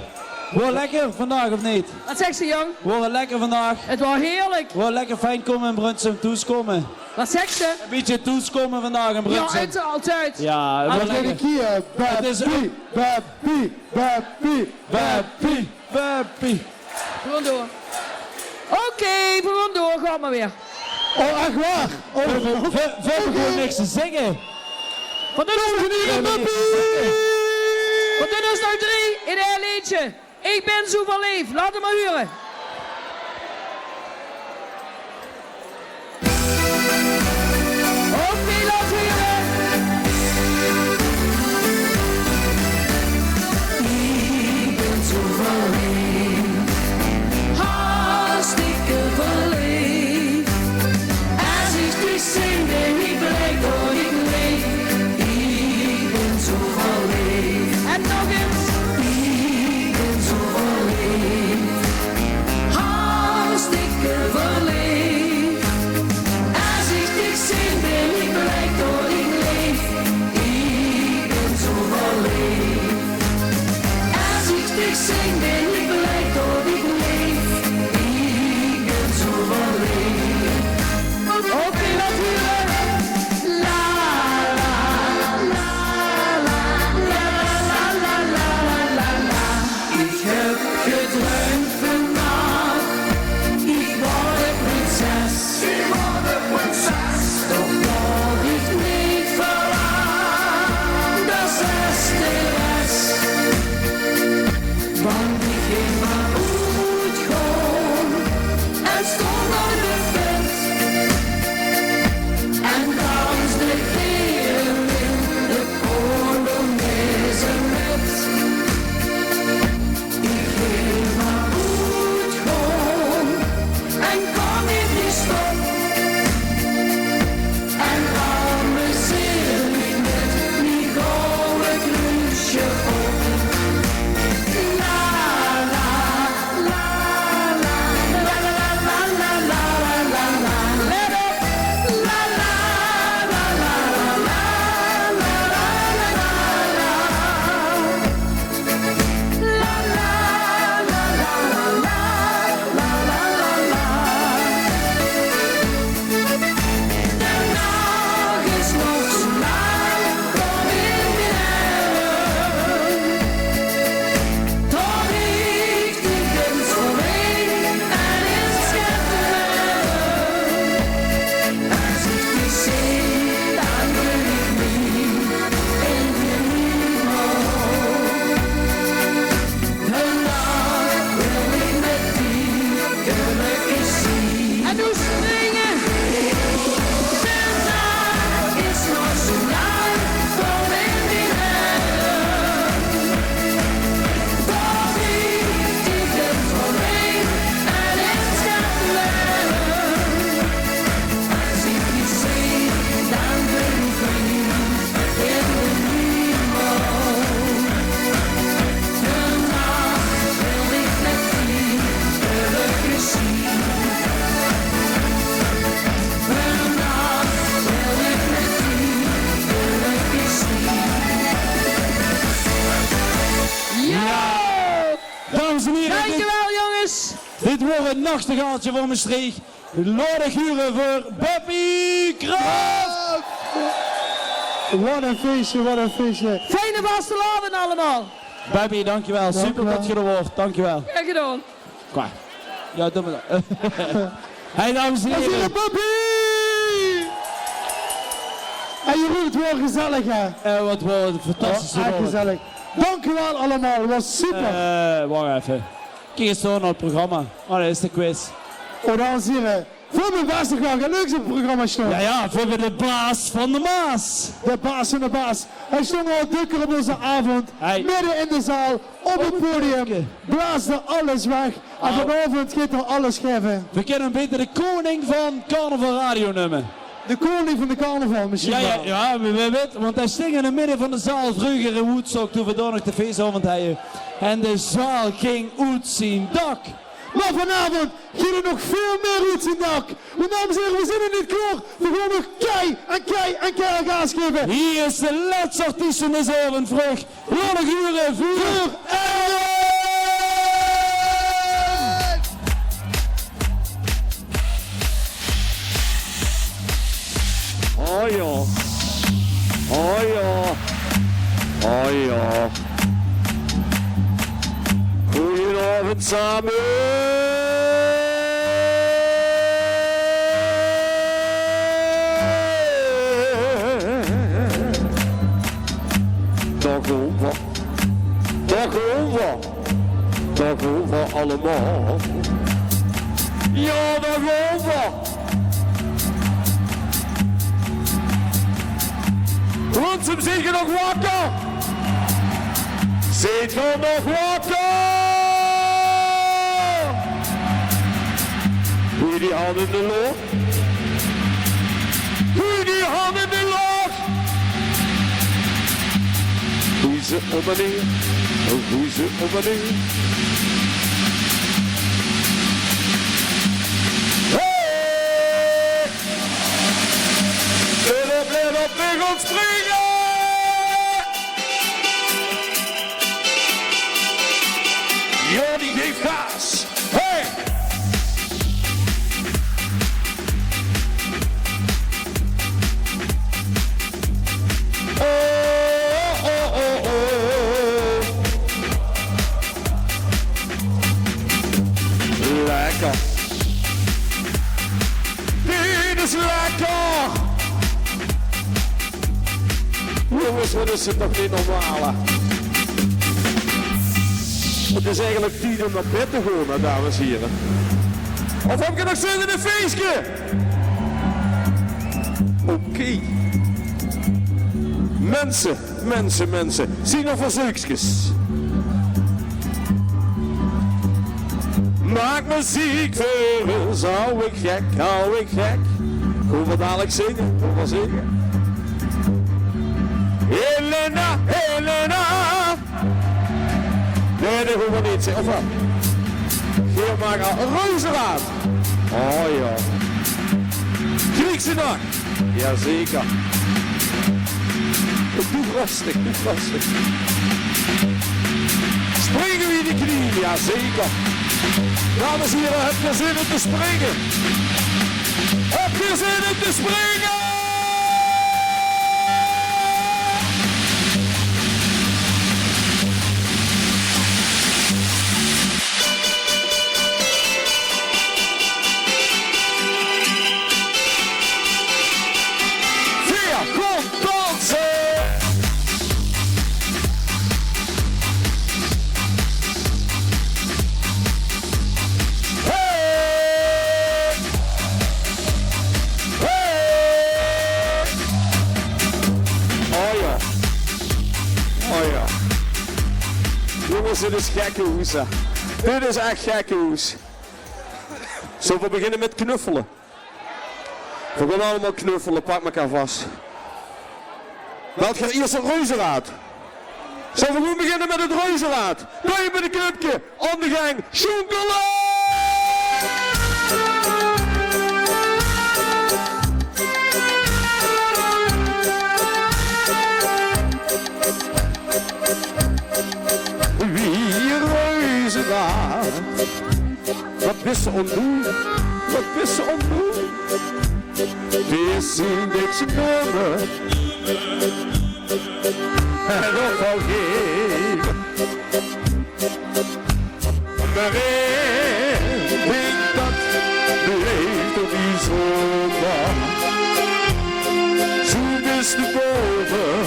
wordt lekker vandaag of niet? Wat zegt ze, jong? Wordt het lekker vandaag? Het was heerlijk. Wordt lekker fijn komen in Brunsum, toeskomen. Wat zegt ze? Een beetje toeskomen vandaag in Brunsum. Ja, altijd. Ja, het wordt lekker. Hier, Beppie, Beppie, Beppie, Beppie, Beppie. Gewoon door. Oké, gewoon door. Gaan we weer. Oh, echt waar? We hebben gewoon niks te zingen. Wat doen we nu? Wat doen we nou 3 in een liedje? Ik ben zo verliefd. Laat hem maar huren. Oké, laat huren. Ik ben zo verliefd, hartstikke verliefd. Als ik die zing, denk ik blijkt dat ik leef. Ik ben zo verliefd. het nachtegaaltje voor Maastricht. Luide guren voor Beppie Graaf. Wat een feestje, wat een feestje. Fijne vastelavond allemaal. Beppie, dankjewel. Super dat je er wordt. Dankjewel. Graag gedaan. Klaar. Ja, doe maar dat. Hey, dames en heren. Beppie! En Jeroen, het wordt gezellig hè? Wat wordt een fantastische echt gezellig. Dank u wel allemaal, het was super. Wacht even. Kijk eens zo naar het programma. Oh, dat is de quiz. Oh, dames en heren. Voor mijn beste graag een leuk programma stond. Ja, voor de baas van de Maas. De baas van de baas. Hij stond al dikker op onze avond. Midden in de zaal, op het podium. Blaasde alles weg. En vanavond gaat er alles geven. We kennen beter de koning van Carnaval Radio nummer. De koning van de carnaval misschien wel. Ja, we weten, want hij sting in het midden van de zaal vroeger in Woodstock toen we daar nog de feestavond hadden. En de zaal ging uit zijn dak. Maar vanavond gaat er nog veel meer uit zijn dak. Want dames en heren, we zijn er niet klaar. We gaan nog kei gas geven. Hier is de laatste artiest in deze avond vroeg. Lange uren voor Oh ja. Oh ja. Oh ja. Goedenavond samen. Dag over. Dag over. Dag over allemaal. Ja, dag over. Ronsum, zit je nog wakker? Zit je nog wakker? Doe je die handen in de lucht? Doe je die handen in de lucht? Doe je ze op en neer? Doe je ze op en neer? Hey! Let op, we gaan springen! Ja, die geeft gas. Hey! Oh, oh, oh, oh. Lekker. Dit is lekker. Jongens, wat is het toch niet normaal? Het is eigenlijk tijd om naar bed te gaan, dames en heren. Of heb je nog zin in een feestje? Oké. Mensen. Zie nog verzoekjes. Maak muziek voor ons, hou ik gek. Kom wat dadelijk zingen, kom maar zingen. Helena. Nee, dat hoeven we niet zeggen. Of wat? Geef maar een rozenraad. Oh ja. Griekse nacht. Jazeker. Doe rustig. Springen we in de knieën, jazeker. Dames en heren, heb je zin om te springen? Heb je zin om te springen? Dit is gekke hoes. Dit is echt gekke hoes. Zullen we beginnen met knuffelen? We gaan allemaal knuffelen, pak elkaar vast. Welk gaat eerst een reuzenraad? Zullen we gewoon beginnen met het reuzenraad? Blijf met een knupje, aan de gang, chocola! Wie reuzenraad, wat wist ze ondoen? Wat wist ze ondoen? Wist een dikse nummer en nog al geven. Maar ik denk dat leeft op die zondag. Zoek is de boven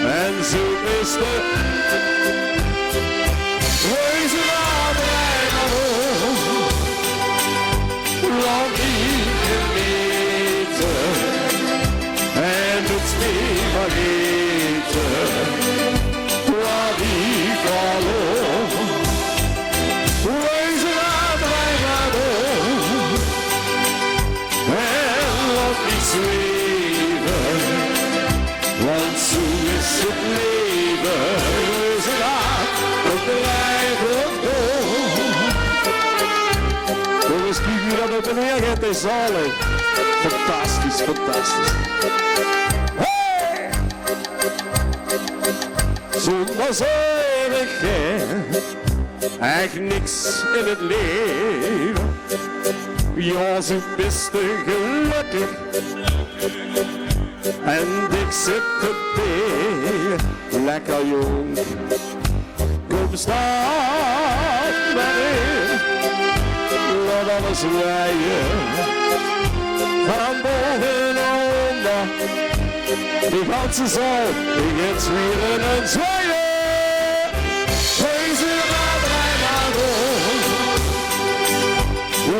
en zoek is de wezen aan de lang niet gemeten en het niet vergeten waar die vallen wezen aan de en laat niet zweven want zo is het leven wezen aan de jongens, kijk hier dat het een neergaat in zalen. Fantastisch, fantastisch. Hey! Zonder zorgen, echt niks in het leven. Ja, zo best gelukkig. En ik zit te delen, lekker jong. Kom staan maar laat alles rijden, van boven naar onder, die ganse zaal, die gaat zwieren en zwaaien. Deze gaat rijden rond,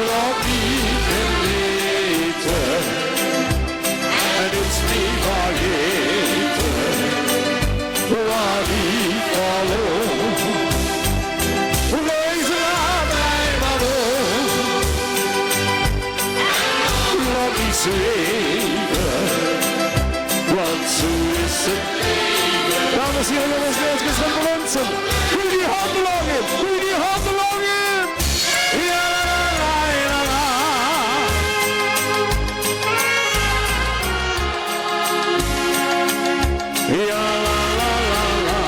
laat niet genieten, en het niet vergeten, waar die vallen. Want zo is het leven. Dames en heren, jongens, meisjes van de mensen. Goeie die handen lang in. Goeie die handen lang in. Ja, la, la, la, la. Ja, la, la, la, la.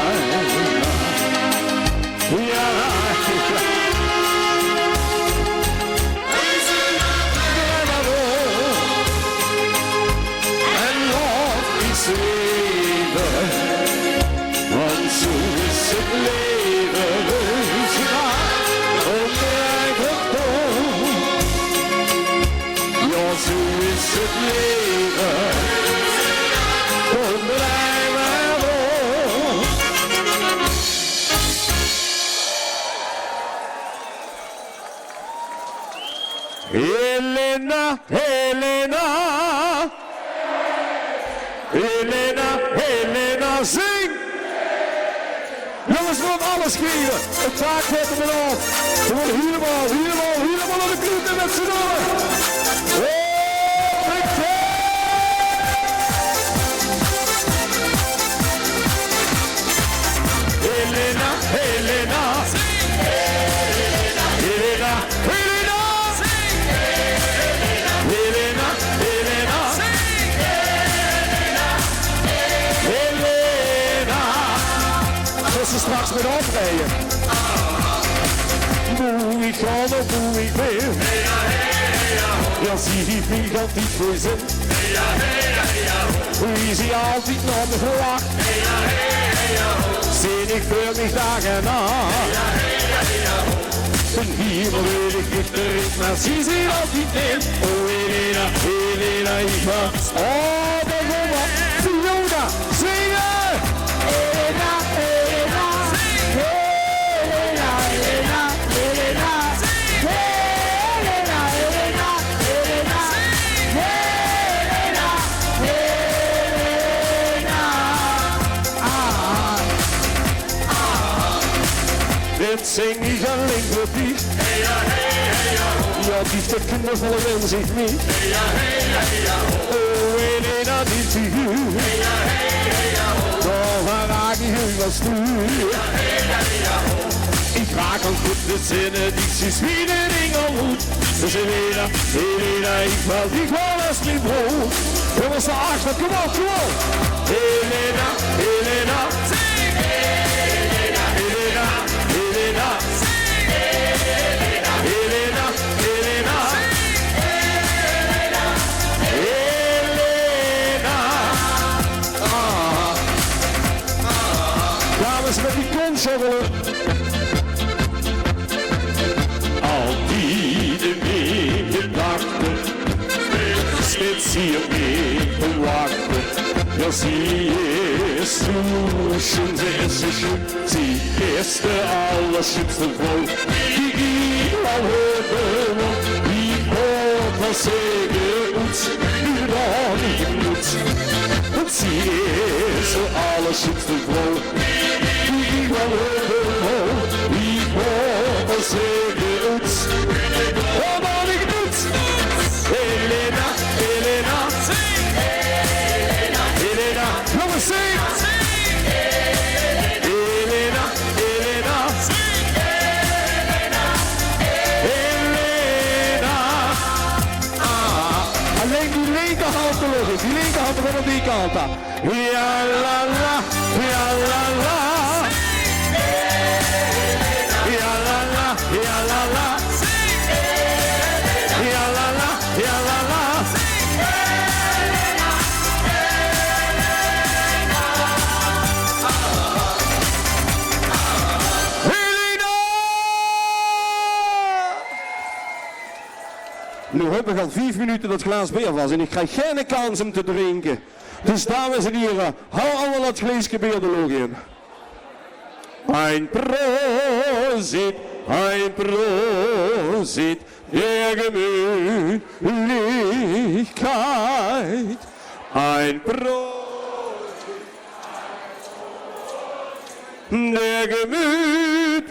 Ja, la, la. Want zo is het leven, ze gaat onbegrijpelijk door. Ja, zo is het leven, onbegrijpelijk door. Helena, Helena. Helena, Helena, zing! Jongens, we moeten alles geven. Het taak wordt er maar af. We moeten helemaal naar de kloot met z'n allen. Helena, Helena. Helena, Helena. Helena, Helena. Ze straks met oprijden. Moe ik ga of moe ik weer. Ja, zie die gigantisch voor zin. Wie zie altijd naar me verwacht. Zin ik voor mich dagen na. En hier weet ik niet terug, maar zie ze altijd neer. Oh Helena, Helena, ik was. Oh, de mama, Fiona, zingen! Helena, Helena. Helena, Helena, Helena. Helena, Helena, Helena. Helena, Helena. Dit zing ik alleen voor die. Ja, die kindervolle wens ik niet. Oh, Helena, die figuur. Daar raak ik helemaal stuur. Ik raak al goed de zinnen, die ze zwieren in al goed. Dus Helena, Helena, ik val als mijn brood. Jongens, de achter, kom op, kom op. Helena, Helena. Helena, Helena, Helena. Helena, schoggelen. Al die de meegedachten, spits hier mee te wachten. Ja, sie ist duschen, sie ist so schön, sie ist der allerschönste Frau, die ich al hebben, die hoort was zeggen moet, überall die moet. Und sie ist der allerschönste Frau, die ich al hebben, die hoort was zeggen moet. Oh, maar ik moet, Elena, Elena. Jongens, zing! Elena, Elena. Elena. Alleen die linkerhand te liggen, die linkerhand gewoon op die kant. Ja la la, ja la la. Ja la la, ja la la. Ja la la, ja la la. Nu heb ik al 5 minuten dat glas bier was en ik krijg geen kans om te drinken. Dus dames en heren, hou allemaal dat glaasje bier er nog in. Ein Prosit, der Gemütlichkeit. Ein Prosit, der Gemüt.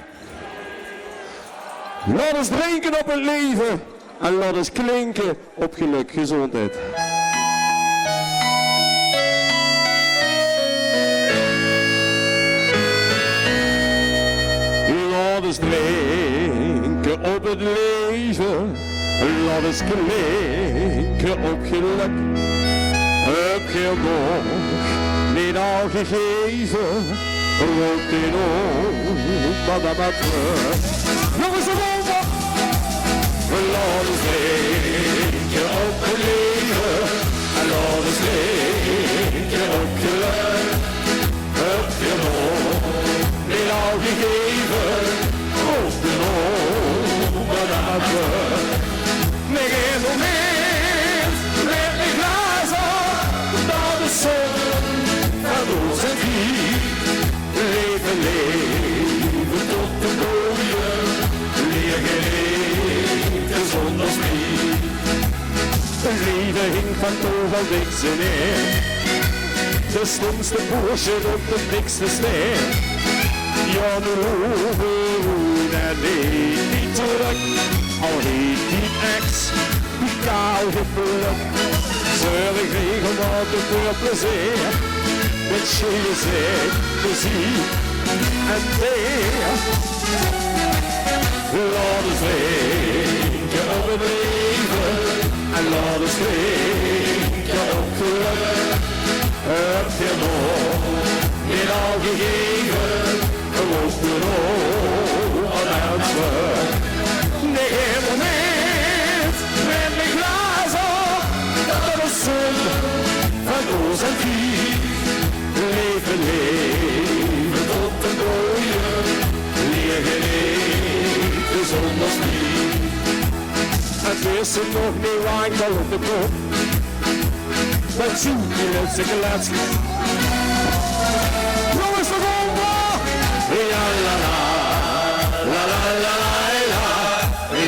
Laat ons drinken op het leven en laat ons klinken op geluk, gezondheid. Laat ons drinken op het leven, laat ons klinken op geluk. Heb je nog niet al gegeven, rook in ons, maar dat maar terug. Jongens, de volgende! Laat ons drinken op het leven, laat ons drinken op geluk. Heb je nog niet al gegeven, rook in ons, maar dat maar terug. Nog een moment met mijn glazen, dat de zon van ons en die. Leven, leven tot de mooie, leer genieten zonder spier. Het leven hing van toeval niks en neer. De stomste boosje op de dikste ster. Ja, nu naar niet terug. Al heet die ex, die koude pluk. Zorg regelmatig voor plezier. Met schele zet, muziek en teer. Laat ons drinken op het leven en laat ons drinken op geluk. Heb je nog niet al gegeven, rook je nog aan het vuur. Nee, geen moment met mijn glazen, dat de zon van ons en vier. Leven, leven tot de mooie, leer genieten zonder spier. Het is er nog niet lang op de kop, dat zoek je uit zijn gelaat. Jongens, de volgende! Ja la la, la la la la,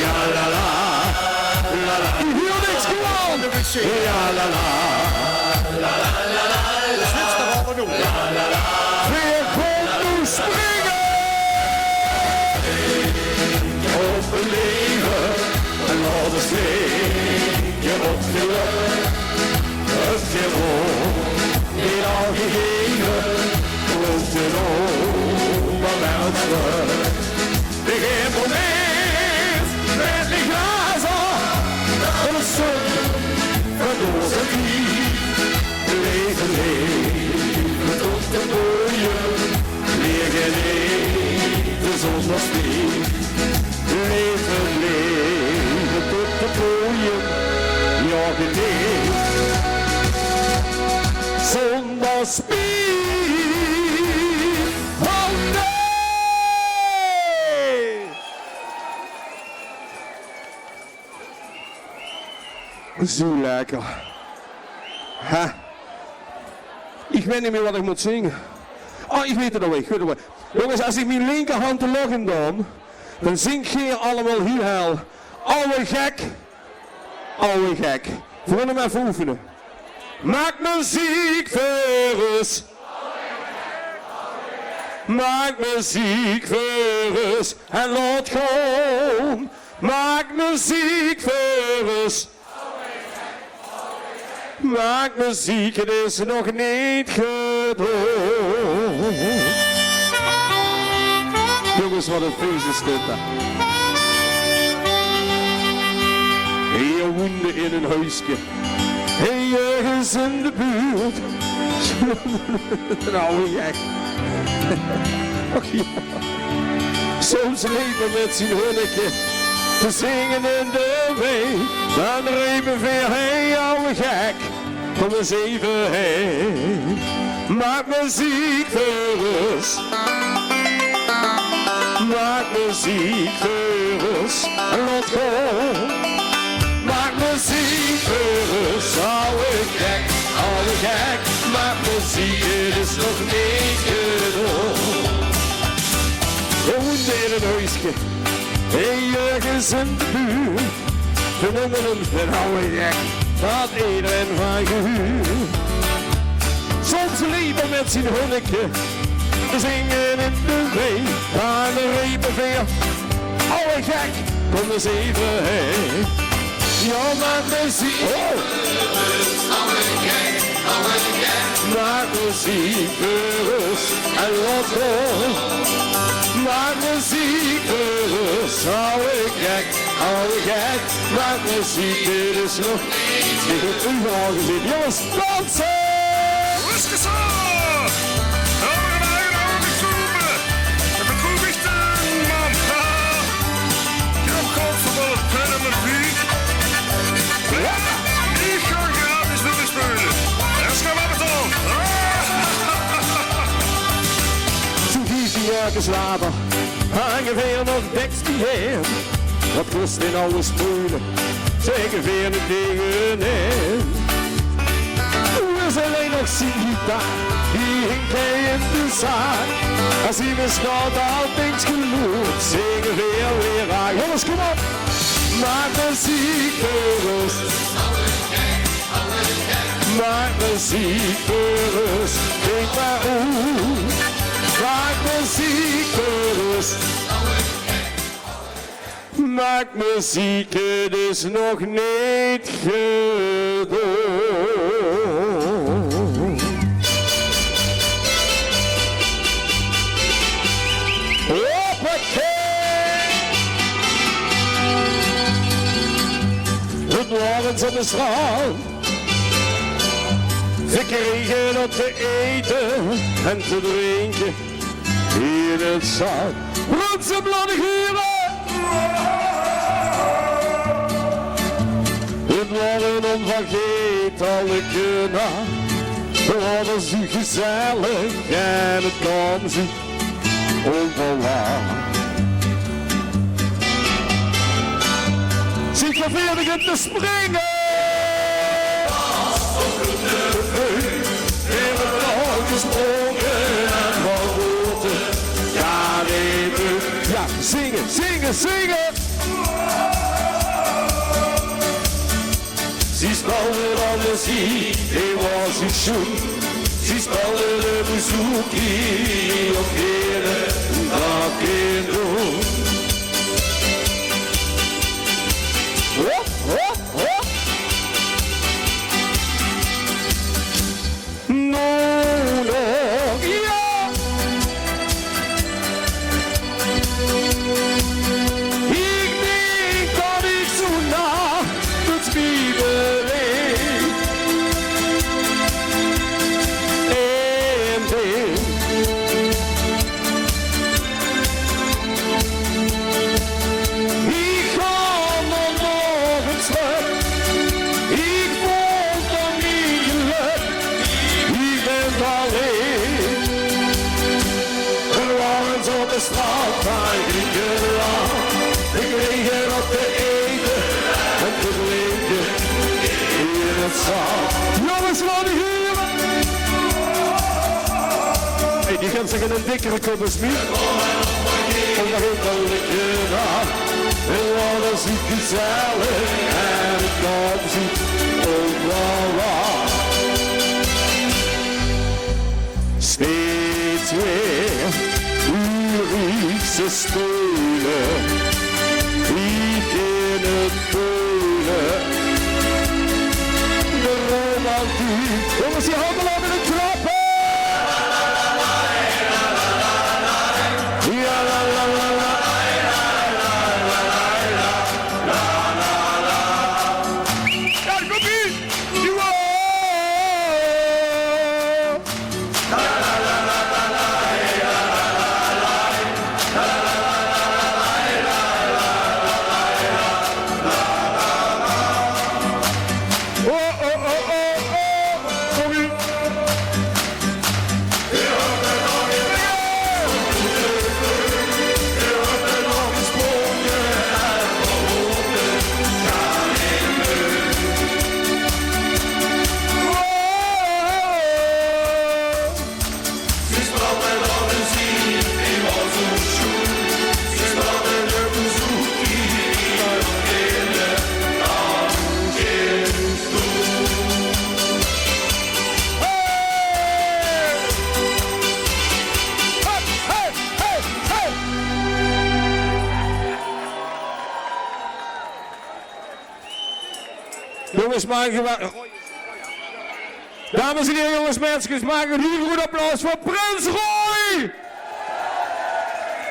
ja la la, la la. Ik wil niks gewoon! Ja la la, la la la la. La la la, weer komt nu springen! Op het leven, en laat ons drinken op geluk. Het gewoon, niet al gegeven, loopt er over het vuur. De geen moment, met die glazen, en de zon van onze vier. Leven, leven tot de mooie, leer genieten zonder spier. Leven, leven tot de mooie, ja geniet zonder spier. Oh nee! Zo lekker. Ha. Ik weet niet meer wat ik moet zingen. Oh, ik weet het alweer. Goed alweer. Jongens, als ik mijn linkerhand te loggen dan zing je allemaal heel hel. Oude gek. Oude gek. Voor hem even oefenen. Maak muziek voor ons. Maak muziek voor ons. En laat gaan. Maak muziek voor ons. Maak muziek, het is nog niet gedaan. Jongens, wat een feest is dit. Hey, honden in een huisje. Hey, ergens in de buurt. Nou, jij. Och ja. Soms leven met zijn hunnetje. Te zingen in de wee. Dan repen weer, hey, ouwe gek. Kom eens even heen. Maak muziek voor ons. Maak muziek voor ons. Laat gaan. Maak muziek voor ons. Ouwe gek, ouwe gek. Maak muziek, het is nog niet gedaan. De honden in een huisje. Hey, ergens in de buurt. We noemen hem een oude gek. Dat iedereen van gehuurd. Soms liever met zijn hunnetje. We zingen in de wee. Aan de repenveer. Oude gek, kom eens even heen. Ja, maak muziek. Oh. Oude gek, oude gek. Maak muziek voor ons. En laat gaan. Maak muziek voor ons. Oude gek, oude gek. Maak muziek, dit is nog niet het overal gezien. Jongens, dansen! Rustig zo! Jurkens later hangen weer nog dekstiën. Wat kost in oude spullen? Zeggen weer niet tegenin. We zijn alleen nog zien gitaar, die hinkt hij in de zaak. Als hij misgaat, al niks genoeg, zingen weer aan. Jongens, kom op! Maak muziek voor ons. Maak muziek voor ons. Denk maar hoe. Maak muziek voor ons. Maak muziek, het is nog niet gedaan. Het morgens op de straat. We kregen op te eten en te drinken in het zand. Brandse bladiguren. Het waren onvergetelijke nacht. We hadden zo gezellig en het kwam zo onverwacht. Ziet je veerdig te springen. Ja, zingen, zingen, zingen! Ze speelden dan muziek, die was een schoen. Ze speelden de bouzouki op heren, dat kind doen. Hop, hop, hop! mensen van de huren. Hey, die gaan zich in een dikkere kop als mij. Kom nog een keer na. En wat is het gezellig. En ik kom zoek overal waar. Steeds weer Uriekse spelen. Ik in het peulen. De romantiek. Jongens, je handen laten de klappen. Ja, la la la la. Ja, kom hier. Jongens, dames en heren, jongens, mensen, maak een heel goed applaus voor Prins Roy!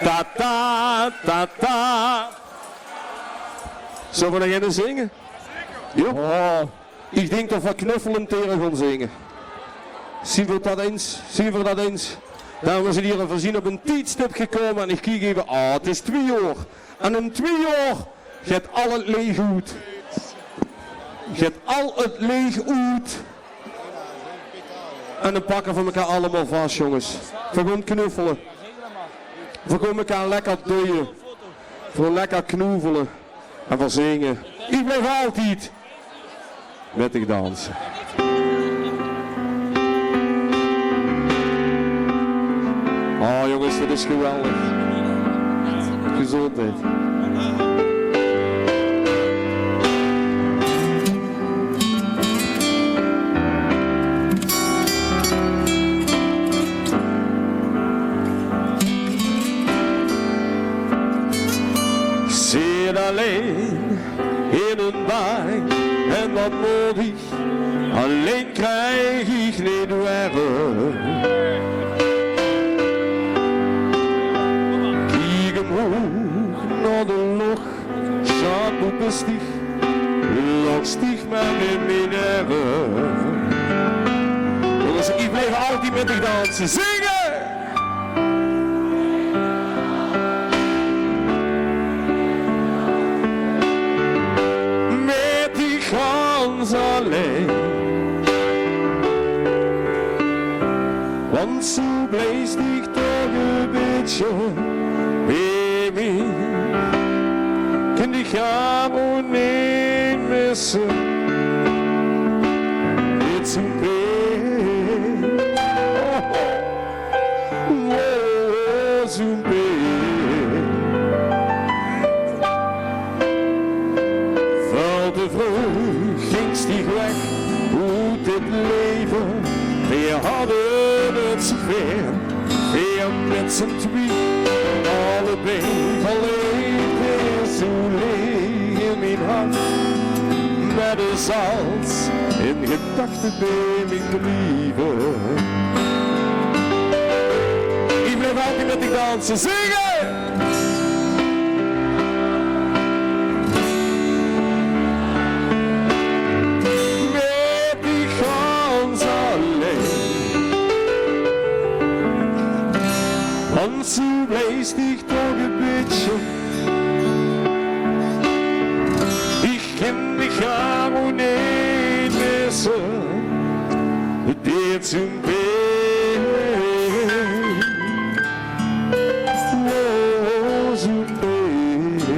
Ta ta ta ta. Zullen we nog even zingen? Ja. Oh, ik denk dat we knuffelend tegen gaan zingen. Zien we dat eens? Zien we dat eens? Dames en heren, we zijn op een tijdstip gekomen en ik kijk even, het is 2 uur. En in 2 uur gaat al het leeg uit. Gaat al het leeg uit. En dan pakken we elkaar allemaal vast, jongens. We gaan knuffelen. We gaan elkaar lekker deuien. We gaan lekker knoevelen. En we zingen. Ik blijf altijd met ik dansen. Oh jongens, dat is geweldig. Gezondheid. Zit alleen in een baai en wat moet ik? Alleen krijg ik niet weg. Kijk omhoog naar de lucht, zat op een stieg, langs stieg maar in mijn ergen. Jongens, ik blijf altijd met de dansen zingen! Alleen. Want zo bleef ik toch een beetje baby. Kan ik jou niet missen? Dit is een beetje. Oh, zo'n beetje. Valt de vroeg. Stieg weg uit het leven, we hadden het zo ver, weer met z'n twee, allebei geleefd zo leeg in mijn hart, met de zals in gedachten bij mijn lieve. Ik blijf altijd met die dansen zingen! Want zo blijft ik toch een beetje. Ik kan die gewoon niet missen. Dit zo'n beetje. Oh, zo'n beetje.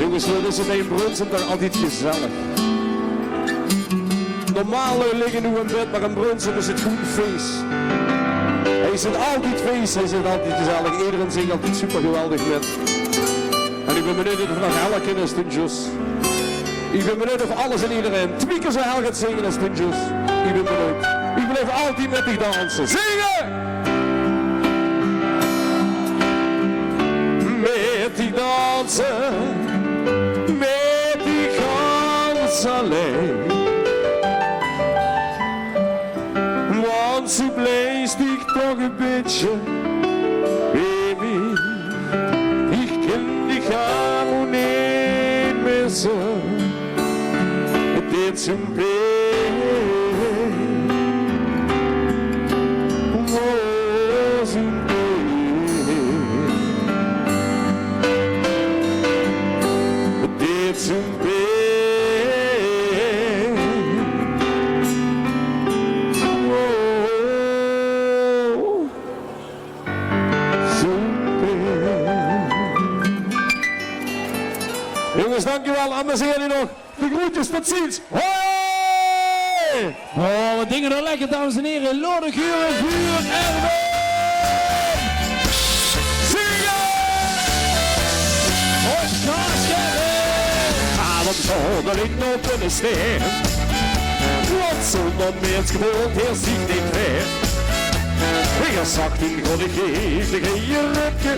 Jongens, wat is het bij een brunsen toch altijd gezellig. Normaal liggen nu in bed, maar een brunsen is het goed feest. Hij zit altijd feest, hij zit altijd gezellig. Iedereen zingt altijd super geweldig met. En ik ben benieuwd of nog elke is de Jos. Ik ben benieuwd of alles en iedereen 2 keer zo hel gaat zingen als de Jos. Ik ben benieuwd. Ik blijf altijd met die dansen. Zingen! Met die dansen, met die gans alleen. Want ze blijft ik toch een beetje, baby. Ik ken die gaan niet meer zo. Het deed zo'n pijn. Oh, zo'n zo'n pijn. Oh, zo'n pijn. Jongens, dankjewel. Amuseer jullie nog. De groetjes, tot ziens. Hoi! Oh, wat dingen er lekker, dames en heren. Lorde Guren, Vuur, Erwin! Zonderling op een steen. Want zonder mensgewoond heel ziek niet weer. Weer zakt in goede geeft in je rupje.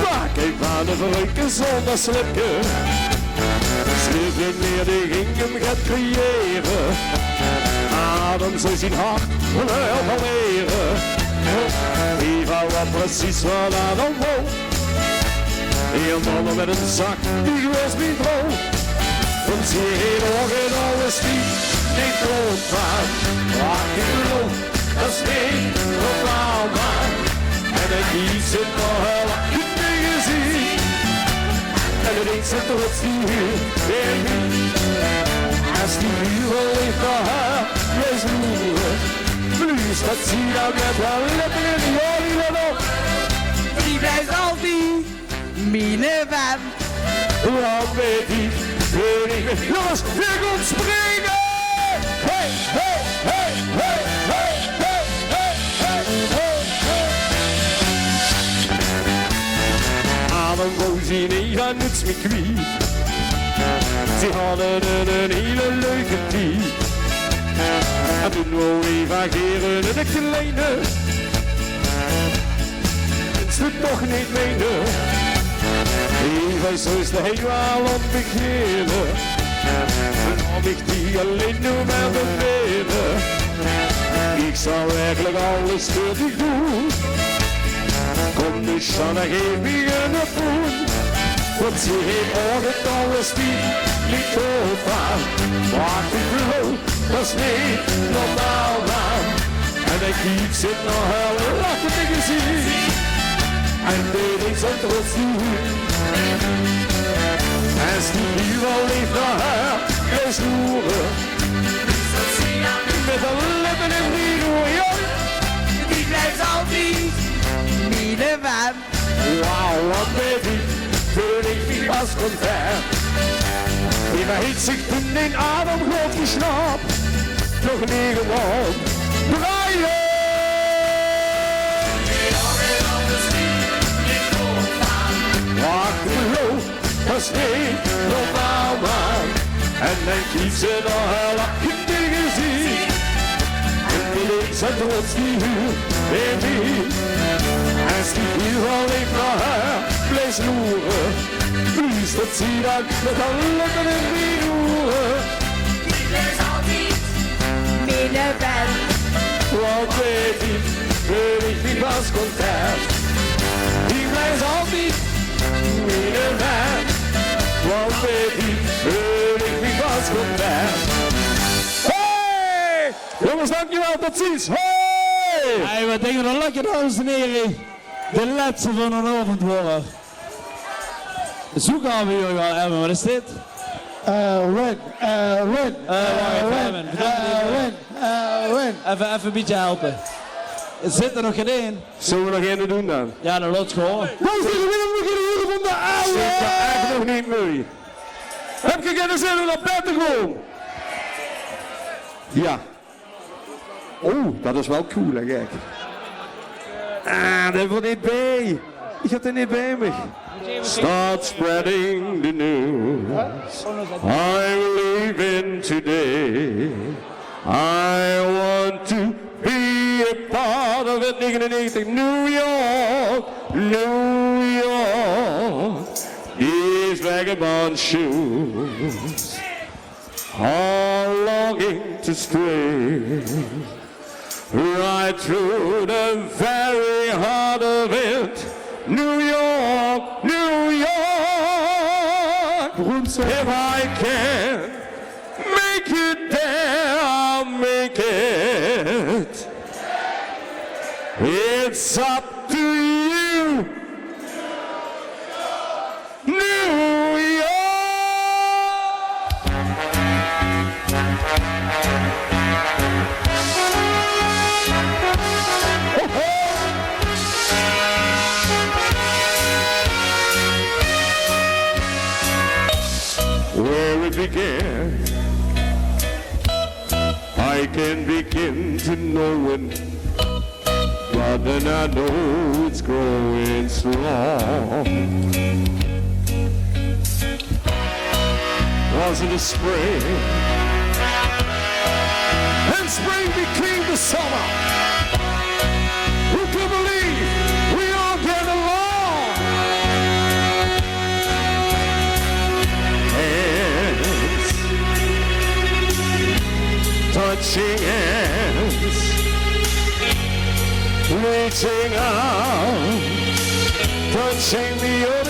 Maar kijk maar de verrukken zonder slipje. Schreef meer die ging hem gaat creëren. Adem zo zijn hart wel van leren. Eva wat precies wat Adam wou. Een mannen met een zak, die was niet droog. Want ze heeft ook in alles niet groot maar. Wacht ik geloof, dat is niet normaal maar. En dan kies het nog heel goed mee gezien. En dan denkt ze trots die huur weer niet. Als die huur ligt naar haar, wees loeren. Blues, dat zie je dan met haar lippen in die olie op. Die blijft altijd Minevan. Wat weet ik, jongens, weer komt springen! Hey, hey, hey, hey, hey, hey, hey, hey, hey, hey. Adem wou ze niet aan niets meer kwijt. Ze hadden een hele leuke tijd. En toen wou Eva Geren en de kleine. En ze toch niet menen. Eva is zo is de helemaal op beginnen. En om ik die alleen nu maar bevelen. Ik zou eigenlijk alles voor dich doen. Kom dus aan de eeuwige poen. Want ze heeft ook het alles niet doodgaan. Maar ik geloof, dat is niet normaal man. En dan kiet zit nog heel lachen te gezien. En dit is een trots niet. En die hier wel leeft naar haar, is loeren. Met de lippen in die roer, Die blijft altijd Minevan. wauw, wat baby, toen ik niet was content. Die heeft zich toen in adem groot gesnapt. Nog niet gewoon draaien. Wacht, geloof, dat is niet normaal man. En dan kiet ze nog heel goed tegen zien. En die links en trots die huur in wie. En die hier al leeft naar haar, blijf loeren. Plus dat zie dan met haar lippen in die roeren. Die blijft altijd Minevan. Want weet ik, weet ik niet was content. Die blijft altijd Minevan. Want weet ik, weet ik niet was content. Hey! Jongens, dankjewel, tot ziens. Hey! Hey, wat denken we lekker, dames en heren. De laatste van een avond worden. Zoek aan we jullie wel, Erwin, wat is dit? Win. Even een beetje helpen. Zit er nog geen één? Zullen we nog één doen dan? Ja, dan laat het gewoon. Dames en heren, we nog een uur van de oude. Zit er echt nog nog niet mee. Heb je geen zin om naar bed te gaan? Ja. Oh, dat is wel cool, hè, kijk. Dat wordt niet bij. Ik had er niet bij me. Start spreading the news. I'm leaving today. I want to be a part of it. 99 New York, New York. These vagabond shoes are longing to stray right through the very heart of it. New York, New York. If I can make it there, I'll make it. It's up to you, New York. Where it began, I can begin to know it, but then I know it's growing strong. Was it a spring? And spring became the summer. Who could believe we all get along? Hands, touching hands, reaching out, touching the earth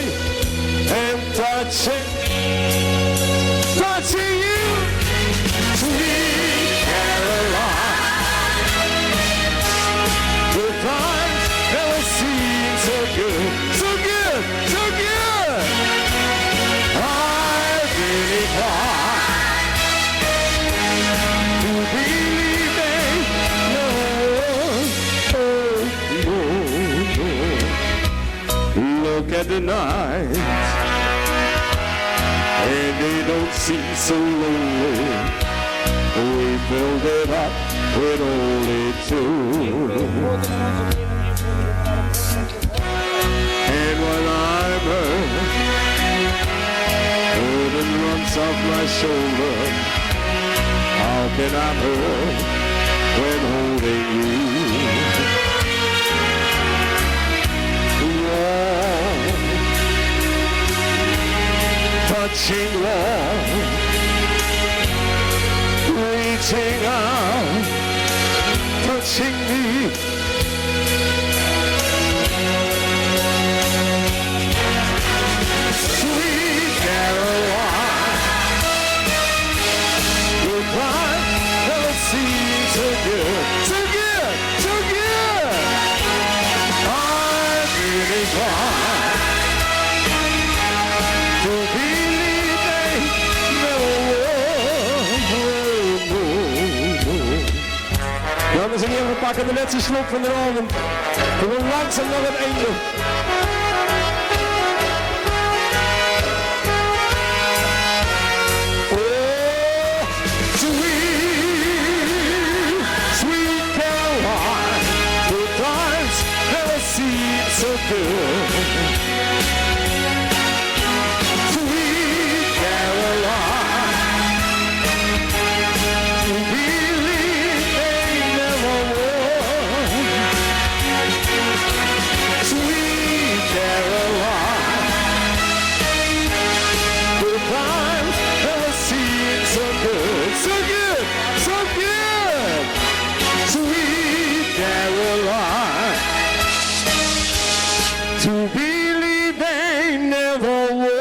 and touching you, sweet Caroline. The times never seem so good, so good, so good. I really tried to believe they no. Look at the night, and they don't seem so lonely. We filled it up with only two. And when I'm burden runs off my shoulder, how can I hurt when holding you? Warm, touching warm, reaching out, touching me. Sweet Caroline, your time never seems so good, so good, so good. I really tried to believe they never. Dames en heren, we pakken de laatste slok van de avond. We gaan langzaam naar het einde. Oh, sweet, sweet Caroline, the times never seem so good. Sweet Caroline, believe they never would. Sweet Caroline, the times never seem so good, so good, so good. Sweet Caroline, to believe they never would.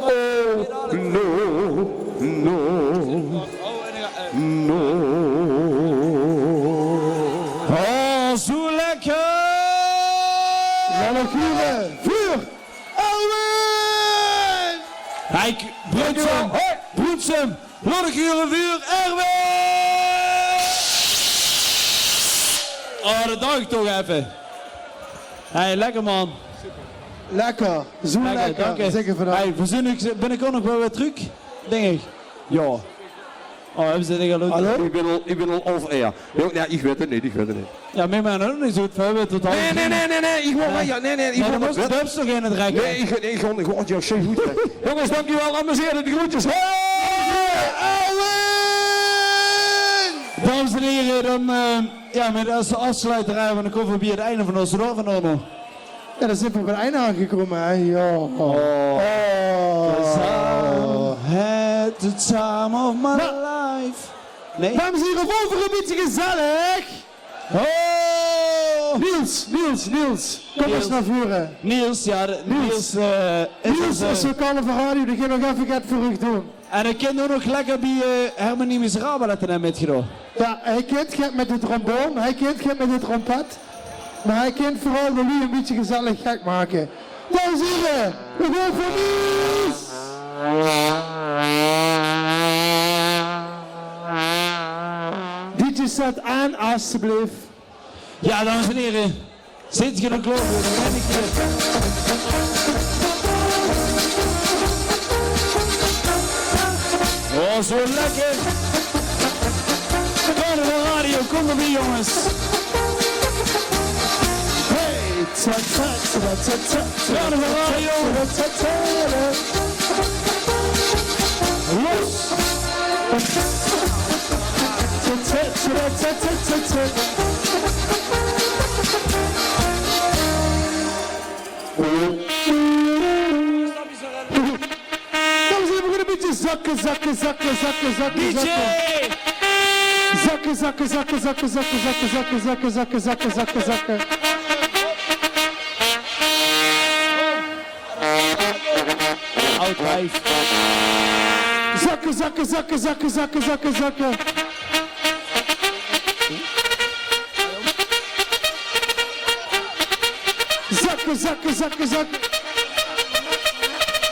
Oh, no, no, no. Oh, zo lekker! Vuur! Erwin! Kijk, Broedsum! Broedsum! Lodderkuren vuur! Erwin! Oh, dat dacht ik toch even. Hey, lekker man. Lekker, zo lekker. Dank je. Zeker vandaag. Hey, ben ik ook nog wel weer terug? Denk ik. Ja. Oh, hebben ze dit al? Hallo? Ik ben al over air. Ja, ik weet het niet. Ja, met mij ook niet zo goed. We hebben het totaal. Nee. Ik wil wel. Ja, nee. Ik wil nog wel. nog in het rijken. Nee, ik ga jou zo goed. Jongens, dankjewel. Amuseer de groetjes. Dames en heren, dan met de afsluiter rijden we dan komen we bij het einde van onze dag van Orno. Ja, dan zijn we bij het einde aangekomen, hè. Ja. Had the time of my life. Nee. Dames en heren, over een beetje gezellig. Oh! Niels. Kom eens naar voren. Niels Niels is zo'n carnaval radio, die gaat nog even voor u doen. En ik ken ook nog lekker bij Herman Niet Miserabel dat hij metgedaan. Ja, hij kent met de tromboon, hij kent met de trompet. Maar hij kent vooral de lui een beetje gezellig gek maken. Dames en heren, we gaan voor Niels! DJ staat aan, alstublieft. Ja, dames en heren. Zit je nog kloppen? Dan ben ik oh, zo lekker. Carnaval Radio, kom erbij jongens. Hey, Carnaval Radio. Los. Dames en heren, we gaan een beetje zakken. Zakken. Oud wijf. Zakken. Zakken.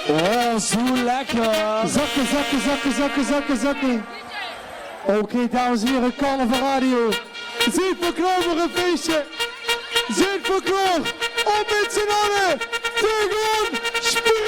Oh, zo lekker. Zakken. Oké, dames en heren, Carnaval Radio. Zit voor Knoor een feestje. Zit voor Knoor. Op met z'n allen. Te gaan springen.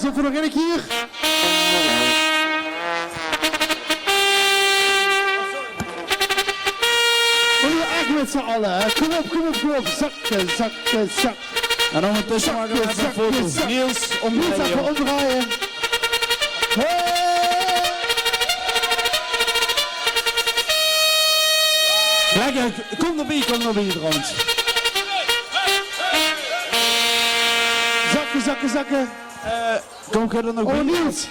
Zit er nog één hier? We doen echt met z'n allen, hè? Kom op. Zakken. En ondertussen maken we even een foto. Niels, Niels even omdraaien. Lekker, kom erbij trouwens. Zakken. Kom er nog bij? Niels.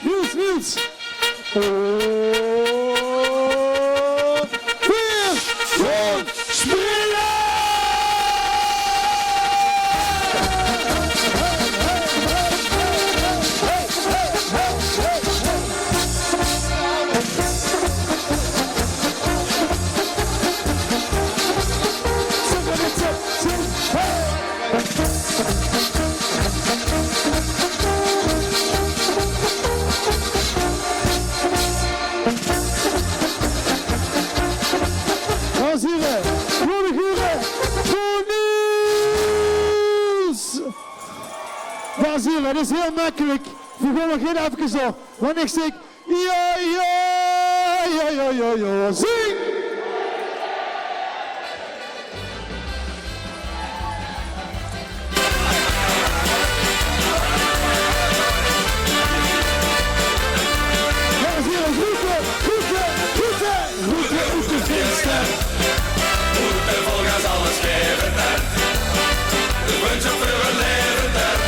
Springen! Het is heel makkelijk. We gaan nog heel even zo. Wanneer ik zeg, ja, zing! Dames en heren, groeten, feesten. Moeten volgens alles geven en de wens op voor een leven en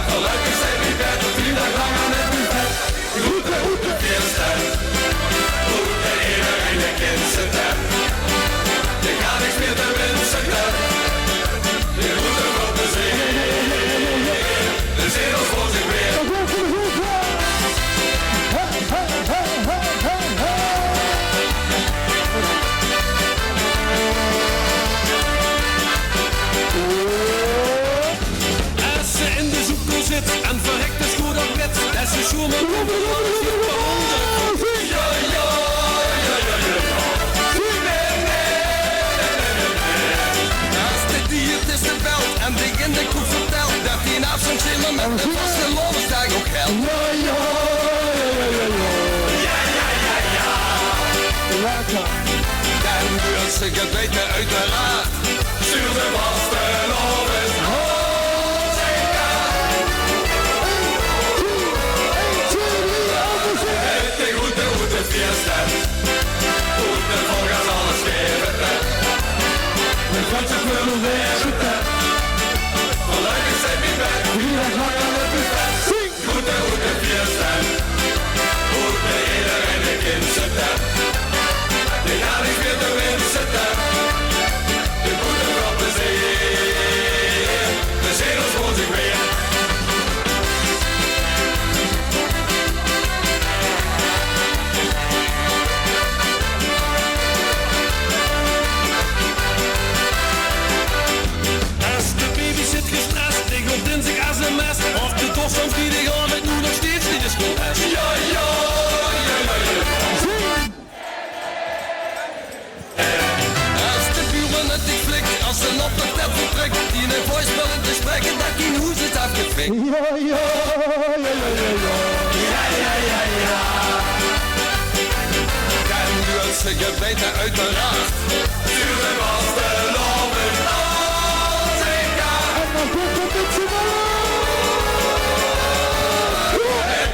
gelukkig zijn we bed op 4 dagen lang aan het buffet. Groeten feesten, groeten iedereen. bloemen. Ja, ja, ja, ja, ja, ja. Als de dier is de belt en die in de kroeg vertelt dat hij na zo'n chillen met een vaste loonsdag ook geldt. Ja, ja, ja, ja, ja, ja. Lekker. Dan duurt ze gebeten uiteraard. Stuur de vasten op het de fiesta, de volgas alles geven. De kwartje willen werken. Gelukkig zijn we bij. Wie gaat lang aan het buffet? Goede fiesta. Goede iedereen de kind zitten. De gaat niet meer de wind zitten. De goede grap is hier. De zegels voor zich weer. Of de toch van vrienden gaan het nu nog steeds niet de school is. Ja, ja, ja, ja, ja. Als de buurman het niet flikt, als ze op de tap vertrekt, die in een voicemail te spreken, dat die hoe ze het afgefikt. Ja, ja, ja, ja, ja, ja. Ja, ja, ja, ja. Dan duurt ze gebeten uiteraard. Sturen was de lopen. En dan komt het met z'n allen.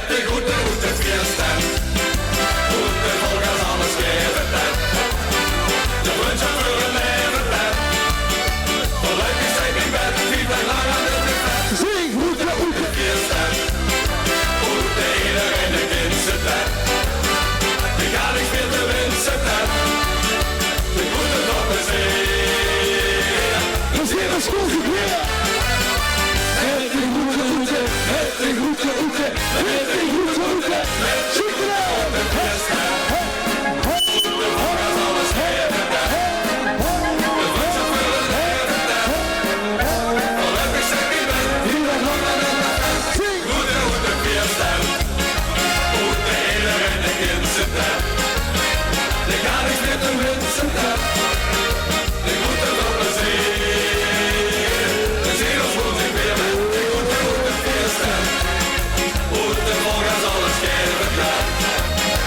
De goede fiesta. Goede volgas alles geven. De vriendschap voor een leven. Gelukkig zijn we bed, wie blijft lang aan het buffet. Zing goede fiesta. Goede iedereen de kind zitten. Die gaat niet meer de wind zitten. De goede dag is hier. We zien een schoolje weer. Het is goede oete, het is goede oete, het is goede oete. Zie je nou? De fiesta. De volgas alles geven. De vriendschap voor het leven. Gelukkig zijn we bed, wie blijft lang aan het buffet. Goede fiesta. Goede iedereen de kind zitten. Die gaat niet meer de wind zitten. De goede dag is hier. De zegels voor zich weer met. De goede fiesta. Goede volgas alles geven.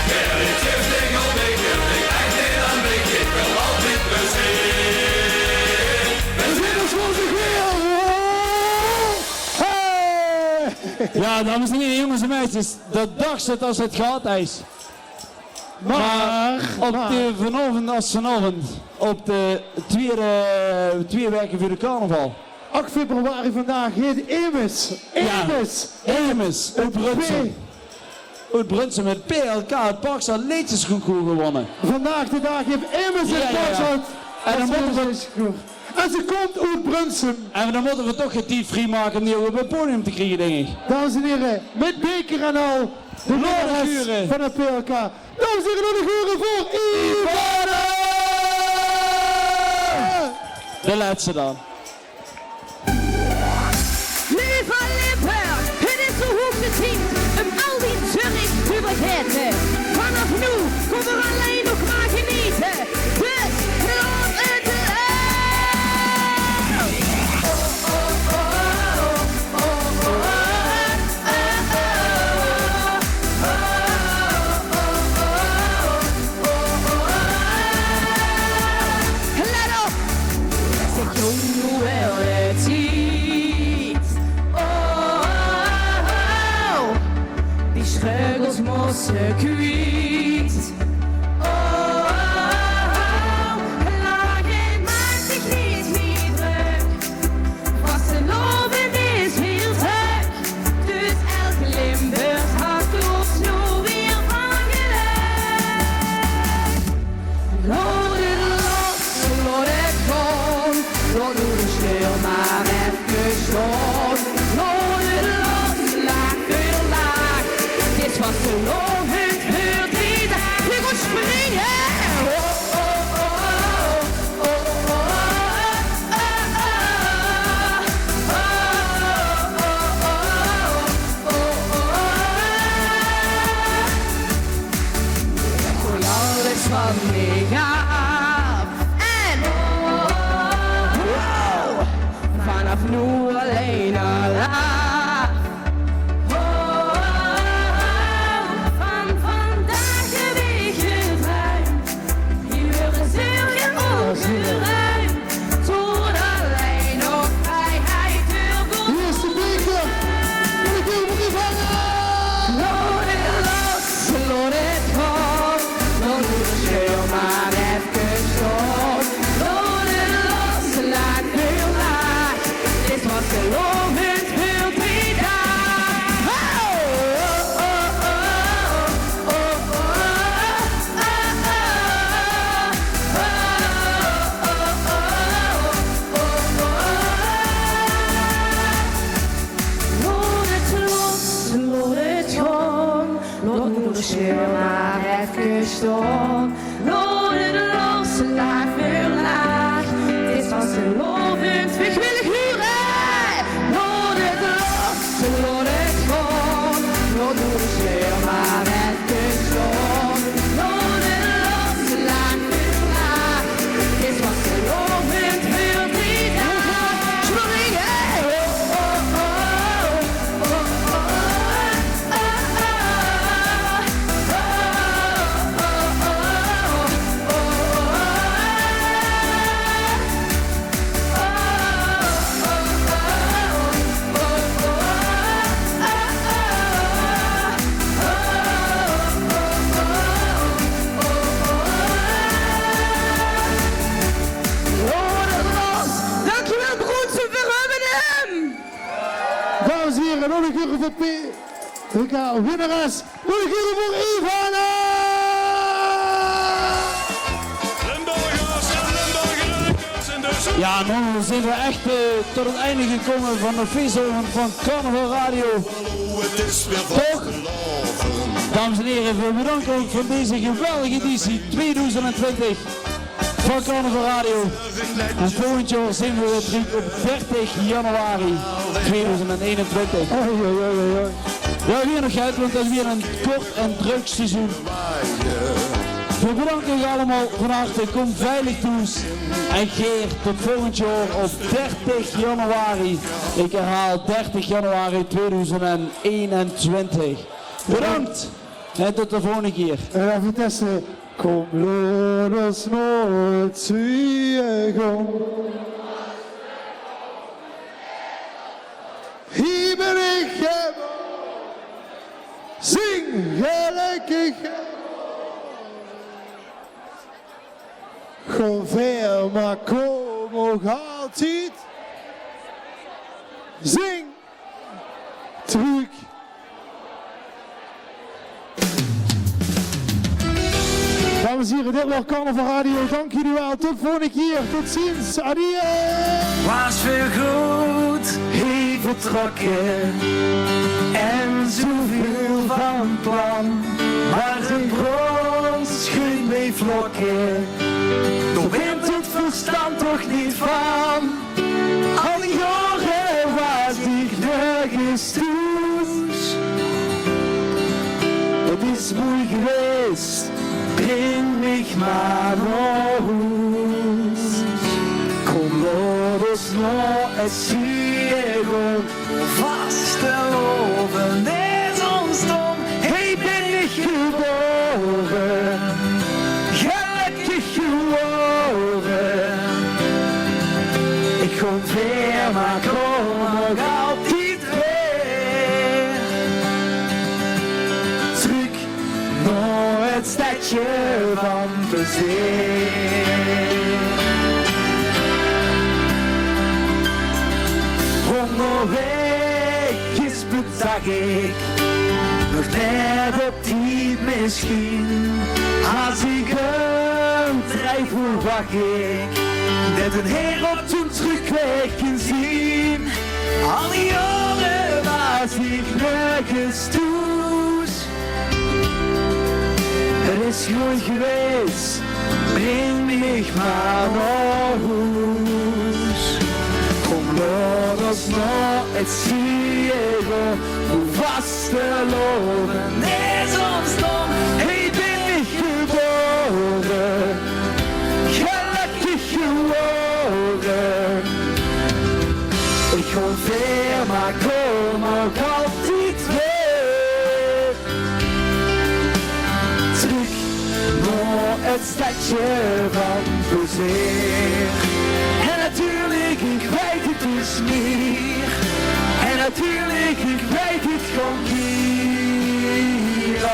Wer niet geeft, ik al deken. Ik echt niet aan dik. Ik wil altijd plezier. De zegels voor zich weer. Ja, dames en heren, jongens en meisjes, de dag zit als het gaatijs. Maar op de vanavond, op de twee weken voor de carnaval. 8 februari vandaag heet Emes. Emes, uit Brunsum. Uit Brunsum met PLK, het Parkstad Leedjesconcours gewonnen. Vandaag de dag heeft Emes het Parkstad. En dan moeten we... En ze komt uit Brunsum. En dan moeten we toch het die free maken om die op het podium te krijgen, denk ik. Dames en heren, met beker en al, de winnares van het PLK. Dames en heren, nog de geuren voor Ivana! De laatste dan. Lieve Limburg, het is zo goed te zien om al die zurrig te vergeten. Vanaf nu komt er alleen nog maar genieten. Dus laat het let op! Zeg hoe wel het ziet. Die scheugels moesten kwiet. Lagen maakt zich niet meer druk. Vasteloven is heel druk. Dus elke Limburgs hart klopt zo weer van geluk. Laat het los, laat het gaan. Laat nu de stil maar even staan. Laat het los, laag voor laag. Dit was gelovend verdriet. stil maar even stom. Noorden de losse laag voor laag. Het is vastelovend, ik wil huren. Noorden de losse, Noorden gewoon. Noorden de stil maar even stom. Noorden de losse laag voor laag. Het is vastelovend, wil niet aan. Springen! Dankjewel broertje, we hebben hem! Dames en heren, nog een keer voor PK winnares. Nog een keer voor Ivana! Ja, nu zijn we echt tot het einde gekomen van de feestavond van Carnaval Radio. Toch? Dames en heren, we bedanken ook voor deze geweldige editie 2020 van Carnaval Radio. En volgend jaar zijn we weer terug op 30 januari 2021. Ja, weer nog uit, want dat is weer een kort en druk seizoen. We bedanken u allemaal van harte. Kom veilig thuis. En Geer, tot volgend jaar op 30 januari. Ik herhaal 30 januari 2021. Bedankt. En tot de volgende keer. En even testen. Kom, laat ons nooit zwijgen. Hier ben ik, zing gelukkig. Go ver, maar kom ook altijd. Zing terug. Dames en heren, dit was Carnaval Radio. Dank jullie wel. Tot volgende keer. Tot ziens. Adieu. Was vergroot, heeft vertrokken en zoveel van plan. Maar zijn brons schuin bij vlokken, daar wint het verstand toch niet van. Al die jaren was ik nergens thuis. Het is mooi geweest, breng mich maar naar huis. Kom, laat ons nog eens zien, vasteloven is ons dom. Hey, ben ik geboren, gelukkig geworden. Ik kom ver, maar kom nog altijd weer. Terug naar het stadje van plezier. Onderweg is bezag ik nog net op die misschien. Als ik een twijfel wacht ik net een heer op toen terugweg kan zien. Al die jaren was ik nergens thuis. Het is goed geweest, breng mich maar naar huis. Kom, laat ons nog eens zien, hoe vasteloven is ons dom. Hey, ben ik geboren, gelukkig geworden. Ik kom ver, maar kom ook altijd weer. Terug naar het stadje van plezier. En natuurlijk, ik weet het dus meer. En natuurlijk, ik weet het gewoon hier.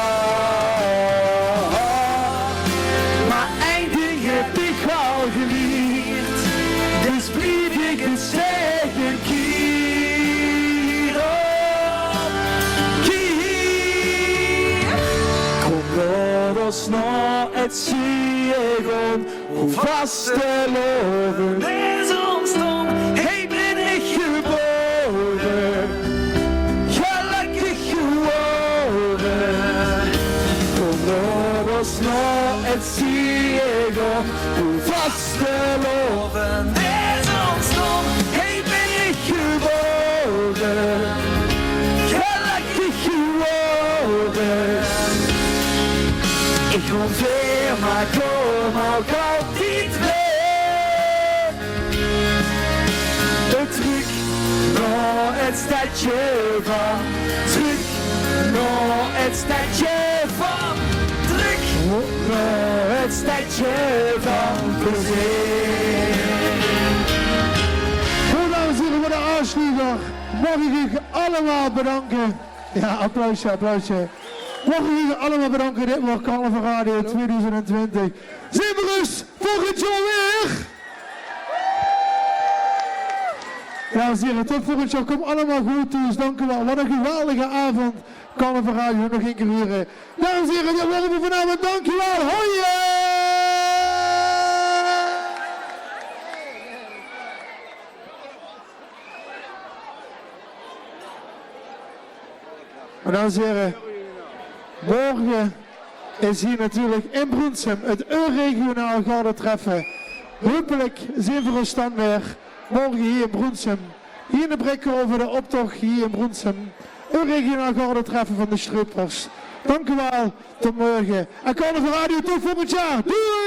Maar één ding heb ik al geleerd. Dus blijf ik een zeggen kier. Kier. Kom, laat ons nog het zien, hoe vasteloven is ons dom. Hey, ben ik geboren, gelukkig geworden. zie ik op uw vaste loven. Is ons nog, hey ben ik geworden, gelukkig geworden. Ik kom weer, maar kom ook altijd weer. Terug naar het stadje van, terug naar het stadje van, terug naar het stadje van plezier. Goed, dames en heren, voor de aanschieger mag ik u allemaal bedanken. Ja, applausje, applausje. Mag ik u allemaal bedanken, dit wordt Carnaval Radio 2020. Zijn we rust, volgend jaar weer! Dames en heren, tot volgend jaar, kom allemaal goed toe, dus dank u wel. Wat een geweldige avond, Carnaval Radio, nog een keer hier. Dames en heren, dat worden we vanavond, dank u wel, hoi! Dames en heren, morgen is hier natuurlijk in Broensum het regionaal Garde-treffen. Hopelijk zien we ons dan weer morgen hier in Broensum. Hier in de Brikken over de optocht hier in Broensum. Een regionaal Garde-treffen van de Struppers. Dank u wel, tot morgen. En Carnaval Radio tot volgend jaar. Doei!